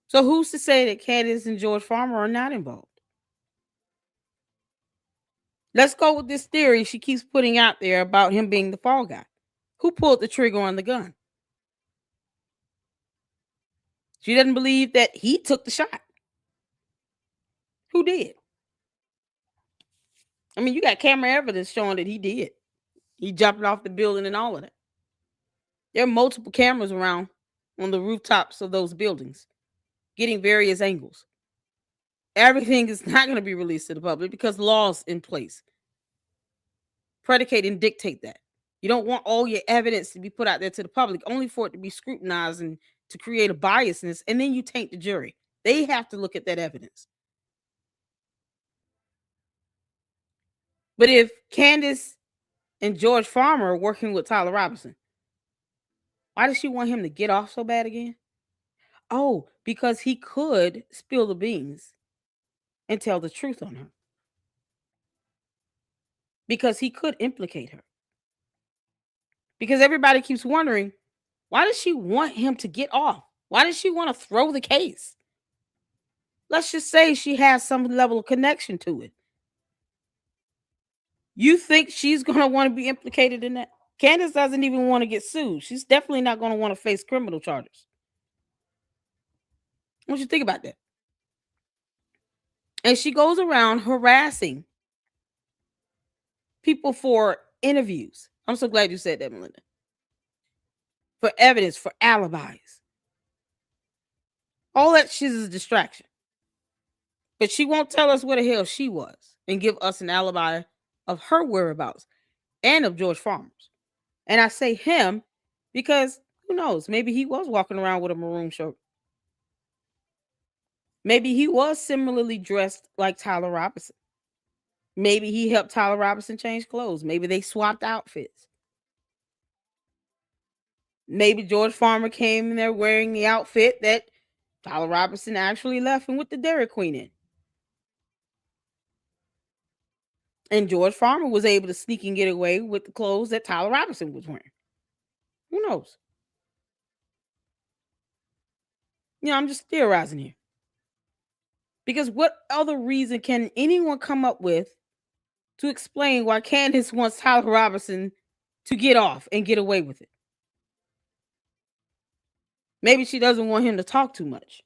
So who's to say that Candace and George Farmer are not involved? Let's go with this theory she keeps putting out there about him being the fall guy. Who pulled the trigger on the gun? She doesn't believe that he took the shot. Who did? I mean, you got camera evidence showing that he did. He jumped off the building and all of that. There are multiple cameras around on the rooftops of those buildings, getting various angles. Everything is not going to be released to the public because laws in place predicate and dictate that. You don't want all your evidence to be put out there to the public, only for it to be scrutinized and to create a biasness, and then you taint the jury. They have to look at that evidence. But if Candace and George Farmer are working with Tyler Robinson, why does she want him to get off so bad again? Oh, because he could spill the beans and tell the truth on her. Because he could implicate her. Because everybody keeps wondering, why does she want him to get off? Why does she want to throw the case? Let's just say she has some level of connection to it. You think she's going to want to be implicated in that? Candace doesn't even want to get sued. She's definitely not going to want to face criminal charges. What you think about that? And she goes around harassing people for interviews. I'm so glad you said that, Melinda. For evidence, for alibis. All that shit is a distraction. But she won't tell us where the hell she was and give us an alibi of her whereabouts and of George Farmer's. And I say him because who knows? Maybe he was walking around with a maroon shirt. Maybe he was similarly dressed like Tyler Robinson. Maybe he helped Tyler Robinson change clothes. Maybe they swapped outfits. Maybe George Farmer came in there wearing the outfit that Tyler Robinson actually left him with the Dairy Queen in. And George Farmer was able to sneak and get away with the clothes that Tyler Robinson was wearing. Who knows? You know, I'm just theorizing here. Because what other reason can anyone come up with to explain why Candace wants Tyler Robinson to get off and get away with it? Maybe she doesn't want him to talk too much.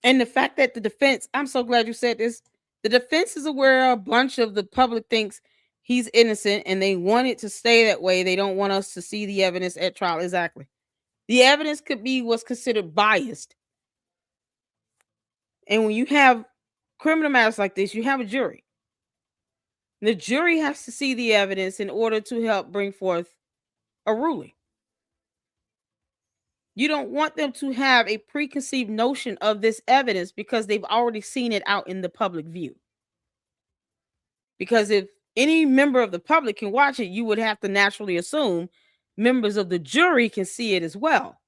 And the fact that the defense, I'm so glad you said this, the defense is aware a bunch of the public thinks he's innocent and they want it to stay that way. They don't want us to see the evidence at trial. Exactly. The evidence could be what's considered biased. And when you have criminal matters like this, you have a jury. The jury has to see the evidence in order to help bring forth a ruling. You don't want them to have a preconceived notion of this evidence because they've already seen it out in the public view. Because if any member of the public can watch it, you would have to naturally assume members of the jury can see it as well.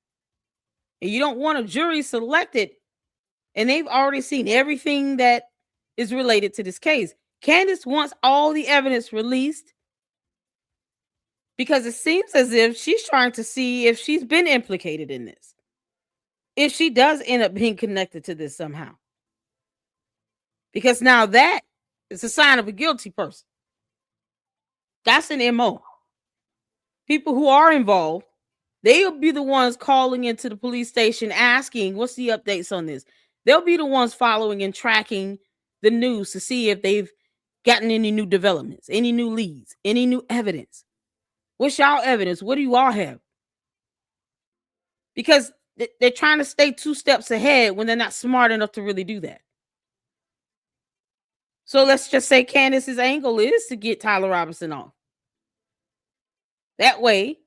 And you don't want a jury selected and they've already seen everything that is related to this case. Candace wants all the evidence released because it seems as if she's trying to see if she's been implicated in this. If she does end up being connected to this somehow. Because now that is a sign of a guilty person. That's an MO. People who are involved They'll be the ones calling into the police station asking, what's the updates on this? They'll be the ones following and tracking the news to see if they've gotten any new developments, any new leads, any new evidence. What's y'all evidence? What do you all have? Because they're trying to stay 2 steps ahead when they're not smart enough to really do that. So let's just say Candace's angle is to get Tyler Robinson off. That way,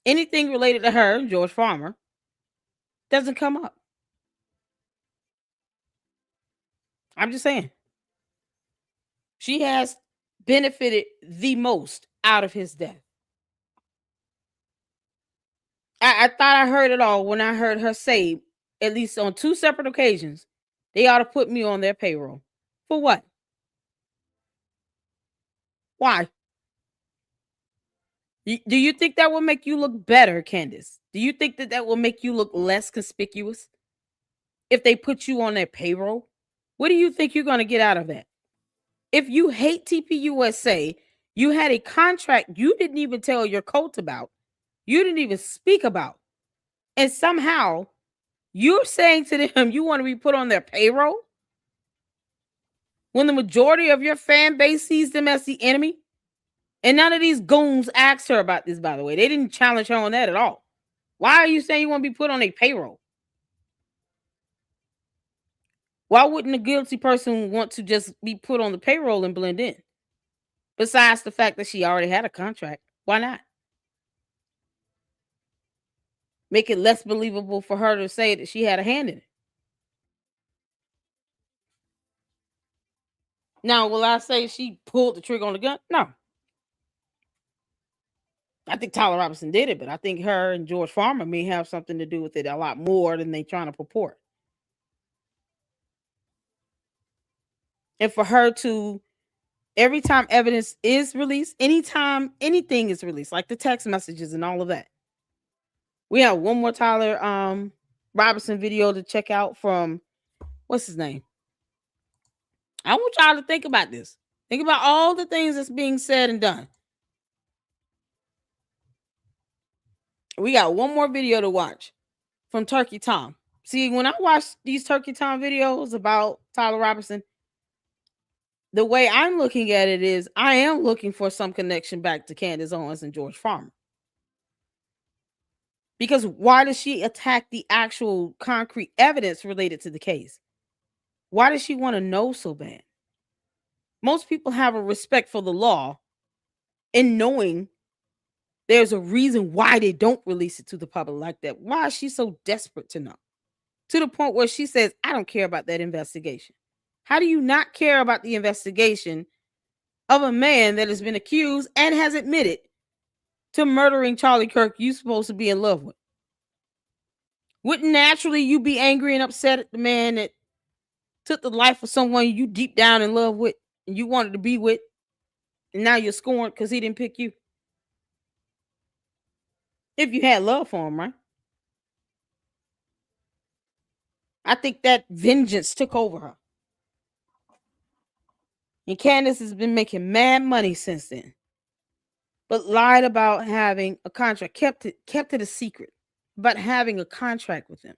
anything related to her, George Farmer, doesn't come up. I'm just saying. She has benefited the most out of his death. I thought I heard it all when I heard her say, at least on 2 separate occasions, they ought to put me on their payroll. For what? Why? Do you think that will make you look better, Candace? Do you think that that will make you look less conspicuous if they put you on their payroll? What do you think you're going to get out of that? If you hate TPUSA, you had a contract you didn't even tell your cult about, you didn't even speak about, and somehow you're saying to them you want to be put on their payroll when the majority of your fan base sees them as the enemy? And none of these goons asked her about this, by the way. They didn't challenge her on that at all. Why are you saying you want to be put on a payroll? Why wouldn't a guilty person want to just be put on the payroll and blend in? Besides the fact that she already had a contract. Why not? Make it less believable for her to say that she had a hand in it. Now, will I say she pulled the trigger on the gun? No. I think Tyler Robinson did it, but I think her and George Farmer may have something to do with it a lot more than they trying to purport. And for her to, every time evidence is released, anytime anything is released, like the text messages and all of that. We have one more Tyler Robinson video to check out from, what's his name? I want y'all to think about this. Think about all the things that's being said and done. We got one more video to watch from Turkey Tom. See, when I watch these Turkey Tom videos about Tyler Robinson, the way I'm looking at it is I am looking for some connection back to Candace Owens and George Farmer. Because why does she attack the actual concrete evidence related to the case? Why does she want to know so bad? Most people have a respect for the law in knowing there's a reason why they don't release it to the public like that. Why is she so desperate to know? To the point where she says, I don't care about that investigation. How do you not care about the investigation of a man that has been accused and has admitted to murdering Charlie Kirk you supposed to be in love with? Wouldn't naturally you be angry and upset at the man that took the life of someone you deep down in love with and you wanted to be with, and now you're scorned because he didn't pick you? If you had love for him, right? I think that vengeance took over her. And Candace has been making mad money since then, but lied about having a contract, kept it a secret about having a contract with him.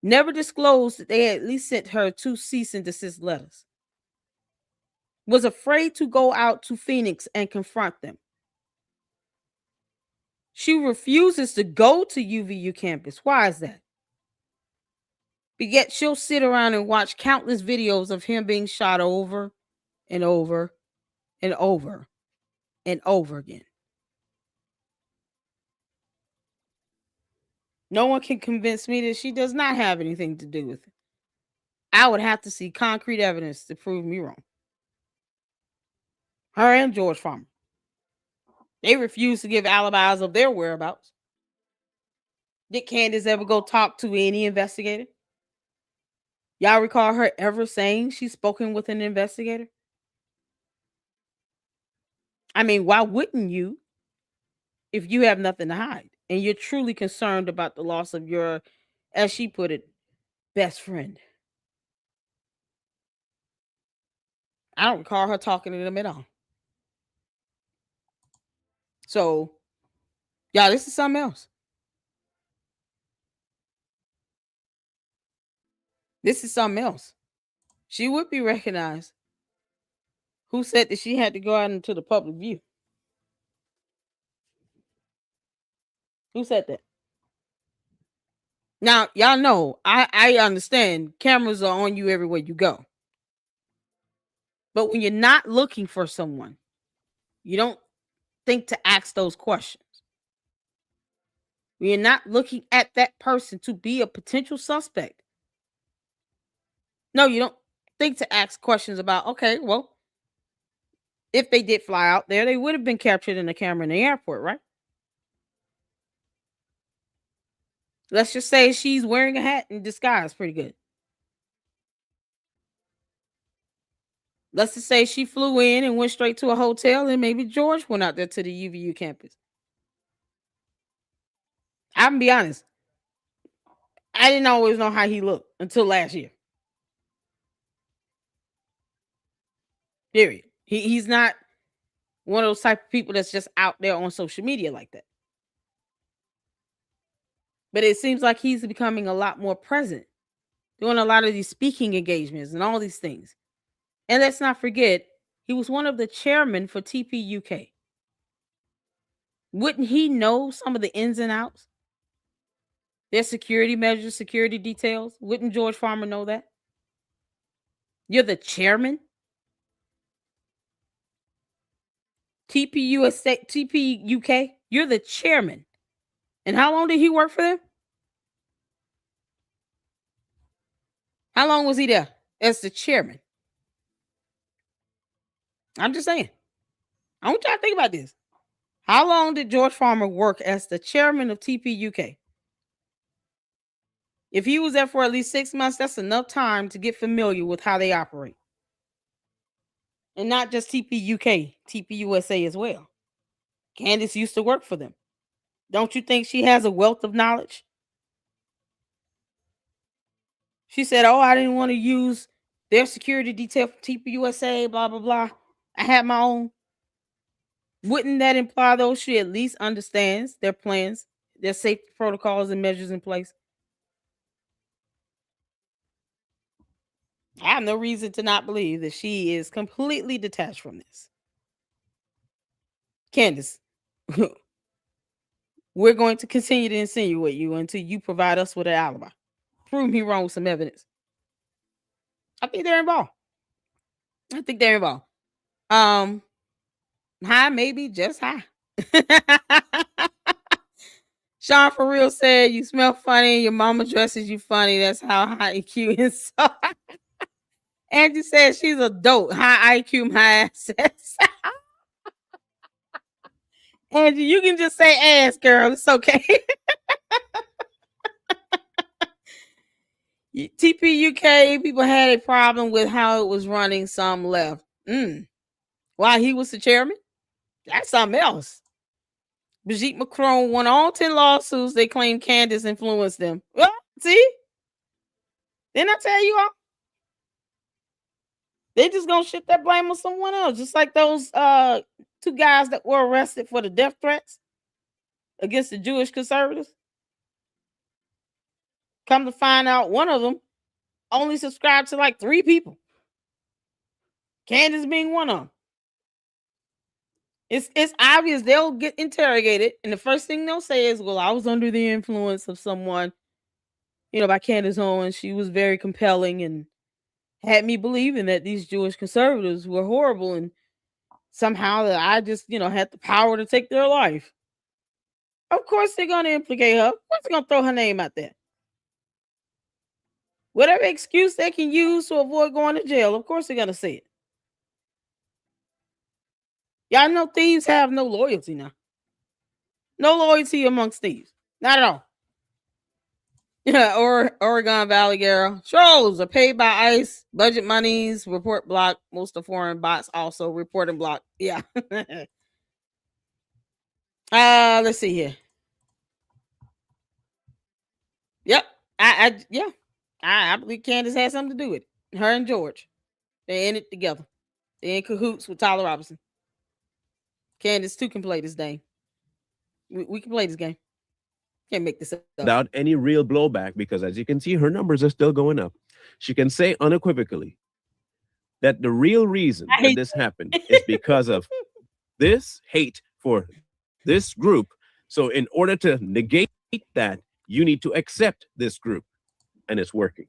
Never disclosed that they had at least sent her 2 cease and desist letters. Was afraid to go out to Phoenix and confront them. She refuses to go to UVU campus. Why is that? But yet she'll sit around and watch countless videos of him being shot over and over and over and over again. No one can convince me that she does not have anything to do with it. I would have to see concrete evidence to prove me wrong. Her and George Farmer. They refuse to give alibis of their whereabouts. Did Candace ever go talk to any investigator? Y'all recall her ever saying she's spoken with an investigator? I mean, why wouldn't you if you have nothing to hide and you're truly concerned about the loss of your, as she put it, best friend? I don't recall her talking to them at all. So Y'all, this is something else. This is something else. She would be recognized. Who said that she had to go out into the public view? Who said that? Now, y'all know, I understand cameras are on you everywhere you go. But when you're not looking for someone, you don't think to ask those questions. When you're not looking at that person to be a potential suspect, no, you don't think to ask questions about, okay, well, if they did fly out there, they would have been captured in the camera in the airport, right? Let's just say she's wearing a hat in disguise pretty good. Let's just say she flew in and went straight to a hotel, and maybe George went out there to the UVU campus. I'm gonna be honest. I didn't always know how he looked until last year. Period. He's not one of those type of people that's just out there on social media like that. But it seems like he's becoming a lot more present, doing a lot of these speaking engagements and all these things. And let's not forget, he was one of the chairmen for TPUK. Wouldn't he know some of the ins and outs? Their security measures, security details. Wouldn't George Farmer know that? You're the chairman? TPUK? You're the chairman. And how long did he work for them? How long was he there as the chairman? I'm just saying. I want y'all to think about this. How long did George Farmer work as the chairman of TPUK? If he was there for at least 6 months, that's enough time to get familiar with how they operate. And not just TPUK, TPUSA as well. Candace used to work for them. Don't you think she has a wealth of knowledge? She said, oh, I didn't want to use their security detail for TPUSA, blah, blah, blah. I had my own. Wouldn't that imply, though, she at least understands their plans, their safety protocols and measures in place? I have no reason to not believe that she is completely detached from this. Candace, we're going to continue to insinuate you until you provide us with an alibi. Prove me wrong with some evidence. I think they're involved. High, maybe just high. Sean for real said, you smell funny. Your mama dresses you funny. That's how high IQ is. So Angie said she's a dope. High IQ, high assets. Angie, you can just say ass, girl. It's okay. TPUK people had a problem with how it was running. Some left. While he was the chairman? That's something else. Brigitte Macron won all 10 lawsuits. They claim Candace influenced them. Well, see? Didn't I tell you all? They just gonna shift that blame on someone else. Just like those 2 guys that were arrested for the death threats against the Jewish conservatives. Come to find out, one of them only subscribed to like 3 people. Candace being one of them. It's obvious they'll get interrogated, and the first thing they'll say is, well, I was under the influence of someone, by Candace Owens. She was very compelling and had me believing that these Jewish conservatives were horrible, and somehow that I just, had the power to take their life. Of course they're going to implicate her. Of course they're going to throw her name out there. Whatever excuse they can use to avoid going to jail, of course they're going to say it. Y'all know thieves have no loyalty now. No loyalty amongst thieves. Not at all. Yeah, or Oregon Valley girl. Trolls are paid by ICE. Budget monies. Report block. Most of foreign bots also report and block. Yeah. Let's see here. Yep. I believe Candace had something to do with it. Her and George. They're in it together. They're in cahoots with Tyler Robinson. Candace too can play this game. We can play this game. Can't make this up. without any real blowback, because as you can see, her numbers are still going up. She can say unequivocally that the real reason that this happened is because of this hate for this group. So in order to negate that, you need to accept this group. And it's working.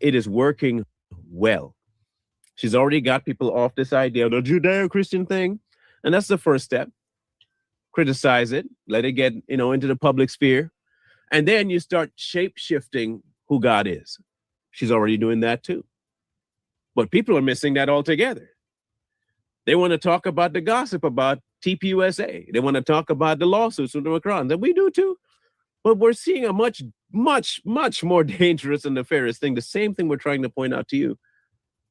It is working well. She's already got people off this idea of the Judeo-Christian thing. And that's the first step. Criticize it, let it get, into the public sphere. And then you start shape-shifting who God is. She's already doing that too. But people are missing that altogether. They want to talk about the gossip about TPUSA. They want to talk about the lawsuits with the Macrons, and we do too. But we're seeing a much, much, much more dangerous and nefarious thing. The same thing we're trying to point out to you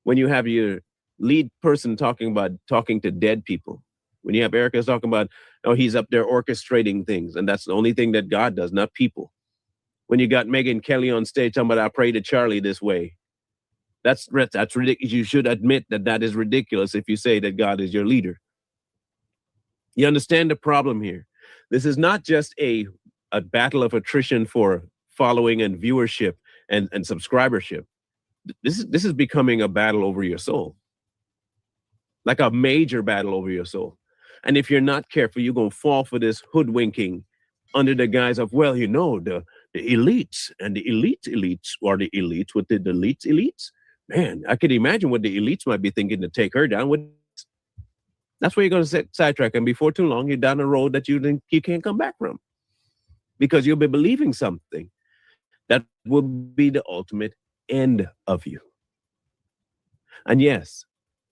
when you have your lead person talking to dead people. When you have Erica talking about, he's up there orchestrating things, and that's the only thing that God does, not people. When you got Megyn Kelly on stage talking about, I pray to Charlie this way. That's ridiculous. You should admit that is ridiculous if you say that God is your leader. You understand the problem here. This is not just a battle of attrition for following and viewership and subscribership. This is becoming a battle over your soul. Like a major battle over your soul. And if you're not careful, you're going to fall for this hoodwinking under the guise of, the elites and the elites are the elites with the elites. Man, I could imagine what the elites might be thinking to take her down with. That's where you're going to sidetrack. And before too long, you're down a road that you can't come back from. Because you'll be believing something that will be the ultimate end of you. And yes,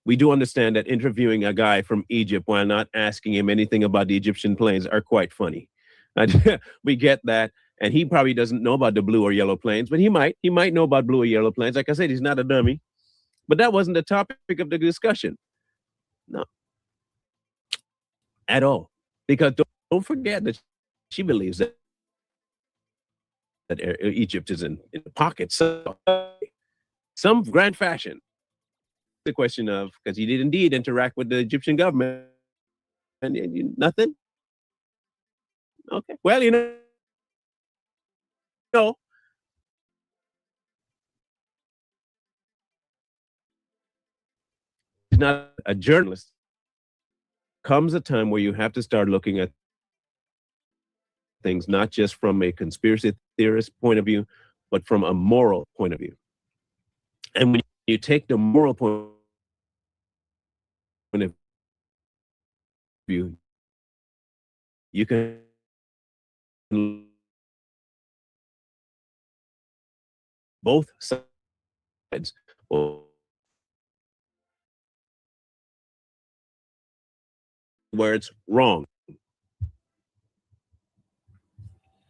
we do understand that interviewing a guy from Egypt while not asking him anything about the Egyptian plains are quite funny. And we get that. And he probably doesn't know about the blue or yellow plains, but he might know about blue or yellow plains. Like I said, he's not a dummy. But that wasn't the topic of the discussion. No. At all. Because don't forget that she believes that Egypt is in pockets. Some grand fashion. The question of, because he did indeed interact with the Egyptian government. And nothing? Okay. Well, he's not a journalist. Comes a time where you have to start looking at things not just from a conspiracy theorist point of view, but from a moral point of view. And when you take the moral point of view, you can both sides where it's wrong.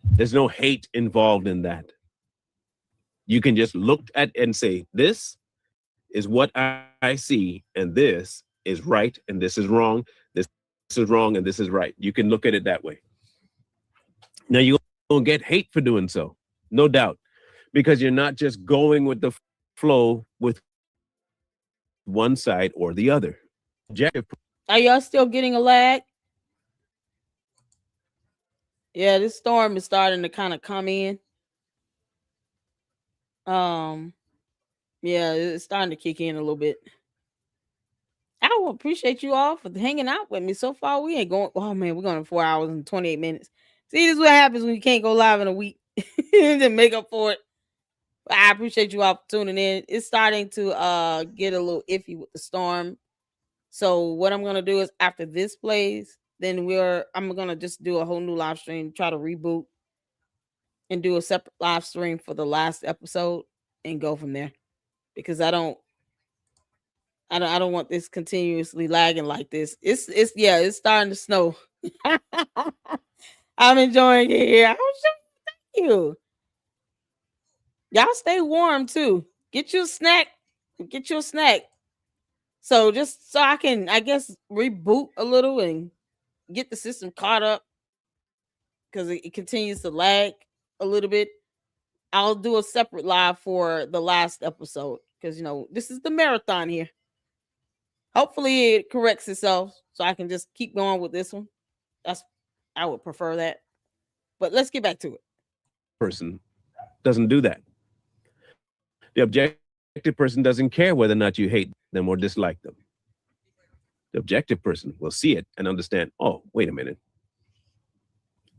There's no hate involved in that. You can just look at and say, this is what I see, and this is right, and this is wrong. This is wrong, and this is right. You can look at it that way. Now, you're going to get hate for doing so, no doubt, because you're not just going with the flow with one side or the other. Are y'all still getting a lag? Yeah, this storm is starting to kind of come in. Yeah, it's starting to kick in a little bit. I will appreciate you all for hanging out with me. So far, we ain't going. Oh man, we're going 4 hours and 28 minutes. See, this is what happens when you can't go live in a week to make up for it. I appreciate you all for tuning in. It's starting to get a little iffy with the storm. So what I'm gonna do is after this plays, then I'm gonna just do a whole new live stream, try to reboot, and do a separate live stream for the last episode and go from there. Because I don't want this continuously lagging like this. It's starting to snow. I'm enjoying it here. Thank you. Y'all stay warm too. Get you a snack. So just so I can, I guess, reboot a little and get the system caught up because it continues to lag a little bit. I'll do a separate live for the last episode because this is the marathon here. Hopefully it corrects itself so I can just keep going with this one. I would prefer that. But let's get back to it. Person doesn't do that. The objective person doesn't care whether or not you hate them or dislike them. The objective person will see it and understand, oh, wait a minute.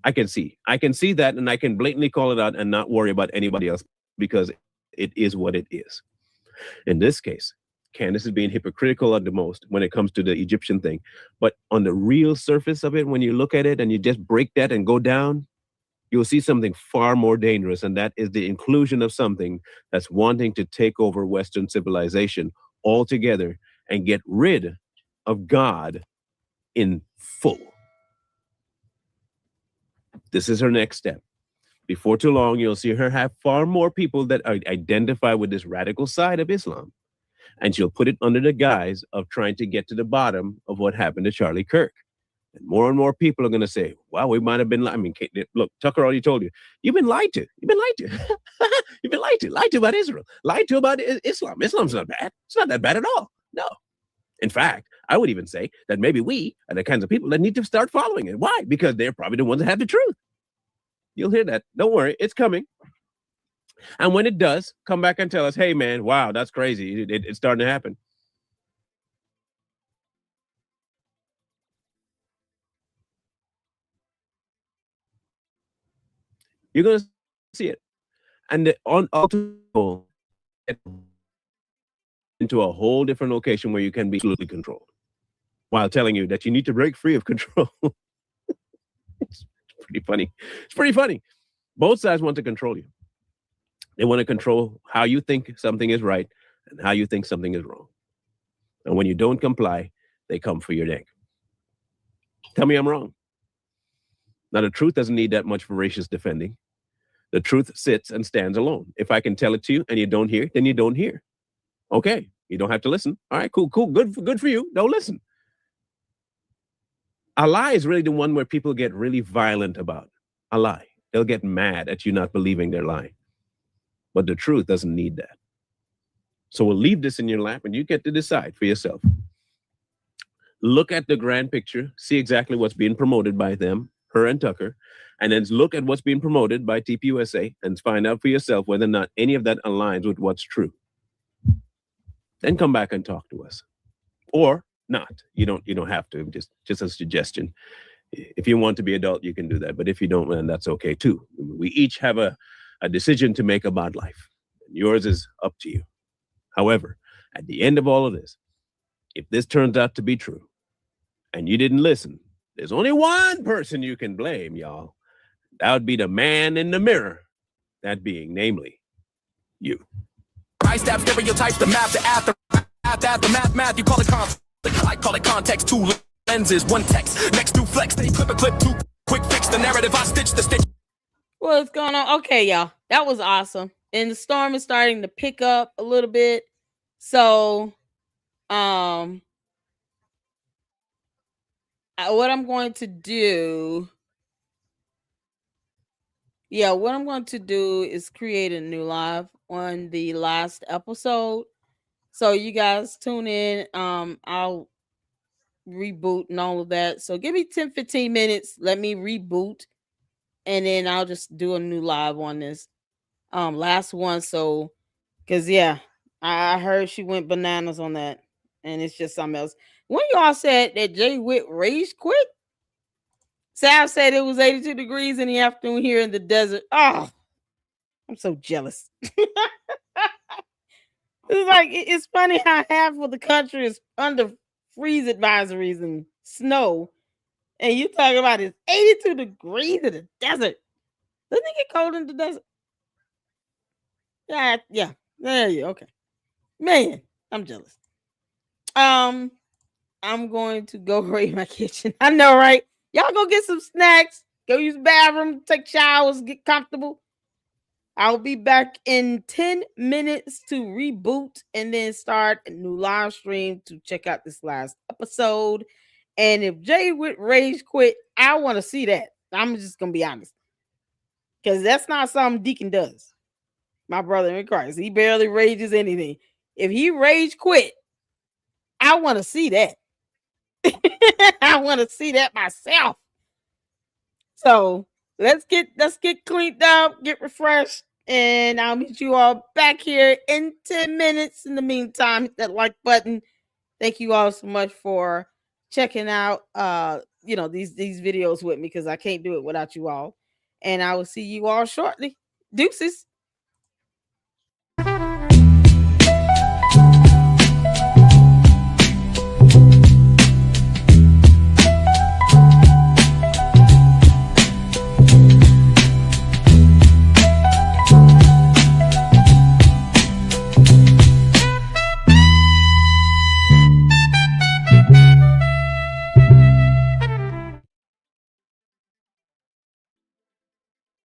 I can see that, and I can blatantly call it out and not worry about anybody else because it is what it is. In this case, Candace is being hypocritical at the most when it comes to the Egyptian thing. But on the real surface of it, when you look at it and you just break that and go down, you'll see something far more dangerous, and that is the inclusion of something that's wanting to take over Western civilization altogether and get rid of God in full. This is her next step. Before too long, you'll see her have far more people that identify with this radical side of Islam, and she'll put it under the guise of trying to get to the bottom of what happened to Charlie Kirk. And more people are going to say, wow, we might have been, look, Tucker already told you, you've been lied to. You've been lied to. You've been lied to about Israel, lied to about Islam. Islam's not bad. It's not that bad at all. No. In fact, I would even say that maybe we are the kinds of people that need to start following it. Why? Because they're probably the ones that have the truth. You'll hear that. Don't worry. It's coming. And when it does, come back and tell us, hey, man, wow, that's crazy. It's starting to happen. You're going to see it. And ultimately into a whole different location where you can be absolutely controlled while telling you that you need to break free of control. It's pretty funny. It's pretty funny. Both sides want to control you. They want to control how you think something is right and how you think something is wrong. And when you don't comply, they come for your neck. Tell me I'm wrong. Now, the truth doesn't need that much voracious defending. The truth sits and stands alone. If I can tell it to you and you don't hear, then you don't hear. Okay, you don't have to listen. All right, cool. Good for you. Don't listen. A lie is really the one where people get really violent about. A lie. They'll get mad at you not believing their lie. But the truth doesn't need that. So we'll leave this in your lap and you get to decide for yourself. Look at the grand picture, see exactly what's being promoted by them, her and Tucker, and then look at what's being promoted by TPUSA and find out for yourself whether or not any of that aligns with what's true. Then come back and talk to us. Or not. You don't have to, just a suggestion. If you want to be adult, you can do that. But if you don't, then that's okay too. We each have a decision to make about life. Yours is up to you. However, at the end of all of this, if this turns out to be true and you didn't listen, there's only one person you can blame, y'all. That would be the man in the mirror. That being, namely, you. I stab stereotypes, the map, the aftermath, you call it context. I call it context, two lenses, one text. Next to flex, they clip a clip, two quick fix the narrative, I stitch the stitch. What's going on? Okay, y'all. That was awesome. And the storm is starting to pick up a little bit. So, what I'm going to do, is create a new live on the last episode. So you guys tune in. I'll reboot and all of that. So give me 10-15 minutes. Let me reboot. And then I'll just do a new live on this last one. So, because I heard she went bananas on that. And it's just something else. When y'all said that Jay Witt rage quit, Sav said it was 82 degrees in the afternoon here in the desert. Oh, I'm so jealous. It's like, it's funny how half of the country is under freeze advisories and snow. And you talking about it's 82 degrees in the desert. Doesn't it get cold in the desert? Yeah. There you go. Okay. Man, I'm jealous. I'm going to go raid my kitchen. I know, right? Y'all go get some snacks, go use the bathroom, take showers, get comfortable. I'll be back in 10 minutes to reboot and then start a new live stream to check out this last episode. And if Jay Witt rage quit, I want to see that. I'm just going to be honest. Because that's not something Deacon does. My brother in Christ. He barely rages anything. If he rage quit, I want to see that. I want to see that myself. So let's get cleaned up, get refreshed, and I'll meet you all back here in 10 minutes. In the meantime, hit that like button. Thank you all so much for checking out these videos with me, because I can't do it without you all. And I will see you all shortly. Deuces.